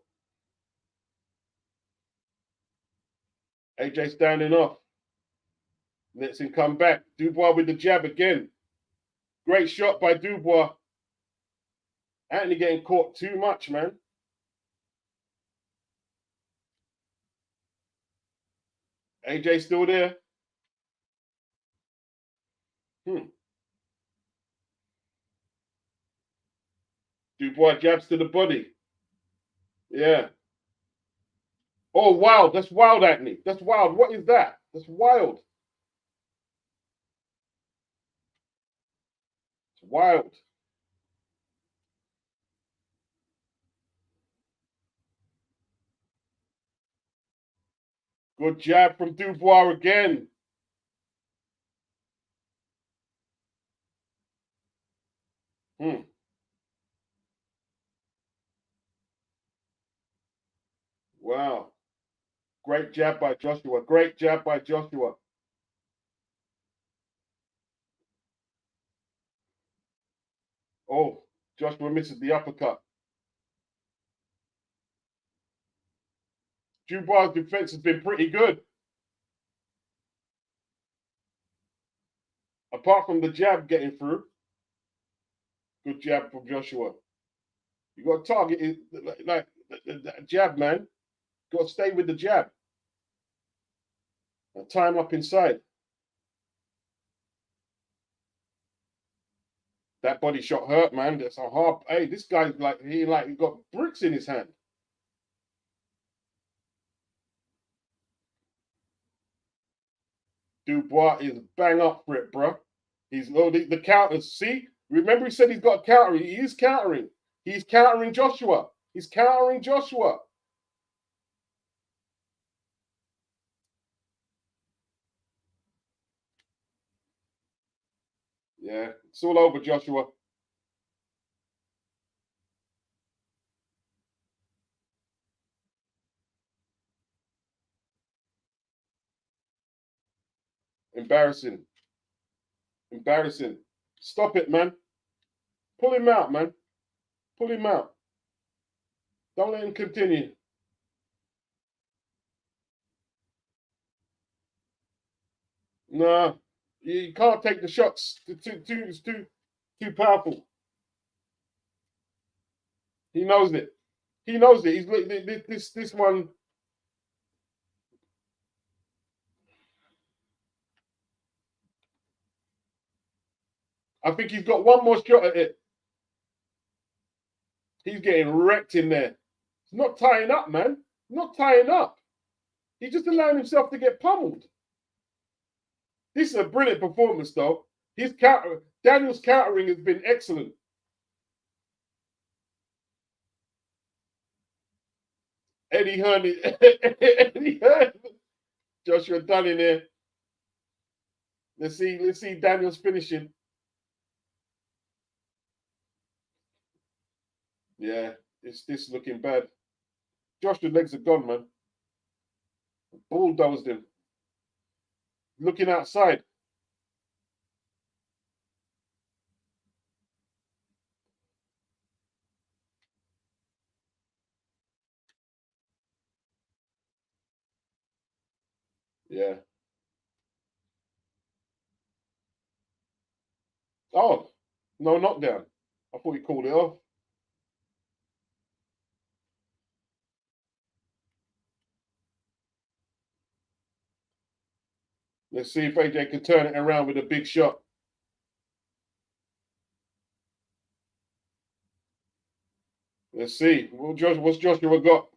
AJ standing off. Lets him come back. Dubois with the jab again. Great shot by Dubois. Anthony getting caught too much, man. AJ still there. Dubois jabs to the body. Yeah. Oh, wild. That's wild, Anthony. That's wild. What is that? That's wild. It's wild. Good jab from Dubois again. Wow. Great jab by Joshua. Great jab by Joshua. Oh, Joshua misses the uppercut. Dubois' defense has been pretty good. Apart from the jab getting through. Good jab from Joshua. You got to target it like that jab, man. You got to stay with the jab. And tie him up inside. That body shot hurt, man. That's a hard. Hey, this guy's he got bricks in his hand. Dubois is bang up for it, bro. He's loading the counters. See, remember he said he's got a counter. He is countering. He's countering Joshua. He's countering Joshua. Yeah, it's all over, Joshua. Embarrassing. Embarrassing. Stop it, man. Pull him out, man. Pull him out. Don't let him continue. Nah, you can't take the shots. It's too powerful. He knows it. He knows it. He's this one. I think he's got one more shot at it. He's getting wrecked in there. He's not tying up, man. Not tying up. He's just allowing himself to get pummeled. This is a brilliant performance, though. Daniel's countering has been excellent. Eddie Hearn. Joshua done in there. Let's see Daniel's finishing. Yeah, this looking bad. Joshua's legs are gone, man. Bulldozed him. Looking outside. Yeah. Oh, no knockdown. I thought he called it off. Let's see if AJ can turn it around with a big shot. Let's see. What's Joshua got?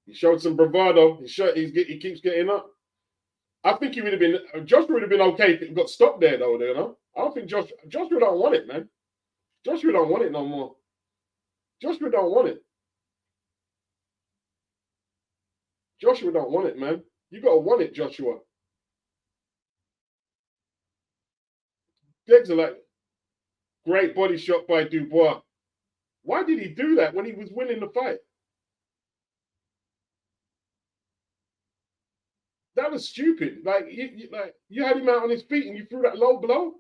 He showed some bravado. He keeps getting up. I think he would have been. Joshua would have been okay if it got stopped there, though. You know, I don't think Joshua don't want it, man. Joshua don't want it no more. Joshua don't want it. Joshua don't want it, man. You gotta want it, Joshua. Legs are like great body shot by Dubois. Why did he do that when he was winning the fight? That was stupid. Like you had him out on his feet and you threw that low blow.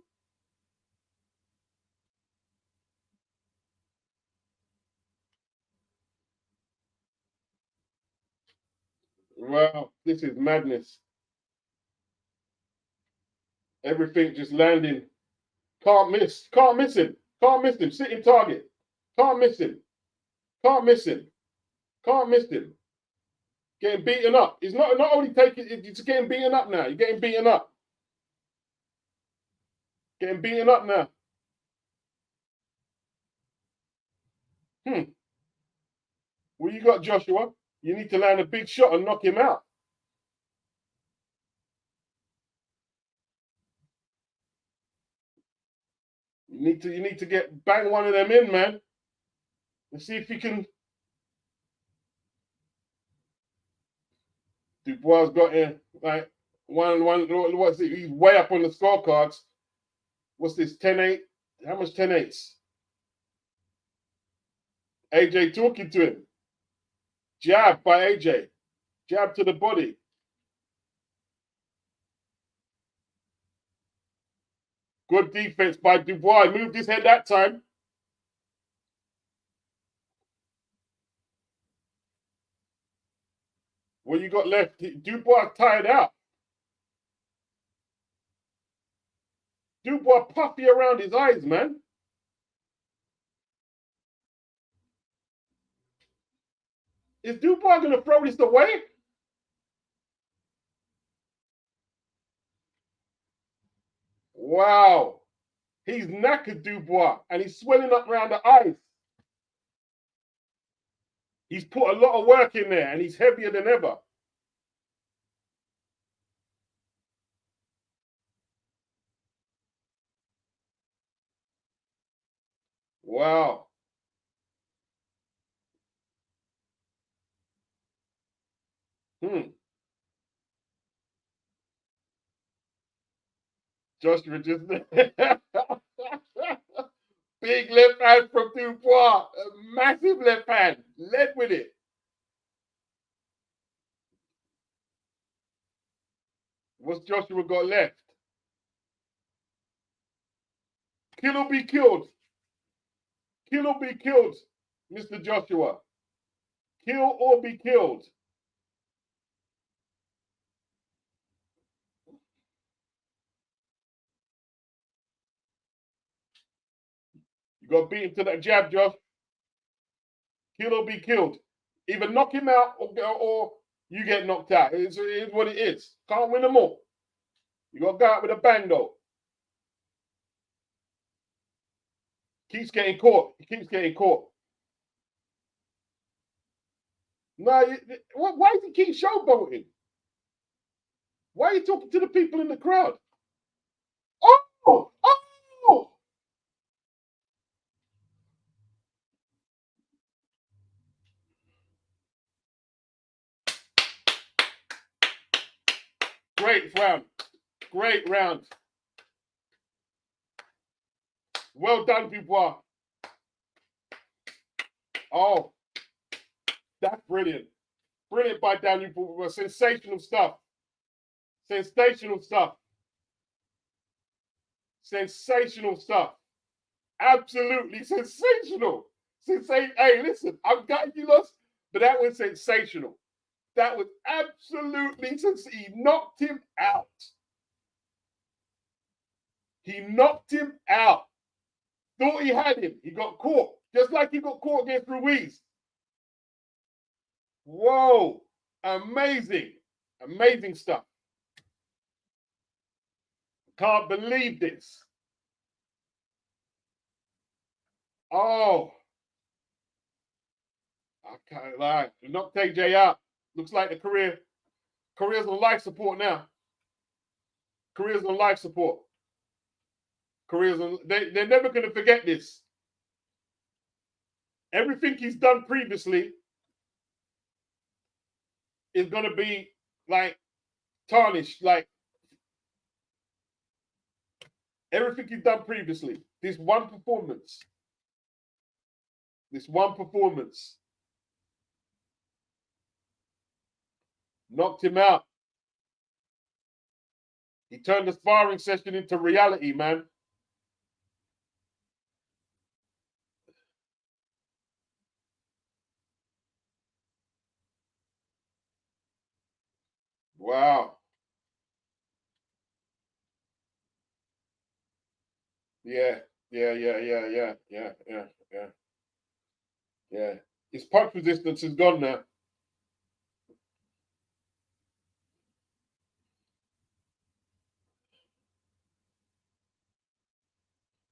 Wow, this is madness. Everything just landing. Can't miss. Can't miss him. Can't miss him. Sitting target. Can't miss him. Can't miss him. Can't miss him. Getting beaten up. He's not only taking, it's getting beaten up now. You're getting beaten up. Getting beaten up now. Well, you got Joshua. You need to land a big shot and knock him out. You need to bang one of them in, man. Let's see if you can. Dubois got in like one. What's it? He's way up on the scorecards. What's this? 10-8. How much 10-8s? AJ talking to him. Jab by AJ. Jab to the body. Good defense by Dubois. Moved his head that time. What you got left? Dubois tired out. Dubois puffy around his eyes, man. Is Dubois going to throw this away? Wow. He's knackered, Dubois, and he's swelling up around the eyes. He's put a lot of work in there, and he's heavier than ever. Wow. Joshua just big left hand from Dubois, a massive left hand, led with it. What's Joshua got left? Kill or be killed. Kill or be killed, Mr. Joshua. Kill or be killed. You got beaten to that jab, Josh. Kill or be killed. Either knock him out or you get knocked out. It's what it is. Can't win them all. You got to go out with a bang, though. Keeps getting caught. He keeps getting caught. No, why does he keep showboating? Why are you talking to the people in the crowd? Oh! Oh! Great round. Great round. Well done, Dubois. Oh, that's brilliant. Brilliant by Daniel Dubois. Sensational stuff. Sensational stuff. Sensational stuff. Absolutely sensational. Hey, listen, I'm glad you lost, but that was sensational. That was absolutely sensational. He knocked him out. He knocked him out. Thought he had him. He got caught. Just like he got caught against Ruiz. Whoa. Amazing. Amazing stuff. Can't believe this. Oh. I can't lie. Knocked AJ out. Looks like the career's on life support now. Career's on life support. They're never going to forget this. Everything he's done previously is going to be like tarnished. Like everything he's done previously. This one performance. Knocked him out. He turned the sparring session into reality, man. Wow. Yeah. His punch resistance is gone now.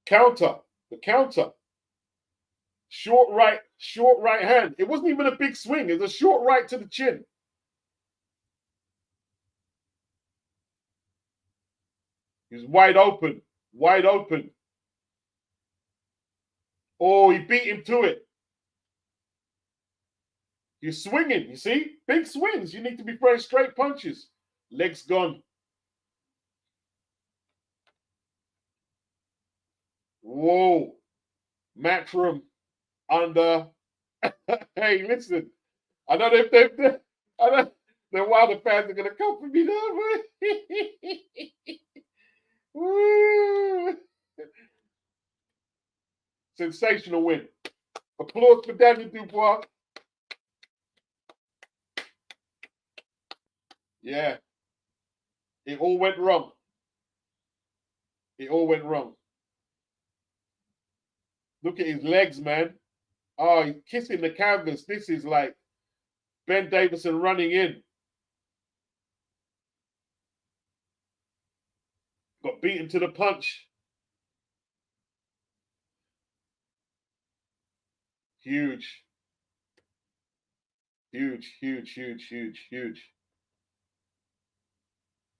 Counter. The counter. Short right hand. It wasn't even a big swing. It was a short right to the chin. He was wide open. Wide open. Oh, he beat him to it. He's swinging, you see? Big swings. You need to be throwing straight punches. Legs gone. Whoa. Matchroom under. Hey, listen. I know I know the Wilder fans are going to come for me now. Sensational win. Applause for Daniel Dubois. Yeah. It all went wrong. It all went wrong. Look at his legs, man. Oh, he's kissing the canvas. This is like Ben Davison running in. Got beaten to the punch. Huge. Huge, huge, huge, huge, huge.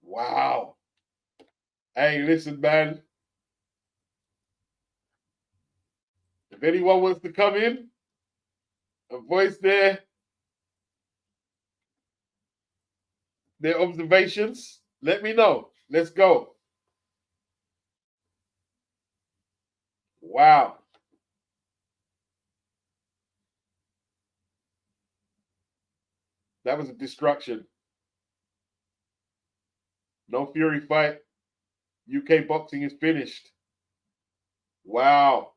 Wow. Hey, listen, man. If anyone wants to come in and voice their observations, let me know. Let's go. Wow. That was a destruction. No Fury fight. UK boxing is finished. Wow.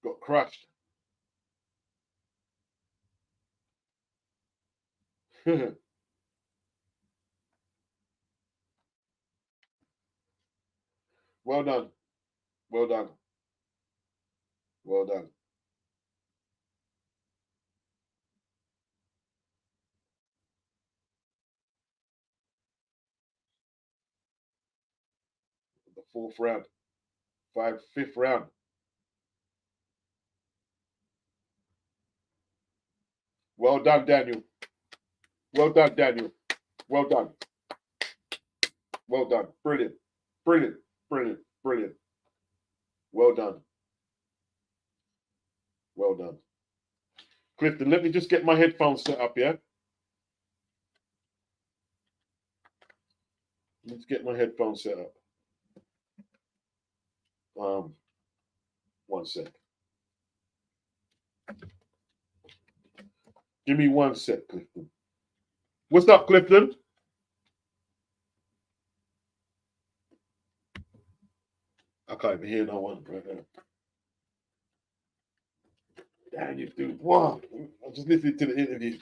Got crushed. Well done. Well done. Well done. 4th round. 5th round. Well done, Daniel. Well done, Daniel. Well done. Well done. Brilliant. Brilliant. Brilliant. Brilliant. Well done. Well done. Clifton, let me just get my headphones set up, yeah? Let's get my headphones set up. 1 sec. Give me 1 sec, Clifton. What's up, Clifton? I can't even hear no one right now. Damn, you dude. Wow. I'm just listening to the interview.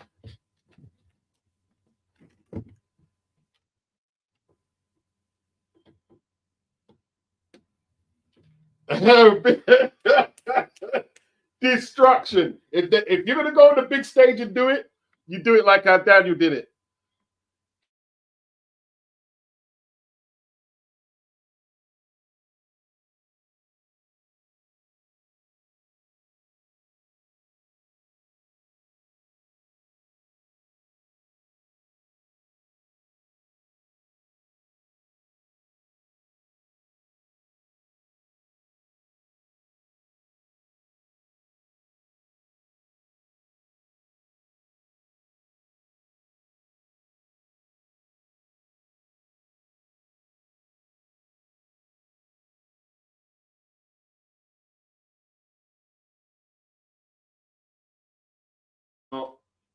Destruction. If you're going to go on the big stage and do it, you do it like how Daniel did it.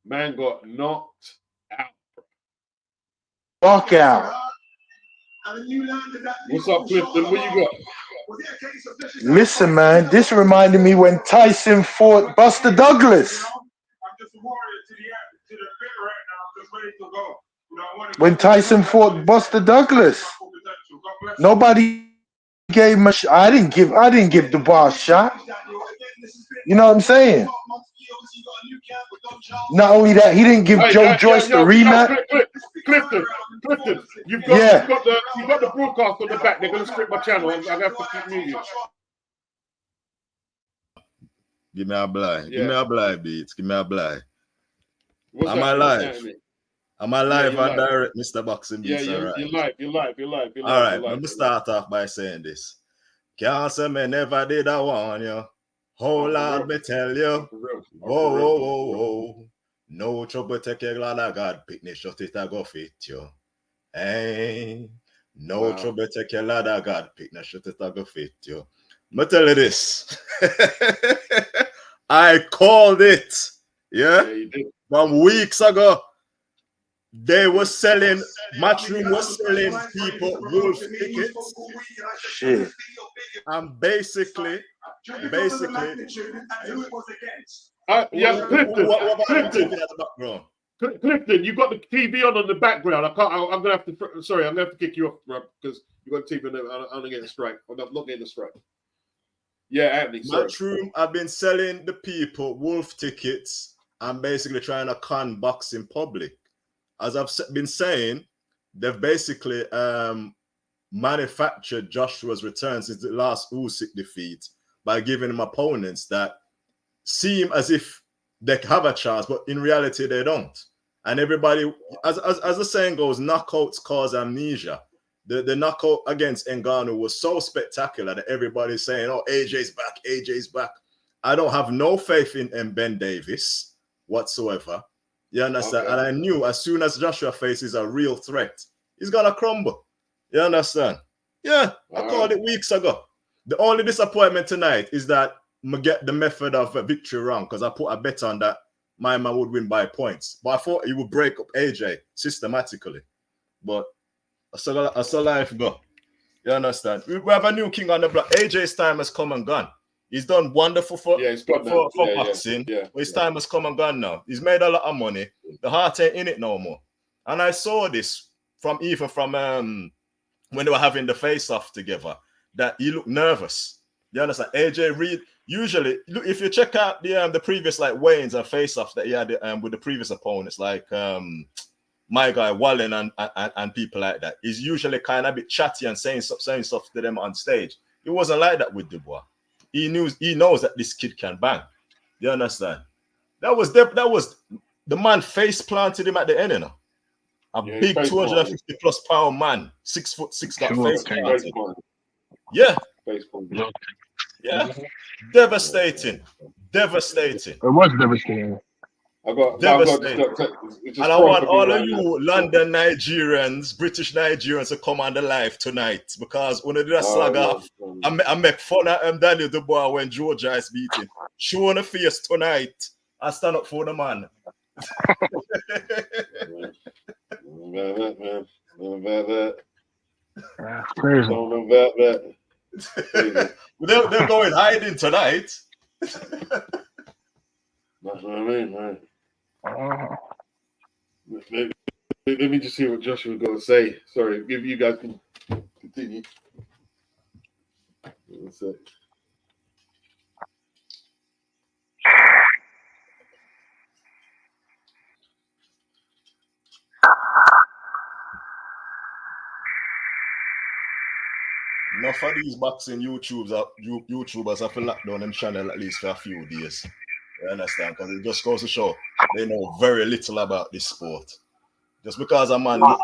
Man got knocked out. Knockout. What's up, Clifton? What you got? Listen, man, this reminded me when Tyson fought Buster Douglas. When Tyson fought Buster Douglas, nobody gave him a shot. I didn't give Dubois a shot. You know what I'm saying? Not only that, he didn't give Joe Joyce the rematch. Clifton, you've got the broadcast on the back. They're gonna strip my channel. I'm gonna have to keep muting. Give me a blind. Give me a blind, beats. Give me a blind. Am I live? Am I live and direct, Mr. Boxing Beats? Yeah, you're live. All right, let me start off by saying this. Can't say me never did I warn you. Whole lot me tell you. Whoa. No trouble, take your glad of God. Picnic shot it, I go fit you. Hey. No trouble, take your lad of God. Picnic shot it, I go fit you. Me tell you this. I called it. Yeah you did. From weeks ago. They were selling, Matchroom was selling people wolf tickets. Shit. And basically, Clifton. Clifton, you got the TV on the background. I'm gonna have to kick you off because you got TV on. I'm gonna get a strike. I'm not getting a strike. Yeah, Anthony. Matchroom have been selling the people wolf tickets and basically trying to con boxing public. As I've been saying, they've basically manufactured Joshua's return since the last Usyk defeat by giving him opponents that seem as if they have a chance, but in reality they don't. And everybody, as the saying goes, knockouts cause amnesia. The knockout against Ngannou was so spectacular that everybody's saying, oh, AJ's back. I don't have no faith in Ben Davis whatsoever. You understand? Okay. And I knew as soon as Joshua faces a real threat, he's gonna crumble. You understand? Yeah, I called it weeks ago. The only disappointment tonight is that I get the method of victory wrong because I put a bet on that my man would win by points. But I thought he would break up AJ systematically. But I saw life go. You understand? We have a new king on the block. AJ's time has come and gone. He's done wonderful for boxing. His time has come and gone now. He's made a lot of money. The heart ain't in it no more. And I saw this from when they were having the face-off together, that he looked nervous. You understand? AJ Reed, usually, look, if you check out the previous like weigh-ins and face-offs that he had with the previous opponents, like my guy Wallen and people like that, is usually kind of a bit chatty and saying stuff to them on stage. It wasn't like that with Dubois. He knows that this kid can bang. You understand? That was the man face planted him at the end, you know. A big 250 plus pound man, 6'6", got face planted. Yeah. Yeah. Devastating. Devastating. It was devastating. Devastating. And I want all of you London Nigerians, British Nigerians to come on the live tonight, because when they did a slag off, I make fun of Daniel Dubois when Georgia is beating. Show on the face tonight. I stand up for the man. Crazy. They're going hiding tonight. That's what I mean, man. Let me just hear what Joshua was going to say. Sorry, if you guys can continue. One sec. Enough of these boxing YouTubers have to lock down them channel at least for a few days. You understand? Because it just goes to show they know very little about this sport. Just because a man look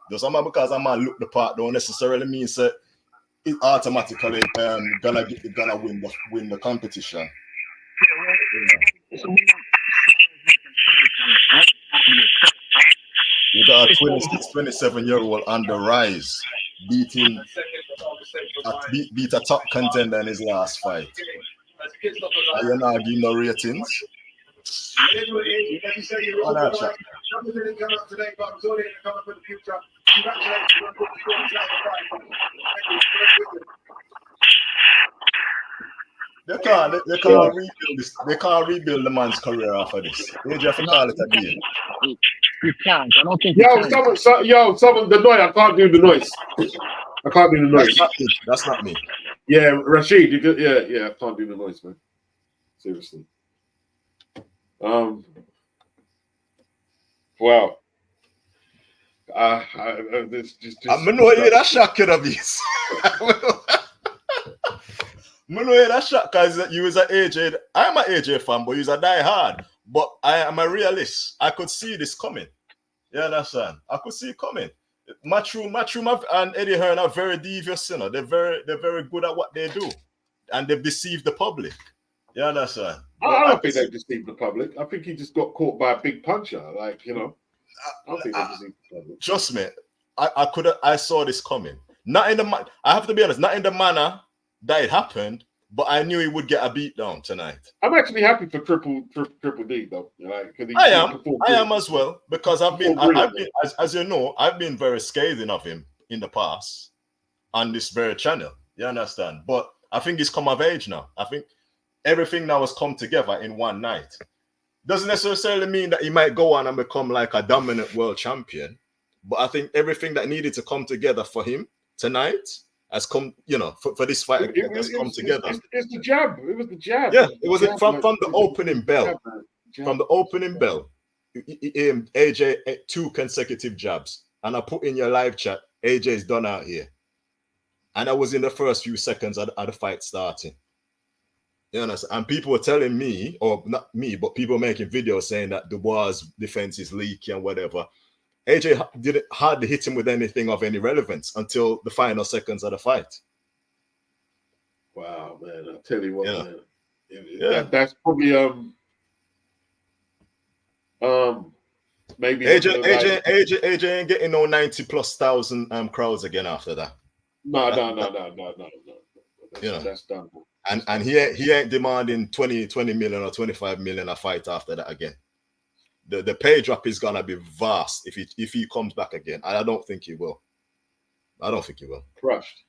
the part, don't necessarily mean that it automatically gonna win the competition. You got a 27-year-old on the rise, beat a top contender in his last fight. Are you not giving no ratings? They can't rebuild this. They can't rebuild the man's career after this. They just have to call it a game. You can't. I don't think. Someone, the noise. I can't do the noise. I can't do the noise. That's not me. Yeah, Rashid. I can't do the noise, man. Seriously. Wow. I'm know that shocking of this. I'm know that shock because you was an AJ. I'm an AJ fan, but you're a die-hard. But I am a realist. I could see this coming. You understand? I could see it coming. Matchroom and Eddie Hearn are very devious, you know. They're very good at what they do, and they've deceived the public. You understand? I don't think they've deceived the public. I think he just got caught by a big puncher. Like, you know, I don't think they deceived the public. Trust me, I saw this coming. Not in the I have to be honest, not in the manner that it happened, but I knew he would get a beat down tonight. I'm actually happy for Triple D though. Like, I am as well, because I've been as you know, I've been very scathing of him in the past on this very channel. You understand? But I think he's come of age now. I think everything now has come together in one night. Doesn't necessarily mean that he might go on and become like a dominant world champion, but I think everything that needed to come together for him tonight has come, you know, for this fight has come together. It's the jab. It was the jab. Yeah, it was from the opening bell. From the opening bell, AJ 2 consecutive jabs, and I put in your live chat, AJ's done out here, and I was in the first few seconds of the fight starting. You know, and people were telling me, or not me, but people making videos saying that Dubois' defense is leaky and whatever. AJ didn't hardly hit him with anything of any relevance until the final seconds of the fight. Wow, man! I'll tell you what, man. That's probably maybe AJ ain't getting no 90,000+ crowds again after that. No. That's done. And he ain't demanding 20 million or 25 million a fight after that again. The pay drop is gonna be vast if he comes back again. And I don't think he will. Crushed.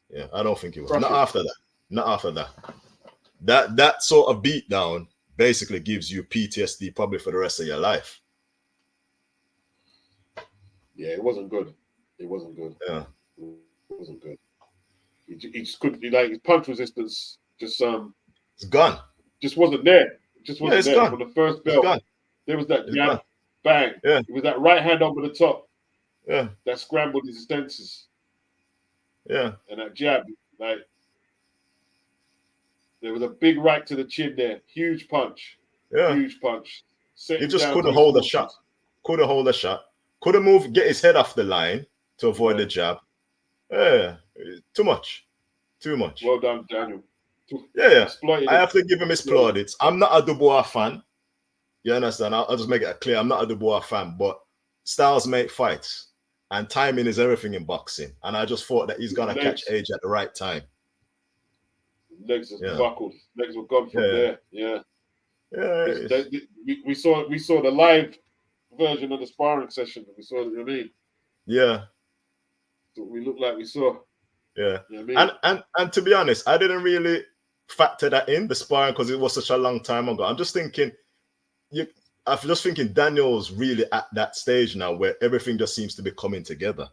Yeah, I don't think he will. Not after that. That sort of beatdown basically gives you PTSD probably for the rest of your life. Yeah, it wasn't good. Yeah. It wasn't good. He just couldn't, like, his punch resistance just it's gone. Just wasn't there. It just wasn't there. Gone. From the first bell, there was that jab. bang. Yeah. It was that right hand over the top Yeah. that scrambled his defenses. Yeah. And that jab, like, there was a big right to the chin there. Huge punch. Yeah. Huge punch. Set He him just down couldn't to his hold a forces. shot. Couldn't hold a shot. Couldn't move, get his head off the line to avoid Yeah. the jab. Yeah. Too much. Too much. Well done, Daniel. Yeah. Exploited I it. have to give him his plaudits. I'm not a Dubois fan. You understand? I'll just make it clear. I'm not a Dubois fan, but styles make fights. And timing is everything in boxing. And I just thought that he's going to catch AJ at the right time. Legs just Yeah. buckled. Legs were gone from Yeah. there. Yeah. Yeah. We saw the live version of the sparring session. We saw, you know what I mean? Yeah. So we looked like we saw. Yeah. You know what I mean? And to be honest, I didn't really factor that in, the sparring, because it was such a long time ago. I'm just thinking, Daniel's really at that stage now where everything just seems to be coming together.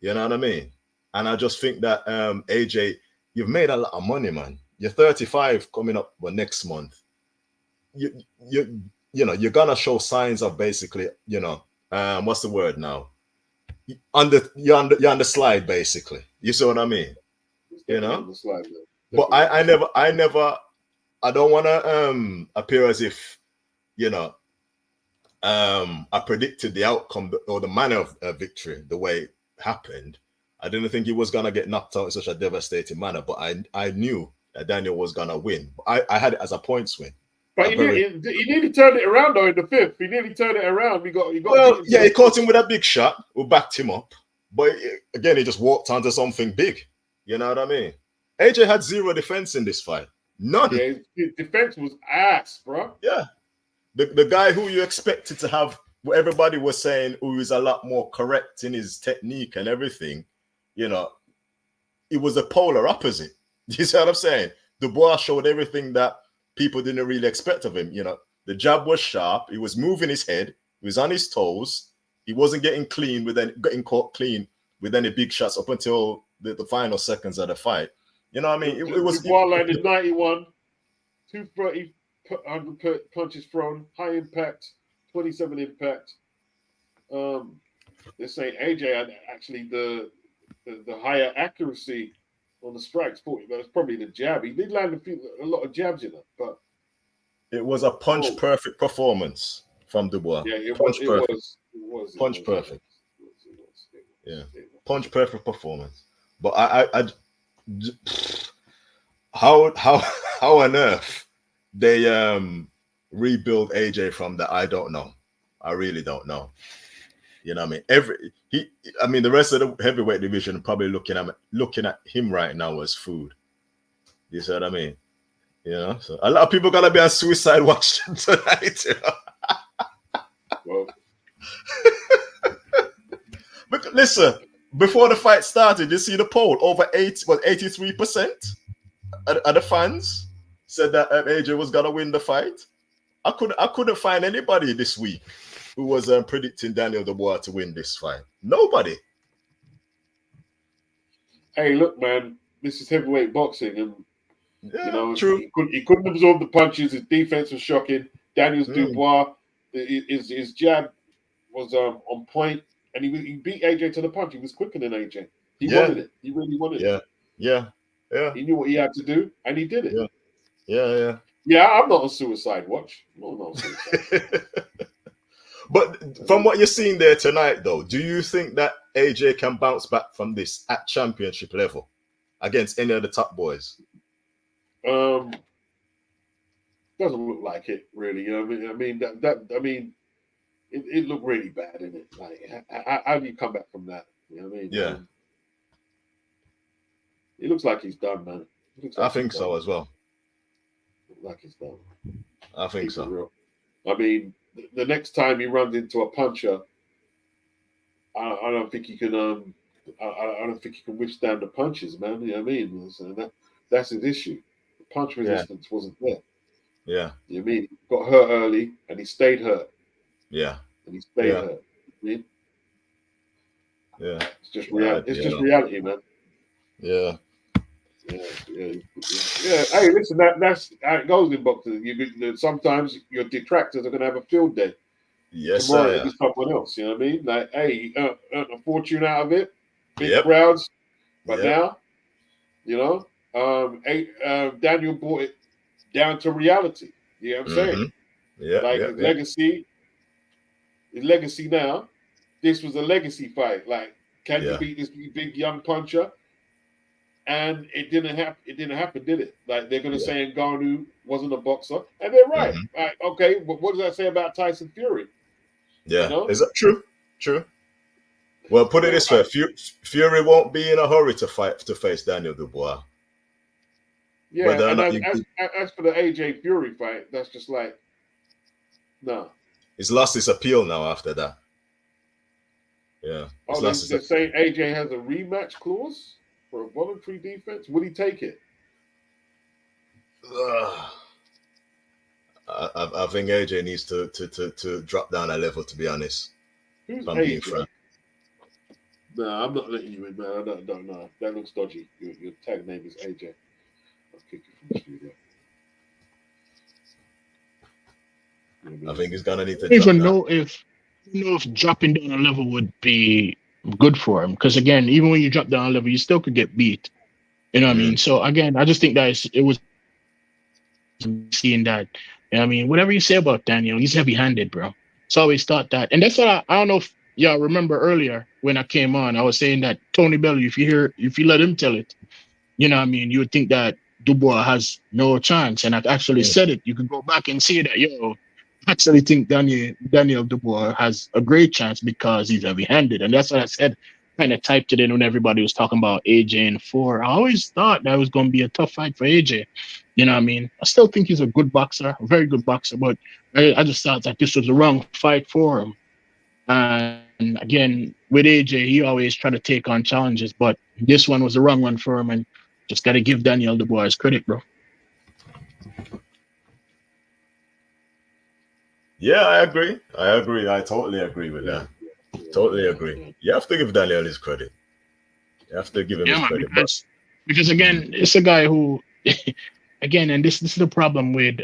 You know what I mean? And I just think that AJ, you've made a lot of money, man. You're 35 coming up next month. You're gonna show signs of basically, what's the word now? You're on the slide, basically. You see what I mean? You know? On the slide, but I don't want to appear as if, I predicted the outcome or the manner of victory the way it happened. I didn't think he was gonna get knocked out in such a devastating manner, but I knew that Daniel was gonna win. I had it as a points win. But he nearly turned it around though in the fifth. He nearly turned it around. He caught him with a big shot. We backed him up, but again, he just walked onto something big. You know what I mean? AJ had zero defense in this fight. None. Yeah, his defense was ass, bro. Yeah, the guy who you expected to have, what everybody was saying, who is a lot more correct in his technique and everything. It was a polar opposite. You see what I'm saying? Dubois showed everything that people didn't really expect of him. The jab was sharp. He was moving his head. He was on his toes. He wasn't getting getting caught clean with any big shots up until the final seconds of the fight. You know what I mean? It was Dubois landed 91, 230 punches thrown, high impact, 27 impact. They're saying AJ had actually the higher accuracy on the strikes. That was probably the jab. He did land a lot of jabs in it, but it was a punch perfect performance from Dubois. Yeah, it punch was. Punch perfect. Yeah, punch perfect performance. But I how on earth they rebuild AJ from that, I don't know. I really don't know. You know what I mean? The rest of the heavyweight division probably looking at him right now as food. You see what I mean? So a lot of people gotta be on suicide watch tonight. Well, but listen, before the fight started, you see the poll, over 83% of the fans said that AJ was gonna win the fight. I couldn't find anybody this week who was predicting Daniel Dubois to win this fight. Nobody. Hey, look, man, this is heavyweight boxing, and true. He couldn't absorb the punches. His defense was shocking. Daniel's Dubois, his jab was on point, and he beat AJ to the punch. He was quicker than AJ. He wanted it. He really wanted it. Yeah. He knew what he had to do, and he did it. Yeah, I'm not on suicide watch. No, not on suicide. But from what you're seeing there tonight, though, do you think that AJ can bounce back from this at championship level against any of the top boys? Doesn't look like it, really. It looked really bad, didn't it? Like, how do you come back from that? You know what I mean? Yeah. It looks like he's done, man. I think so as well. Like he's done. I think so. Real. I mean, the next time he runs into a puncher, I don't think he can. I don't think he can withstand the punches, man. You know what I mean? So that's his issue. The punch resistance wasn't there. Yeah. You know what I mean? He got hurt early, and he stayed hurt. Yeah. And he stayed hurt. You know what I mean? Yeah. It's just reality. It's just reality, man. Yeah. Yeah. Hey, listen, that's how it goes in boxing. Sometimes your detractors are going to have a field day. Yes, tomorrow sir. it's someone else. You know what I mean? Like, hey, he earned a fortune out of it, big Yep. crowds, but Yep. now, you know, Daniel brought it down to reality. You know what I'm saying? Mhm. Yeah, Like yeah, his yeah. legacy now. This was a legacy fight. Like, can you Yeah. beat this big young puncher? And it didn't happen. It didn't happen, did it? Like they're gonna Yeah. say Ngannou wasn't a boxer, and they're right. Mhm. Like, okay, but what does that say about Tyson Fury? You Yeah. know? Is that true? True. Well, put it So this way: Fury won't be in a hurry to face Daniel Dubois. yeah, Whether or and not as for the AJ Fury fight, that's just like no. he's lost his appeal now after that. Yeah. Oh, they're saying AJ has a rematch clause for a voluntary defense. Would he take it? I think AJ needs to drop down a level, to be honest. Who's If I'm being AJ? frank. No, I'm not letting you in, man. I don't know. That looks dodgy. Your tag name is AJ. I'll kick you from the studio. I think he's gonna need to I don't drop even down. know if dropping down a level would be good for him. Because again, even when you drop down a level, you still could get beat. You know what I mean? So again, I just think that it was seeing that. You know what I mean? Whatever you say about Daniel, he's heavy-handed, bro. So I always thought that. And that's what I don't know if y'all remember earlier when I came on, I was saying that Tony Bellew, if you let him tell it, you know what I mean, you would think that Dubois has no chance. And I've actually said it. You could go back and see that, I actually think Daniel Dubois has a great chance because he's heavy-handed. And that's what I said, kind of typed it in when everybody was talking about AJ and 4. I always thought that was going to be a tough fight for AJ. You know what I mean? I still think he's a good boxer, a very good boxer, but I just thought that this was the wrong fight for him. And again, with AJ, he always try to take on challenges, but this one was the wrong one for him. And just got to give Daniel Dubois his credit, bro. Yeah, I agree. I totally agree with that. Totally agree. You have to give Daniel his credit. You have to give him his credit. Because again, it's a guy who, again, and this is the problem with,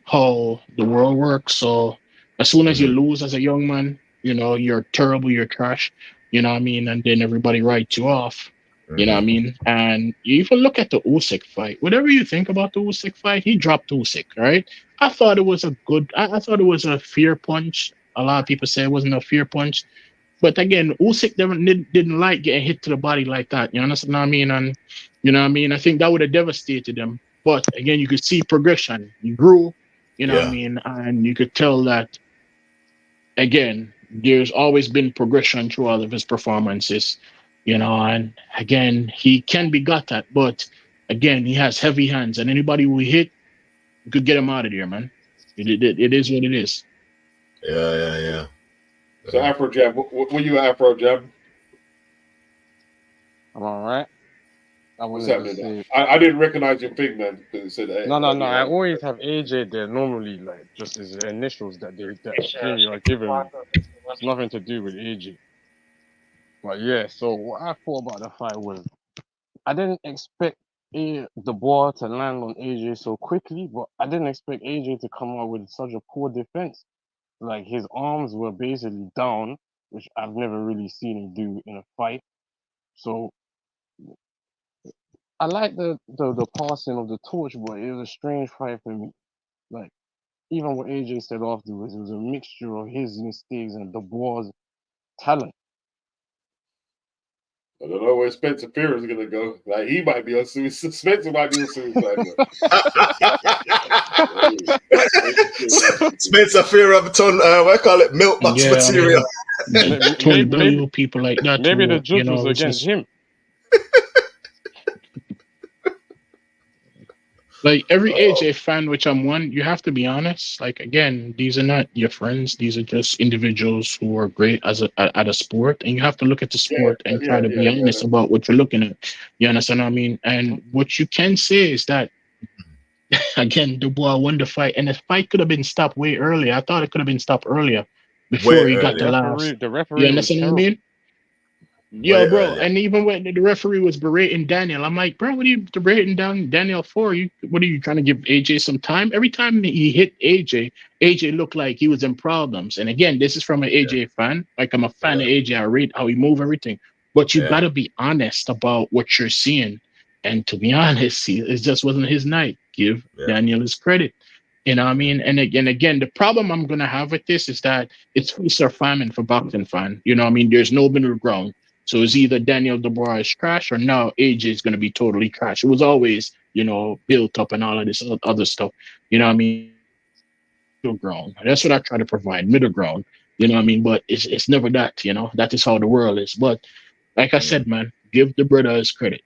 how the world works. So as soon as you lose as a young man, you're terrible, you're trash, you know what I mean? And then everybody writes you off, you know what I mean? And you even look at the Usyk fight. Whatever you think about the Usyk fight, he dropped Usyk, right? I thought it was I thought it was a fear punch. A lot of people say it wasn't a fear punch. But again, Usyk didn't like getting hit to the body like that. You understand what I mean? And you know what I mean? I think that would have devastated him. But again, you could see progression. He grew, you know what I mean? And you could tell that, again, there's always been progression through all of his performances, and again, he can be got at, but again, he has heavy hands, and anybody who hit, you could get him out of there, man. It is what it is. Yeah. So Afro Jam, what you Afro Jam? I'm all right. What's happening? I didn't recognize your thing, man. Because it said No. I always have AJ there. Normally, like just his initials that StreamYARD give him. It's nothing to do with AJ. But yeah, so what I thought about the fight was I didn't expect Dubois to land on AJ so quickly, but I didn't expect AJ to come out with such a poor defense. Like his arms were basically down, which I've never really seen him do in a fight. So I like the passing of the torch, but it was a strange fight for me. Like even what AJ said afterwards, it was a mixture of his mistakes and Dubois' talent. I don't know where Spencer Fear is gonna go. Like he might be on suicide. Spencer might be on suicide. Spencer Fear of ton, what I call it, milk box material. Maybe people like that. Maybe the judge was against him. Like every AJ fan, which I'm one, you have to be honest. Like again, these are not your friends; these are just individuals who are great at a sport, and you have to look at the sport and try to be honest about what you're looking at. You understand what I mean? And what you can say is that again, Dubois won the fight, and the fight could have been stopped way earlier. I thought it could have been stopped earlier before he got the last. The referee. You understand what I mean? Yo, way bro, earlier. and even when the referee was berating Daniel, I'm like, bro, what are you berating Daniel for? What are you trying to give AJ some time? Every time he hit AJ looked like he was in problems. And again, this is from an AJ fan. Like, I'm a fan of AJ. I rate how he move everything. But you gotta be honest about what you're seeing. And to be honest, it just wasn't his night. Give Daniel his credit. You know what I mean? And again, the problem I'm gonna have with this is that it's feast or famine for boxing fan. You know what I mean? There's no middle ground. So it's either Daniel Dubois is trash or now AJ is going to be totally trash. It was always, built up and all of this other stuff. You know what I mean? Middle ground. That's what I try to provide, middle ground. You know what I mean? But it's never that, that is how the world is. But like I said, man, give the brother his credit.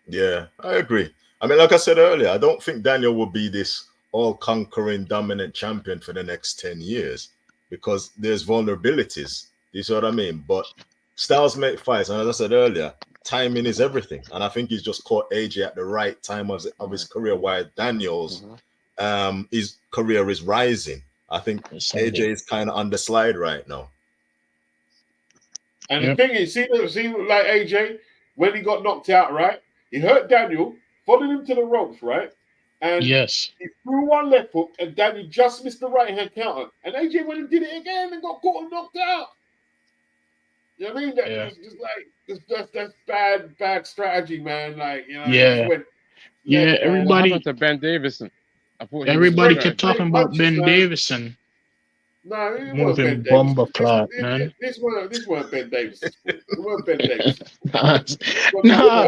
Yeah, I agree. I mean, like I said earlier, I don't think Daniel will be this all-conquering dominant champion for the next 10 years because there's vulnerabilities. You see what I mean? But styles make fights, and as I said earlier, timing is everything. And I think he's just caught AJ at the right time of his career, while Daniel's his career is rising. I think AJ is kind of on the slide right now. And the thing is, see, like AJ, when he got knocked out, right? He hurt Daniel, followed him to the ropes, right? And he threw one left hook, and Daniel just missed the right hand counter. And AJ went and did it again and got caught and knocked out. You know what I mean? That's just like that's bad strategy, man. Like, everybody. What happened to Ben Davison? Everybody kept talking about Ben Davison. No, it More wasn't than Ben bomber Davison. clock, man. This weren't Ben Davison. It weren't Ben Davison.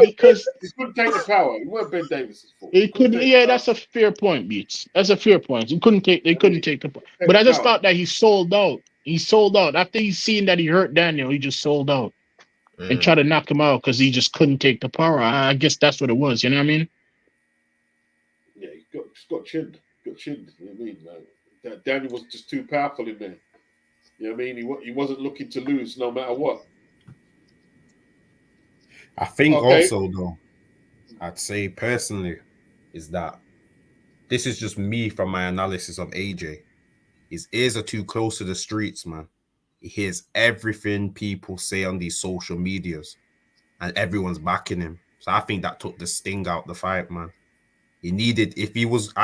Because he couldn't take the power. It weren't Ben Davison's fault. He couldn't. Yeah, that's a fair point, Beats. That's a fair point. They couldn't take the power. But I just thought that he sold out. He sold out after he's seen that he hurt Daniel. He just sold out and tried to knock him out because he just couldn't take the power. I guess that's what it was. You know what I mean? Yeah, he got chinned. Got chinned. You know what I mean? That Daniel was just too powerful in there. You know what I mean? He wasn't looking to lose no matter what. I think also, though, I'd say personally, is that this is just me from my analysis of AJ. His ears are too close to the streets, man. He hears everything people say on these social medias, and everyone's backing him. So I think that took the sting out the fight, man. I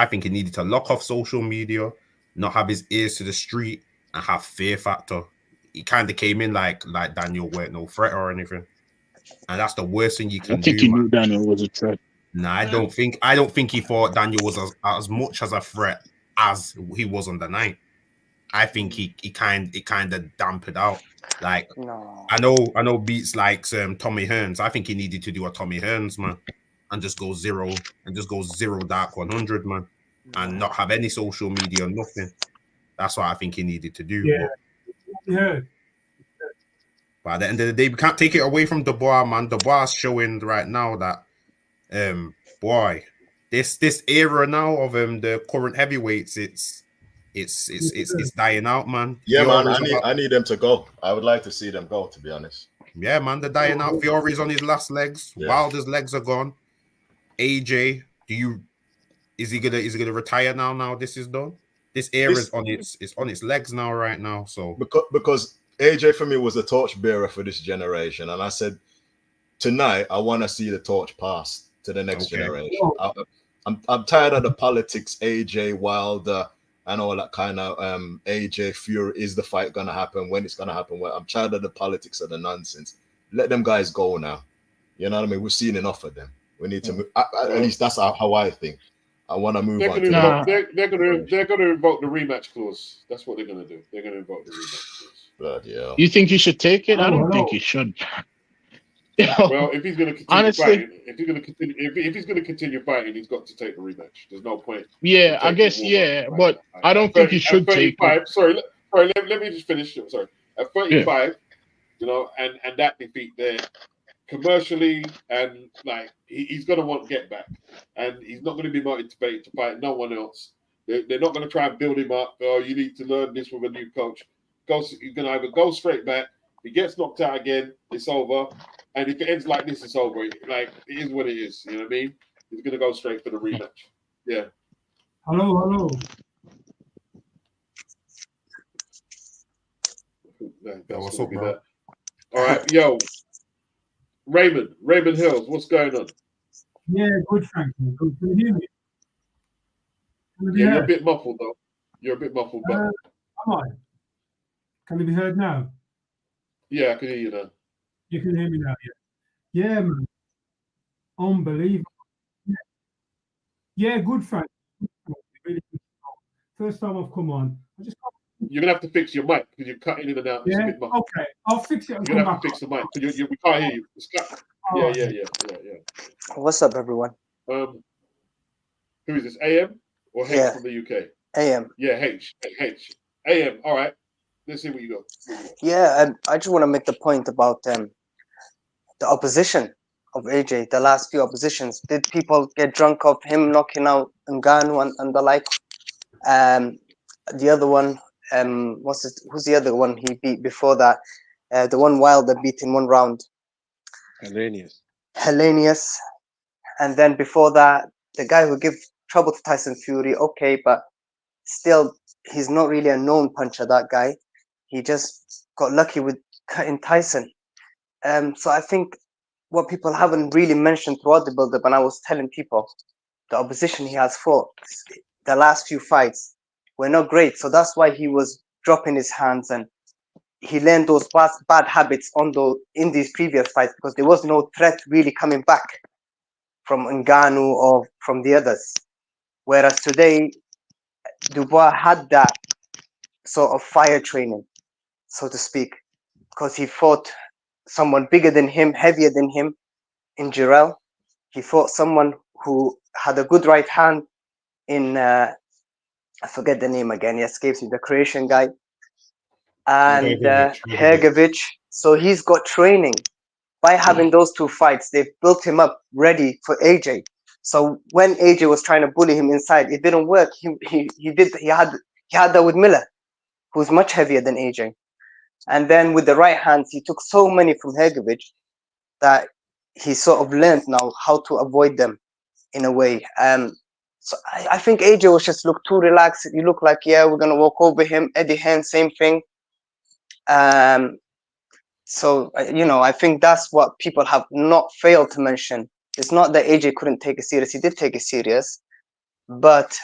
think he needed to lock off social media, not have his ears to the street, and have fear factor. He kind of came in like Daniel weren't no threat or anything. And that's the worst thing you can do. I think he knew Daniel was a threat. Nah, I don't think he thought Daniel was as much as a threat as he was on the night. I think he kind of dampened out. Like, I know Beats likes Tommy Hearns. I think he needed to do a Tommy Hearns, man, and just go zero dark 100, man, and not have any social media, nothing. That's what I think he needed to do. Yeah. But at the end of the day, we can't take it away from Dubois, man. Dubois is showing right now that, boy, this era now of the current heavyweights, it's dying out, man. Yeah, man. I need them to go. I would like to see them go, to be honest. Yeah, man, they're dying out. Fury's on his last legs. Yeah. Wilder's legs are gone. AJ, is he gonna retire now? Now this is done. This era is on its legs now, right now. So because AJ for me was a torch bearer for this generation, and I said tonight I want to see the torch pass to the next generation. I'm tired of the politics, AJ Wilder and all that kind of AJ Fury. Is the fight gonna happen? When it's gonna happen? Well, I'm tired of the politics of the nonsense. Let them guys go now. You know what I mean? We've seen enough of them. We need to move. At least that's how I think. I want to move on. They're gonna invoke the rematch clause. That's what they're gonna do. They're gonna invoke the rematch clause. Yeah. You think he should take it? I don't think he should. Well, if he's going to continue fighting, if he's going to continue fighting, he's got to take the rematch. There's no point. Yeah, I guess. Yeah, but I don't think he should take it. Sorry. Let me just finish. Sorry. At 35, and that defeat there, commercially and like he's going to want get back, and he's not going to be motivated to fight no one else. They're not going to try and build him up. Oh, you need to learn this with a new coach. You're going to either go straight back. If he gets knocked out again, it's over. And if it ends like this, it's over. Like, it is what it is. You know what I mean? He's going to go straight for the rematch. Yeah. Hello. What's up, bro? All right, yo, Raymond Hills, what's going on? Yeah, good, thank you. Good. Can you hear me? Can I be Yeah, you're a heard? bit muffled though. You're a bit muffled, but Am I? Can it be heard now? yeah, I can hear you now. You can hear me now, yeah. Yeah, man. Unbelievable. Yeah, good, thank you. Really good. First time I've come on. I just You're gonna have to fix your mic because you're cutting in and out. It's a yeah. bit muffled. Okay, I'll fix it and You're come gonna have back. to fix the mic because we can't hear you. It's cut. Yeah, Alright. yeah. What's up, everyone? Who is this? AM or H Yeah. from the UK? AM. Yeah, H. AM. All right. Let's see what you got. Yeah, and I just want to make the point about the opposition of AJ, the last few oppositions. Did people get drunk of him knocking out Ngannou and the like? The other one, who's the other one he beat before that? The one Wilder beat in one round. Hellenius. And then before that, the guy who gave trouble to Tyson Fury, okay, but still, he's not really a known puncher, that guy. He just got lucky with cutting Tyson. So I think what people haven't really mentioned throughout the build-up, and I was telling people, the opposition he has fought, the last few fights were not great. So that's why he was dropping his hands, and he learned those bad habits in these previous fights because there was no threat really coming back from Ngannou or from the others. Whereas today, Dubois had that sort of fire training, so to speak, because he fought someone bigger than him, heavier than him in Jarrell. He fought someone who had a good right hand in, I forget the name again, he escapes me, the Croatian guy, and Hergovic. So he's got training. By having those two fights, they've built him up ready for AJ. So when AJ was trying to bully him inside, it didn't work. He had that with Miller, who's much heavier than AJ. And then with the right hands, he took so many from Hergovic that he sort of learned now how to avoid them in a way. So I think AJ was just look too relaxed. You look like, yeah, we're gonna walk over him. Eddie Hearn, same thing. So I think that's what people have not failed to mention. It's not that AJ couldn't take it serious. He did take it serious, but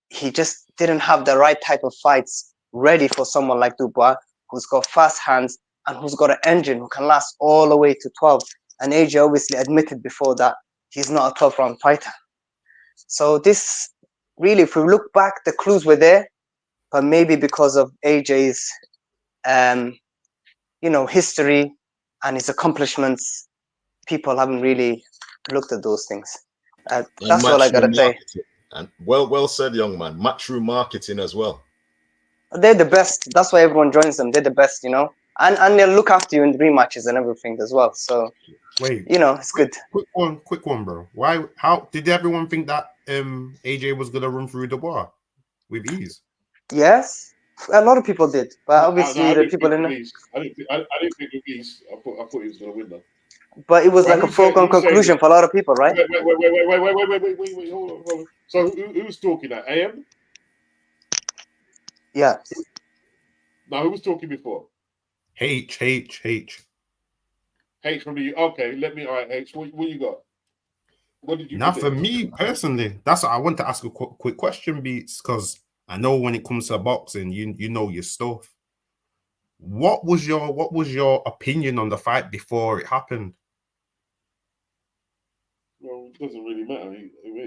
he just didn't have the right type of fights ready for someone like Dubois, who's got fast hands and who's got an engine who can last all the way to 12. And AJ obviously admitted before that he's not a 12-round fighter. So this really, if we look back, the clues were there, but maybe because of AJ's history and his accomplishments, people haven't really looked at those things. That's all I gotta say. And well said, young man. Matchroom marketing as well. They're the best. That's why everyone joins them. They're the best, and they'll look after you in rematches and everything as well. So wait, it's good. Quick one, bro. How did everyone think that AJ was gonna run through Dubois with ease? Yes, a lot of people did, but obviously the people in. I didn't think with ease. I thought he was gonna win though. But it was like a foregone conclusion for a lot of people, right? Wait, hold on. So who's talking at AM? Yeah. Now, who was talking before? H. H from the okay. All right, H. What you got? What did you? Now, for me personally, that's what I want to ask a quick question, Beats, because I know when it comes to boxing, you know your stuff. What was your opinion on the fight before it happened? Well, it doesn't really matter.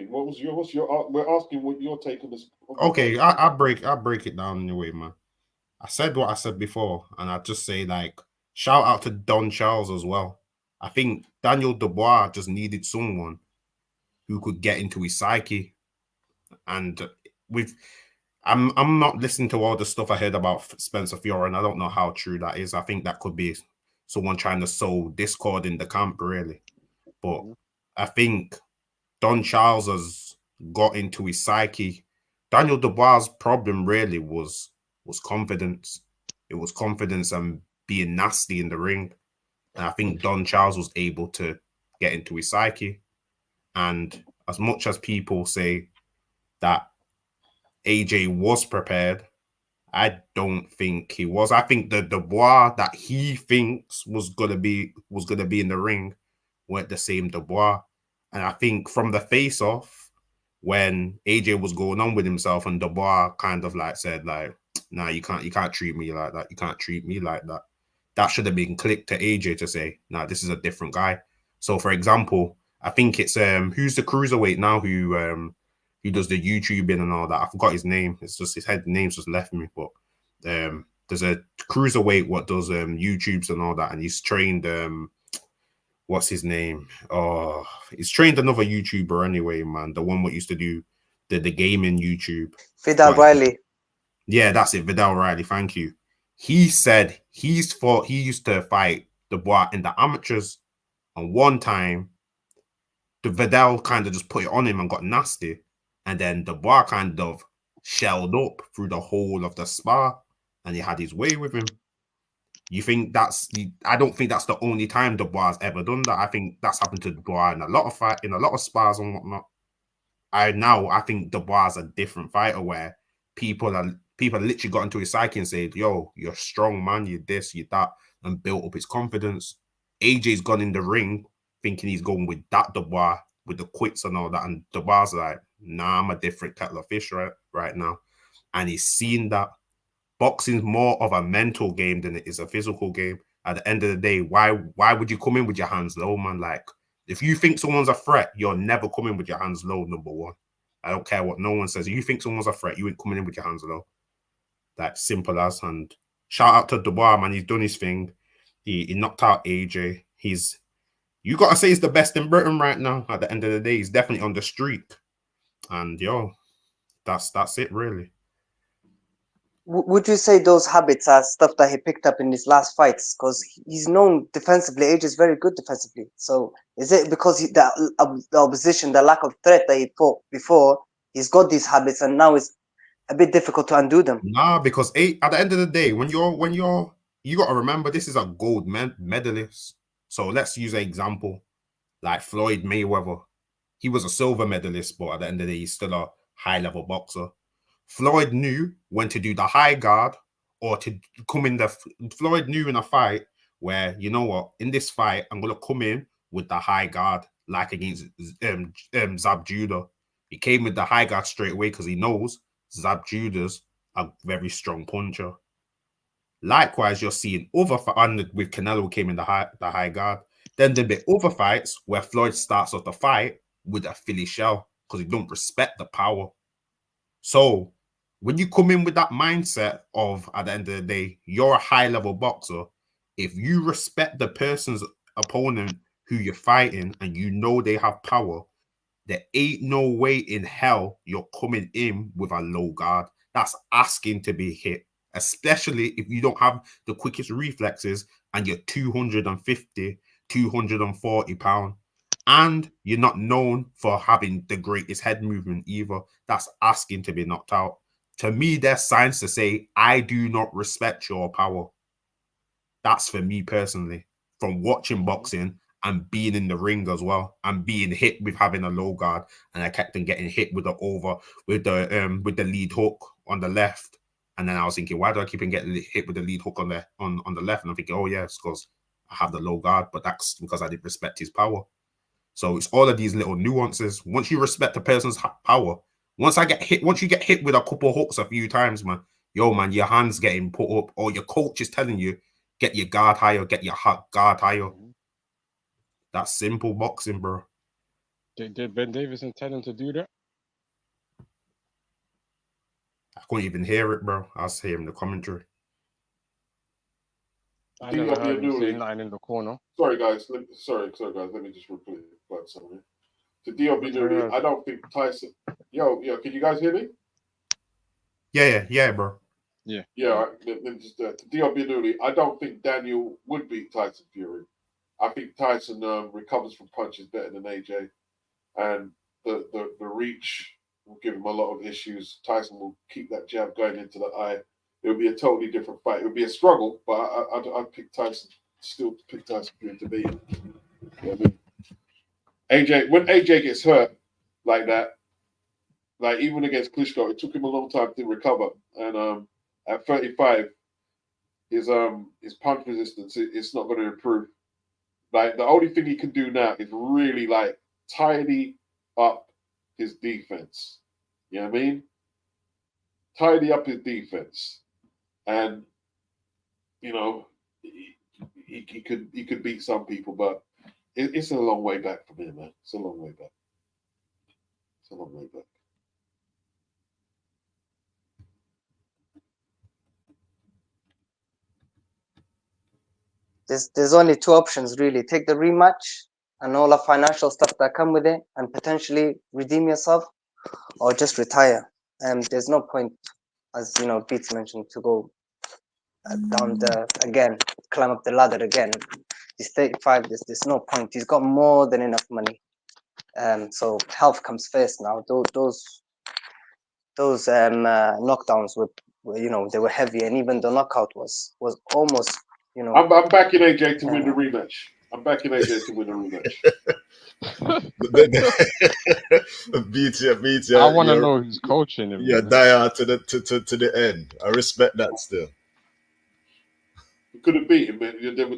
What's your? We're asking what your take on this. Okay, I'll break it down anyway, man. I said what I said before, and I just say shout out to Don Charles as well. I think Daniel Dubois just needed someone who could get into his psyche, and I'm not listening to all the stuff I heard about Spencer Fiore, and I don't know how true that is. I think that could be someone trying to sow discord in the camp, really. But I think Don Charles has got into his psyche. Daniel Dubois' problem really was confidence. It was confidence and being nasty in the ring. And I think Don Charles was able to get into his psyche. And as much as people say that AJ was prepared, I don't think he was. I think the Dubois that he thinks was gonna be in the ring weren't the same Dubois. And I think from the face off, when AJ was going on with himself and Dubois kind of like said, like, nah, you can't treat me like that. You can't treat me like that. That should have been clicked to AJ to say, nah, this is a different guy. So for example, I think it's who's the cruiserweight now who does the YouTubing and all that. I forgot his name. It's just his name's just left me. But there's a cruiserweight what does YouTubes and all that, and he's trained what's his name? Oh, he's trained another YouTuber anyway, man. The one what used to do the gaming YouTube. Vidal Riley. Yeah, that's it. Vidal Riley. Thank you. He said he used to fight Dubois in the amateurs, and one time the Vidal kind of just put it on him and got nasty, and then Dubois kind of shelled up through the whole of the spar, and he had his way with him. You think I don't think that's the only time Dubois has ever done that. I think that's happened to Dubois in a lot of spars and whatnot. I think Dubois is a different fighter where people literally got into his psyche and said, yo, you're strong, man, you're this, you're that, and built up his confidence. AJ's gone in the ring thinking he's going with that Dubois, with the quits and all that, and Dubois like, nah, I'm a different kettle of fish right now. And he's seen that boxing's more of a mental game than it is a physical game. At the end of the day, why would you come in with your hands low, man? Like, if you think someone's a threat, you're never coming with your hands low, number one. I don't care what no one says. If you think someone's a threat, you ain't coming in with your hands low. That simple as. And shout out to Dubois, man. He's done his thing. He knocked out AJ. You got to say he's the best in Britain right now. At the end of the day, he's definitely on the streak. And, yo, that's it, really. Would you say those habits are stuff that he picked up in his last fights? Because he's known defensively. AJ is very good defensively. So is it because the opposition, the lack of threat that he fought before, he's got these habits and now it's a bit difficult to undo them? Nah, because at the end of the day, you got to remember this is a gold medalist. So let's use an example like Floyd Mayweather. He was a silver medalist, but at the end of the day, he's still a high-level boxer. Floyd knew when to do the high guard or to come in Floyd knew in a fight where, you know what, in this fight, I'm going to come in with the high guard, like against Zab Judah. He came with the high guard straight away because he knows Zab Judah's a very strong puncher. Likewise, you're seeing other fights with Canelo came in the high guard. Then there'll be other fights where Floyd starts off the fight with a Philly shell because he don't respect the power. So when you come in with that mindset of, at the end of the day, you're a high-level boxer, if you respect the person's opponent who you're fighting and you know they have power, there ain't no way in hell you're coming in with a low guard. That's asking to be hit, especially if you don't have the quickest reflexes and you're 250, 240 pounds. And you're not known for having the greatest head movement either. That's asking to be knocked out. To me, there's signs to say, I do not respect your power. That's for me personally. From watching boxing and being in the ring as well, and being hit with having a low guard, and I kept on getting hit with the lead hook on the left. And then I was thinking, why do I keep on getting hit with the lead hook on the left? And I'm thinking, oh yeah, it's because I have the low guard, but that's because I didn't respect his power. So it's all of these little nuances. Once you respect a person's power, once you get hit with a couple of hooks a few times, man, your hand's getting put up, or your coach is telling you, get your guard higher, get your guard higher. That's simple boxing, bro. Did Ben Davison tell him to do that? I couldn't even hear it, bro. I was hearing the commentary. I never heard him say nothing in the corner. Sorry, guys. Sorry, guys. Let me just repeat something. To DLB, I don't think Tyson. Yo, can you guys hear me? Yeah, bro. Yeah. Yeah. Let me just to DLB, I don't think Daniel would beat Tyson Fury. I think Tyson recovers from punches better than AJ, and the reach will give him a lot of issues. Tyson will keep that jab going into the eye. It would be a totally different fight. It would be a struggle, but I'd pick Tyson. Still pick Tyson Fury to beat him. You know what I mean? When AJ gets hurt like that, like even against Klitschko, it took him a long time to recover. And at 35, his punch resistance, it's not going to improve. Like, the only thing he can do now is really like tidy up his defense. You know what I mean? Tidy up his defense, and you know he could beat some people, but it's a long way back from him, man. It's a long way back. It's a long way back. There's only two options really: take the rematch and all the financial stuff that come with it, and potentially redeem yourself, or just retire. And there's no point, as you know, Beats mentioned, to go down climb up the ladder again. He's 35. There's no point. He's got more than enough money. So health comes first now. Those knockdowns were, you know, they were heavy, and even the knockout was almost, you know. I'm backing AJ to win the rematch. I'm backing AJ to win the rematch. BT, I want to know who's coaching him. Yeah, die hard to the end. I respect that still. We could have beat him. There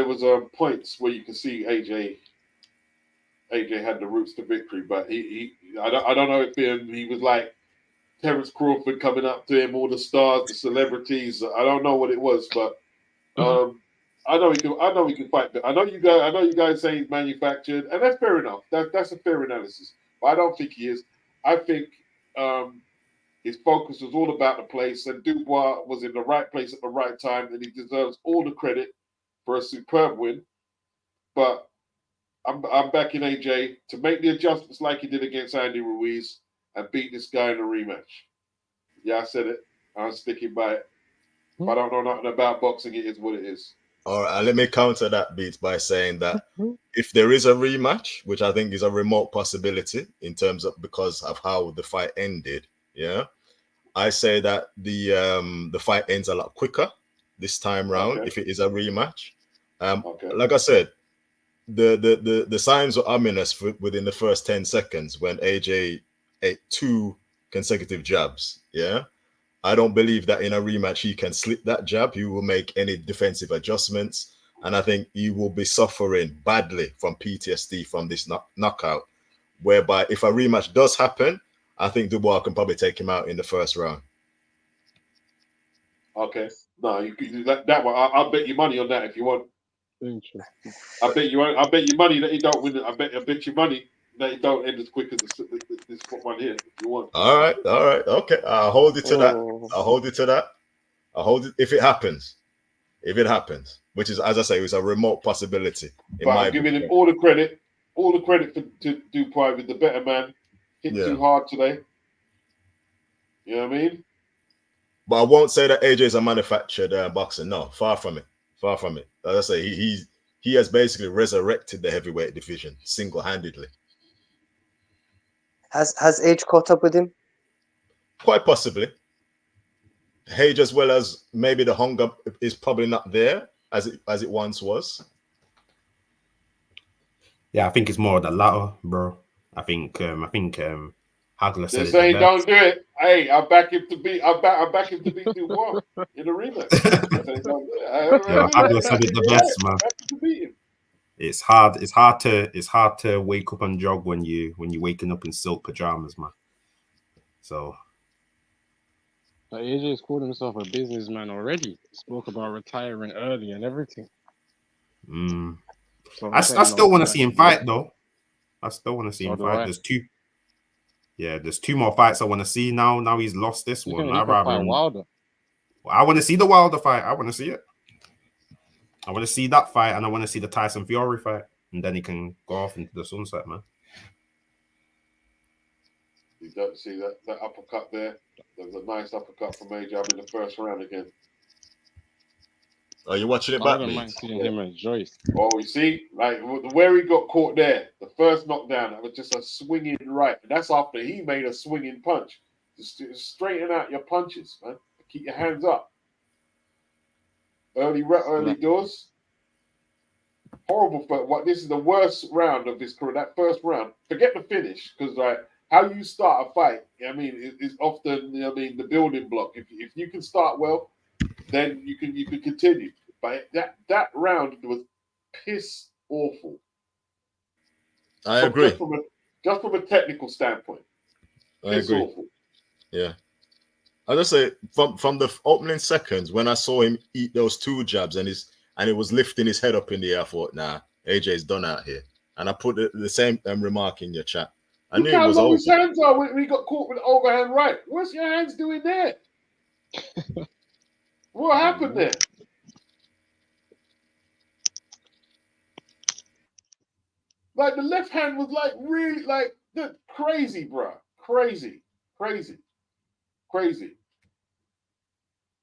was points where you could see AJ had the roots to victory, but I don't know if he was like Terence Crawford coming up to him, all the stars, the celebrities. I don't know what it was, but I know he can fight. I know you guys say he's manufactured, and that's fair enough. That's a fair analysis. But I don't think he is. I think his focus was all about the place, and Dubois was in the right place at the right time, and he deserves all the credit for a superb win. But I'm backing AJ to make the adjustments like he did against Andy Ruiz and beat this guy in a rematch. Yeah, I said it. I'm sticking by it. If I don't know nothing about boxing, it is what it is. All right, let me counter that, Beats, by saying that if there is a rematch, which I think is a remote possibility in terms of because of how the fight ended, yeah, I say that the fight ends a lot quicker this time round if it is a rematch. Like I said, the signs were ominous within the first 10 seconds when AJ ate 2 consecutive jabs. Yeah, I don't believe that in a rematch he can slip that jab. He will make any defensive adjustments, and I think he will be suffering badly from PTSD from this knockout. Whereby, if a rematch does happen, I think Dubois can probably take him out in the first round. Okay, no, you can do that one. I'll bet you money on that if you want. I bet you money that he don't win it. I bet you money that he don't end as quick as this one here. If you want. All right, okay. I'll hold it to that. I'll hold it to that. I'll hold it if it happens. If it happens, which is, as I say, it's a remote possibility. But I'm giving him all the credit to Dubois with the better man. Hit too hard today. You know what I mean? But I won't say that AJ is a manufactured boxer. No, far from it. Far from it. As I say, he has basically resurrected the heavyweight division single-handedly. Has age caught up with him? Quite possibly. Age, as well as maybe the hunger is probably not there as it once was. Yeah, I think it's more of the latter, bro. I think Hagler said They're saying it don't do it. Hey, I back him to beat Dubois in the rematch. Hagler said it the best, man. It's hard to wake up and jog when you're waking up in silk pajamas, man. So AJ's called himself a businessman already. Spoke about retiring early and everything. So I still want to see him fight, though. I still want to see him fight. There's 2 more fights I want to see now. Now he's lost this one. I want to see the Wilder fight. I want to see it. I want to see that fight, and I want to see the Tyson Fury fight, and then he can go off into the sunset, man. You don't see that uppercut there. There was a nice uppercut from AJ in the first round again. Are you watching it back? I don't mind seeing him and Joyce. Oh, you see, like where he got caught there, the first knockdown, that was just a swinging right. And that's after he made a swinging punch. Just straighten out your punches, man. Keep your hands up. Early doors. Horrible. But this is the worst round of his career. That first round. Forget the finish, because like how you start a fight, I mean, is often, I mean, the building block. If you can start well, then you can continue. But that round was piss awful. I agree. Just from a technical standpoint. I agree. Awful. Yeah. I just say from the opening seconds when I saw him eat those 2 jabs and it was lifting his head up in the air, I thought, nah, AJ's done out here. And I put the same remark in your chat. I knew how it was long over. His hands are when he got caught with the overhand right. What's your hands doing there? What happened there? Like the left hand was like really like crazy, bro. Crazy.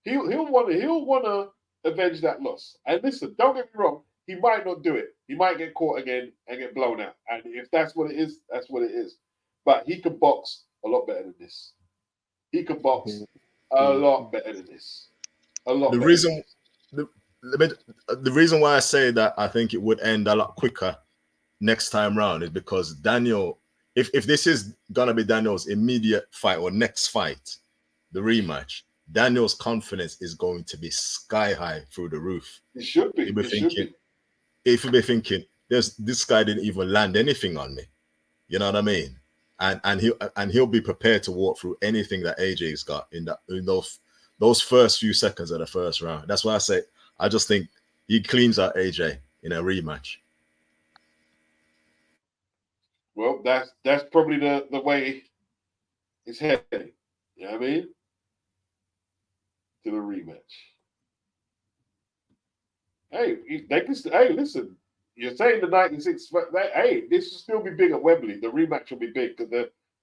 He'll wanna avenge that loss. And listen, don't get me wrong. He might not do it. He might get caught again and get blown out. And if that's what it is, that's what it is. But he can box a lot better than this. He can box a lot better than this. A lot. The reason why I say that I think it would end a lot quicker next time round is because Daniel, if this is gonna be Daniel's immediate fight or next fight, the rematch, Daniel's confidence is going to be sky high through the roof. It should be. If you'll be thinking, this guy didn't even land anything on me. You know what I mean? And he'll be prepared to walk through anything that AJ's got in those first few seconds of the first round. That's why I say I just think he cleans out AJ in a rematch. Well, that's probably the way it's heading. You know what I mean? To the rematch. Hey, they can. Hey, listen. You're saying the 96, but hey, this will still be big at Wembley. The rematch will be big because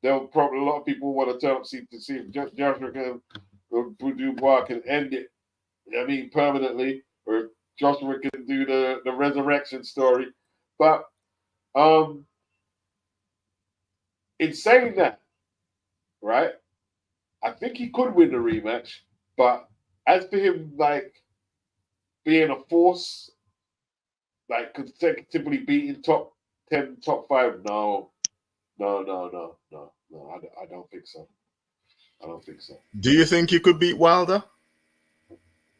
there'll probably a lot of people want to turn up to see if Joshua or Dubois can end it. I mean, permanently, or Joshua can do the resurrection story. But in saying that, right, I think he could win the rematch. But as for him, like being a force, like consecutively beating top 10, top 5, no, I don't think so. I don't think so. Do you think he could beat Wilder?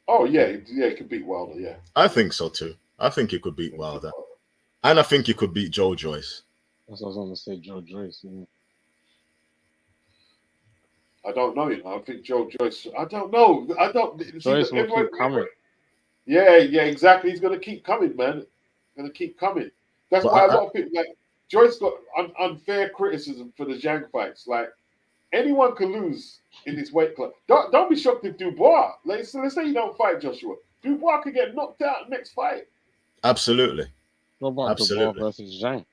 Oh yeah, he could beat Wilder. Yeah, I think so too. I think he could beat Wilder, and I think he could beat Joe Joyce. That's what I was going to say, Joe Joyce. Yeah. I don't know. I think Joe Joyce. I don't know. Joyce will keep coming. Yeah, exactly. He's going to keep coming, man. Going to keep coming. That's why a lot of people like Joyce got unfair criticism for the Zhang fights. Like anyone can lose in this weight class. Don't be shocked if Dubois. Let's say you don't fight Joshua. Dubois could get knocked out next fight. Absolutely. What about Dubois versus Zhang?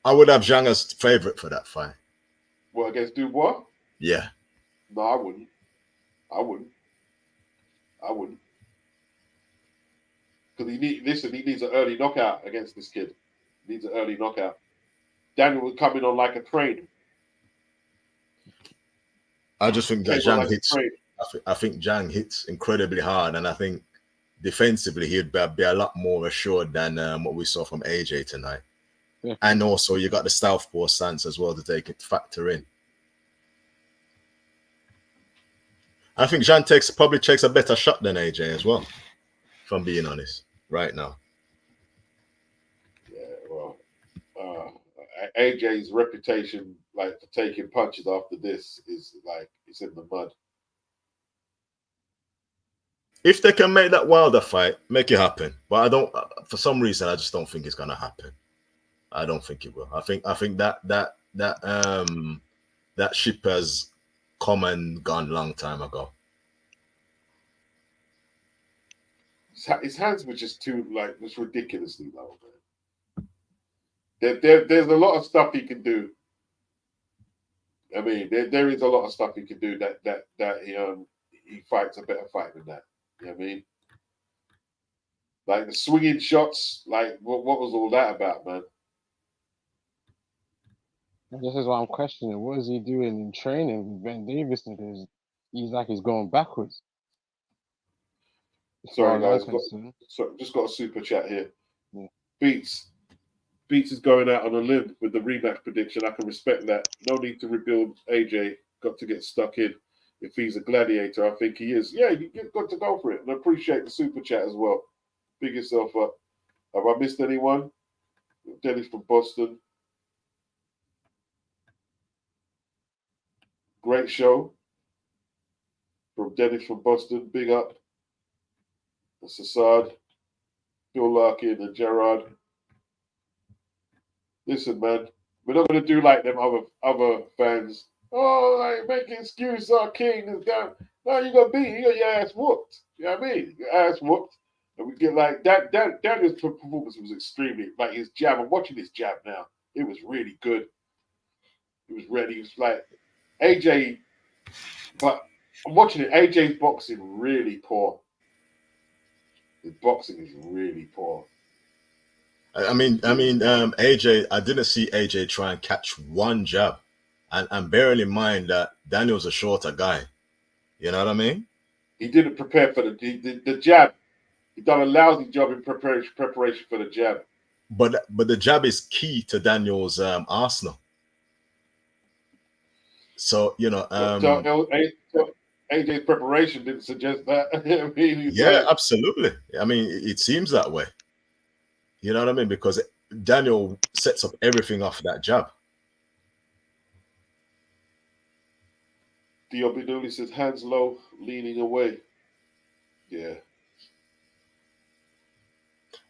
I would have Zhang as favorite for that fight. What, against Dubois? Yeah. No, I wouldn't. Because he needs an early knockout against this kid. He needs an early knockout. Daniel would come in on like a train. I just think that Zhang hits. I think Zhang hits incredibly hard, and I think defensively he'd be a lot more assured than what we saw from AJ tonight. Yeah. And also you got the southpaw stance as well to factor in. I think Zhang probably takes a better shot than AJ as well, if I'm being honest, right now. Yeah, well, AJ's reputation, like for taking punches after this, is like it's in the mud. If they can make that Wilder fight, make it happen. But I don't. For some reason, I just don't think it's gonna happen. I don't think it will. I think that ship has come and gone long time ago. His hands were just just ridiculously low, man. There's a lot of stuff he can do. I mean, there is a lot of stuff he can do that he fights a better fight than that. You know what I mean? Like the swinging shots, like what was all that about, man? This is why I'm questioning. What is he doing in training with Ben Davison? Because he's like he's going backwards. Sorry, guys. Just got a super chat here. Yeah. Beats. Beats is going out on a limb with the rematch prediction. I can respect that. No need to rebuild AJ. Got to get stuck in. If he's a gladiator, I think he is. Yeah, you've got to go for it. And I appreciate the super chat as well. Big yourself up. Have I missed anyone? Dennis from Boston. Great show. From Dennis from Boston. Big up. That's Assad, Bill Larkin, and Gerard. Listen, man, we're not going to do like them other fans. Oh, like, make an excuse, our king is down. No, you're going to beat. You got your ass whooped. You know what I mean? Your ass whooped. And we get like that. Daniel's performance was extremely, like his jab. I'm watching his jab now. It was really good. He was ready. He was like AJ, but I'm watching it. AJ's boxing really poor. His boxing is really poor. I mean, AJ. I didn't see AJ try and catch one jab, and bearing in mind that Daniel's a shorter guy. You know what I mean? He didn't prepare for the jab. He done a lousy job in preparation for the jab. But the jab is key to Daniel's arsenal. So you know, AJ's preparation didn't suggest that. I mean, yeah, absolutely. I mean, it seems that way. You know what I mean? Because Daniel sets up everything off that jab. Diobiduli says hands low, leaning away. Yeah.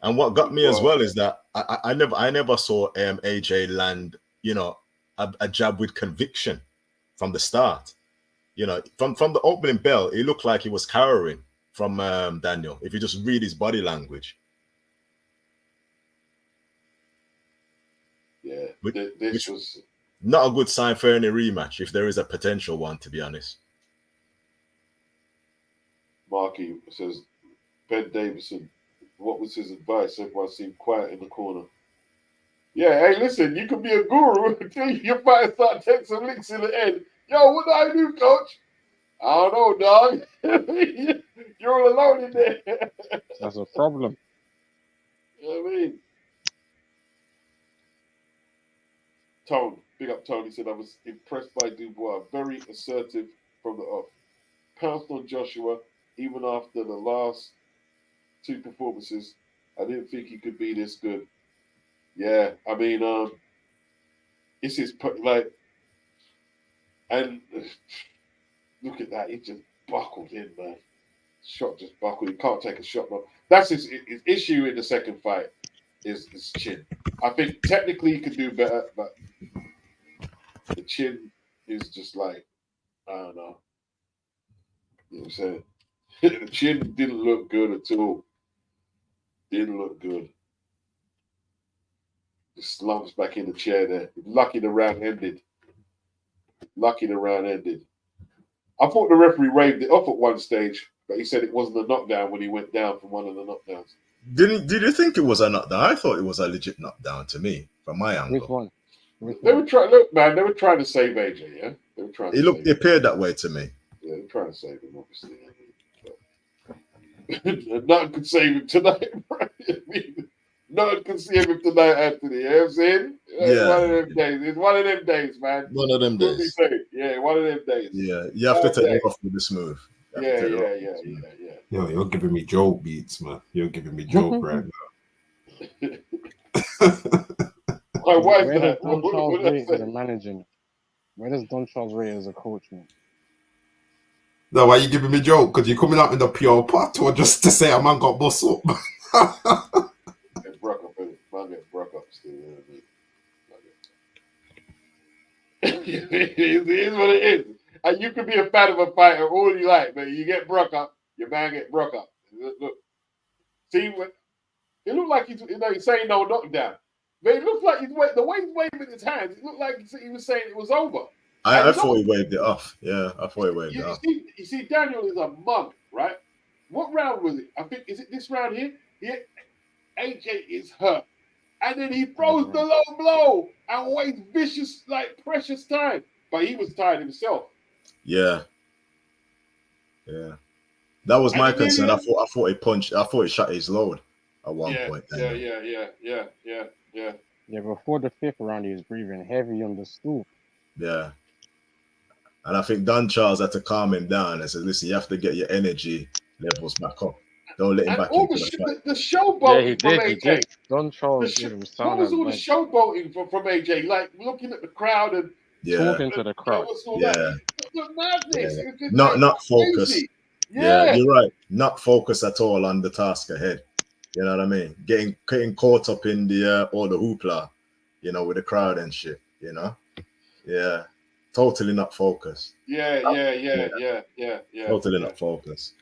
And what got me as well is that I never saw AJ land, you know, a jab with conviction from the start. You know, from the opening bell, it looked like he was cowering from Daniel. If you just read his body language. Yeah, which was not a good sign for any rematch, if there is a potential one, to be honest. Marky says, Ben Davison, what was his advice? Everyone seemed quiet in the corner. Yeah, hey, listen, you can be a guru until your fight start taking some licks in the end. Yo, what do I do, coach? I don't know, dog. You're all alone in there. That's a problem. You know what I mean? Tone, big up Tony, said I was impressed by Dubois. Very assertive from the off. Pounced on Joshua, even after the last two performances. I didn't think he could be this good. Yeah, I mean, this is like, and look at that. He just buckled in, man. Shot just buckled. He can't take a shot, man. That's his issue in the second fight. Is his chin. I think technically he could do better, but the chin is just like, I don't know. You know what I'm saying? The chin didn't look good at all. Didn't look good. Just slumps back in the chair there. Lucky the round ended. Lucky the round ended. I thought the referee waved it off at one stage, but he said it wasn't a knockdown when he went down from one of the knockdowns. Did you think it was a knockdown? I thought it was a legit knockdown to me, from my angle. Which one? They were trying. Look, man, they were trying to save AJ. Yeah, they were trying. It appeared that way to me. Yeah, they're trying to save him, obviously. Nothing could save him tonight, right? I mean, nothing could save him tonight, Anthony. You know what I'm saying? It's one of them days. It's one of them days, man. One of them days. Yeah, one of them days. Yeah, you have to take it off with this move. Yeah. Yo, you're giving me joke beats, man. You're giving me joke right now. Why is Where that? does Don Charles rate as a manager? Where does Don Charles rate as a coach, man? No, why you giving me joke? Because you're coming out in the pure pot or just to say a man got bust up? Get Brock up, man. Get Brock up still. You know what I mean? It is what it is. And you can be a fan of a fighter all you like, but you get Brock up, your man get Brock up. Look, see what it looked like he's saying no knockdown. But it looked like the way he's waving his hands, it looked like he was saying it was over. I thought he waved it off. Yeah, I thought he waved it off. You see, Daniel is a mug, right? What round was it? I think, is it this round here? Yeah, AJ is hurt. And then he throws the low blow and wastes vicious, like, precious time. But he was tired himself. Yeah. Yeah. That was my concern. I thought he punched. I thought he shot his load at one point. Yeah. Yeah, before the 5th round, he was breathing heavy on the stool. Yeah. And I think Don Charles had to calm him down and said, listen, you have to get your energy levels back up. Don't let him And back all into the, the fight. the showboating Yeah, he from did. He AJ. did. Don Charles gave him What sound was all the advice. showboating from AJ? Like looking at the crowd and Yeah. Talking to the crowd. what's all Yeah. that? The madness. Yeah. It was just Not like focused. crazy. Yeah, Yeah. you're right. Not focused at all on the task ahead. You know what I mean? Getting caught up in the all the hoopla, you know, with the crowd and shit. You know? Yeah. Totally not focused. Yeah. Totally not focused.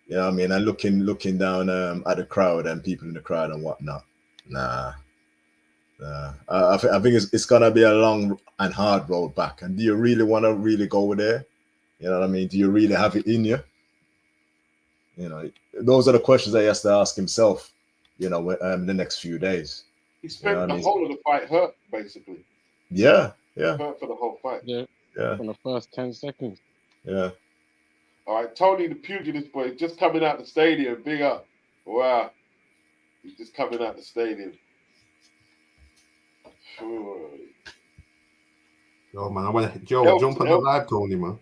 You know what I mean? And looking down at the crowd and people in the crowd and whatnot. Nah. I think it's gonna be a long and hard road back. And do you really want to really go there? You know what I mean? Do you really have it in you? You know, those are the questions that he has to ask himself. You know, the next few days. He spent You know what I the mean? whole of the fight hurt, basically. Yeah. Hurt for the whole fight. Yeah. Yeah. For the first 10 seconds. Yeah. All right, Tony the pugilist boy just coming out the stadium. Big up. Wow. He's just coming out the stadium. Yo, man, I want to jump on the live, Tony, man.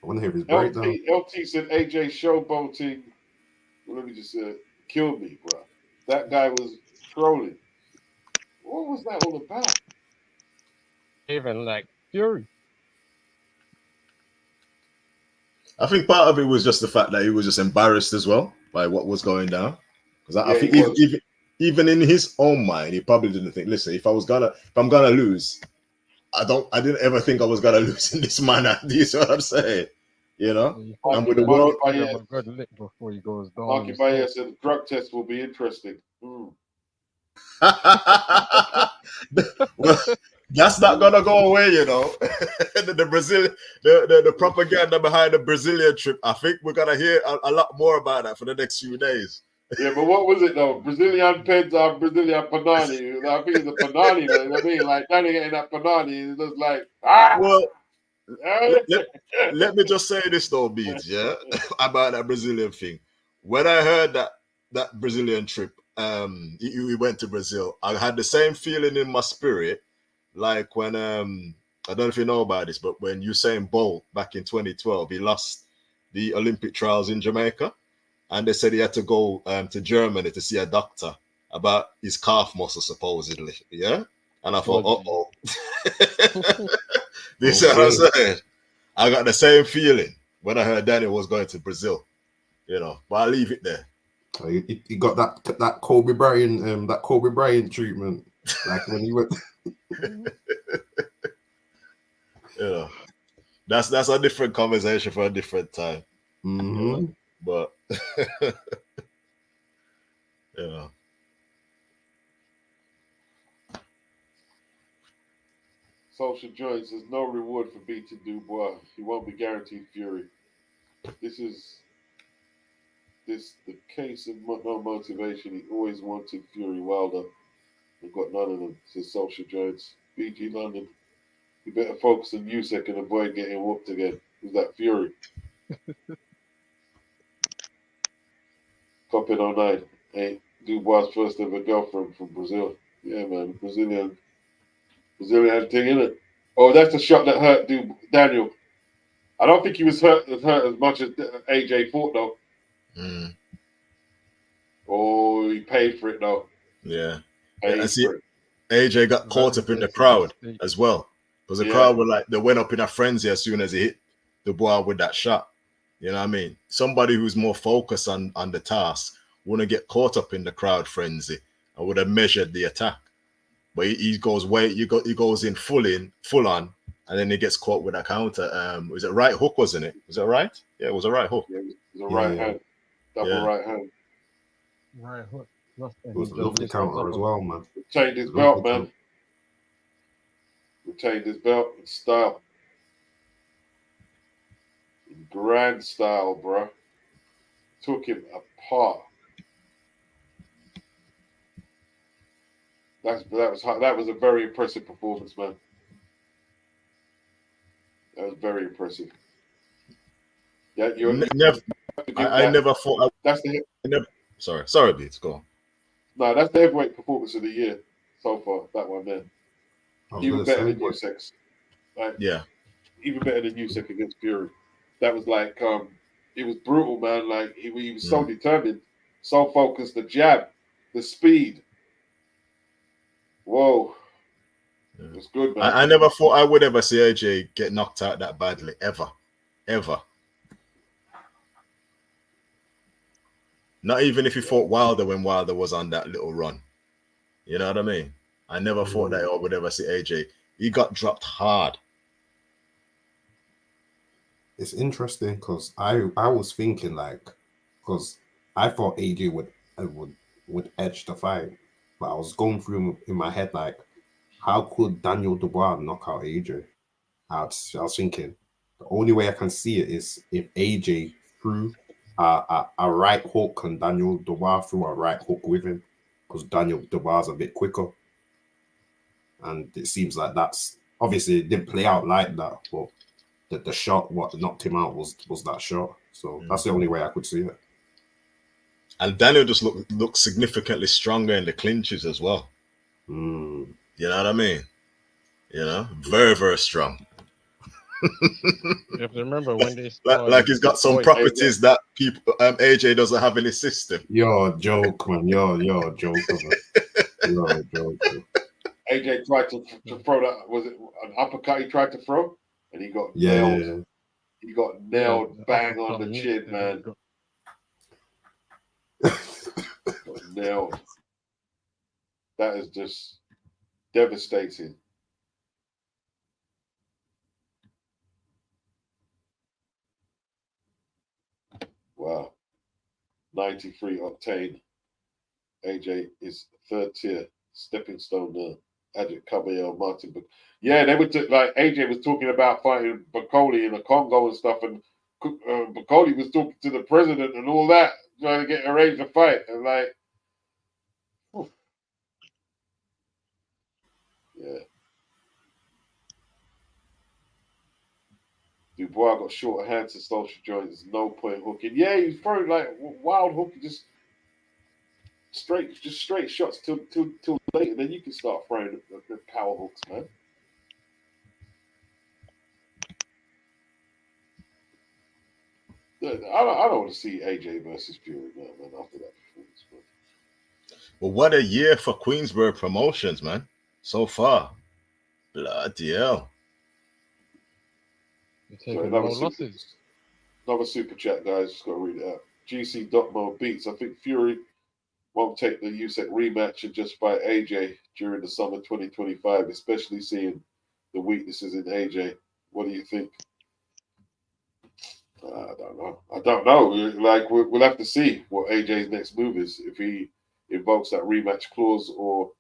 I want to hear his breakdown. LT said AJ showboating. Well, let me just killed me, bro. That guy was trolling. What was that all about? Even like Fury. I think part of it was just the fact that he was just embarrassed as well by what was going down. Because I think even in his own mind, he probably didn't think, listen, if I'm gonna lose, I didn't ever think I was gonna lose in this manner. Do you see what I'm saying? You know? And with the world, a good lick before he goes down. Marky Bayer said the drug test will be interesting. Well, that's not gonna go away, you know. the propaganda behind the Brazilian trip. I think we're gonna hear a lot more about that for the next few days. Yeah, but what was it though? Brazilian Peds are Brazilian Panani. I think it's a Panani, though. You know what I mean? Like Danny getting that Panani, it's just like Well, let me just say this though, Beats, yeah, about that Brazilian thing. When I heard that Brazilian trip, we went to Brazil, I had the same feeling in my spirit, like when I don't know if you know about this, but when Usain Bolt back in 2012, he lost the Olympic trials in Jamaica, and they said he had to go to Germany to see a doctor about his calf muscle, supposedly. Yeah, and I thought, uh-oh. This is what I'm saying. I got the same feeling when I heard Danny was going to Brazil, you know. But I'll leave it there. He got that Kobe Bryant treatment, like when he went. Yeah, that's a different conversation for a different time. Mm-hmm. You know? But yeah. Social Joints, there's no reward for beating Dubois. He won't be guaranteed Fury. This is the case of no motivation. He always wanted Fury Wilder. We've got none of them, says Social Joints. BG London, you better focus on Usyk and avoid getting whooped again. Who's that Fury? Coppin 09. Hey, Dubois' first ever girlfriend from Brazil. Yeah, man, Brazilian thing, innit? Oh, that's the shot that hurt Daniel. I don't think he was hurt as much as AJ thought, though. Oh, he paid for it, though. Yeah. I see AJ got caught up in the crowd as well. Because the crowd were like, they went up in a frenzy as soon as he hit Dubois with that shot. You know what I mean? Somebody who's more focused on the task wouldn't get caught up in the crowd frenzy and would have measured the attack. But he goes in full on, and then he gets caught with a counter. Was it right hook, wasn't it? Was it right? Yeah, it was a right hook. Yeah, it was a right hand. Double right hand. Right hook. It was a lovely counter as well, man. Retained his belt, man. Retained his belt in style. In grand style, bro. Took him apart. That was a very impressive performance, man. That was very impressive. Yeah, I never thought. That's the. Sorry, Beats. Go on. No, that's the heavyweight performance of the year. so far. That one, man. I was Even gonna better say, than but Usyk. Like, Yeah. even better than Usyk against Fury. That was like, it was brutal, man. Like he was so determined, so focused. The jab, the speed. Whoa, it was good, man. I never thought I would ever see AJ get knocked out that badly, ever. Not even if he fought Wilder when Wilder was on that little run. You know what I mean? I never thought that I would ever see AJ. He got dropped hard. it's interesting because I was thinking like, because I thought AJ would edge the fight, but I was going through in my head like, how could Daniel Dubois knock out AJ? I was thinking the only way I can see it is if AJ threw a right hook and Daniel Dubois threw a right hook with him, because Daniel Dubois is a bit quicker, and it seems like that's obviously it didn't play out like that, but the shot what knocked him out was that shot. So that's the only way I could see it. And Daniel just looked significantly stronger in the clinches as well. Mm. You know what I mean? You know, very, very strong. You have to remember when they started, like he's got some properties that people AJ doesn't have in his system. You're a joke, man. You're a joke, man. You're a joke. AJ tried to throw that. Was it an uppercut he tried to throw? And he got nailed. Yeah. He got nailed bang on the chin, man. Got nailed. That is just devastating. Wow. 93 octane. AJ is third tier. Stepping stone there. Adjit Caballero, Martin. Yeah, they were like AJ was talking about fighting Bacoli in the Congo and stuff, and Bacoli was talking to the president and all that, trying to get arranged a fight. And like, whew. Yeah. Dubois got shorter hands and social joints. No point hooking. Yeah, he was throwing like wild hook, just straight shots till late, and then you can start throwing the power hooks, man. I don't want to see AJ versus Fury now, man. After that performance, man. Well, what a year for Queensberry Promotions, man. So far, bloody hell. Taking more losses. Another super chat, guys. Just got to read it out. GC Dotmo beats. I think Fury won't take the Usyk rematch and just fight AJ during the summer 2025, especially seeing the weaknesses in AJ. What do you think? I don't know. Like, we'll have to see what AJ's next move is, if he invokes that rematch clause or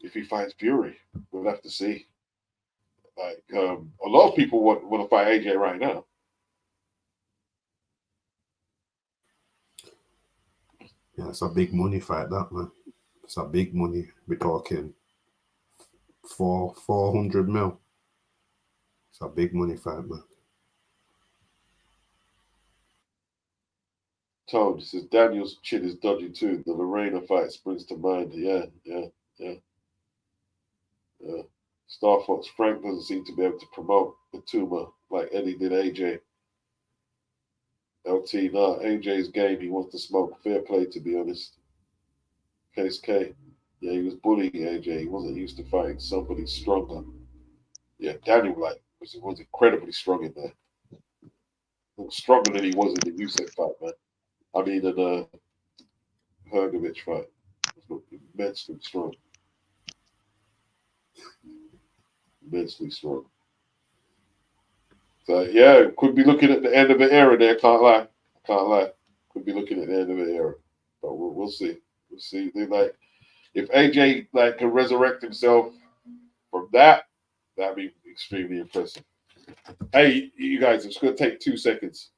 if he fights Fury. We'll have to see. Like, a lot of people want to fight AJ right now. Yeah, it's a big money fight, that, man. It's a big money. We're talking 400 mil. It's a big money fight, man. Toad says Daniel's chin is dodgy too. The Lorena fight springs to mind. Yeah. Star Fox Frank doesn't seem to be able to promote the tumor like Eddie did AJ. LT, nah, AJ's game. He wants to smoke. Fair play, to be honest. Case K. Yeah, he was bullying AJ. He wasn't used to fighting somebody stronger. Yeah, Daniel was incredibly strong in there. Stronger than he was in the Usyk fight, man. I mean, in the Hrgovic fight. Immensely strong. Immensely strong. So, yeah, could be looking at the end of an era there. Can't lie. Could be looking at the end of an era. But we'll see. We'll see. Like, if AJ can resurrect himself from that, that'd be extremely impressive. Hey, you guys, it's going to take 2 seconds.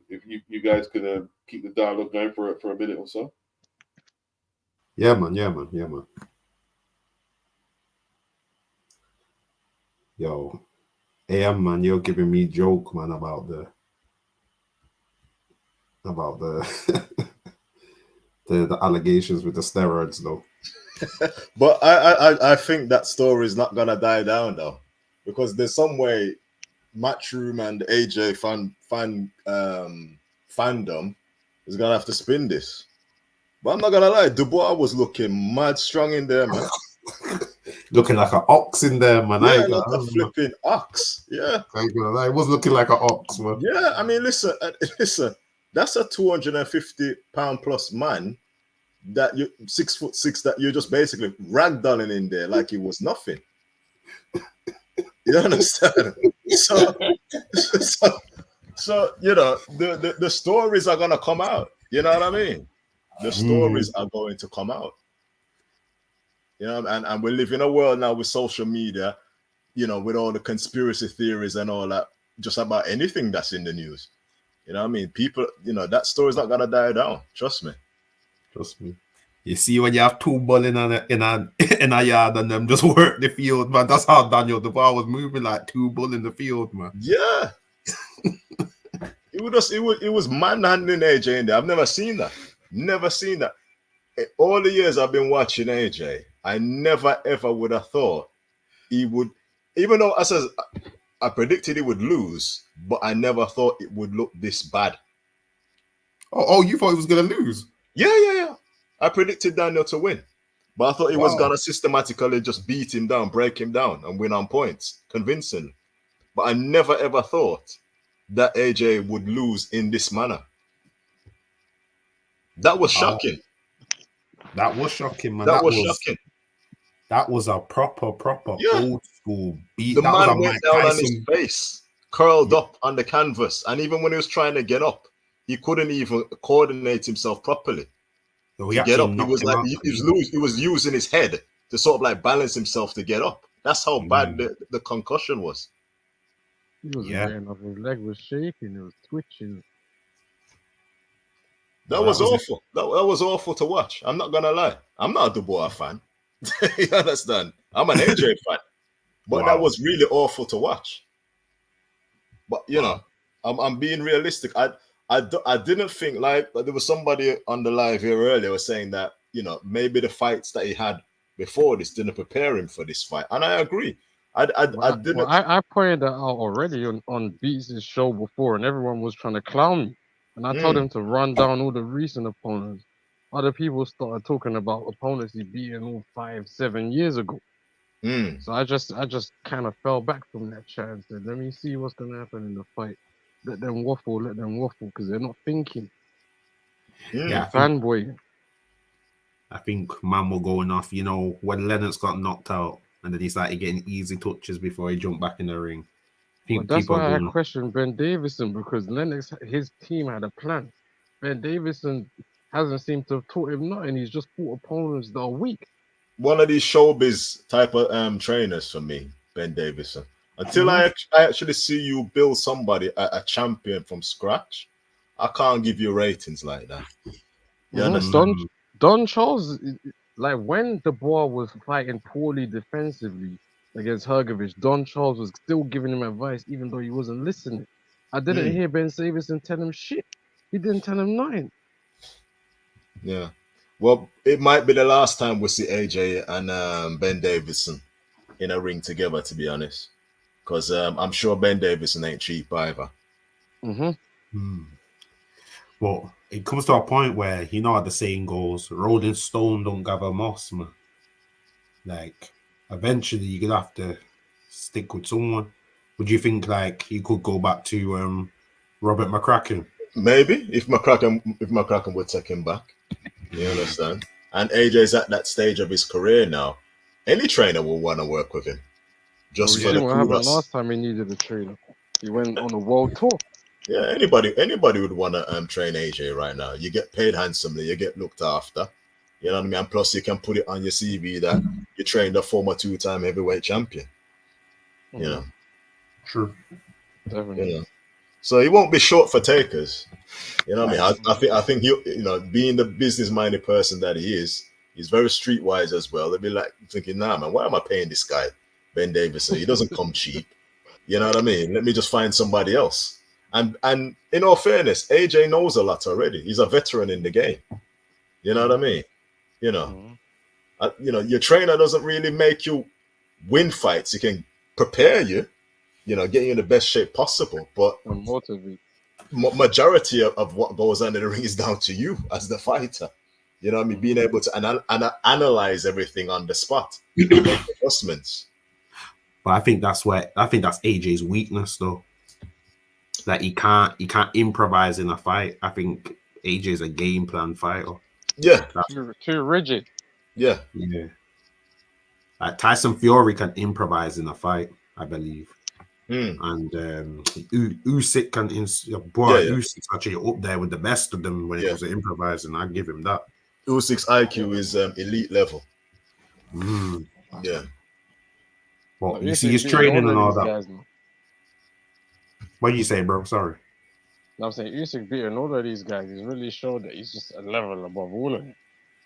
If you guys could keep the dialogue going for a minute or so. Yeah, man. Yo, AM, man, you're giving me joke, man, about the the allegations with the steroids, though. But I think that story is not gonna die down though, because there's some way Matchroom and AJ fandom is gonna have to spin this. But I'm not gonna lie, Dubois was looking mad strong in there, man. Looking like an ox in there, man. Yeah, like a flipping ox. Yeah, it was looking like an ox, man. Yeah, I mean, listen, that's a 250-pound plus man that you 6'6" that you're just basically ragdolling in there like it was nothing. You understand? So you know the stories are gonna come out. You know what I mean? The stories are going to come out. You know, and we live in a world now with social media, you know, with all the conspiracy theories and all that, just about anything that's in the news. You know what I mean? People, you know, that story's not gonna die down. Trust me. Trust me. You see, when you have two ball in a yard and them just work the field, man. That's how Daniel Dubois was moving, like two ball in the field, man. Yeah. It was manhandling AJ in there. I've never seen that. Never seen that. All the years I've been watching AJ, I never ever would have thought he would, even though I predicted he would lose, but I never thought it would look this bad. Oh, you thought he was gonna lose? Yeah. I predicted Daniel to win, but I thought he was gonna systematically just beat him down, break him down, and win on points, convincing. But I never ever thought that AJ would lose in this manner. That was shocking. That was shocking, man. That was shocking. That was a proper old school beat. The that man was went down on his face, curled up on the canvas, and even when he was trying to get up, he couldn't even coordinate himself properly. So to get up, he was like he was using his head to sort of like balance himself to get up. That's how bad the concussion was. He was getting up. His leg was shaking. It was twitching. That was awful. That was awful to watch. I'm not gonna lie. I'm not a Dubois fan. You understand? I'm an AJ fan. But that was really awful to watch. But you know, I'm being realistic. I didn't think, like, there was somebody on the live here earlier was saying that, you know, maybe the fights that he had before this didn't prepare him for this fight, and I agree. I pointed that out already on Beats' show before, and everyone was trying to clown me. And I told him to run down all the recent opponents. Other people started talking about opponents he beaten all 5-7 years ago. So I just kind of fell back from that chat and said, let me see what's gonna happen in the fight. Let them waffle, because they're not thinking. Fanboy. I think man were going off, you know, when Lennox got knocked out and then he started getting easy touches before he jumped back in the ring. That's why I questioned Ben Davison, because Lennox, his team had a plan. Ben Davison hasn't seemed to have taught him nothing. He's just fought opponents that are weak. One of these showbiz type of trainers for me, Ben Davison. Until I actually see you build somebody, a champion from scratch, I can't give you ratings like that. You understand? Don Charles, like when Dubois was fighting poorly defensively against Hrgovic, Don Charles was still giving him advice even though he wasn't listening. I didn't hear Ben Davison tell him shit. He didn't tell him nothing. Yeah. Well, it might be the last time we see AJ and Ben Davison in a ring together, to be honest. Because I'm sure Ben Davison ain't cheap either. Well, it comes to a point where, you know how the saying goes, rolling stone don't gather moss, man. Like, eventually you're going to have to stick with someone. Would you think, like, he could go back to Robert McCracken? Maybe, if McCracken would take him back. You understand? And AJ's at that stage of his career now. Any trainer will want to work with him. Just for the what happened last time he needed a trainer. He went on a world tour. Yeah, anybody would want to train AJ right now. You get paid handsomely, you get looked after. You know what I mean? And plus you can put it on your CV that you trained a former 2-time heavyweight champion. You know. True. Definitely. You know. So he won't be short for takers. You know what I mean? I think he, you know, being the business-minded person that he is, he's very streetwise as well. They'll be like thinking, nah, man, why am I paying this guy, Ben Davison? He doesn't come cheap. You know what I mean? Let me just find somebody else. And in all fairness, AJ knows a lot already. He's a veteran in the game. You know what I mean? You know. You know, your trainer doesn't really make you win fights. He can prepare you, you know, get you in the best shape possible. But And motivate. majority of what goes on in the ring is down to you as the fighter. You know what I mean? Being able to analyze everything on the spot, make adjustments. But I think that's AJ's weakness, though. That he can't improvise in a fight. I think AJ's a game plan fighter. Yeah. Too rigid. Yeah. Yeah. Tyson Fury can improvise in a fight, I believe. And Usyk can. Usyk's actually up there with the best of them when it comes to improvising. I give him that. Usyk's IQ is elite level. Yeah. Well, you see his training and all that. What do you say, bro? Sorry. I'm saying Usyk beating all of these guys. He's really showed that he's just a level above all of them.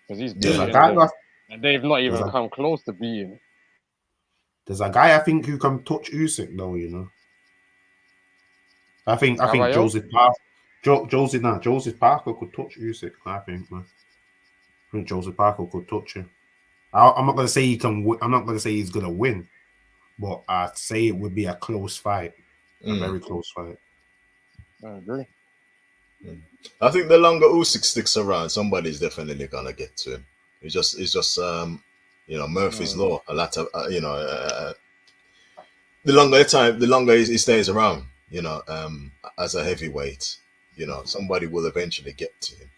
Because he's beating them, and they've not even come close to beating him. There's a guy I think who can touch Usyk though, you know. I think Joseph Parker could touch Usyk. I think Joseph Parker could touch him. I'm not gonna say he can. I'm not gonna say he's gonna win, but I'd say it would be a close fight, a very close fight. I agree. I think the longer Usyk sticks around, somebody's definitely gonna get to him. It's just you know, Murphy's law. A lot of the longer he stays around, you know, as a heavyweight, you know, somebody will eventually get to him.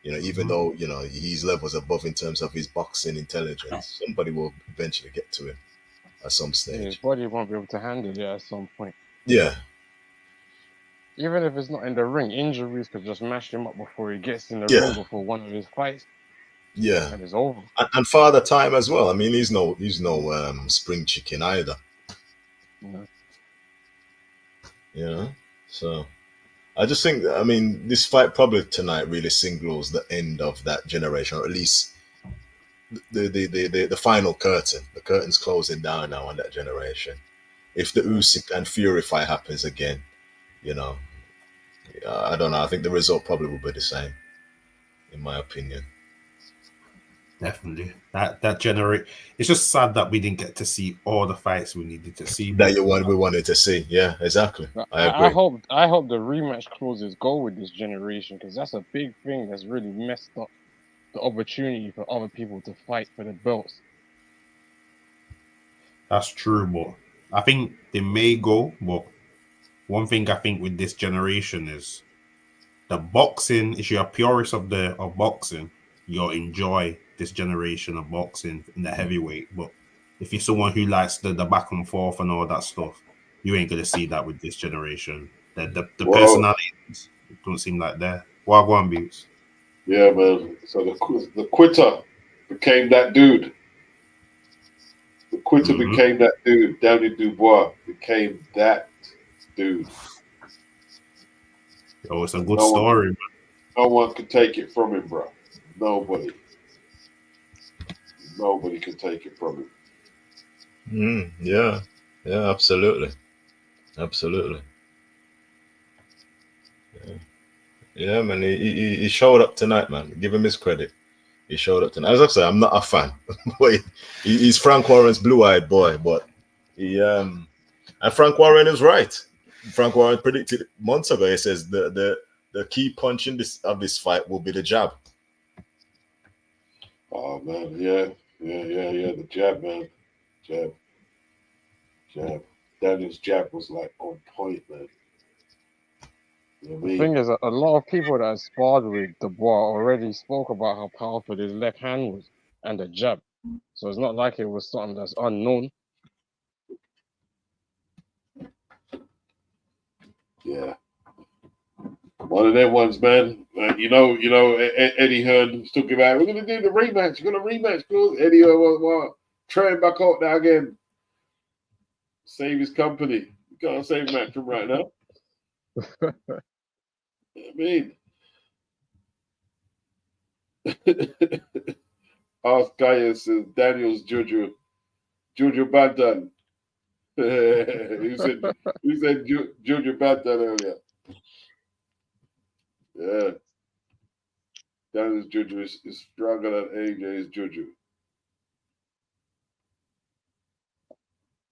You know, even though, you know, he's levels above in terms of his boxing intelligence, somebody will eventually get to him at some stage. His body won't be able to handle it at some point. Yeah. Even if it's not in the ring, injuries could just mash him up before he gets in the ring before one of his fights. Yeah. And it's over. And Father Time as well. I mean, he's no spring chicken either. No. You know? So I just think, I mean, this fight probably tonight really signals the end of that generation, or at least the final curtain. The curtain's closing down now on that generation. If the Usyk and Fury fight happens again, you know, I don't know. I think the result probably will be the same, in my opinion. Definitely. That generate. It's just sad that we didn't get to see all the fights we needed to see. That we wanted to see. Yeah, exactly. I agree. I hope the rematch clauses go with this generation, because that's a big thing that's really messed up the opportunity for other people to fight for the belts. That's true, but I think they may go. But one thing I think with this generation is the boxing. If you're a purist of boxing, you'll enjoy this generation of boxing in the heavyweight. But if you're someone who likes the back and forth and all that stuff, you ain't gonna see that with this generation. The personalities don't seem like there. Well, go on, Beats. Yeah, man. So the quitter became that dude. The quitter became that dude. Danny Dubois became that dude. Oh, it's a good story, man. No one could take it from him, bro. Nobody can take it from him. Yeah, absolutely. Yeah, man. He showed up tonight, man. Give him his credit. He showed up tonight. As I say, I'm not a fan. He's Frank Warren's blue-eyed boy, but and Frank Warren is right. Frank Warren predicted months ago. He says the key punch in this fight will be the jab. Oh man, yeah. The jab, man. Jab. Daniel's jab was like on point, man. You know what I mean? The thing is, a lot of people that sparred with Dubois already spoke about how powerful his left hand was and the jab. So it's not like it was something that's unknown. Yeah. One of them ones, man. You know, Eddie Hearn was talking about, we're going to do the rematch. We're going to rematch. Eddie Hearn was trying back out now again. Save his company. You can't save Matchroom right now. I mean, ask Gaius says Daniel's Jojo Bantan. Who said Jojo Bantan earlier? Yeah. Daniel's Jojo is stronger than AJ's Jojo.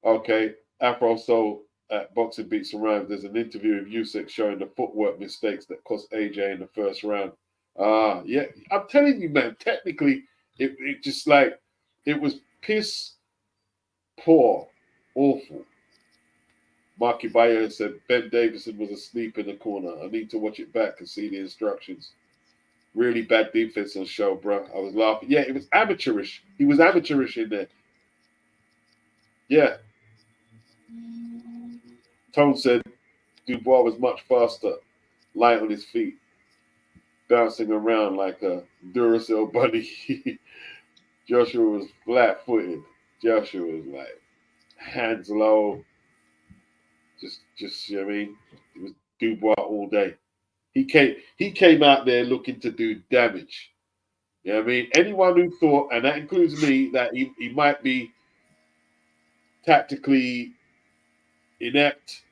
Okay, Afro Soul at Boxing Beats and Rhymes. There's an interview of Usyk showing the footwork mistakes that cost AJ in the first round. Yeah, I'm telling you, man. Technically, it just like it was piss poor, awful. Marky Bayer said Ben Davison was asleep in the corner. I need to watch it back and see the instructions. Really bad defense on show, bro. I was laughing. Yeah, it was amateurish. He was amateurish in there. Yeah. Tone said Dubois was much faster, light on his feet, bouncing around like a Duracell bunny. Joshua was flat-footed. Joshua was like hands low. Just you know what I mean? It was Dubois all day. He came out there looking to do damage. You know what I mean? Anyone who thought, and that includes me, that he might be tactically inept,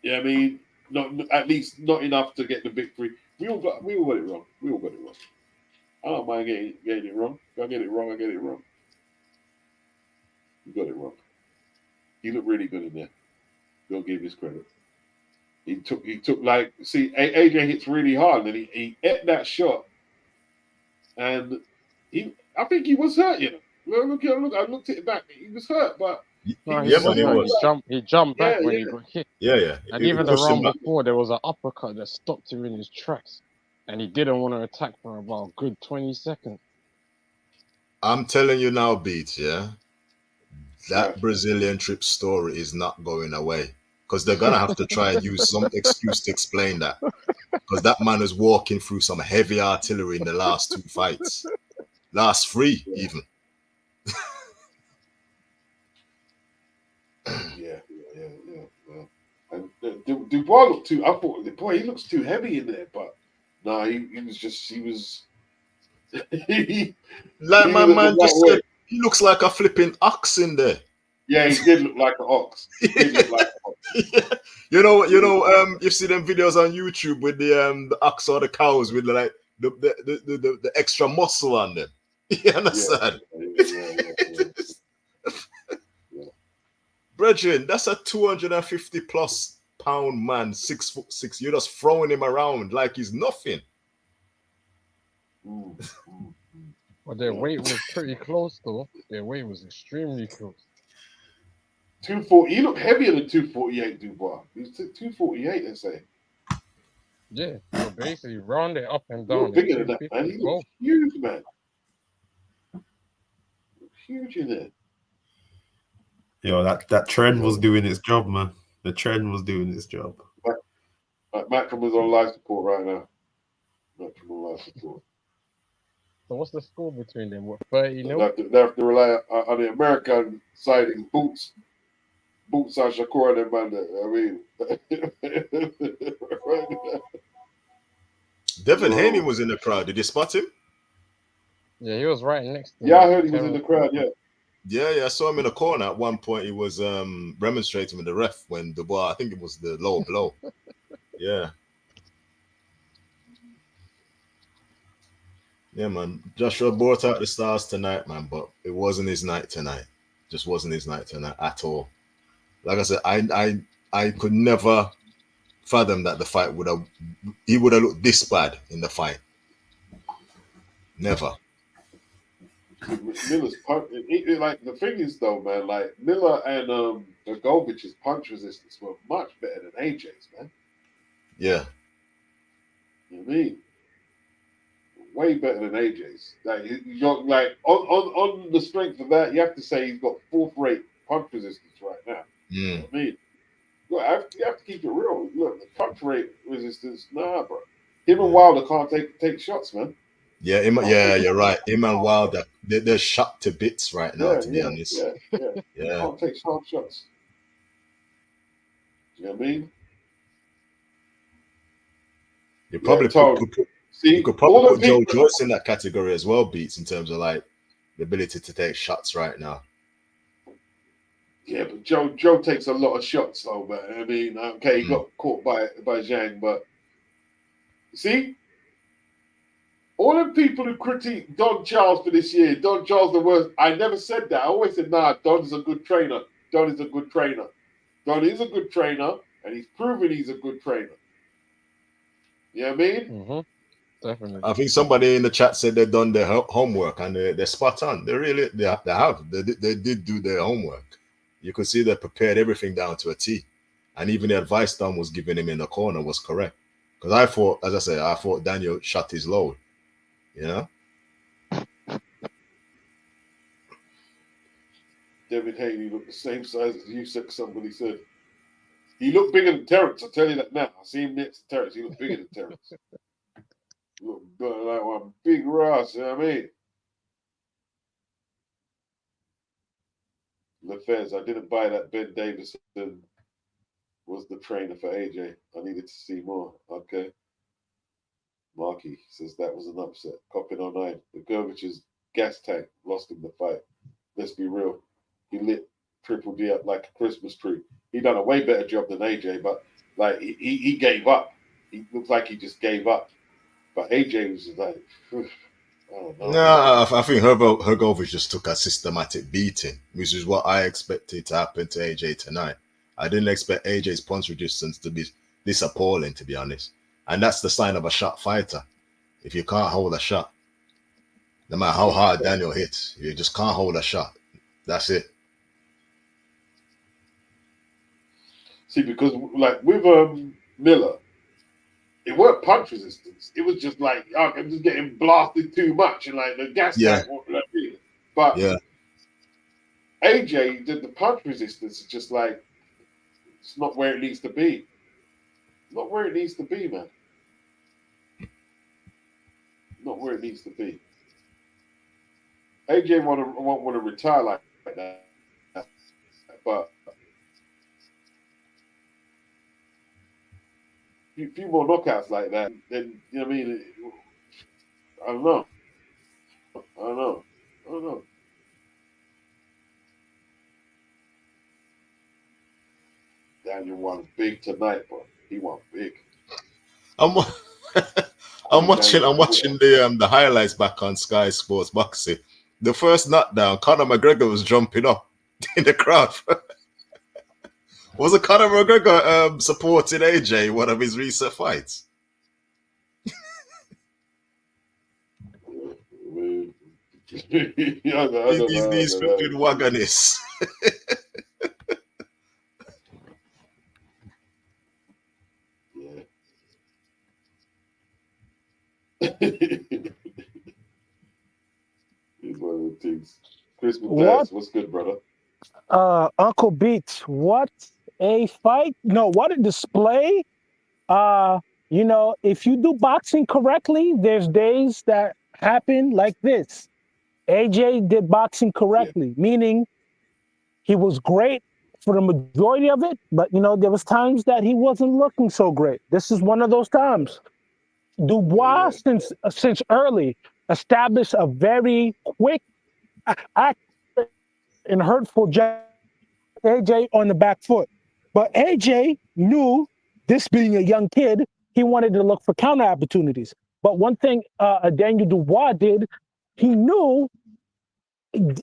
you know what I mean? Not at least not enough to get the victory. We all got it wrong. We all got it wrong. I don't mind getting it wrong. If I get it wrong, I get it wrong. You got it wrong. He looked really good in there. Go give his credit. He took like, see, AJ hits really hard, and he ate that shot, and I think he was hurt, you know. Look, I looked at it back. He was hurt, but No, Yeah, man, he was. He jumped back Yeah, when yeah. he got hit. Yeah. And It even the pushed him round back. before, there was an uppercut that stopped him in his tracks, and he didn't want to attack for about a good 20 seconds. I'm telling you now, Beats, yeah, that Brazilian trip story is not going away, because they're gonna have to try and use some excuse to explain that, because that man is walking through some heavy artillery in the last 2 fights, last 3 even. Yeah. And Dubois looked too. I thought, boy, he looks too heavy in there, but no, he was. Like He my was man the just right said, way. he looks like a flipping ox in there. Yeah, he did look like an ox. He did look like an ox. You know, you see them videos on YouTube with the ox or the cows with the extra muscle on them. You understand? Yeah. Brethren, that's a 250 plus pound man, 6'6". You're just throwing him around like he's nothing. But their weight was pretty close, though. Their weight was extremely close. 240. He looked heavier than 248, Dubois. He was 248, they say. Yeah, so basically round it up and He down. looked bigger than that, man. He looked huge, man. Huge in there. Yo, that trend was doing its job, man. The trend was doing its job. Macron was on life support right now. Macron on life support. So what's the score between them? What, 30 They nil? have to rely on the American siding boots on Shakur and them, man. I mean, Devin Haney was in the crowd. Did you spot him? Yeah, he was right next to yeah, me. I heard he was in the crowd. Yeah. Yeah, I saw him in the corner at one point. He was remonstrating with the ref when Dubois, I think it was the low blow. Yeah. Yeah, man. Joshua brought out the stars tonight, man, but it wasn't his night tonight. Just wasn't his night tonight at all. Like I said, I could never fathom that the fight would have looked this bad in the fight. Never. Miller's punch, like the thing is though, man, like Miller and Dragovich's punch resistance were much better than AJ's, man. Yeah. You know what I mean? Way better than AJ's. Like you're like on the strength of that, you have to say he's got 4th-rate punch resistance right now. You know what I mean? You have to keep it real. Look, the punch rate resistance, nah, bro. Him and Wilder can't take shots, man. Yeah, you're right. Him and Wilder, they're shot to bits right now, to be honest. Yeah. Can't take hard shots. You know what I mean? You probably could probably put Joe Joyce in that category as well, Beats, in terms of like the ability to take shots right now. Yeah, but Joe takes a lot of shots, though, man. I mean, okay, he got caught by Zhang, but see, all the people who critique Don Charles for this year, Don Charles the worst. I never said that. I always said, nah, Don's a good trainer. Donny's a good trainer. Donny is a good trainer, and he's proven he's a good trainer. You know what I mean? Mm-hmm. Definitely. I think somebody in the chat said they've done their homework, and they're spot on. They have. They did do their homework. You could see they prepared everything down to a T, and even the advice Don was giving him in the corner was correct. Because I thought, as I said, I thought Daniel shot his load. You know. Devin Haney looked the same size as you, somebody said. He looked bigger than Terrence, I'll tell you that now. I see him next to Terrence. He looked bigger than Terrence. Looked like one big Ross, you know what I mean? LeFez, I didn't buy that Ben Davison was the trainer for AJ. I needed to see more. Okay. Marky says that was an upset. Coppin 09. The Gervich's gas tank lost him the fight. Let's be real. He lit Triple D up like a Christmas tree. He done a way better job than AJ, but like he gave up. He looks like he just gave up. But AJ was just like, I don't know. No, I think Hergovich just took a systematic beating, which is what I expected to happen to AJ tonight. I didn't expect AJ's punch resistance to be this appalling, to be honest. And that's the sign of a shot fighter. If you can't hold a shot, no matter how hard Daniel hits, you just can't hold a shot. That's it. See, because like with Miller, it weren't punch resistance. It was just like, oh, I'm just getting blasted too much, and like the gas tank won't let me. But AJ, the punch resistance is just like, it's not where it needs to be. Not where it needs to be, man. Not where it needs to be. AJ won't want to retire like that, but a few more knockouts like that, then you know what I mean. I don't know. Daniel won big tonight, but he won big. I'm watching the highlights back on Sky Sports Boxing. The first knockdown, Conor McGregor was jumping up in the crowd. Was it Conor McGregor supporting AJ in one of his recent fights? These flipping wagonists. It's one of the things. Chris Mataz, what's good, brother? Uncle Beats, what a fight. No, what a display. You know, if you do boxing correctly, there's days that happen like this. AJ did boxing correctly, meaning he was great for the majority of it, but, you know, there was times that he wasn't looking so great. This is one of those times. Dubois, since early, established a very quick, accurate, and hurtful jab AJ on the back foot. But AJ knew, this being a young kid, he wanted to look for counter opportunities. But one thing Daniel Dubois did, he knew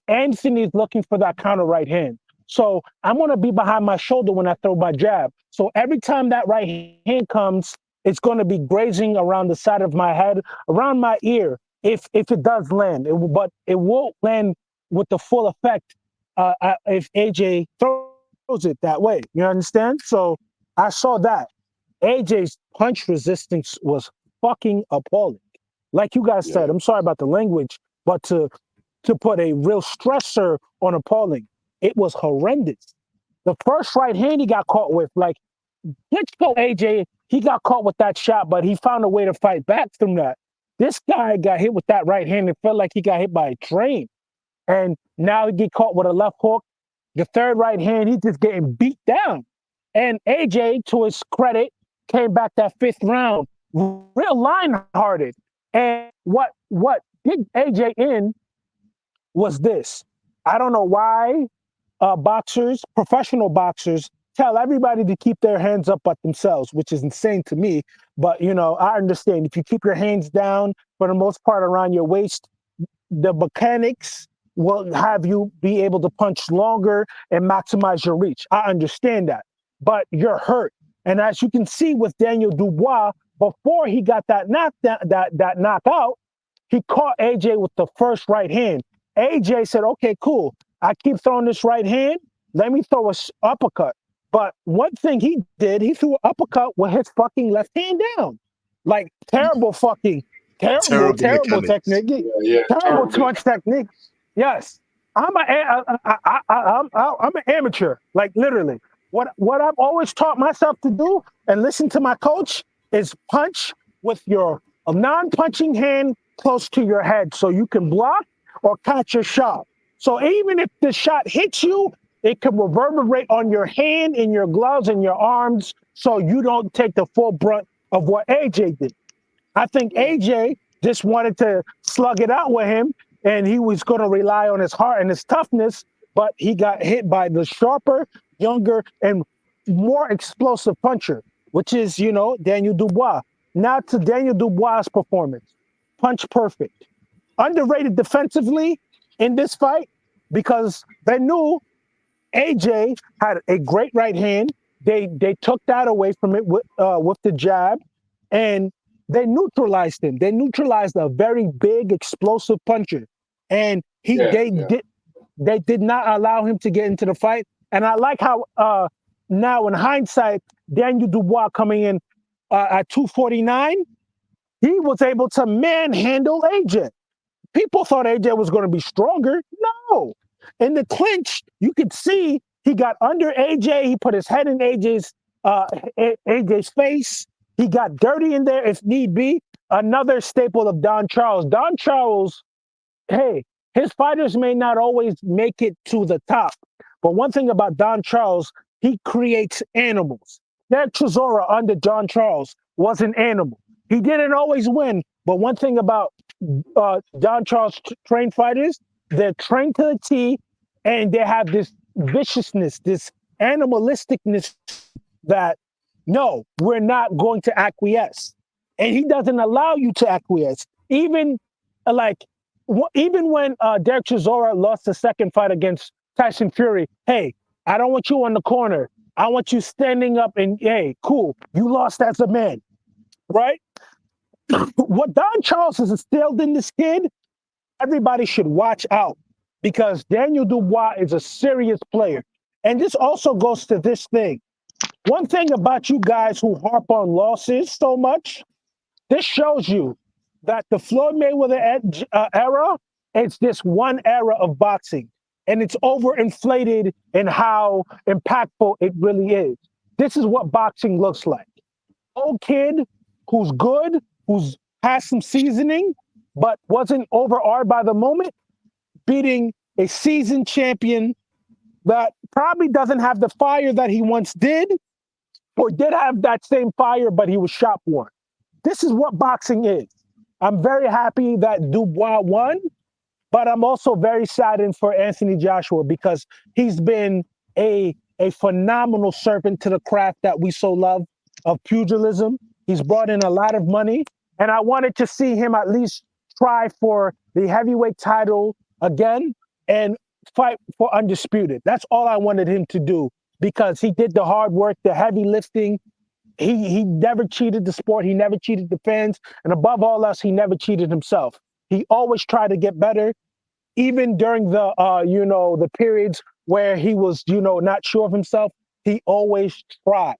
Anthony's looking for that counter right hand. So I'm going to be behind my shoulder when I throw my jab. So every time that right hand comes, it's going to be grazing around the side of my head, around my ear, if it does land. But it won't land with the full effect if AJ throws it that way. You understand? So I saw that. AJ's punch resistance was fucking appalling. Like you guys said, I'm sorry about the language, but to put a real stressor on appalling, it was horrendous. The first right hand he got caught with, like, let's go AJ, he got caught with that shot, but he found a way to fight back from that. This guy got hit with that right hand. It felt like he got hit by a train. And now he get caught with a left hook. The third right hand, he's just getting beat down. And AJ, to his credit, came back that fifth round, real line-hearted. And what did AJ in was this. I don't know why boxers, professional boxers, tell everybody to keep their hands up at themselves, which is insane to me. But, you know, I understand. If you keep your hands down, for the most part, around your waist, the mechanics will have you be able to punch longer and maximize your reach. I understand that, but you're hurt. And as you can see with Daniel Dubois, before he got that knockout, he caught AJ with the first right hand. AJ said, okay, cool. I keep throwing this right hand. Let me throw a uppercut. But one thing he did, he threw an uppercut with his fucking left hand down. Like terrible fucking, terrible mechanics. technique. Yeah, Terrible punch technique. Yes. I'm an amateur, like literally. What I've always taught myself to do and listen to my coach is punch with your non-punching hand close to your head so you can block or catch your shot. So even if the shot hits you, it can reverberate on your hand, in your gloves, and your arms, so you don't take the full brunt of what AJ did. I think AJ just wanted to slug it out with him, and he was going to rely on his heart and his toughness, but he got hit by the sharper, younger, and more explosive puncher, which is, Daniel Dubois. Now to Daniel Dubois' performance. Punch perfect. Underrated defensively in this fight because they knew AJ had a great right hand. They took that away from it with the jab, and they neutralized him. They neutralized a very big, explosive puncher, and they did not allow him to get into the fight. And I like how now in hindsight, Daniel Dubois coming in at 249, he was able to manhandle AJ. People thought AJ was going to be stronger. No. In the clinch, you could see he got under AJ. He put his head in AJ's face. He got dirty in there if need be. Another staple of Don Charles. Don Charles, hey, his fighters may not always make it to the top. But one thing about Don Charles, he creates animals. That Chisora under Don Charles was an animal. He didn't always win. But one thing about Don Charles trained fighters, they're trained to the T, and they have this viciousness, this animalisticness that, no, we're not going to acquiesce. And he doesn't allow you to acquiesce. Even when Derek Chisora lost the second fight against Tyson Fury, hey, I don't want you on the corner. I want you standing up and, hey, cool, you lost as a man, right? What Don Charles has instilled in this kid, everybody should watch out because Daniel Dubois is a serious player. And this also goes to this thing. One thing about you guys who harp on losses so much, this shows you that the Floyd Mayweather era, it's this one era of boxing. And it's overinflated in how impactful it really is. This is what boxing looks like. Old kid who's good, who's has some seasoning, but wasn't overawed by the moment, beating a seasoned champion that probably doesn't have the fire that he once did, or did have that same fire, but he was shop worn. This is what boxing is. I'm very happy that Dubois won, but I'm also very saddened for Anthony Joshua because he's been a phenomenal servant to the craft that we so love of pugilism. He's brought in a lot of money, and I wanted to see him at least try for the heavyweight title again and fight for undisputed. That's all I wanted him to do because he did the hard work, the heavy lifting. He never cheated the sport. He never cheated the fans. And above all else, he never cheated himself. He always tried to get better, even during the, the periods where he was, not sure of himself. He always tried.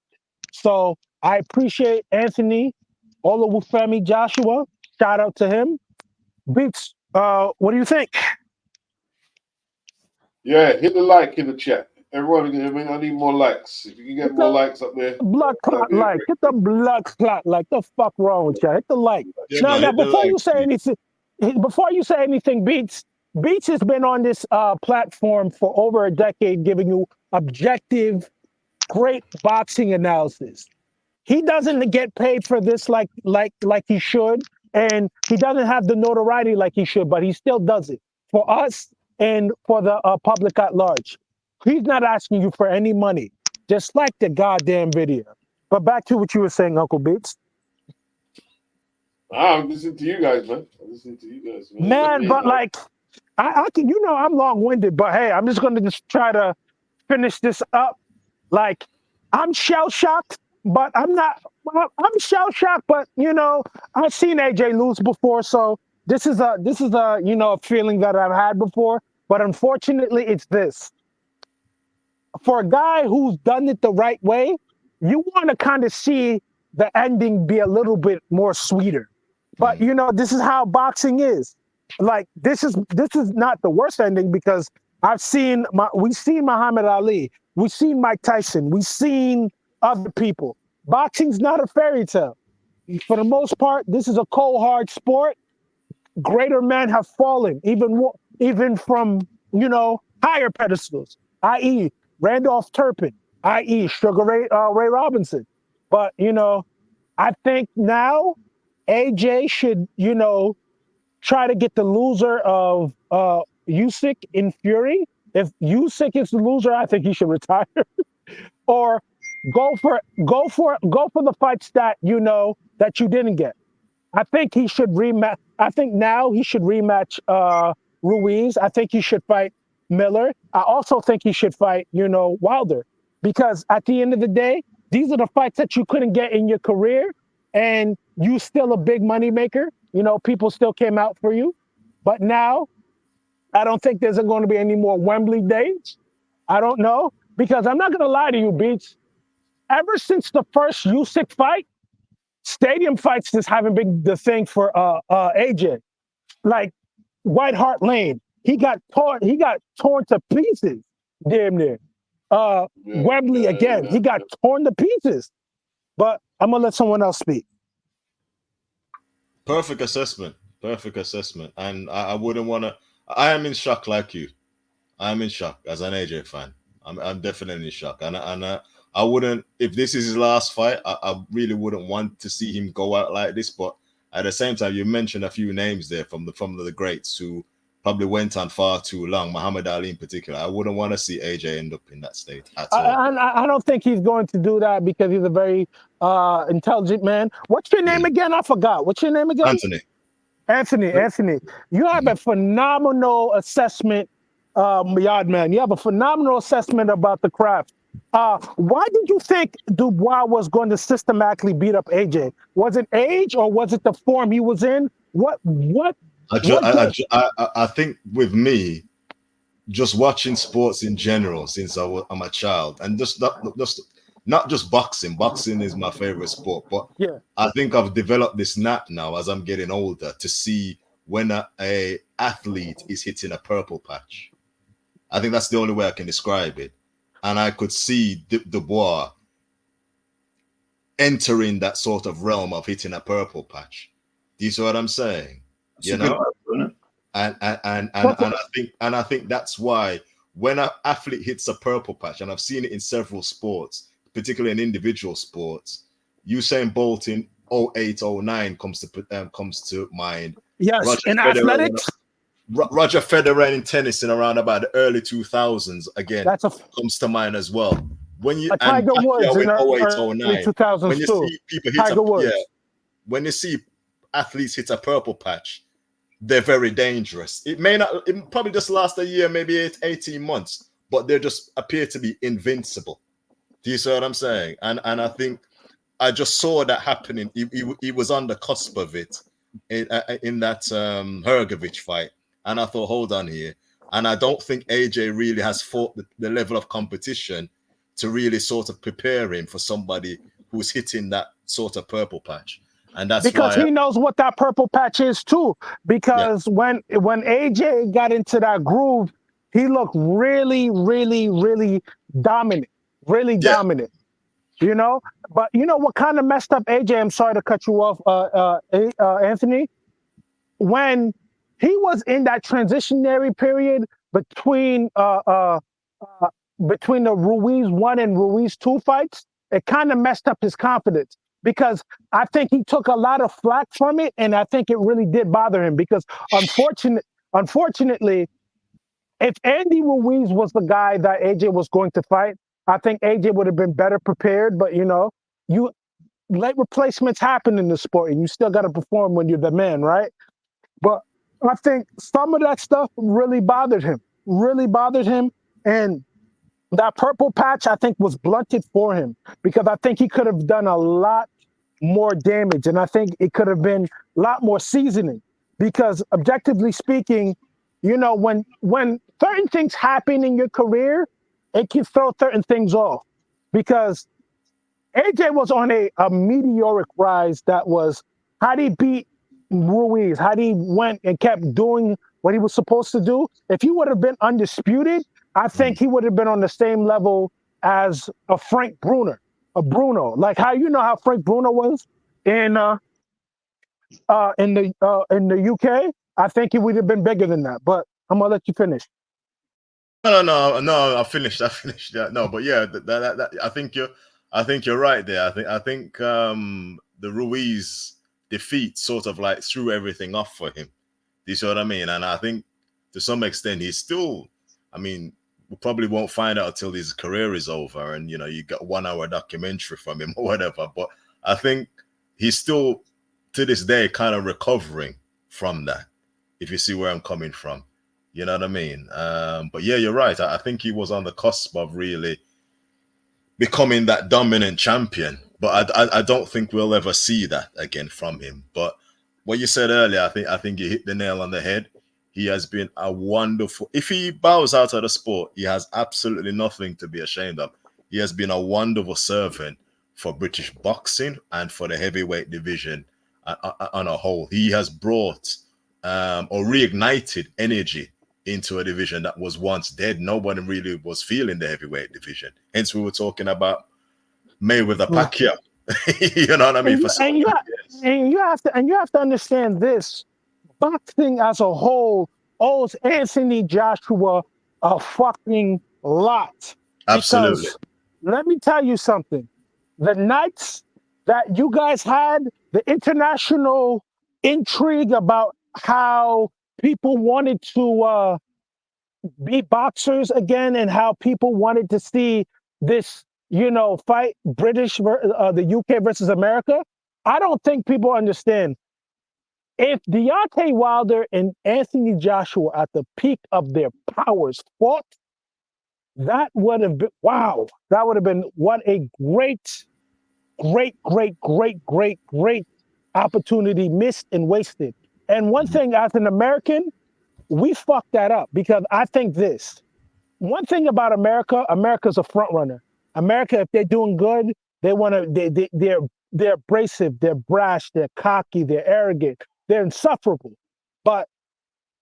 So I appreciate Anthony Oluwafemi Joshua. Shout out to him. Beats, what do you think? Yeah, hit the like in the chat. Everyone, I need more likes. If you can get more likes up there. Blood clot like. Hit the blood clot like. The fuck wrong with you? Hit the like. Yeah, Now, before you say anything, Beats has been on this platform for over a decade, giving you objective, great boxing analysis. He doesn't get paid for this like he should, and he doesn't have the notoriety like he should, but he still does it for us and for the public at large. He's not asking you for any money, just like the goddamn video. But back to what you were saying, Uncle Beats. I'm listening to you guys, man. I'm listening to you guys, man. Man, but like, I can, you know, I'm long-winded, but hey, I'm just gonna just try to finish this up. Like, I'm shell-shocked, but I'm not. Well, I'm shell-shocked, but you know, I've seen AJ lose before, so this is a you know, a feeling that I've had before. But unfortunately, it's this. For a guy who's done it the right way, you want to kind of see the ending be a little bit more sweeter. But you know, this is how boxing is. Like, this is not the worst ending, because we've seen Muhammad Ali, we've seen Mike Tyson, we've seen other people. Boxing's not a fairy tale. For the most part, this is a cold, hard sport. Greater men have fallen, even from, you know, higher pedestals, i.e. Randolph Turpin, i.e. Sugar Ray Robinson. But, you know, I think now AJ should, you know, try to get the loser of Usyk in Fury. If Usyk is the loser, I think he should retire. Or go for the fights that, you know, that you didn't get. I think he should rematch. I think now he should rematch Ruiz. I think he should fight Miller. I also think he should fight, you know, Wilder, because at the end of the day, these are the fights that you couldn't get in your career, and you still a big money maker. You know, people still came out for you. But now, I don't think there's going to be any more Wembley days. I don't know, because I'm not going to lie to you, Beats. Ever since the first Usyk fight, stadium fights just haven't been the thing for AJ. Like White Hart Lane, he got torn to pieces, damn near. Wembley again, he got torn to pieces. But I'm gonna let someone else speak. Perfect assessment. And I wouldn't want to. I am in shock like you. I am in shock as an AJ fan. I'm definitely in shock, and I wouldn't, if this is his last fight, I really wouldn't want to see him go out like this. But at the same time, you mentioned a few names there from the greats who probably went on far too long, Muhammad Ali in particular. I wouldn't want to see AJ end up in that state at all. I don't think he's going to do that, because he's a very intelligent man. What's your name again? I forgot. What's your name again? Anthony. You have a phenomenal assessment, Yard Man. You have a phenomenal assessment about the craft. Why did you think Dubois was going to systematically beat up AJ? Was it age, or was it the form he was in? What? I think with me, just watching sports in general since I'm a child, and just not just boxing. Boxing is my favorite sport, but yeah, I think I've developed this knack now as I'm getting older to see when a athlete is hitting a purple patch. I think that's the only way I can describe it. And I could see Dubois entering that sort of realm of hitting a purple patch. Do you see what I'm saying? You know, and I think that's why when an athlete hits a purple patch, and I've seen it in several sports, particularly in individual sports, Usain Bolt in 08, 09 comes to mind. Yes, in athletics. Roger Federer in tennis in around about the early 2000s again comes to mind as well. When you Tiger Woods in 08, 09, 2000s when you see people hit when you see athletes hit a purple patch, they're very dangerous. It probably just last a year, maybe 18 months, but they just appear to be invincible. Do you see what I'm saying? And I think I just saw that happening. He was on the cusp of it in that Hrgovic fight. And I thought, hold on here. And I don't think AJ really has fought the level of competition to really sort of prepare him for somebody who's hitting that sort of purple patch. And that's because he knows what that purple patch is too. Because when AJ got into that groove, he looked really, really, really dominant. Really dominant. You know? But you know what kind of messed up AJ? I'm sorry to cut you off, Anthony. When he was in that transitionary period between the Ruiz 1 and Ruiz 2 fights, it kind of messed up his confidence, because I think he took a lot of flack from it, and I think it really did bother him, because unfortunately, if Andy Ruiz was the guy that AJ was going to fight, I think AJ would have been better prepared. But you know, late replacements happen in the sport, and you still got to perform when you're the man, right? But I think some of that stuff really bothered him. Really bothered him. And that purple patch, I think, was blunted for him because I think he could have done a lot more damage. And I think it could have been a lot more seasoning because objectively speaking, you know, when certain things happen in your career, it can throw certain things off because AJ was on a meteoric rise that was how he beat Ruiz, how he went and kept doing what he was supposed to do. If he would have been undisputed, I think he would have been on the same level as a Frank Bruno, like how you know how Frank Bruno was in the UK. I think he would have been bigger than that. But I'm gonna let you finish. No. I finished. Yeah, no, but yeah, that I think you're right there. I think the Ruiz defeat sort of like threw everything off for him. Do you see what I mean? And I think to some extent he's still. I mean, we probably won't find out until his career is over, and you know, you got 1 hour documentary from him or whatever. But I think he's still to this day kind of recovering from that. If you see where I'm coming from. You know what I mean? But yeah, you're right. I think he was on the cusp of really becoming that dominant champion. But I don't think we'll ever see that again from him. But what you said earlier, I think you hit the nail on the head. He has been a wonderful. If he bows out of the sport, he has absolutely nothing to be ashamed of. He has been a wonderful servant for British boxing and for the heavyweight division on a whole. He has brought or reignited energy into a division that was once dead. Nobody really was feeling the heavyweight division. Hence, we were talking about Mayweather Pacquiao. You know what I mean? And you have to understand this. Boxing as a whole owes Anthony Joshua a fucking lot. Absolutely. Because let me tell you something. The nights that you guys had, the international intrigue about how people wanted to be boxers again and how people wanted to see this, you know, fight the UK versus America. I don't think people understand. If Deontay Wilder and Anthony Joshua at the peak of their powers fought, that would have been, wow, that would have been what a great opportunity missed and wasted. And one thing as an American, we fucked that up because I think this. One thing about America, America's a front runner. America, if they're doing good, they want to. They're abrasive, they're brash, they're cocky, they're arrogant, they're insufferable. But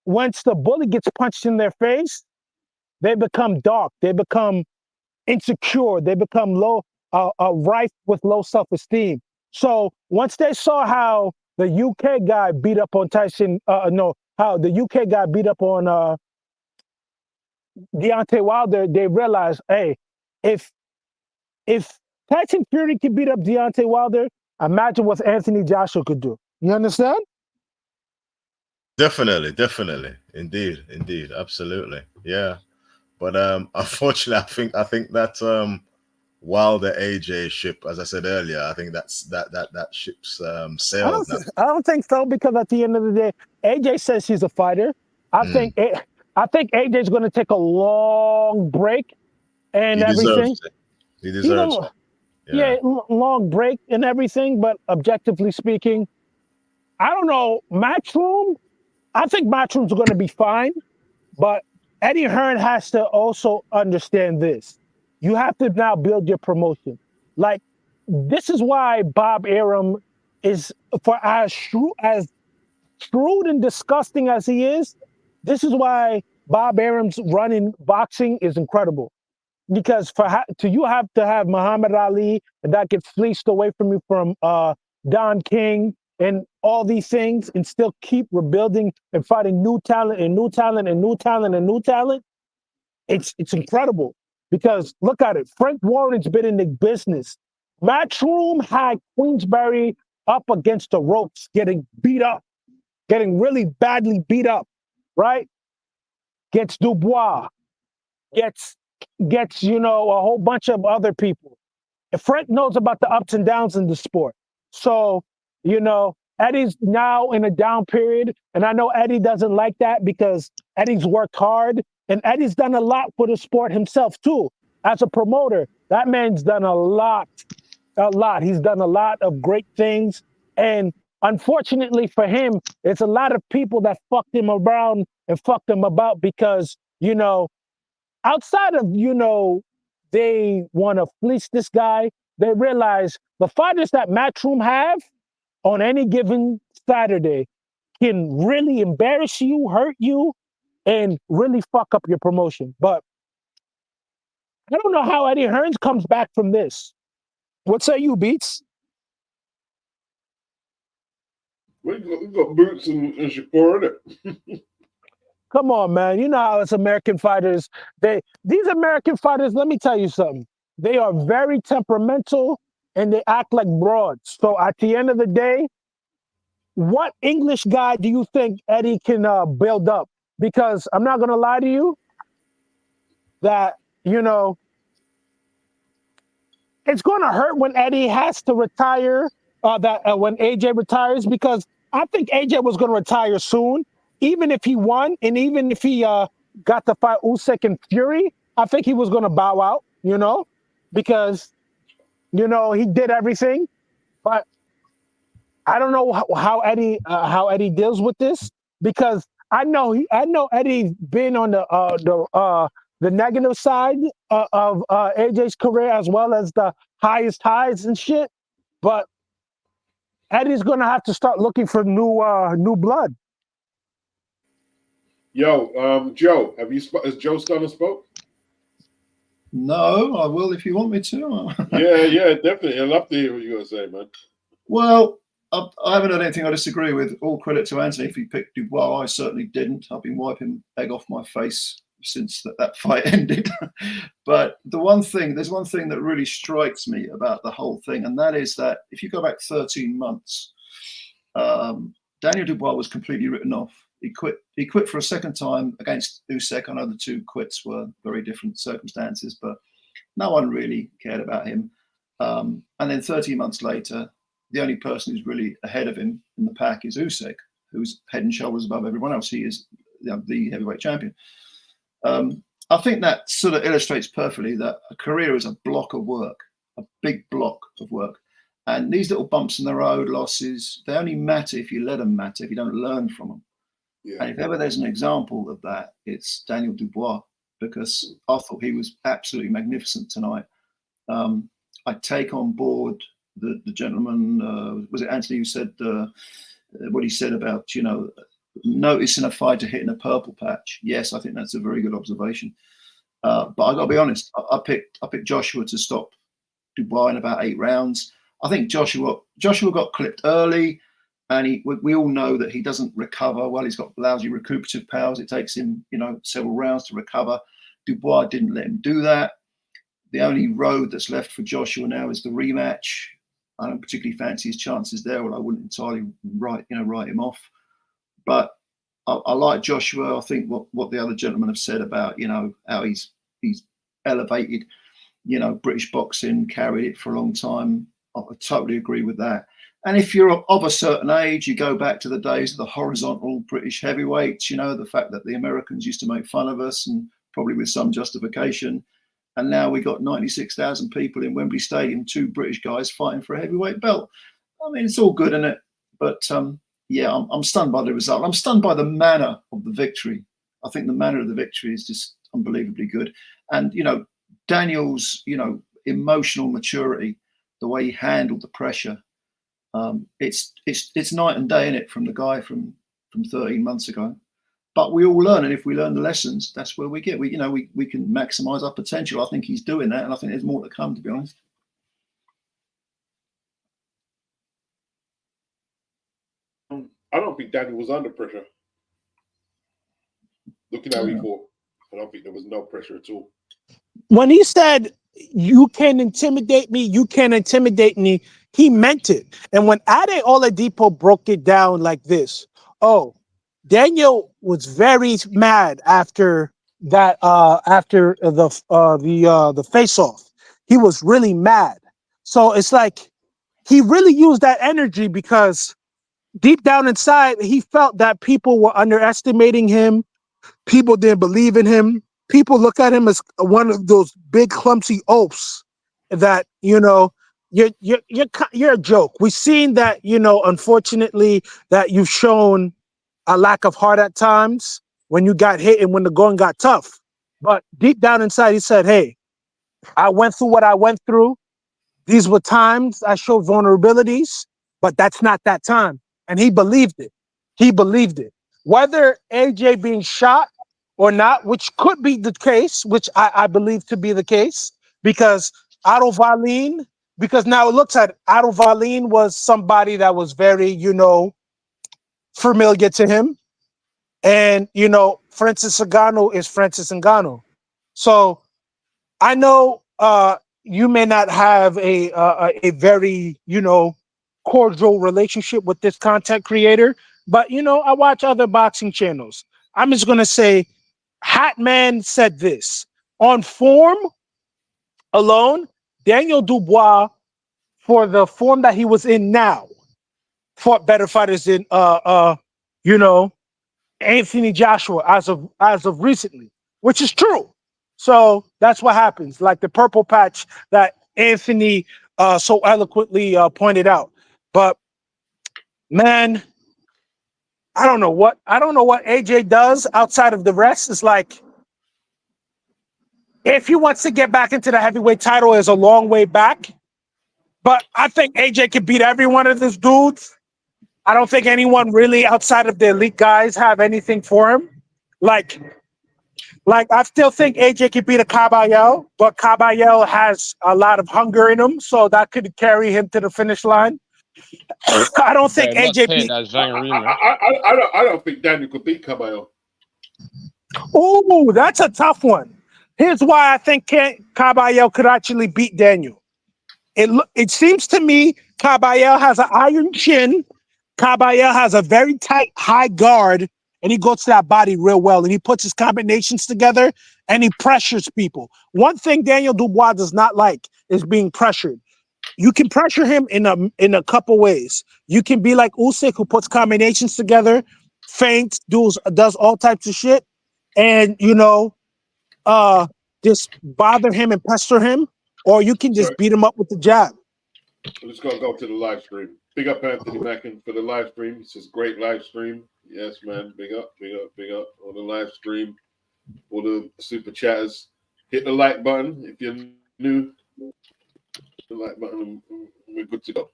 once the bully gets punched in their face, they become dark, they become insecure, they become rife with low self-esteem. So once they saw how the UK guy beat up on how the UK guy beat up on Deontay Wilder, they realized, hey, if Tyson Fury can beat up Deontay Wilder, imagine what Anthony Joshua could do. You understand? Definitely. Indeed. Absolutely. Yeah. But unfortunately, I think that Wilder AJ ship, as I said earlier, I think that ship's sailed now. I don't think so, because at the end of the day, AJ says he's a fighter. I think AJ's going to take a long break and everything. He deserves it. Yeah, long break and everything, but objectively speaking, I don't know. Matchroom, I think Matchroom's going to be fine, but Eddie Hearn has to also understand this. You have to now build your promotion. Like, this is why Bob Arum is, for as shrewd and disgusting as he is, this is why Bob Arum's run in boxing is incredible. Because you have to have Muhammad Ali, and that gets fleeced away from you from Don King and all these things, and still keep rebuilding and fighting new talent and new talent and new talent and new talent. It's incredible. Because look at it, Frank Warren's been in the business. Matchroom had Queensberry up against the ropes, getting beat up, getting really badly beat up, right? Gets Dubois, gets a whole bunch of other people. And Frank knows about the ups and downs in the sport. So, Eddie's now in a down period, and I know Eddie doesn't like that because Eddie's worked hard, and Eddie's done a lot for the sport himself too. As a promoter, that man's done a lot. He's done a lot of great things, and unfortunately for him, it's a lot of people that fucked him around and fucked him about because, you know, outside of, you know, they want to fleece this guy, they realize the fighters that Matchroom have on any given Saturday can really embarrass you, hurt you, and really fuck up your promotion. But I don't know how Eddie Hearns comes back from this. What say you, Beats? We got Boots and Shakur in it. Come on, man. You know how it's American fighters. These American fighters, let me tell you something. They are very temperamental and they act like broads. So at the end of the day, what English guy do you think Eddie can build up? Because I'm not going to lie to you that, you know, it's going to hurt when Eddie has to retire, when AJ retires, because I think AJ was going to retire soon, even if he won and even if he got to fight Usyk and Fury. I think he was going to bow out, you know, because, you know, he did everything. But I don't know how Eddie deals with this, because I know Eddie's been on the negative side of AJ's career as well as the highest highs and shit. But Eddie's gonna have to start looking for new blood. Yo, Joe, has Joe Stunner spoke? No, I will if you want me to. yeah, definitely. I'd love to hear what you're gonna say, man. Well, I haven't heard anything I disagree with. All credit to Anthony if he picked Dubois. I certainly didn't. I've been wiping egg off my face since that fight ended. But there's one thing that really strikes me about the whole thing, and that is that if you go back 13 months, Daniel Dubois was completely written off. He quit for a second time against Usyk. I know the two quits were very different circumstances, but no one really cared about him. And then 13 months later, the only person who's really ahead of him in the pack is Usyk, who's head and shoulders above everyone else. He is the heavyweight champion. I think that sort of illustrates perfectly that a career is a block of work, a big block of work. And these little bumps in the road, losses, they only matter if you let them matter, if you don't learn from them. Yeah. And if ever there's an example of that, it's Daniel Dubois, because I thought he was absolutely magnificent tonight. I take on board the gentleman, was it Anthony who said what he said about, you know, noticing a fighter hitting a purple patch. Yes, I think that's a very good observation. But I got to be honest, I picked Joshua to stop Dubois in about 8 rounds. I think Joshua got clipped early, and we all know that he doesn't recover well. He's got lousy recuperative powers. It takes him, you know, several rounds to recover. Dubois didn't let him do that. The only road that's left for Joshua now is the rematch. I don't particularly fancy his chances there, well, I wouldn't entirely write him off. But I like Joshua. I think what the other gentlemen have said about, you know, how he's elevated, you know, British boxing, carried it for a long time. I totally agree with that. And if you're of a certain age, you go back to the days of the horizontal British heavyweights, you know, the fact that the Americans used to make fun of us, and probably with some justification. And now we got 96,000 people in Wembley Stadium, 2 British guys fighting for a heavyweight belt. I mean, it's all good, isn't it? But yeah, I'm stunned by the result. I'm stunned by the manner of the victory. I think the manner of the victory is just unbelievably good. And, you know, Daniel's, you know, emotional maturity, the way he handled the pressure, it's night and day in it from the guy from 13 months ago. But we all learn, and if we learn the lessons, that's where we get. We can maximize our potential. I think he's doing that, and I think there's more to come, to be honest. I don't think Daniel was under pressure. Looking at how he fought, I don't think there was no pressure at all. When he said, "You can intimidate me, you can intimidate me," he meant it. And when Ade Oladipo broke it down like this, Daniel was very mad after that. After the face-off, he was really mad. So it's like he really used that energy because deep down inside, he felt that people were underestimating him. People didn't believe in him. People look at him as one of those big clumsy oafs that, you know, you're a joke. We've seen that, you know, unfortunately, that you've shown a lack of heart at times when you got hit and when the going got tough. But deep down inside, he said, hey, I went through what I went through. These were times I showed vulnerabilities, but that's not that time. And he believed it. He believed it. Whether AJ being shot or not, which could be the case, which I believe to be the case, because Otto Wallin, because now it looks at Otto Wallin was somebody that was very, you know, familiar to him. And, you know, Francis Ngannou is Francis Ngannou. So I know you may not have a very, you know, cordial relationship with this content creator, but, you know, I watch other boxing channels. I'm just going to say, Hatman said this. On form alone, Daniel Dubois, for the form that he was in now, fought better fighters than, you know, Anthony Joshua as of recently, which is true. So that's what happens, like the purple patch that Anthony so eloquently pointed out. But man, I don't know what AJ does outside of the rest. Is like, if he wants to get back into the heavyweight title, is a long way back. But I think AJ can beat every one of these dudes. I don't think anyone really outside of the elite guys have anything for him. Like I still think AJ could beat a Caballero, but Caballero has a lot of hunger in him, so that could carry him to the finish line. I don't think Not AJ saying beat. that Zhang Rina. I don't think Daniel could beat Caballero. Ooh, that's a tough one. Here's why I think Caballero could actually beat Daniel. It seems to me Caballero has an iron chin. Caballero has a very tight, high guard, and he goes to that body real well, and he puts his combinations together, and he pressures people. One thing Daniel Dubois does not like is being pressured. You can pressure him in a couple ways. You can be like Usyk, who puts combinations together, feints, does all types of shit, and, you know, just bother him and pester him, or you can just beat him up with the jab. I'm just gonna go to the live stream. Big up Anthony Mackin for the live stream. This is great live stream. Yes, man. Big up on the live stream. All the super chatters. Hit the like button if you're new. The like button. We're good to go.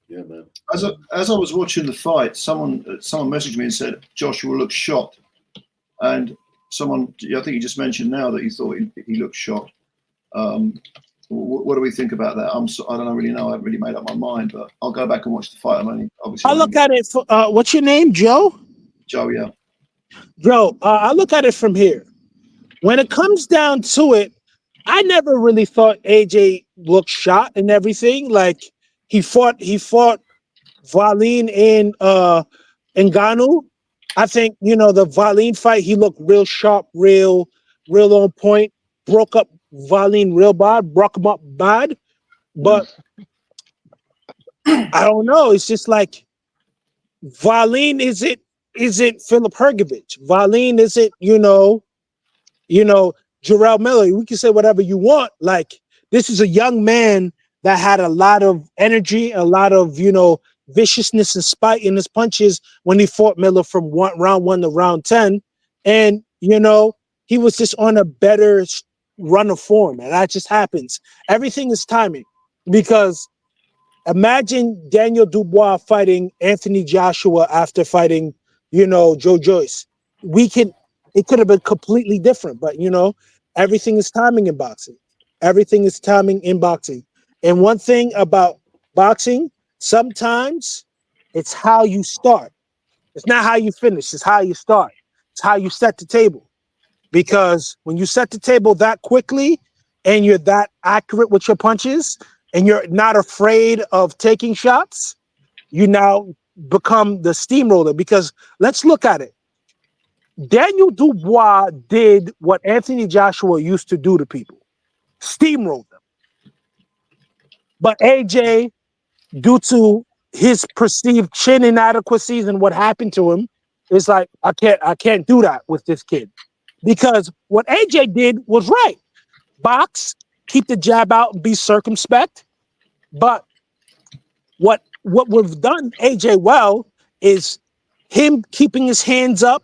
Yeah, man. As I was watching the fight, someone messaged me and said Joshua looks shot, and someone, I think you just mentioned now that you thought he looked shot. What do we think about that? I don't really know. I haven't really made up my mind, but I'll go back and watch the fight. I look at it. What's your name, Joe? Joe, yeah. Joe, I look at it from here. When it comes down to it, I never really thought AJ looked shot and everything. Like he fought Wallin in Ngannou. I think, you know, the Wallin fight, he looked real sharp, real on point. Broke up Wallin real bad, broke him up bad. But I don't know. It's just like Wallin isn't Philip Hergovich. Wallin isn't, you know, Jarrell Miller. We can say whatever you want. Like, this is a young man that had a lot of energy, a lot of, you know, viciousness and spite in his punches when he fought Miller from round 1 to round 10. And, you know, he was just on a better run of form. And that just happens. Everything is timing. Because imagine Daniel Dubois fighting Anthony Joshua after fighting, you know, Joe Joyce. It could have been completely different, but, you know, everything is timing in boxing. Everything is timing in boxing. And one thing about boxing, sometimes it's how you start. It's not how you finish. It's how you start. It's how you set the table. Because when you set the table that quickly and you're that accurate with your punches and you're not afraid of taking shots, you now become the steamroller. Because let's look at it. Daniel Dubois did what Anthony Joshua used to do to people. Steamroll them. But AJ, due to his perceived chin inadequacies and what happened to him, it's like I can't do that with this kid. Because what AJ did was right. Box, keep the jab out and be circumspect. But what we've done AJ well is him keeping his hands up,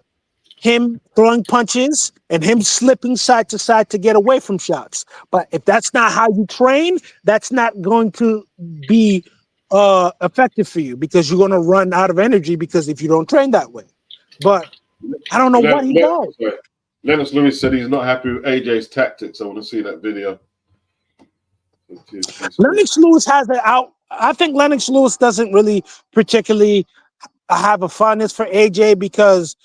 him throwing punches, and him slipping side to side to get away from shots. But if that's not how you train, that's not going to be effective for you, because you're going to run out of energy because if you don't train that way. But I don't know what he does. Lennox Lewis said he's not happy with AJ's tactics. I want to see that video. Lennox Lewis has it out. I think Lennox Lewis doesn't really particularly have a fondness for AJ because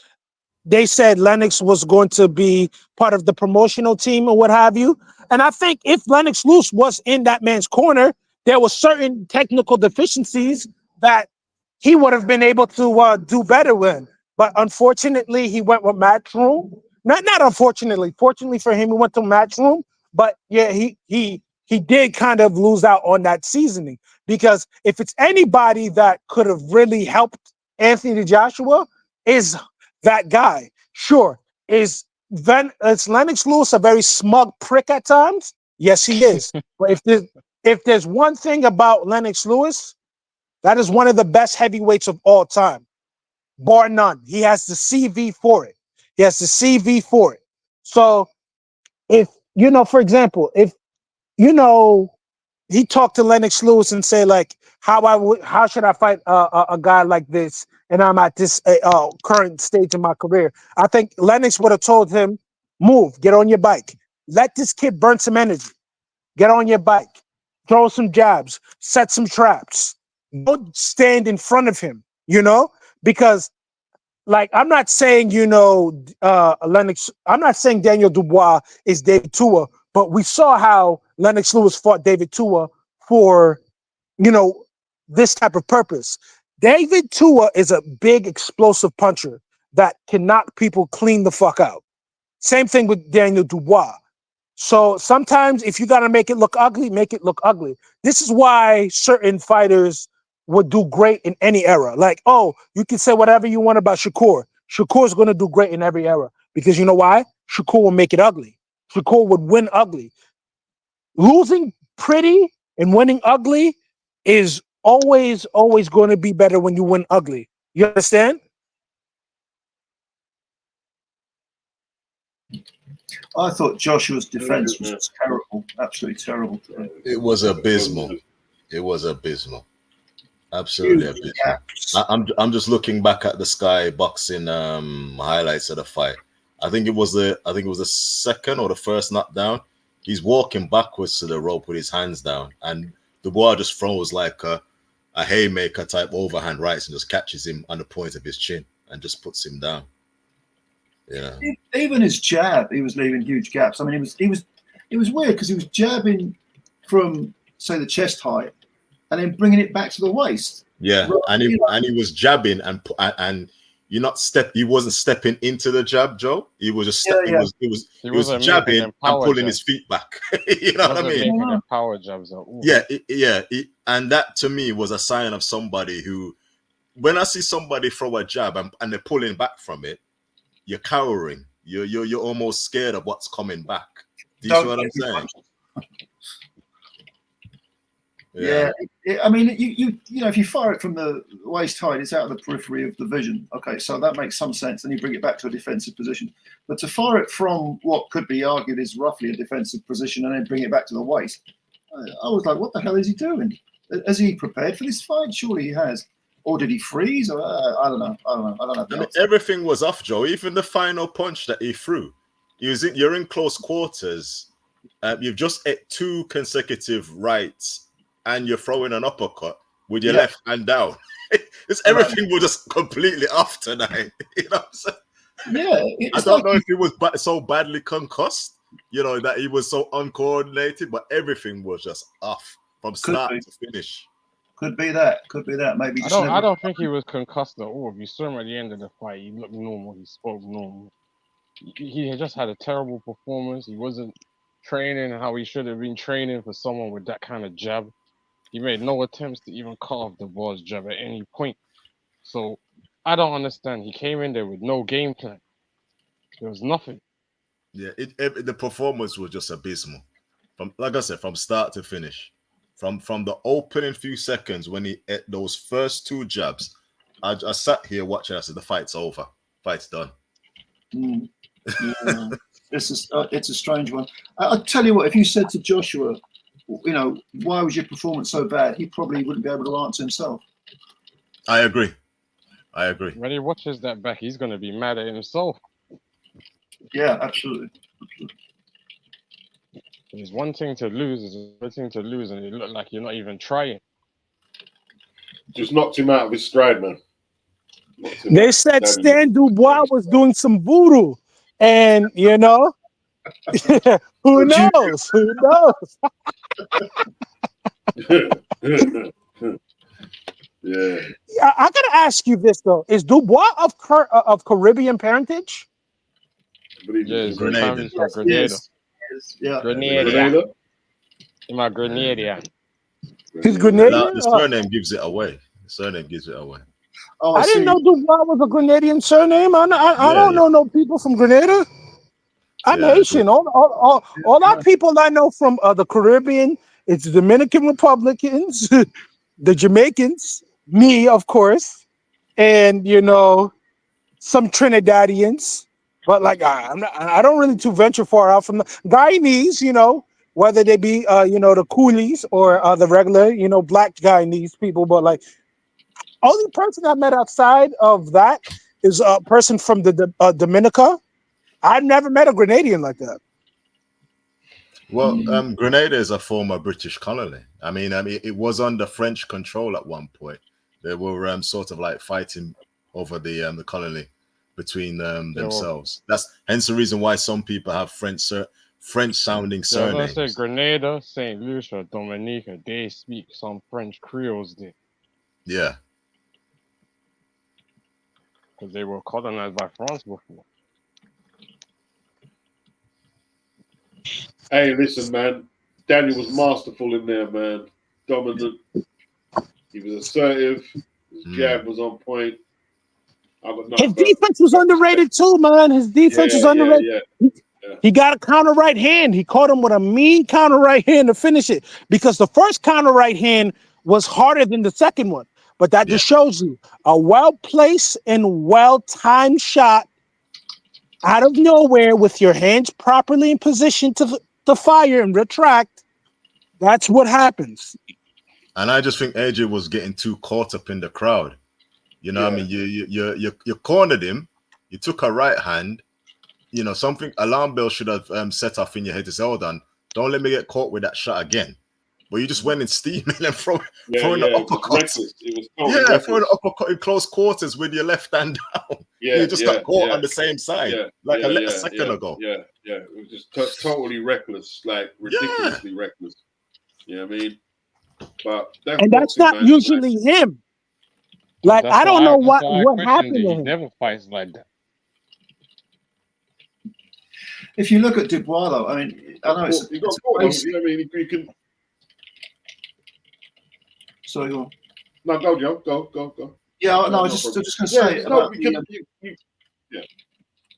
they said Lennox was going to be part of the promotional team or what have you. And I think if Lennox Lewis was in that man's corner, there were certain technical deficiencies that he would have been able to do better with. But unfortunately, he went with Matchroom. Not unfortunately. Fortunately for him, he went to Matchroom. But yeah, he did kind of lose out on that seasoning, because if it's anybody that could have really helped Anthony Joshua, is that guy. Sure, is Lennox Lewis a very smug prick at times? Yes, he is. But if there's one thing about Lennox Lewis, that is one of the best heavyweights of all time, bar none. He has the CV for it. He has the CV for it. So if, for example, if, he talked to Lennox Lewis and say like, how should I fight a guy like this? And I'm at this current stage in my career. I think Lennox would have told him, move, get on your bike. Let this kid burn some energy. Get on your bike, throw some jabs, set some traps. Don't stand in front of him, because like, I'm not saying, Lennox, I'm not saying Daniel Dubois is David Tua, but we saw how Lennox Lewis fought David Tua for, this type of purpose. David Tua is a big explosive puncher that can knock people clean the fuck out. Same thing with Daniel Dubois. So sometimes if you got to make it look ugly, make it look ugly. This is why certain fighters would do great in any era. Like, you can say whatever you want about Shakur. Shakur's going to do great in every era, because you know why? Shakur will make it ugly. Shakur would win ugly. Losing pretty and winning ugly is always going to be better when you win ugly. You understand? I thought Joshua's defense was terrible, absolutely terrible. It was abysmal. It was abysmal. Absolutely abysmal. I'm just looking back at the Sky Boxing highlights of the fight. I think it was the second or the first knockdown. He's walking backwards to the rope with his hands down, and Dubois just throws like a haymaker type overhand rights and just catches him on the point of his chin and just puts him down. Yeah. Even his jab, he was leaving huge gaps. I mean, it was weird because he was jabbing from, say, the chest height and then bringing it back to the waist. Yeah, and he was jabbing and he wasn't stepping into the jab, Joe. He was just stepping. He was jabbing and pulling his feet back. You know what I mean? Power jabs. And that to me was a sign of somebody who, when I see somebody throw a jab and they're pulling back from it, you're cowering. You're almost scared of what's coming back. Do you see what I'm saying? Yeah. I mean, you if you fire it from the waist height, it's out of the periphery of the vision. Okay, so that makes some sense. Then you bring it back to a defensive position. But to fire it from what could be argued is roughly a defensive position and then bring it back to the waist, I was like, what the hell is he doing? Has he prepared for this fight? Surely he has. Or did he freeze? Or, I don't know. I don't know. Everything was off, Joe. Even the final punch that he threw. You're in close quarters. You've just ate 2 consecutive rights, and you're throwing an uppercut with your left hand down. Everything was just completely off tonight. You know what I'm saying? Yeah. I don't know if he was so badly concussed, that he was so uncoordinated, but everything was just off from start to finish. Could be that. Maybe. I don't think he was concussed at all. If you saw him at the end of the fight, he looked normal. He spoke normal. He had just had a terrible performance. He wasn't training how he should have been training for someone with that kind of jab. He made no attempts to even cut off Dubois' jab at any point. So I don't understand. He came in there with no game plan. There was nothing. Yeah, the performance was just abysmal. From, like I said, from start to finish. From the opening few seconds when he ate those first two jabs, I sat here watching. I said, the fight's over. Fight's done. Yeah. It's a strange one. I'll tell you what, if you said to Joshua, you know, why was your performance so bad, he probably wouldn't be able to answer himself. I agree. When he watches that back, he's going to be mad at himself. Yeah, absolutely. It's one thing to lose, it's another thing to lose, and it looked like you're not even trying. Just knocked him out of his stride, man. They said Stan Dubois was doing some voodoo, and you know, who knows? Who knows? Yeah. I gotta ask you this though: is Dubois of Caribbean parentage? Yes, Grenada. Yes. Yeah. Grenada. In my Grenada. He's Grenadian. The surname gives it away. Oh, I didn't know Dubois was a Grenadian surname. I don't know no people from Grenada. I'm Haitian. All our people I know from the Caribbean, it's the Dominican Republicans, the Jamaicans, me, of course, and you know, some Trinidadians. But like I don't really too venture far out from the Guyanese, you know, whether they be you know, the coolies or the regular, you know, black Guyanese people. But like, only person I met outside of that is a person from the Dominica. I've never met a Grenadian like that. Well, Grenada is a former British colony. I mean, it was under French control at one point. They were sort of like fighting over the colony between themselves. That's hence the reason why some people have French sounding surnames. I say Grenada, St. Lucia, Dominica, they speak some French Creoles there. Yeah. Because they were colonized by France before. Hey, listen, man. Daniel was masterful in there, man. Dominant. He was assertive. His jab was on point. His defense was underrated too, man. His defense was underrated. He got a counter right hand. He caught him with a mean counter right hand to finish it, because the first counter right hand was harder than the second one. But that just shows you a well-placed and well-timed shot out of nowhere with your hands properly in position to fire and retract. That's what happens. And I just think AJ was getting too caught up in the crowd. You know what I mean? You cornered him. You took a right hand. You know, something alarm bell should have set off in your head to say, hold on, don't let me get caught with that shot again. But you just went in steaming and throwing the uppercut. Throwing the uppercut in close quarters with your left hand down. You just got caught on the same side, a second ago. Yeah. It was just totally reckless, like ridiculously reckless. You know what I mean? But that's not usually him. Like, I don't know what happened to him. He never fights like that. If you look at Dubois, though, I mean, I know it's. You got caught. I mean, you can. Sorry, go on. No, go, Joe. Go. Yeah, no, I was just going to say.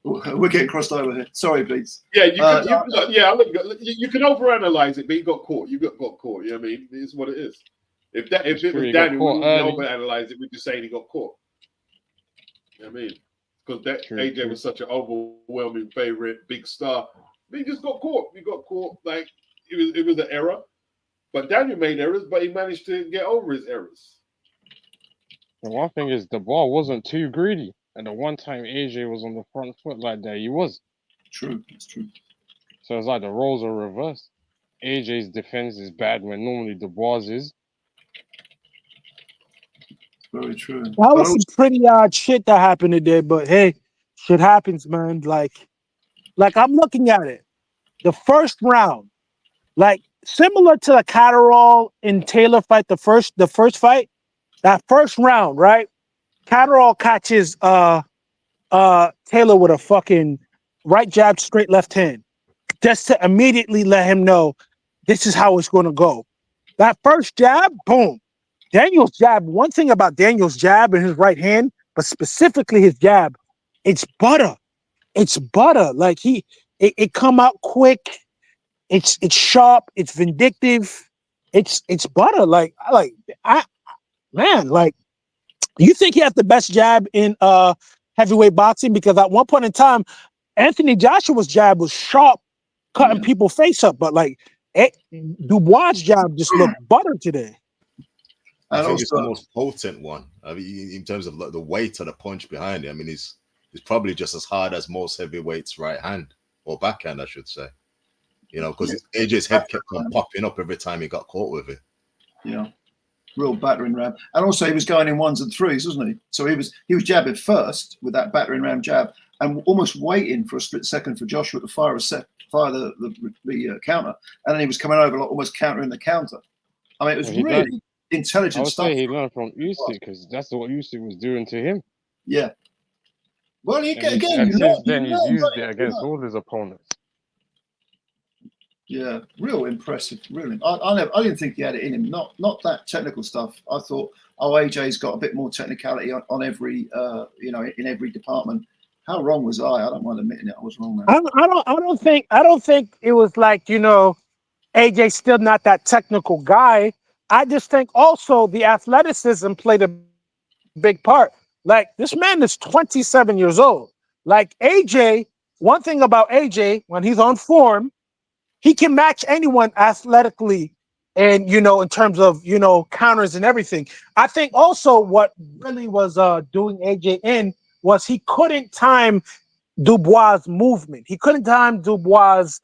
We're getting crossed over here. Sorry, please. Yeah, you can overanalyze it, but you got caught. You got caught. You know what I mean? It's what it is. If it was Daniel, we wouldn't overanalyze it. We'd just saying he got caught. You know what I mean? Because AJ was such an overwhelming favorite, big star. But he just got caught. He got caught. Like it was an error. But Daniel made errors, but he managed to get over his errors. The one thing is, Dubois wasn't too greedy. And the one time AJ was on the front foot like that, he was. True, it's true. So it's like the roles are reversed. AJ's defense is bad when normally Dubois is. Very true. That was some pretty odd shit that happened today, but hey, shit happens, man. Like I'm looking at it. The first round, like similar to the Catterall and Taylor fight, the first fight, that first round, right? Catterall catches Taylor with a fucking right jab, straight left hand, just to immediately let him know this is how it's going to go. That first jab, boom. Daniel's jab. One thing about Daniel's jab and his right hand, but specifically his jab, it's butter. It's butter. Like it come out quick. It's sharp. It's vindictive. It's butter. Like you think he has the best jab in heavyweight boxing? Because at one point in time, Anthony Joshua's jab was sharp, cutting people's face up. But like Dubois' jab just looked butter today. I think it's the most potent one. I mean, in terms of like the weight of the punch behind it. I mean, it's probably just as hard as most heavyweights' right hand or backhand, I should say. You know, because AJ's head kept on popping up every time he got caught with it. Yeah, real battering ram, and also he was going in 1s and 3s, wasn't he? So he was jabbing first with that battering ram jab, and almost waiting for a split second for Joshua to fire the counter, and then he was coming over like almost countering the counter. I mean, it was really intelligent stuff. I would say he learned from Usyk because that's what Usyk was doing to him. Yeah. Well, Since then he's used it against all his opponents. Yeah, real impressive. Really, I didn't think he had it in him. Not that technical stuff. I thought, AJ's got a bit more technicality on every, in every department. How wrong was I? I don't mind admitting it. I was wrong there. I don't think it was like, AJ's still not that technical guy. I just think also the athleticism played a big part. Like, this man is 27 years old. Like, AJ, one thing about AJ, when he's on form, he can match anyone athletically and, in terms of, counters and everything. I think also what really was doing AJ in was he couldn't time Dubois' movement. He couldn't time Dubois'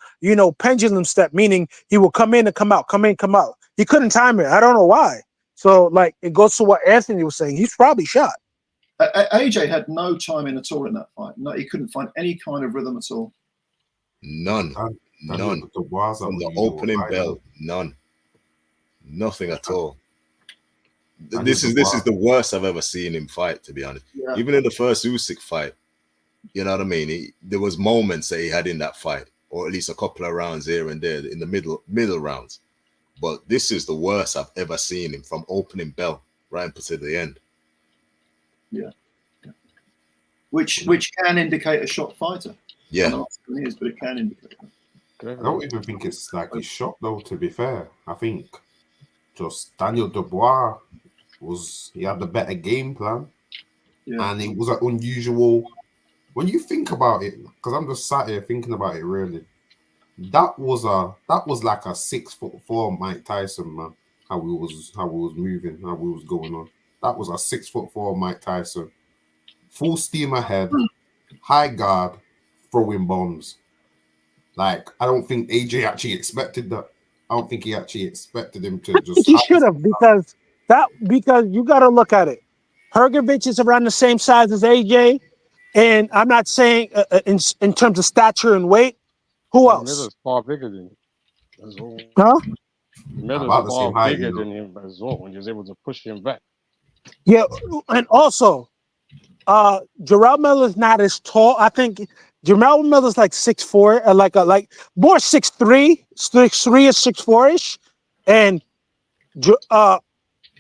pendulum step, meaning he will come in and come out, come in, come out. He couldn't time it. I don't know why. So, like, it goes to what Anthony was saying. He's probably shot. AJ had no timing at all in that fight. No, he couldn't find any kind of rhythm at all. None. None. From the opening bell, none. Nothing at all. This is the worst I've ever seen him fight, to be honest. Yeah. Even in the first Usyk fight, you know what I mean? There was moments that he had in that fight, or at least a couple of rounds here and there in the middle rounds. But this is the worst I've ever seen him from opening bell right up to the end. Yeah. Which can indicate a shot fighter. Yeah. I don't know what it is, but it can indicate that. I don't even think it's like he's shot though, to be fair. I think just Daniel Dubois he had the better game plan. Yeah. And it was an unusual, when you think about it, because I'm just sat here thinking about it really. That was like a 6'4" Mike Tyson, man. How we was moving, how we was going on. That was a 6'4" Mike Tyson. Full steam ahead, high guard, throwing bombs. Like, I don't think AJ actually expected that. I don't think he actually expected him to just. He should have, because you got to look at it. Hrgovic is around the same size as AJ, and I'm not saying in terms of stature and weight. Who else? Miller's far bigger than him as well. Huh? Miller's far bigger than him as well when he was able to push him back. Yeah, and also, Jarrell Miller's not as tall. I think Jarrell Miller's like 6'4", like more 6'3", 6'3" or 6'4"-ish, and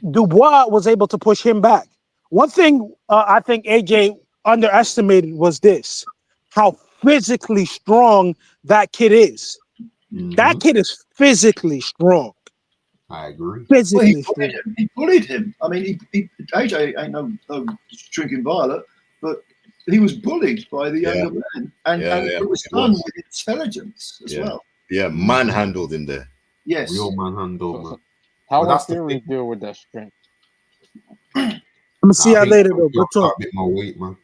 Dubois was able to push him back. One thing I think AJ underestimated was this: how physically strong that kid is. Mm-hmm. That kid is physically strong. I agree. Physically strong. He bullied him. I mean, AJ ain't no drinking violet, but he was bullied by the younger man, and it was done with intelligence as well. Yeah, manhandled him there. Yes, real manhandled. Man. How does Theory deal with that strength? I'm gonna see how later though. Good talk. A bit more weight, man.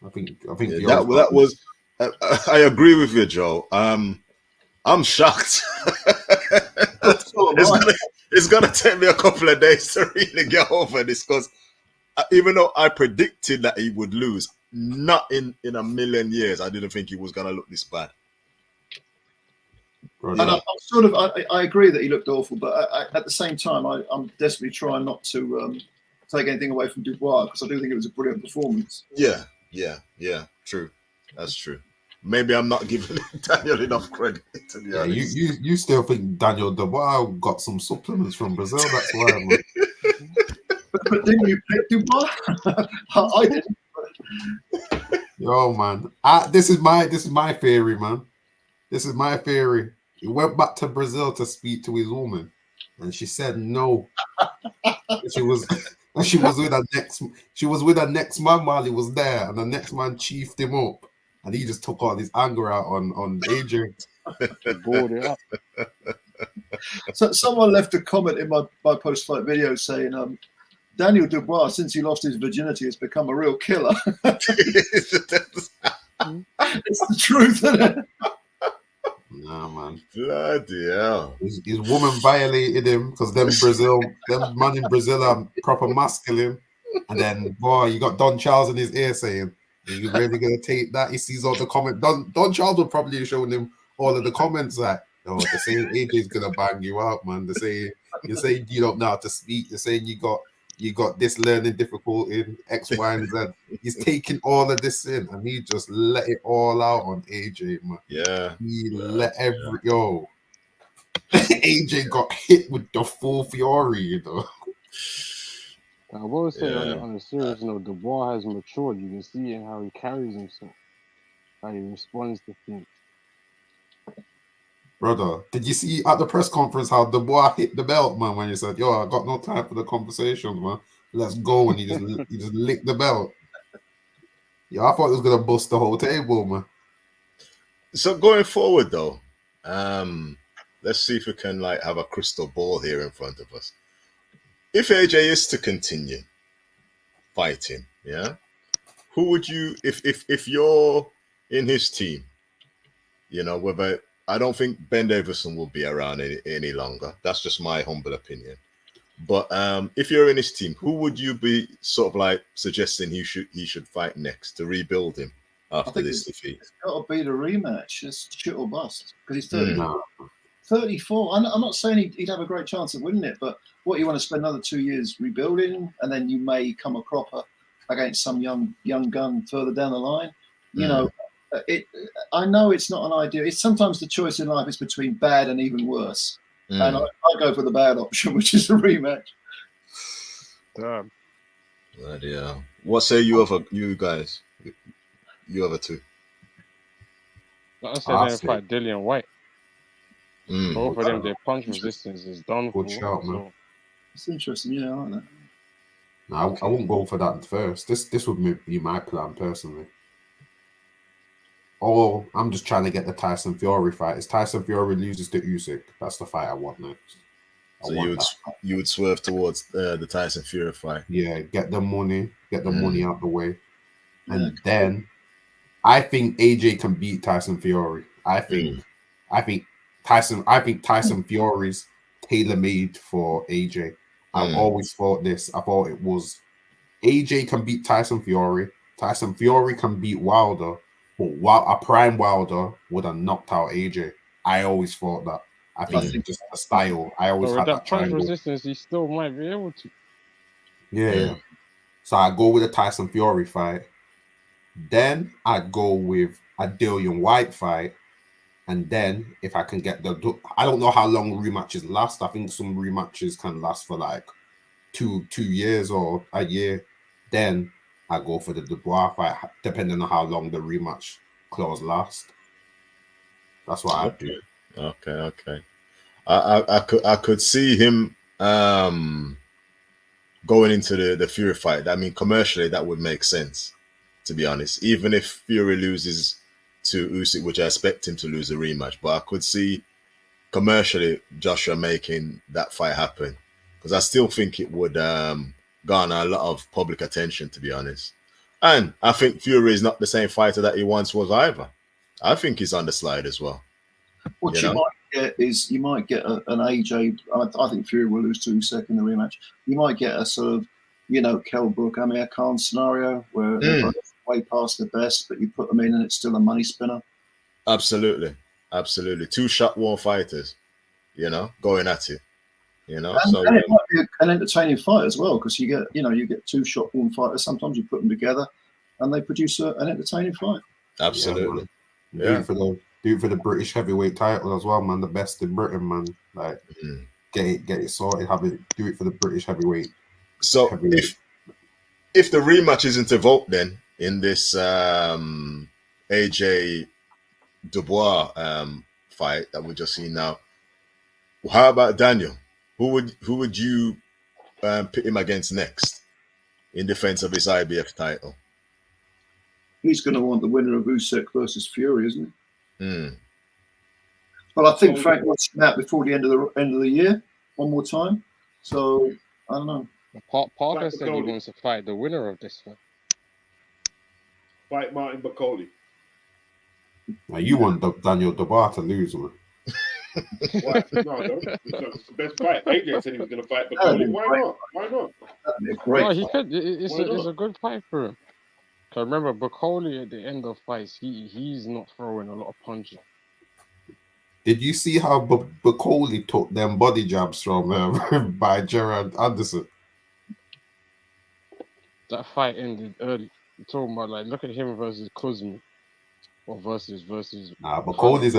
I think that was. I agree with you, Joe. I'm shocked. It's gonna take me a couple of days to really get over this, because even though I predicted that he would lose, not in a million years, I didn't think he was gonna look this bad. And I agree that he looked awful, but at the same time, I'm desperately trying not to take anything away from Dubois, because I do think it was a brilliant performance. Yeah, true. That's true. maybe I'm not giving Daniel enough credit, to be Yeah, honest. you still think Daniel Dubois got some supplements from Brazil? That's why, man. But didn't you pick Dubois? I didn't. Yo, man. This is my theory, man. This is my theory. He went back to Brazil to speak to his woman, and she said no. She was with her next man while he was there, and the next man chiefed him up, and he just took all his anger out on AJ. Bored it up. So someone left a comment in my post-fight video saying, Daniel Dubois, since he lost his virginity, has become a real killer. It's the truth, isn't it? Nah, man. Bloody hell. His woman violated him because them man in Brazil are proper masculine. And then, boy, you got Don Charles in his ear saying, are you really going to take that? He sees all the comments. Don Charles would probably have shown him all of the comments like, no, they're saying AJ's going to bang you out, man. You're saying you don't know how to speak. You're saying you got this learning difficulty, X, Y, and Z. He's taking all of this in, and he just let it all out on AJ, man. Yeah. AJ got hit with the full fury, you know. I will say on a serious note, Dubois has matured. You can see in how he carries himself, how he responds to things. Brother, did you see at the press conference how Dubois hit the belt, man, when he said, yo, I got no time for the conversations, man. Let's go. And he just licked the belt. Yeah, I thought it was going to bust the whole table, man. So going forward, though, let's see if we can have a crystal ball here in front of us. If AJ is to continue fighting, yeah, who would you, if you're in his team, you know, whether... I don't think Ben Davison will be around any longer. That's just my humble opinion. But if you're in his team, who would you be sort of suggesting he should fight next to rebuild him after this defeat? It's got to be the rematch. It's shit or bust because he's 34. I'm not saying he'd have a great chance of winning it, but what, you want to spend another 2 years rebuilding, and then you may come a cropper against some young gun further down the line. You know. I know it's not an idea. It's sometimes the choice in life is between bad and even worse, and I go for the bad option, which is a rematch. Damn. Bloody hell. What say you guys? You other two? I said they fight Dillian White. Both of them, their punch resistance is done. Good shot, man. So. It's interesting, yeah, I like that. No, I won't go for that first. This would be my plan personally. Oh, I'm just trying to get the Tyson Fury fight. As Tyson Fury loses to Usyk, that's the fight I want next. So you would swerve towards the Tyson Fury fight. Yeah, get the money out the way, and then I think AJ can beat Tyson Fury. I think Tyson Fury's tailor-made for AJ. I've always thought this. I thought it was AJ can beat Tyson Fury. Tyson Fury can beat Wilder. But a prime Wilder would have knocked out AJ. I always thought that. I think it's just a style. I always had that punch resistance. He still might be able to. Yeah. So I go with a Tyson Fury fight. Then I'd go with a Dillian White fight. And then if I can get I don't know how long rematches last. I think some rematches can last for 2 years or a year. Then I go for the Dubois fight, depending on how long the rematch clause lasts. That's what I do. Okay. I could see him going into the Fury fight. I mean, commercially, that would make sense, to be honest. Even if Fury loses to Usyk, which I expect him to lose a rematch, but I could see commercially Joshua making that fight happen, because I still think it would garner a lot of public attention, to be honest. And I think Fury is not the same fighter that he once was either. I think he's on the slide as well. What you might get is an AJ. I think Fury will lose to Usyk in the rematch. You might get a sort of, Kell Brook, Amir Khan scenario where they're both way past the best, but you put them in and it's still a money spinner. Absolutely. Two shot war fighters, going at it. And it might be an entertaining fight as well, because you get two shot-born fighters. Sometimes you put them together, and they produce an entertaining fight. Absolutely. Do it for the British heavyweight title as well, man. The best in Britain, man. Like get it sorted. Do it for the British heavyweight. So if the rematch isn't evoked then in this AJ Dubois fight that we just seen now, how about Daniel? Who would you pit him against next in defense of his IBF title? He's going to want the winner of Usyk versus Fury, isn't he? Mm. Well, I think Frank wants him out before the end of the year, one more time. So I don't know. Parker said he wants to fight the winner of this one. Fight Martin Bakoli. Now you want Daniel Dubois to lose, man. Why? No, I don't. It's the best fight. AJ said he was going to fight Bakoli. Why not? Why not? Great. No, he could. It's a good fight for him. Cause remember, Bakoli at the end of fights, he's not throwing a lot of punches. Did you see how Bakoli took them body jabs from by Gerard Anderson? That fight ended early. You're talking about like look at him versus Kuzma, or versus. Nah, Bakoli's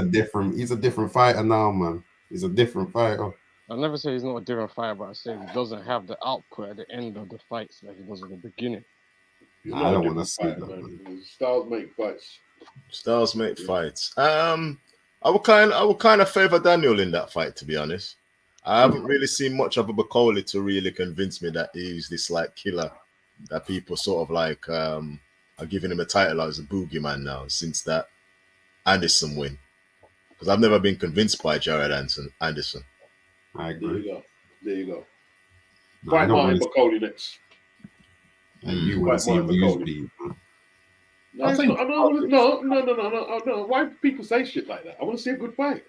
he's a different fighter now, man. He's a different fighter. I never say he's not a different fighter, but I say he doesn't have the output at the end of the fights like he does at the beginning. Nah, I don't want to see that. Man. Styles make fights. Styles make fights. I would kind of favor Daniel in that fight, to be honest. I haven't really seen much of a Bakoli to really convince me that he's this like killer that people sort of like are giving him a title as a boogeyman now since that Anderson win. Because I've never been convinced by Jared Anderson. I agree. There you go. No, Fight Martin Bakoli next. And you want to see him lose, beat. No, no. Why do people say shit like that? I want to see a good fight.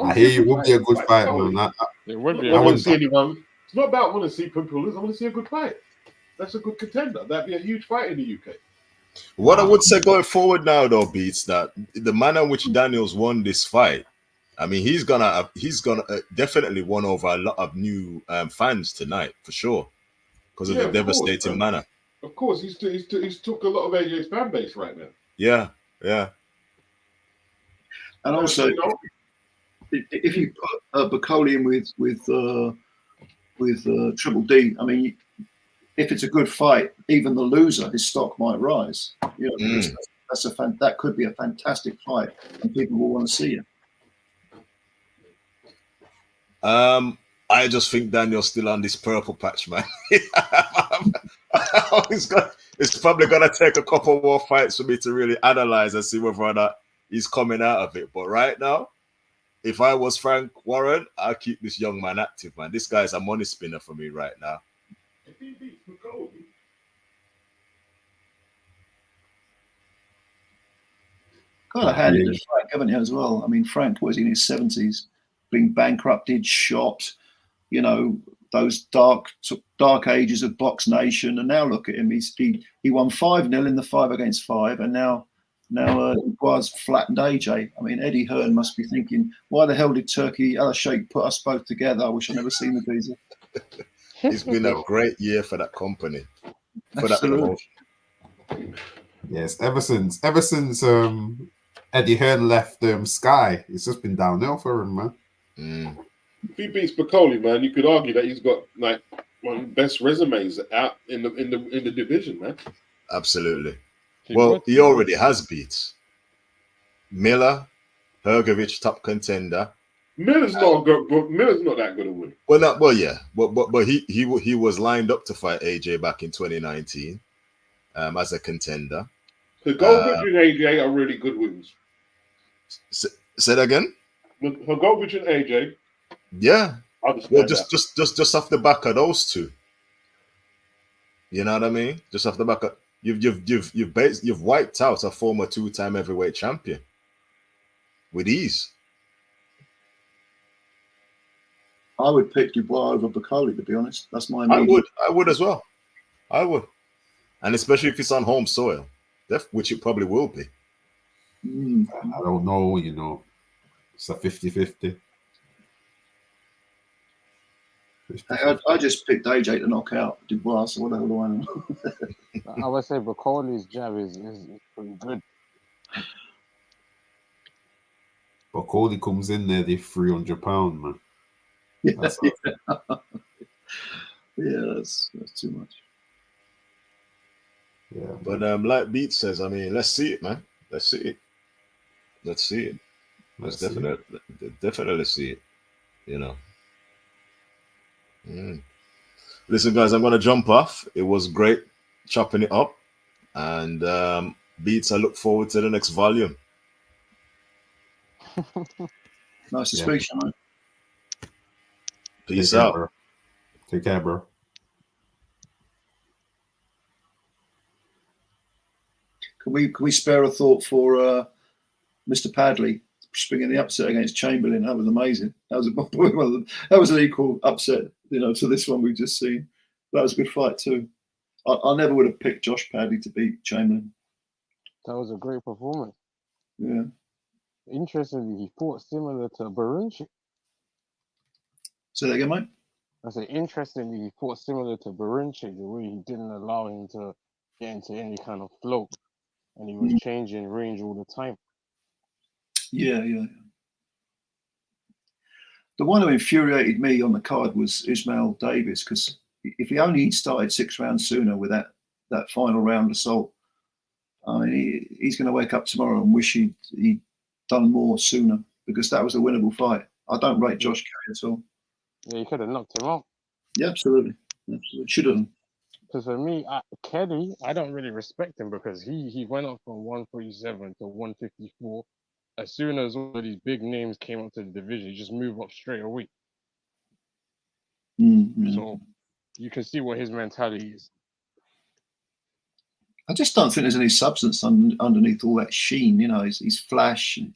I hear you would be a good fight, man. It would be. I want to see anyone. It's not about want to see people lose. I want to see a good fight. That's a good contender. That'd be a huge fight in the UK. What I would say going forward now, though, Beats, that the manner in which Daniels won this fight, I mean, he's gonna definitely won over a lot of new fans tonight for sure because of the devastating manner. Of course, he's took a lot of AJ's fan base right now. Yeah. And also, if you put Bakoli in with Triple D, I mean, if it's a good fight, even the loser, his stock might rise. You know, that could be a fantastic fight, and people will want to see it. I just think Daniel's still on this purple patch, man. It's probably gonna take a couple more fights for me to really analyze and see whether or not he's coming out of it. But right now, if I was Frank Warren, I'll keep this young man active, man. This guy's a money spinner for me right now. If he beats Bakoli, kind of handed to Frank, haven't you, as well? I mean, Frank was in his 70s, being bankrupted, shot, you know, those dark ages of Box Nation, and now look at him. He won 5-0 in the 5 against 5, and now was flattened AJ. I mean, Eddie Hearn must be thinking, why the hell did Turkey Al Sheikh put us both together? I wish I'd never seen the visa. It's been a great year for that company. Yes, ever since Eddie Hearn left Sky, it's just been downhill for him, man. If he beats Bakoli, man, you could argue that he's got like one of the best resumes out in the division, man. Absolutely. Well, he already has beat Miller, Hrgović, top contender. Miller's not that good a win. But he was lined up to fight AJ back in 2019 as a contender. Hrgović and AJ are really good wins. Say that again. Hrgović and AJ. Yeah. Well, just off the back of those two. You know what I mean? Just off the back of you've wiped out a former 2-time heavyweight champion with ease. I would pick Dubois over Bakoli, to be honest. That's my. I would as well. I would, and especially if it's on home soil, which it probably will be. I don't know. You know, it's a 50-50. I just picked AJ to knock out Dubois, so what the hell do I know? I would say Bakoli's jab is pretty good. But Cody comes in there, they're £300, man. Yeah, That's yeah, that's too much. yeah. But like Beat says, I mean, let's see it, man. Let's see it. Let's see it. Let's definitely see it. You know. Listen, guys, I'm gonna jump off. It was great chopping it up, and Beats, I look forward to the next volume. Nice to speak to you, mate. Peace out. Bro. Take care, bro. Can we spare a thought for Mr. Padley springing the upset against Chamberlain? That was amazing. That was an equal upset, you know, to this one we've just seen. That was a good fight too. I never would have picked Josh Padley to beat Chamberlain. That was a great performance. Yeah. Interestingly, he fought similar to Barunchi. Say that again, mate. I said, interestingly, he fought similar to Barunchi, the way he didn't allow him to get into any kind of flow, and he was changing range all the time. Yeah. The one who infuriated me on the card was Ismail Davis, because if he only started 6 rounds sooner with that final round assault, I mean, he's going to wake up tomorrow and wish he'd done more sooner, because that was a winnable fight. I don't rate Josh Kelly at all. Yeah, he could have knocked him out. Yeah, absolutely. Should have. Because for me, Kelly, I don't really respect him, because he went up from 147 to 154. As soon as all of these big names came up to the division, he just moved up straight away. So you can see what his mentality is. I just don't think there's any substance underneath all that sheen. You know, he's flashy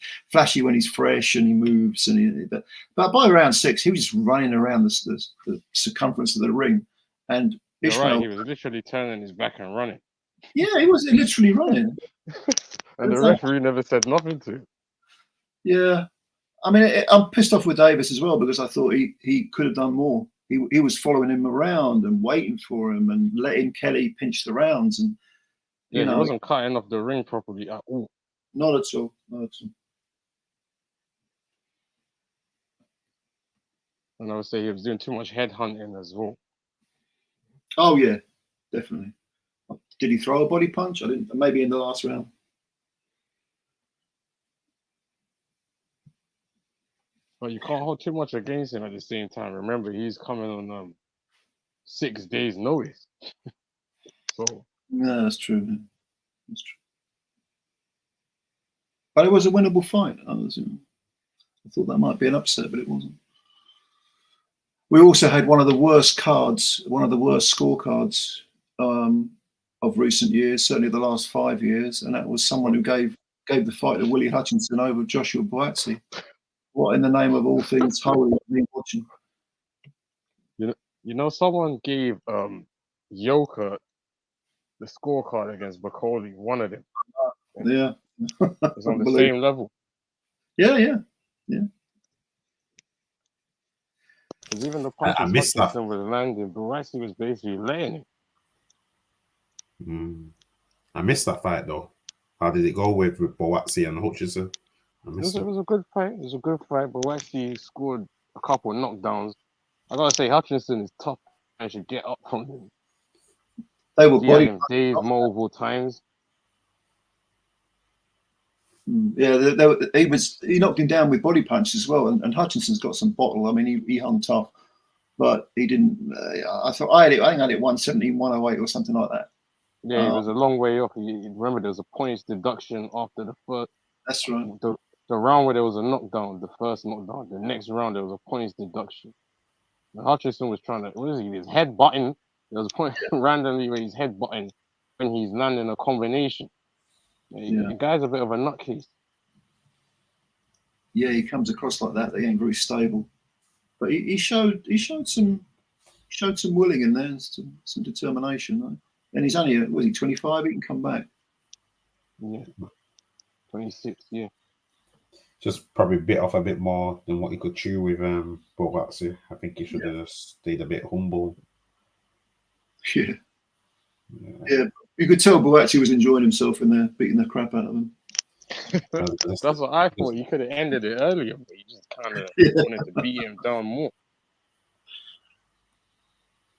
when he's fresh and he moves. But by round 6, he was just running around the circumference of the ring. And Ishmael, he was literally turning his back and running. Yeah, he was literally running. And the referee never said nothing to him. Yeah. I mean, I'm pissed off with Davis as well, because I thought he could have done more. He was following him around and waiting for him and letting Kelly pinch the rounds. And he wasn't cutting off the ring properly at all. Not at all. And I would say he was doing too much head hunting as well. Oh yeah, definitely. Did he throw a body punch? I didn't. Maybe in the last round. But you can't hold too much against him at the same time. Remember, he's coming on 6 days' notice. So. Yeah, that's true. That's true. But it was a winnable fight. I thought that might be an upset, but it wasn't. We also had one of the worst scorecards of recent years, certainly the last 5 years, and that was someone who gave the fight to Willie Hutchinson over Joshua Buatsi. What in the name of all things holy have you been watching? You know, someone gave Yoka the scorecard against Bakoli, one of them. Yeah. It's on the same level. Yeah. Because even the punches Hutchinson was landing, Buatsi was basically laying it. I missed that fight though. How did it go with Buatsi and Hutchinson? It was a good fight. It was a good fight. Buatsi scored a couple of knockdowns. I gotta say, Hutchinson is tough and should get up from him. They were body Dave multiple times. Yeah, he knocked him down with body punches as well, and Hutchinson's got some bottle. I mean, he hung tough, but he didn't. I think I had it 117, 108 or something like that. Yeah, it was a long way off. Remember, there was a points deduction after the first. That's right. The round where there was a knockdown, the first knockdown. The next round there was a points deduction. And Hutchinson was trying to. What is he? His head button. There was a point randomly where his head button when he's landing a combination. The guy's a bit of a nutcase. Yeah, he comes across like that. They ain't very stable, but he showed some willing in there, and some determination. Right? And he's only 25. He can come back. Yeah, 26. Yeah, just probably bit off a bit more than what he could chew with Buatsi. I think he should have stayed a bit humble. Yeah. You could tell Buatsi was enjoying himself in there, beating the crap out of him. That's what I thought. You could have ended it earlier, but you just kind of wanted to beat him down more.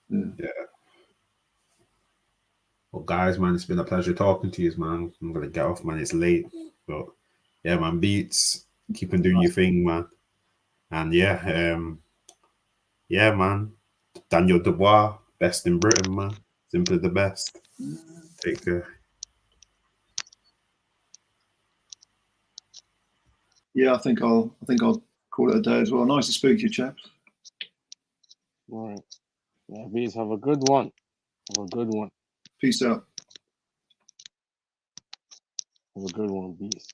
Yeah. Well, guys, man, it's been a pleasure talking to you, man. I'm gonna get off, man. It's late, but yeah, man, Beats, keep on doing your thing, man. And yeah, man, Daniel Dubois, best in Britain, man. Simply the best. Take care. Yeah, I think I'll call it a day as well. Nice to speak to you, chaps. All right. Yeah, Bees, have a good one. Have a good one. Peace out. Have a good one, Bees.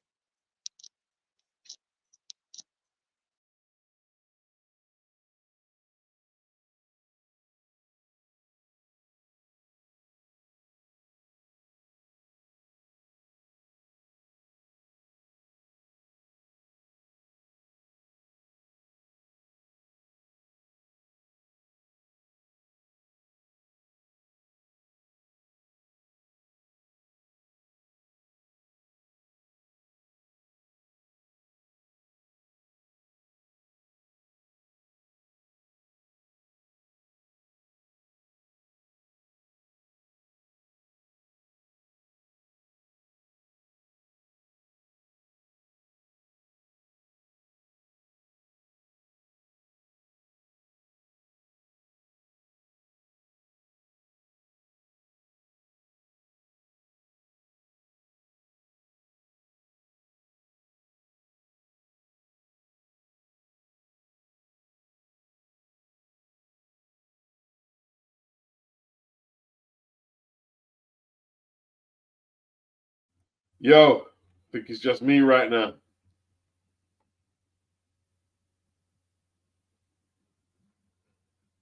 Yo, I think it's just me right now.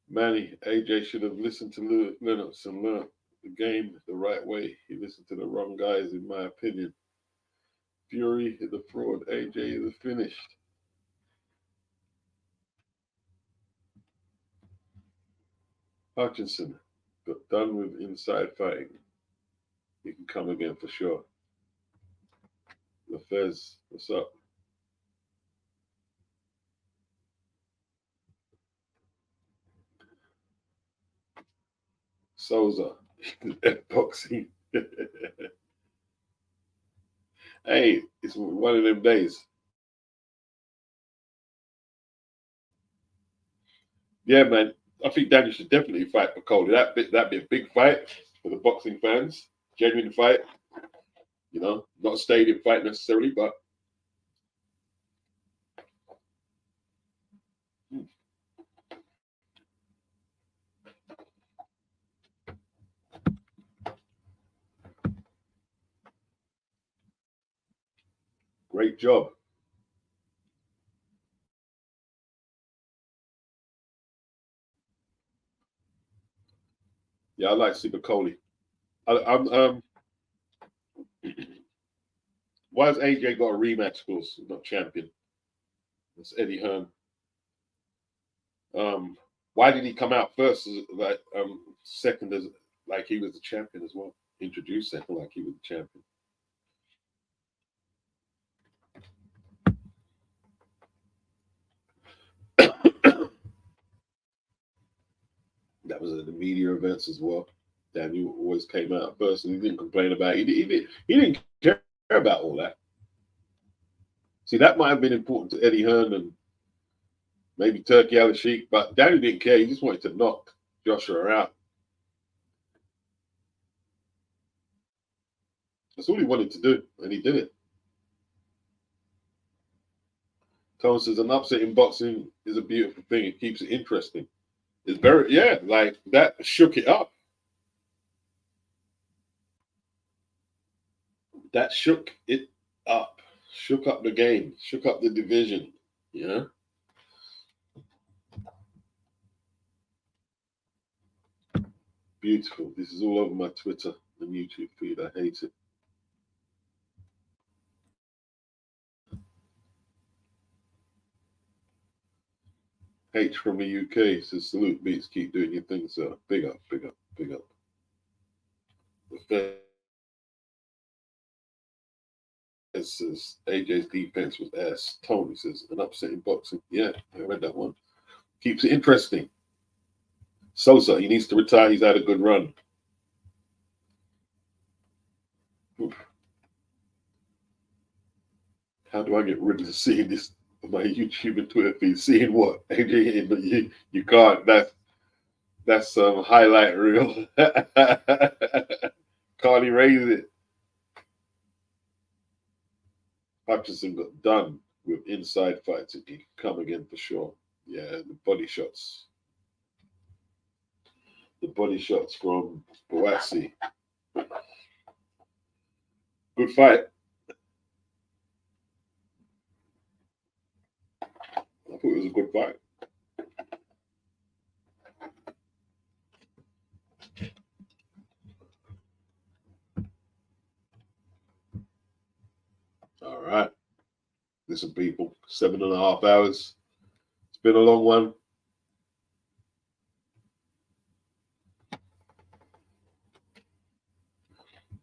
Manny, AJ should have listened to Lennox and learned the game the right way. He listened to the wrong guys, in my opinion. Fury is the fraud, AJ is the finished. Hutchinson got done with inside fighting. He can come again for sure. LaFez, what's up? Souza, boxing. Hey, it's one of them days. Yeah, man. I think Daniel should definitely fight for Cody. That'd be a big fight for the boxing fans. Genuine fight. You know, not a stadium fight necessarily, but great job. Yeah, I like Super Coley. I'm why has AJ got a rematch clause? Not champion. It's Eddie Hearn. Why did he come out first as like second as like he was the champion as well? Introduced second like he was the champion. That was at the media events as well. Daniel always came out first, and he didn't complain about it. He didn't care about all that. See, that might have been important to Eddie Hearn and maybe Turkey Al-Sheikh, but Daniel didn't care. He just wanted to knock Joshua out. That's all he wanted to do, and he did it. Tom says an upset in boxing is a beautiful thing. It keeps it interesting. It's very, yeah, like that shook it up. That shook it up. Shook up the game. Shook up the division. You know? Beautiful. This is all over my Twitter and YouTube feed. I hate it. H from the UK says, salute, Beats, keep doing your thing, sir. Big up, big up, big up. The It says AJ's defense was ass. Tony says an upset in boxing. Yeah, I read that one. Keeps it interesting. Sosa, he needs to retire. He's had a good run. Oof. How do I get rid of seeing this on my YouTube and Twitter feed? Seeing what? AJ hitting, but you can't. That's some highlight reel. Can't erase it. Hutchinson got done with inside fights. He can come again for sure. Yeah, the body shots. The body shots from Buatsi. Good fight. I thought it was a good fight. All right. Listen, people, 7.5 hours. It's been a long one.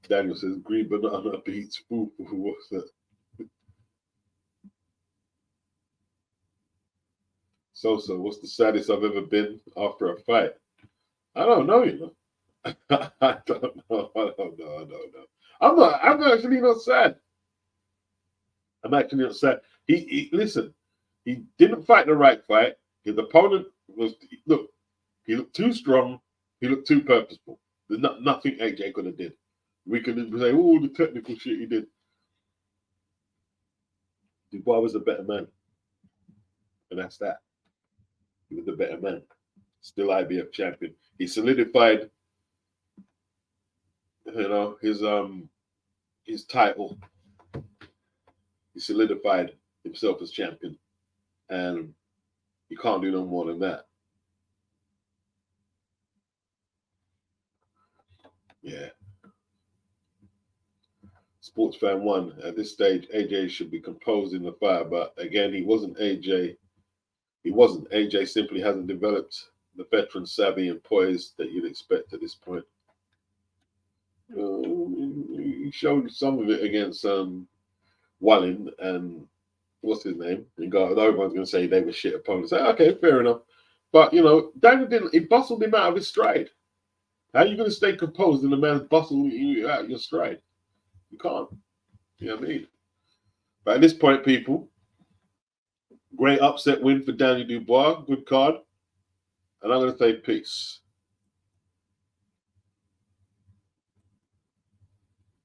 Daniel says, green banana beats. Ooh, what's that? So, what's the saddest I've ever been after a fight? I don't know, you know. I don't know. I'm actually not sad. I'm actually not sad. He listen, he didn't fight the right fight. His opponent he looked too strong, he looked too purposeful. There's nothing AJ could have did. We could say, oh, the technical shit he did. Dubois was a better man. And that's that. He was the better man. Still IBF champion. He solidified, you know, his title. He solidified himself as champion. And you can't do no more than that. Yeah. Sports fan 1, at this stage, AJ should be composed in the fire, but again, he wasn't AJ. He wasn't. AJ simply hasn't developed the veteran savvy and poise that you'd expect at this point. He showed some of it against Wallen and what's his name? Everyone's going to say they were shit opponents. Okay, fair enough. But, you know, Daniel he bustled him out of his stride. How are you going to stay composed and the man's bustling you out of your stride? You can't. You know what I mean? But at this point, people, great upset win for Danny Dubois. Good card. And I'm going to say peace.